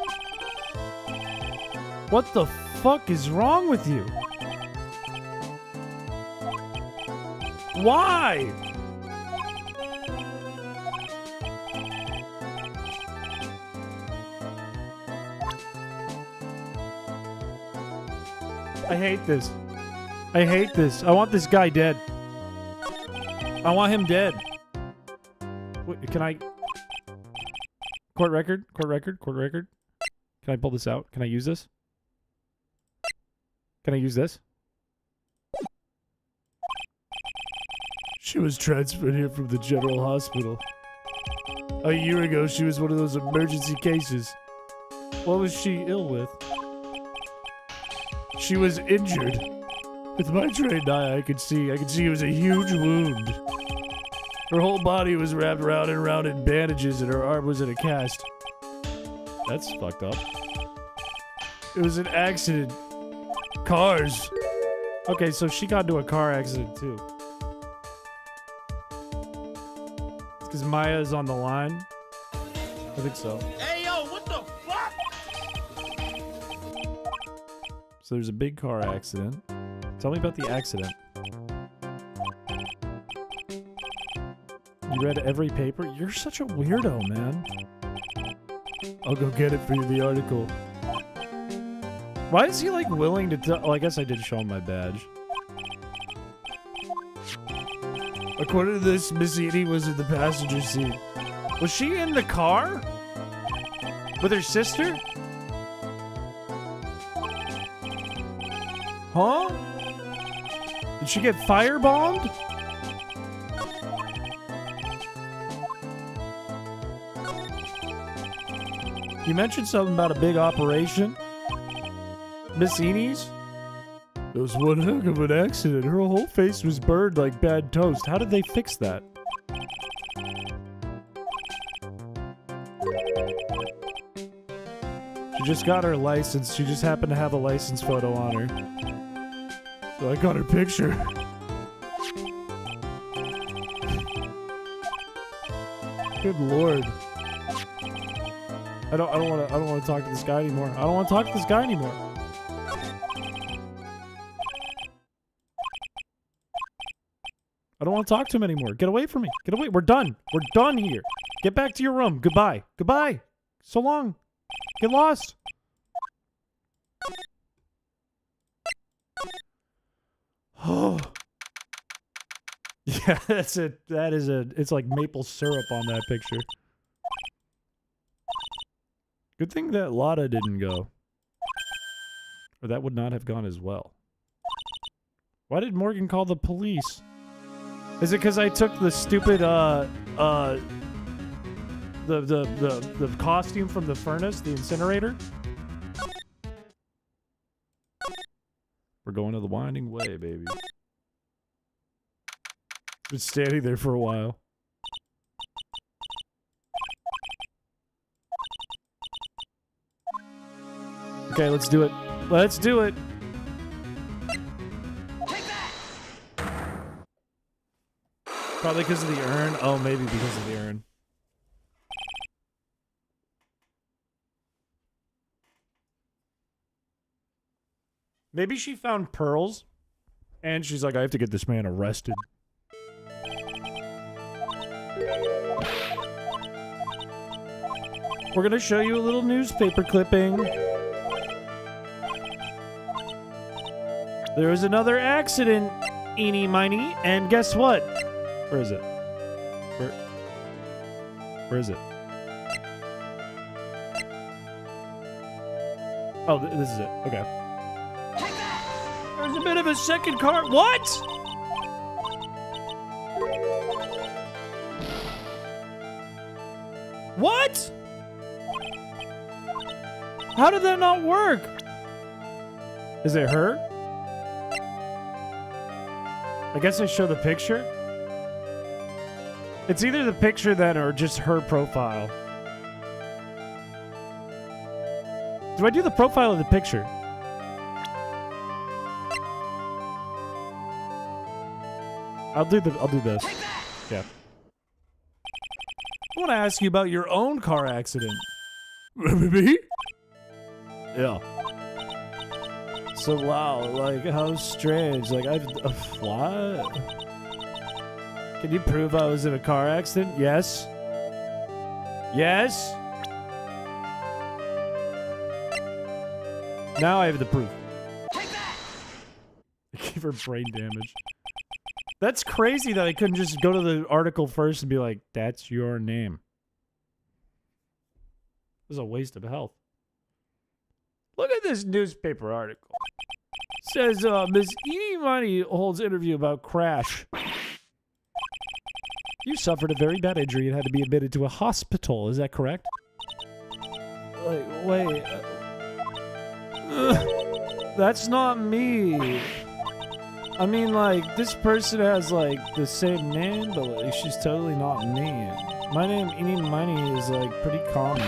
What the fuck is wrong with you? Why? I hate this. I hate this. I want this guy dead. I want him dead. Wait, can I... Court record? Can I pull this out? Can I use this? Can I use this? She was transferred here from the general hospital. A year ago, she was one of those emergency cases. What was she ill with? She was injured. With my trained eye, I could see it was a huge wound. Her whole body was wrapped around and around in bandages, and her arm was in a cast. That's fucked up. It was an accident. Cars. Okay, so she got into a car accident too. It's because Maya is on the line. I think so. Hey, yo, what the fuck? So there's a big car accident. Tell me about the accident. You read every paper? You're such a weirdo, man. I'll go get it for you, the article. Why is he, like, willing to tell? Oh, I guess I did show him my badge. According to this, Miss Edie was in the passenger seat. Was she in the car? With her sister? Huh? Did she get firebombed? You mentioned something about a big operation? Miss Enys? It was one heck of an accident. Her whole face was burned like bad toast. How did they fix that? She just got her license. She just happened to have a license photo on her. So I got her picture. Good lord. I don't want to talk to this guy anymore. I don't want to talk to this guy anymore. I don't want to talk to him anymore. Get away from me. Get away. We're done. We're done here. Get back to your room. Goodbye. Goodbye. So long. Get lost. Oh. Yeah, that's it. That is a... It's like maple syrup on that picture. Good thing that Lotta didn't go. Or that would not have gone as well. Why did Morgan call the police? Is it because I took the stupid, the costume from the furnace, the incinerator? We're going to the winding way, baby. Been standing there for a while. Okay, let's do it. Let's do it. Probably because of the urn. Oh, maybe because of the urn. Maybe she found pearls, and she's like, I have to get this man arrested. We're gonna show you a little newspaper clipping. There was another accident, eeny miny, and guess what? Where is it? Where is it? Oh, this is it. Okay. There's a bit of a second car. What? What? How did that not work? Is it her? I guess I show the picture. It's either the picture then or just her profile. Do I do the profile of the picture? I'll do this. Yeah. I want to ask you about your own car accident. Me? Yeah. So wow, like how strange. Like what? Can you prove I was in a car accident? Yes. Yes. Now I have the proof. I gave her brain damage. That's crazy that I couldn't just go to the article first and be like, that's your name. It was a waste of health. Look at this newspaper article. It says, Ms. Edie Money holds interview about crash. You suffered a very bad injury and had to be admitted to a hospital. Is that correct? Like, wait. That's not me. I mean, like, this person has, like, the same name, but, like, she's totally not me. My name, Eeny Miny, is, like, pretty common.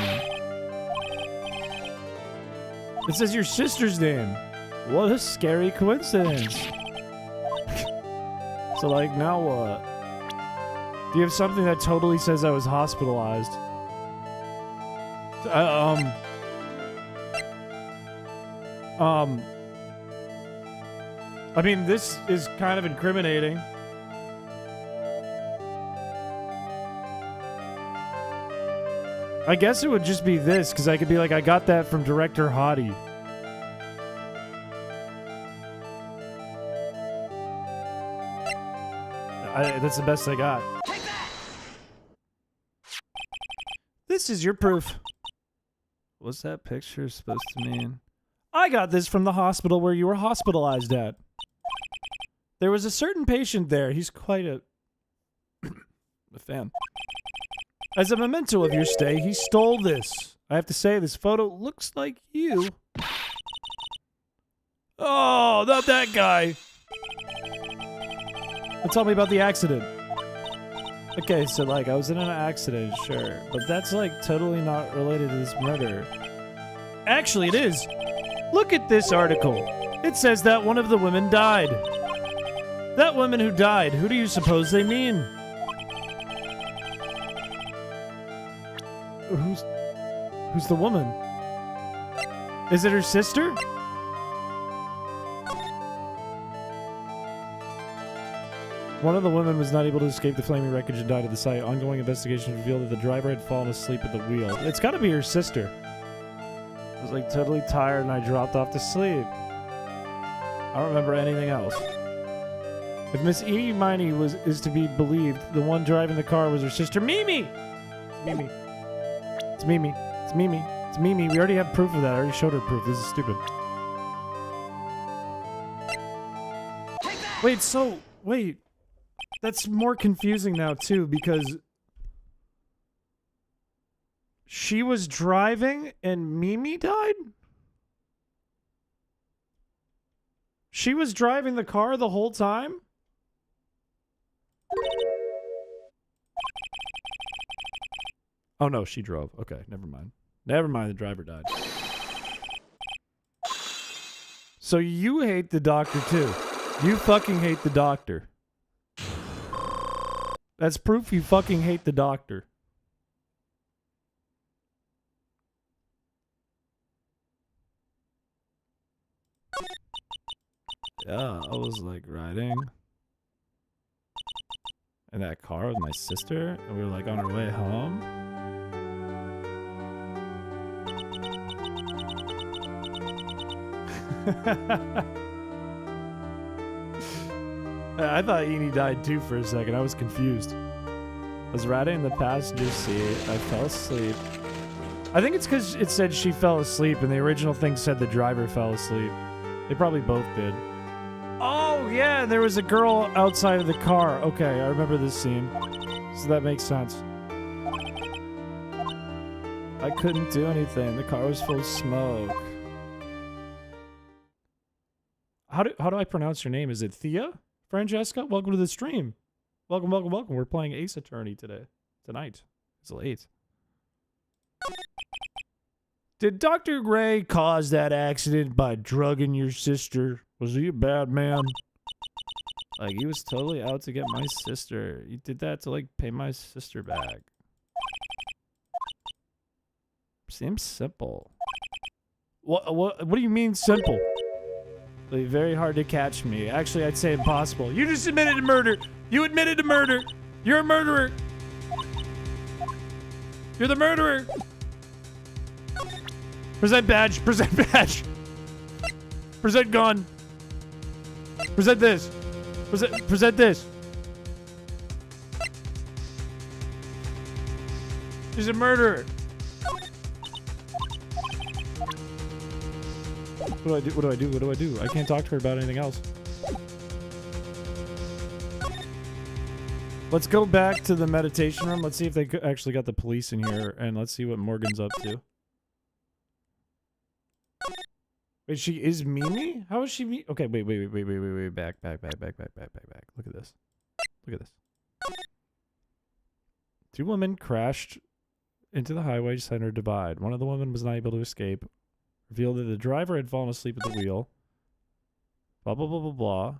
It says your sister's name. What a scary coincidence. So, like, now what? Do you have something that totally says I was hospitalized? I mean, this is kind of incriminating. I guess it would just be this, because I could be like, I got that from Director Hottie. That's the best I got. This is your proof. What's that picture supposed to mean? I got this from the hospital where you were hospitalized at. There was a certain patient there. He's quite a fan. As a memento of your stay, he stole this. I have to say, this photo looks like you. Oh, not that guy. Tell me about the accident. Okay, so, like, I was in an accident, sure. But that's, like, totally not related to this murder. Actually, it is. Look at this article. It says that one of the women died. That woman who died, who do you suppose they mean? Who's the woman? Is it her sister? One of the women was not able to escape the flaming wreckage and died at the site. Ongoing investigation revealed that the driver had fallen asleep at the wheel. It's gotta be her sister. I was like totally tired and I dropped off to sleep. I don't remember anything else. If Miss Edie Miney is to be believed, the one driving the car was her sister Mimi! It's Mimi. It's Mimi. It's Mimi. It's Mimi. We already have proof of that. I already showed her proof. This is stupid. Wait, so... Wait. That's more confusing now, too, because... She was driving and Mimi died? She was driving the car the whole time? Oh no, she drove. Okay, never mind. Never mind, the driver died. So you hate the doctor too. You fucking hate the doctor. That's proof you fucking hate the doctor. Yeah, I was like riding in that car with my sister, and we were like on our way home. I thought Eni died too for a second. I was confused. I was riding in the passenger seat. I fell asleep. I think it's because it said she fell asleep, and the original thing said the driver fell asleep. They probably both did. Oh, yeah, there was a girl outside of the car. Okay, I remember this scene. So that makes sense. I couldn't do anything. The car was full of smoke. How do I pronounce your name? Is it Thea? Francesca? Welcome to the stream. Welcome, welcome, welcome. We're playing Ace Attorney tonight. It's late. Did Dr. Gray cause that accident by drugging your sister? Was he a bad man? Like, he was totally out to get my sister. He did that to, like, pay my sister back. Seems simple. What do you mean simple? Like, very hard to catch me. Actually, I'd say impossible. You just admitted to murder. You admitted to murder. You're a murderer. You're the murderer. Present badge. Present badge. Present gun. Present this. Present this. She's a murderer. What do I do? What do I do? What do I do? I can't talk to her about anything else. Let's go back to the meditation room. Let's see if they actually got the police in here, and let's see what Morgan's up to. Wait, she is Mimi? How is she me? Okay, wait. Back. Look at this. Look at this. Two women crashed into the highway center divide. One of the women was not able to escape. Revealed that the driver had fallen asleep at the wheel. Blah, blah, blah, blah, blah.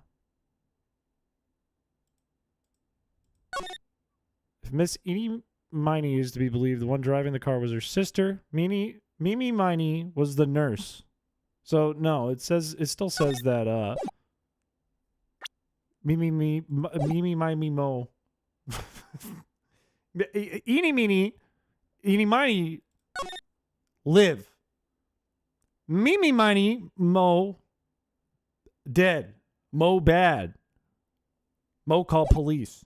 If Miss Eenie Miney is to be believed, the one driving the car was her sister. Mimi Miney was the nurse. So, no, it still says that, Mimi Miney Mo. Eenie Miney live. Mimi Miney Mo dead. Mo bad. Mo call police.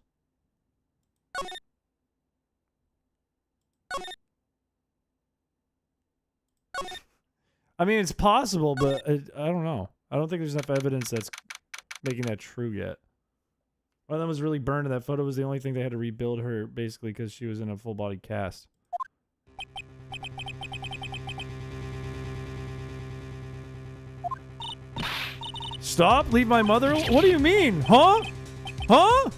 I mean, it's possible, but I don't know. I don't think there's enough evidence that's making that true yet. One of them was really burned, and that photo was the only thing they had to rebuild her, basically, because she was in a full-body cast. Stop? Leave my mother? What do you mean? Huh? Huh?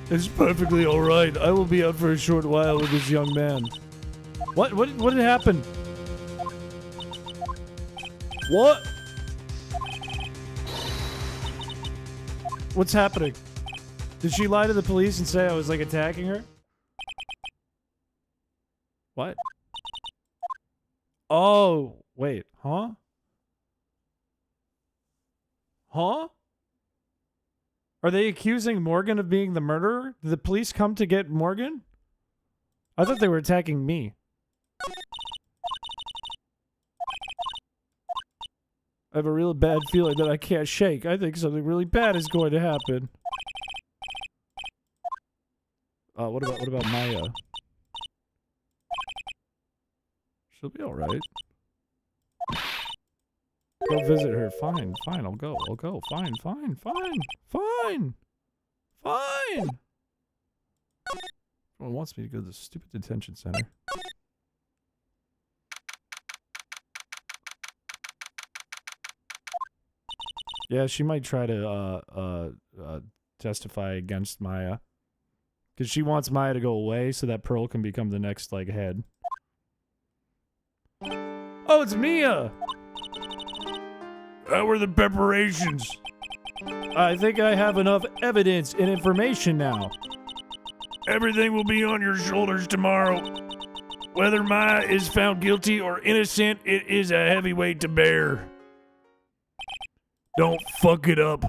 It's perfectly alright. I will be out for a short while with this young man. What had happened? What? What's happening? Did she lie to the police and say I was, like, attacking her? What? Oh, wait. Huh? Huh? Are they accusing Morgan of being the murderer? Did the police come to get Morgan? I thought they were attacking me. I have a real bad feeling that I can't shake. I think something really bad is going to happen. What about Maya? She'll be all right. Go visit her. Fine, fine. I'll go. Fine, fine, fine, fine, fine. Someone wants me to go to the stupid detention center. Yeah, she might try to testify against Maya. Because she wants Maya to go away so that Pearl can become the next, like, head. Oh, it's Mia! How were the preparations? I think I have enough evidence and information now. Everything will be on your shoulders tomorrow. Whether Maya is found guilty or innocent, it is a heavy weight to bear. Don't fuck it up.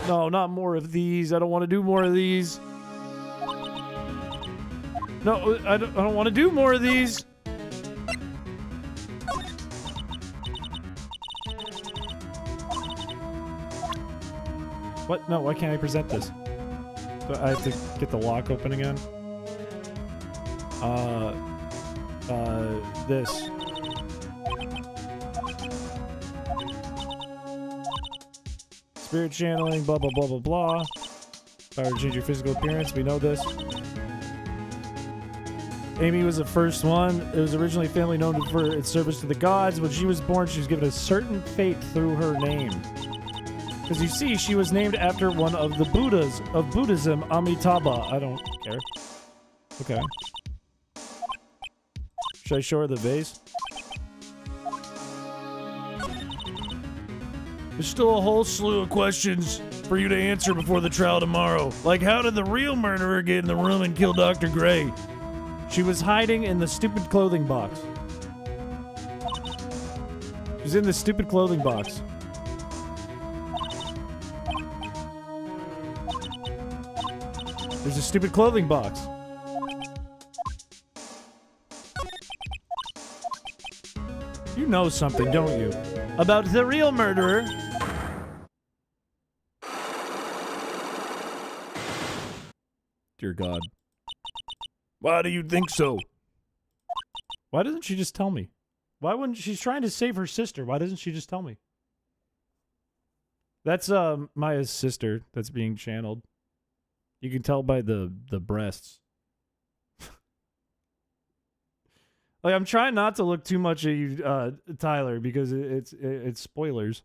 No, not more of these. I don't want to do more of these. No, I don't want to do more of these. What? No, why can't I present this? So I have to get the lock open again? This. Spirit channeling, blah, blah, blah, blah, blah. Power to change your physical appearance, we know this. Amy was the first one. It was originally a family known for its service to the gods. When she was born, she was given a certain fate through her name. Because you see, she was named after one of the Buddhas of Buddhism, Amitabha. I don't care. Okay. Should I show her the vase? There's still a whole slew of questions for you to answer before the trial tomorrow. Like, how did the real murderer get in the room and kill Dr. Gray? She was hiding in the stupid clothing box. She was in the stupid clothing box. There's a stupid clothing box. You know something, don't you? About the real murderer. Dear God. Why do you think so? Why doesn't she just tell me? Why wouldn't she's trying to save her sister? Why doesn't she just tell me? That's Maya's sister that's being channeled. You can tell by the breasts. Like, I'm trying not to look too much at you, Tyler, because it's spoilers.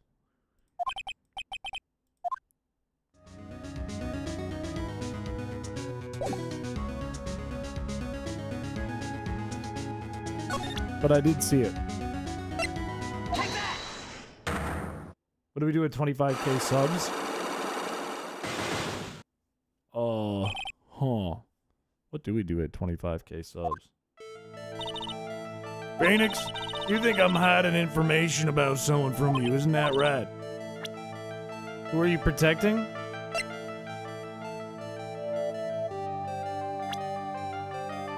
but I did see it. What do we do at 25k subs? What do we do at 25k subs? Phoenix, you think I'm hiding information about someone from you, isn't that right? Who are you protecting?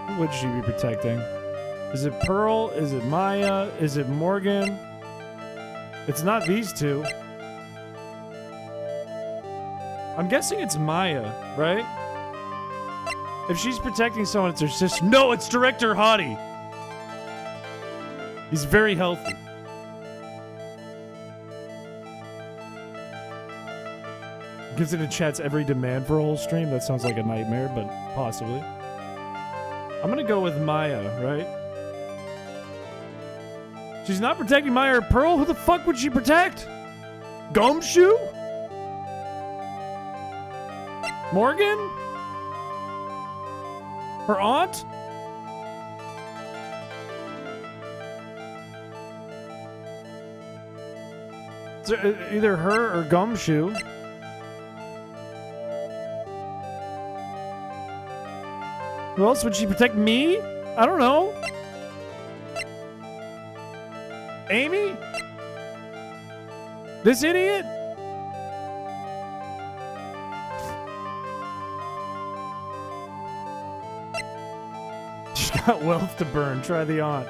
Who would she be protecting? Is it Pearl? Is it Maya? Is it Morgan? It's not these two. I'm guessing it's Maya, right? If she's protecting someone, it's her sister. No, it's Director Hottie. He's very healthy. Gives it a chat's every demand for a whole stream. That sounds like a nightmare, but possibly. I'm gonna go with Maya, right? She's not protecting Maya or Pearl? Who the fuck would she protect? Gumshoe? Morgan? Her aunt? It's either her or Gumshoe. Who else would she protect? Me? I don't know. Amy? This idiot? She's got wealth to burn. Try the aunt.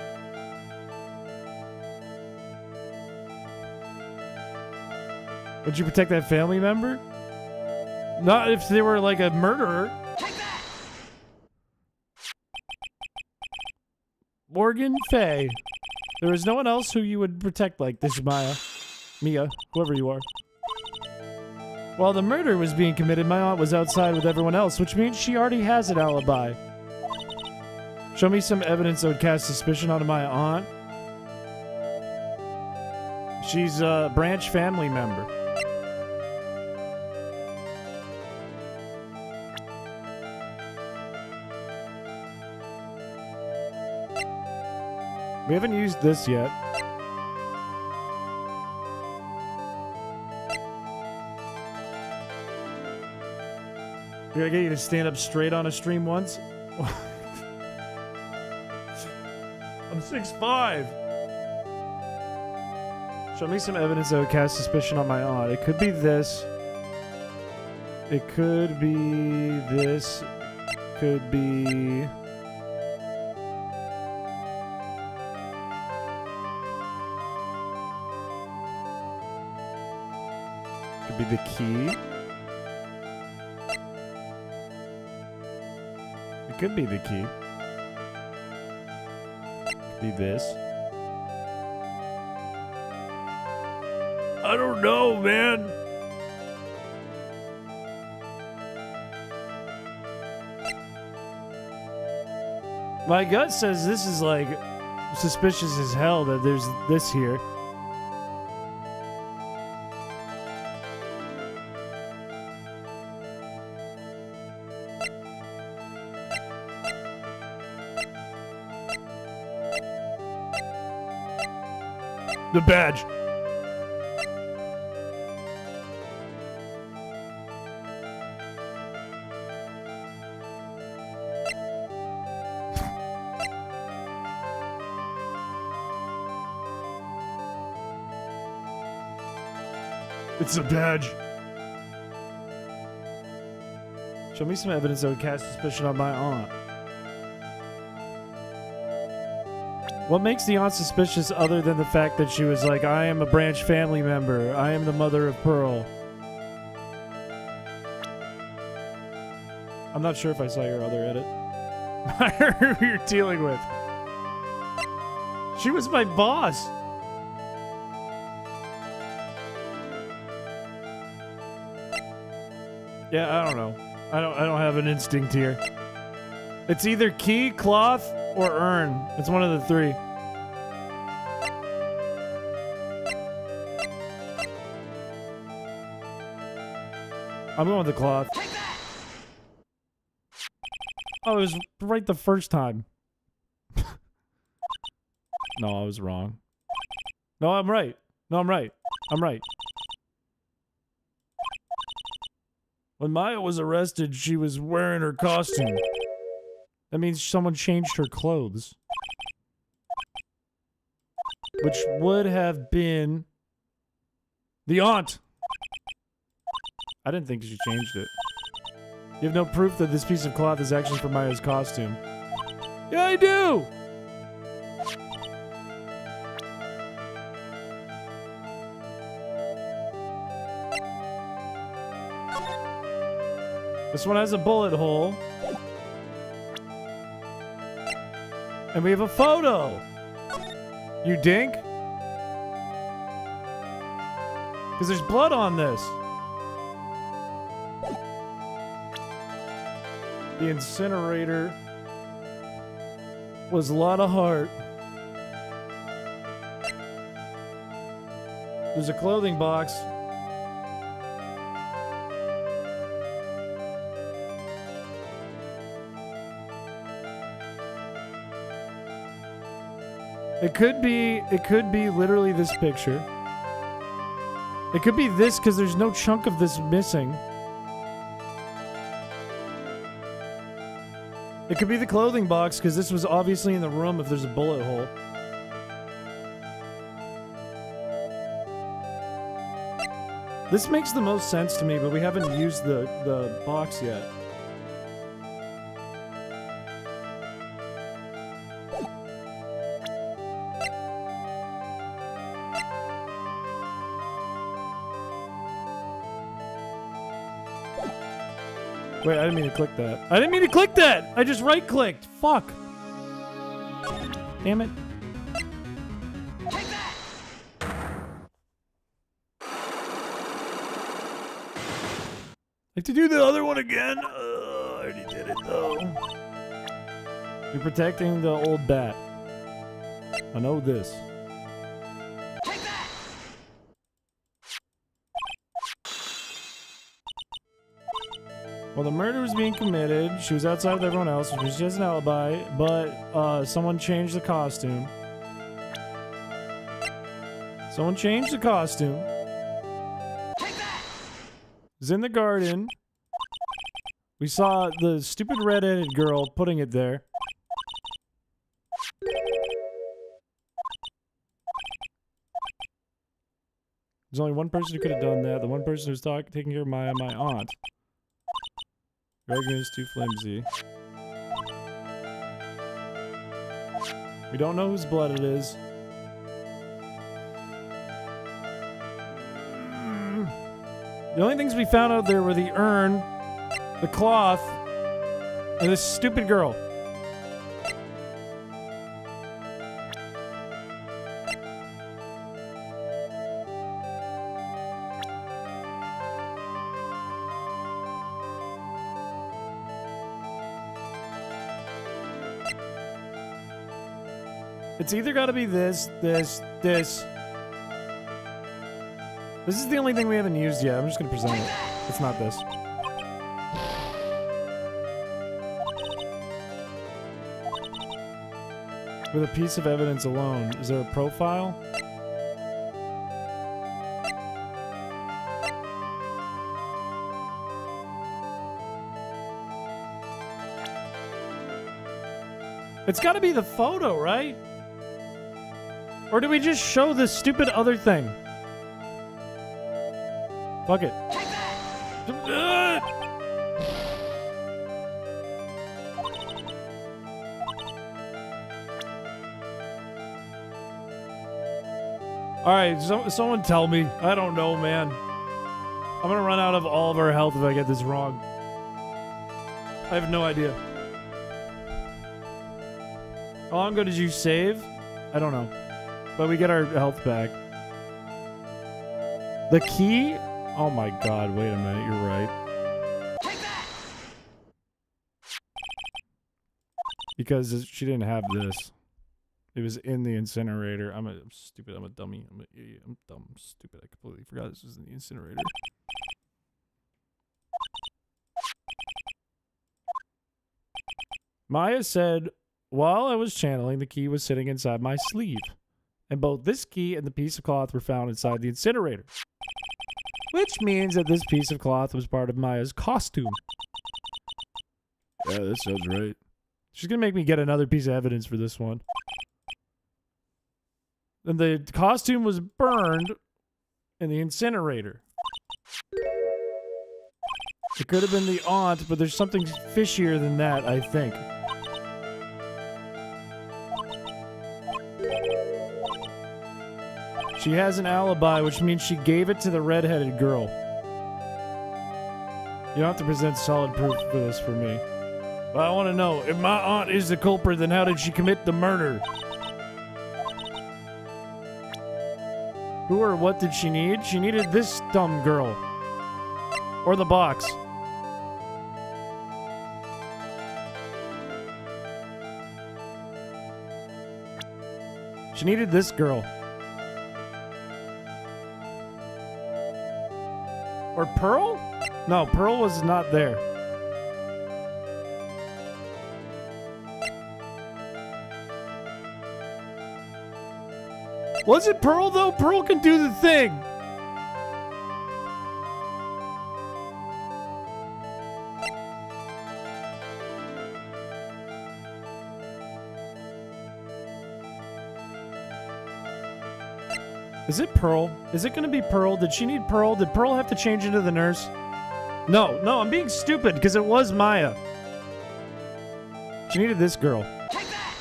Would you protect that family member? Not if they were like a murderer. Morgan Faye. There is no one else who you would protect like this, Mia, whoever you are. While the murder was being committed, my aunt was outside with everyone else, which means she already has an alibi. Show me some evidence that would cast suspicion onto my aunt. She's a branch family member. We haven't used this yet. Did I get you to stand up straight on a stream once? I'm 6'5". Show me some evidence that would cast suspicion on my aunt. It could be this. It could be this. Could be... Could be the key. It could be the key. Could be this. I don't know, man. My gut says this is like suspicious as hell that there's this here. The badge. It's a badge. Show me some evidence that would cast suspicion on my aunt. What makes the aunt suspicious other than the fact that she was like, I am a branch family member. I am the mother of Pearl. I'm not sure if I saw your other edit. I heard who you're dealing with. She was my boss. Yeah, I don't know. I don't have an instinct here. It's either key, cloth, or urn. It's one of the three. I'm going with the cloth. Oh, it was right the first time. No, I was wrong. No, I'm right. No, I'm right. I'm right. When Maya was arrested, she was wearing her costume. That means someone changed her clothes. Which would have been the aunt. I didn't think she changed it. You have no proof that this piece of cloth is actually for Maya's costume. Yeah, I do! This one has a bullet hole. And we have a photo! You dink? Because there's blood on this. The incinerator was a lot of heart. There's a clothing box. It could be literally this picture. It could be this because there's no chunk of this missing. It could be the clothing box because this was obviously in the room if there's a bullet hole. This makes the most sense to me, but we haven't used the box yet. Wait, I didn't mean to click that. I didn't mean to click that! I just right-clicked. Fuck. Damn it. Like to do the other one again? I already did it though. You're protecting the old bat. I know this. Well, the murder was being committed. She was outside with everyone else, which was just an alibi, but someone changed the costume. Someone changed the costume. It was in the garden. We saw the stupid red-headed girl putting it there. There's only one person who could have done that. The one person who's taking care of my aunt. Reagan is too flimsy. We don't know whose blood it is. The only things we found out there were the urn, the cloth, and this stupid girl. It's either got to be this. This is the only thing we haven't used yet. I'm just going to present it. It's not this. With a piece of evidence alone. Is there a profile? It's got to be the photo, right? Or do we just show this stupid other thing? Fuck it. Alright, someone tell me. I don't know, man. I'm gonna run out of all of our health if I get this wrong. I have no idea. How long ago did you save? I don't know. But we get our health back. The key? Oh my god, wait a minute, you're right. Because she didn't have this. It was in the incinerator. I'm stupid, I'm a dummy. I'm an idiot, I'm dumb, I'm stupid. I completely forgot this was in the incinerator. Maya said While I was channeling, the key was sitting inside my sleeve. And both this key and the piece of cloth were found inside the incinerator. Which means that this piece of cloth was part of Maya's costume. Yeah, that sounds right. She's gonna make me get another piece of evidence for this one. And the costume was burned in the incinerator. It could have been the aunt, but there's something fishier than that, I think. She has an alibi, which means she gave it to the redheaded girl. You don't have to present solid proof for this for me. But I want to know, if my aunt is the culprit, then how did she commit the murder? Who or what did she need? She needed this dumb girl. Or the box. She needed this girl. Or Pearl? No, Pearl was not there. Was it Pearl, though? Pearl can do the thing. Is it Pearl? Is it gonna be Pearl? Did she need Pearl? Did Pearl have to change into the nurse? No, I'm being stupid because it was Maya. She needed this girl. Take that!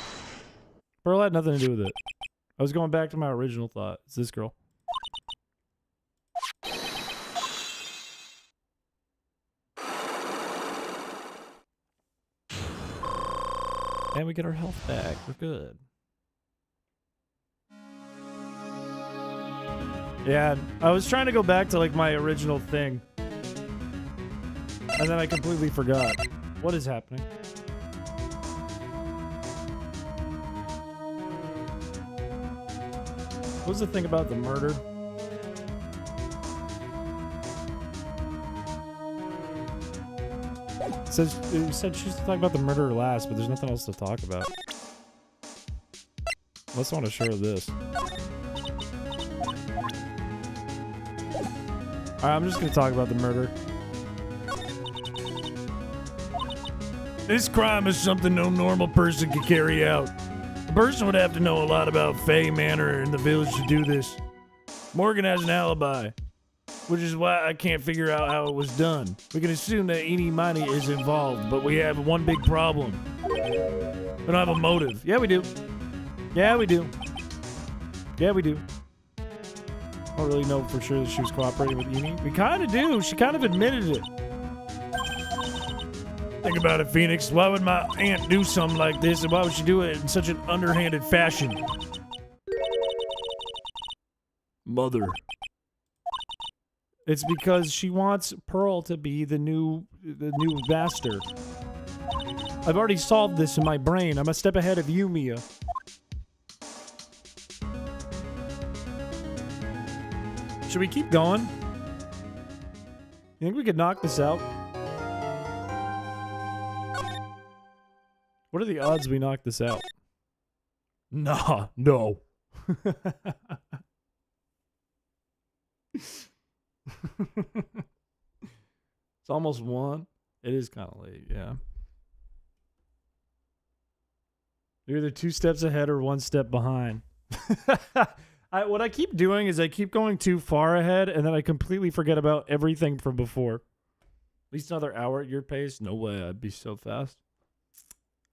Pearl had nothing to do with it. I was going back to my original thought. It's this girl. And we get our health back. We're good. Yeah, I was trying to go back to like my original thing. And then I completely forgot. What is happening? What was the thing about the murder? It said she was talking about the murder last, but there's nothing else to talk about. Unless I want to share this. Alright, I'm just gonna talk about the murder. This crime is something no normal person can carry out. A person would have to know a lot about Faye Manor and the village to do this. Morgan has an alibi, which is why I can't figure out how it was done. We can assume that Eenie Meenie is involved, but we have one big problem. We don't have a motive. Yeah, we do. Yeah, we do. Yeah, we do. I don't really know for sure that she was cooperating with Eenie. We kind of do. She kind of admitted it. Think about it, Phoenix. Why would my aunt do something like this, and why would she do it in such an underhanded fashion? Mother. It's because she wants Pearl to be the new master. I've already solved this in my brain. I'm a step ahead of you, Mia. Should we keep going? You think we could knock this out? What are the odds we knock this out? Nah, no. It's almost 1. It is kind of late, yeah. You're either 2 steps ahead or 1 step behind. What I keep doing is I keep going too far ahead, and then I completely forget about everything from before. At least another hour at your pace? No way, I'd be so fast.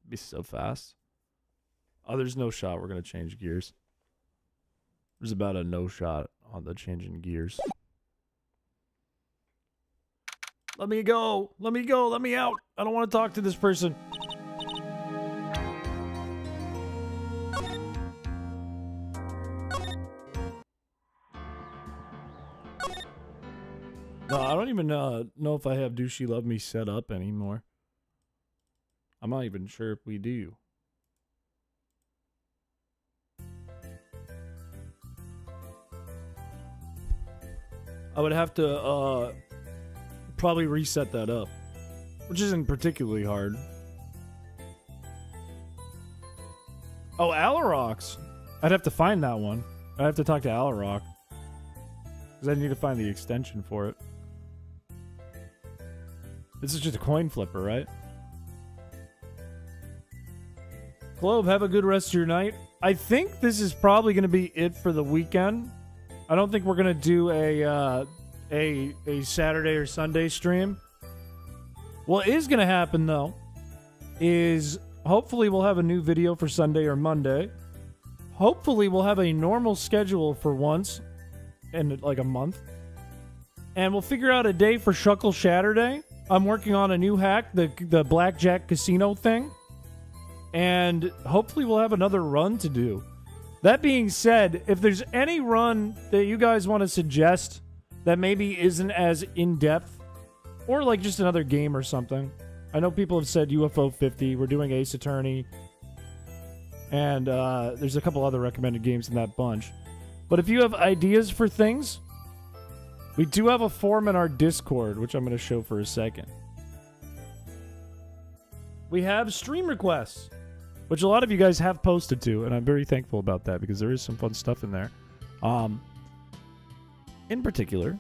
Be so fast. Oh, there's no shot we're going to change gears. There's about a no shot on the changing gears. Let me go. Let me go. Let me out. I don't want to talk to this person. No, I don't even know if I have Do She Love Me set up anymore. I'm not even sure if we do. I would have to probably reset that up, which isn't particularly hard. Oh, Alarox. I'd have to find that one. I'd have to talk to Alarock. Because I need to find the extension for it. This is just a coin flipper, right? Globe, have a good rest of your night. I think this is probably going to be it for the weekend. I don't think we're going to do a Saturday or Sunday stream. What is going to happen, though, is hopefully we'll have a new video for Sunday or Monday. Hopefully we'll have a normal schedule for once in like a month. And we'll figure out a day for Shuckle Shatterday. I'm working on a new hack, the Blackjack Casino thing. And hopefully we'll have another run to do. That being said, if there's any run that you guys want to suggest that maybe isn't as in-depth, or like just another game or something. I know people have said UFO 50. We're doing Ace Attorney. And there's a couple other recommended games in that bunch. But if you have ideas for things, we do have a forum in our Discord, which I'm going to show for a second. We have stream requests, which a lot of you guys have posted to, and I'm very thankful about that because there is some fun stuff in there. In particular,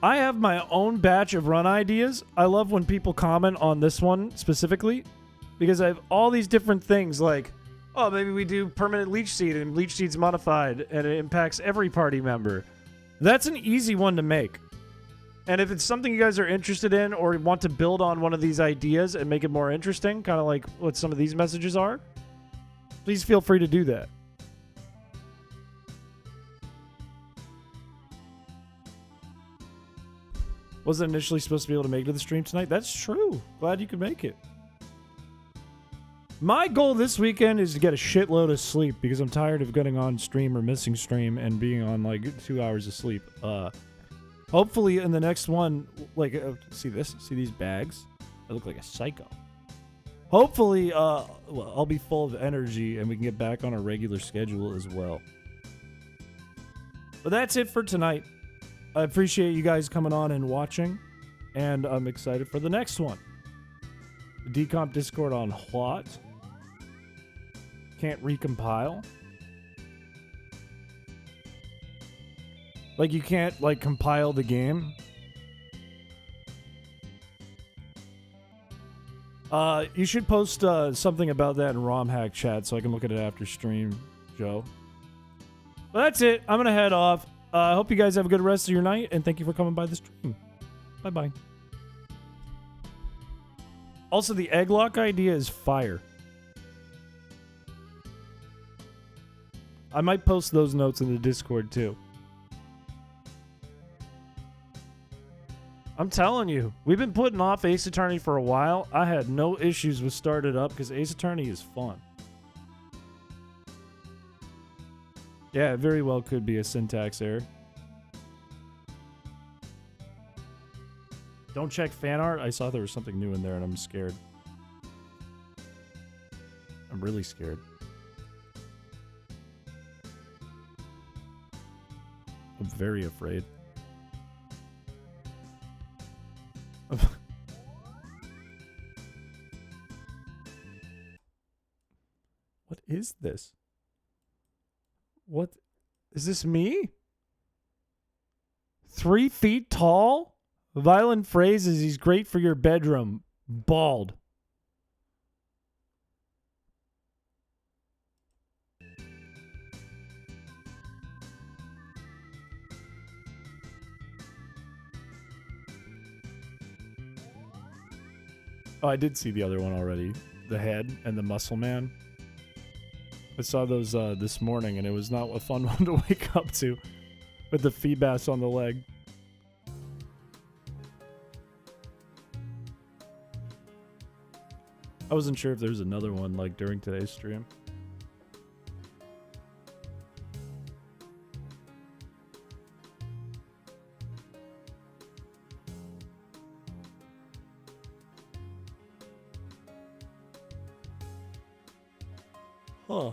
I have my own batch of run ideas. I love when people comment on this one specifically because I have all these different things like, oh, maybe we do permanent leech seed and leech seed's modified and it impacts every party member. That's an easy one to make. And if it's something you guys are interested in or want to build on one of these ideas and make it more interesting, kind of like what some of these messages are, please feel free to do that. Wasn't initially supposed to be able to make it to the stream tonight. That's true. Glad you could make it. My goal this weekend is to get a shitload of sleep because I'm tired of getting on stream or missing stream and being on like 2 hours of sleep. Hopefully in the next one, like, see this? See these bags? I look like a psycho. Hopefully, I'll be full of energy and we can get back on our regular schedule as well. But that's it for tonight. I appreciate you guys coming on and watching, and I'm excited for the next one. The Decomp Discord on what? Can't recompile? Like, you can't, like, compile the game? You should post something about that in ROM hack chat so I can look at it after stream, Joe. Well, that's it. I'm going to head off. I hope you guys have a good rest of your night, and thank you for coming by the stream. Bye-bye. Also, the egg lock idea is fire. I might post those notes in the Discord, too. I'm telling you, we've been putting off Ace Attorney for a while. I had no issues with starting it up because Ace Attorney is fun. Yeah, it very well could be a syntax error. Don't check fan art. I saw there was something new in there and I'm scared. I'm really scared. I'm very afraid. What is this? What? Is this me? 3 feet tall? Violent phrase is he's great for your bedroom. Bald. Oh, I did see the other one already. The head and the muscle man. I saw those this morning, and it was not a fun one to wake up to with the feedbass on the leg. I wasn't sure if there was another one like during today's stream. Huh.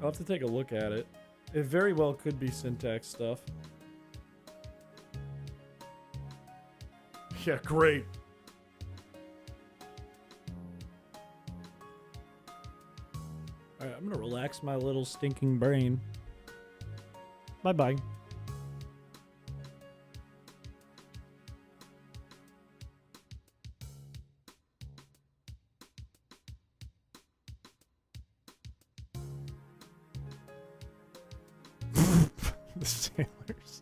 I'll have to take a look at it. It very well could be syntax stuff. Yeah, great. Alright, I'm I'm gonna relax my little stinking brain. Bye-bye. The sailors.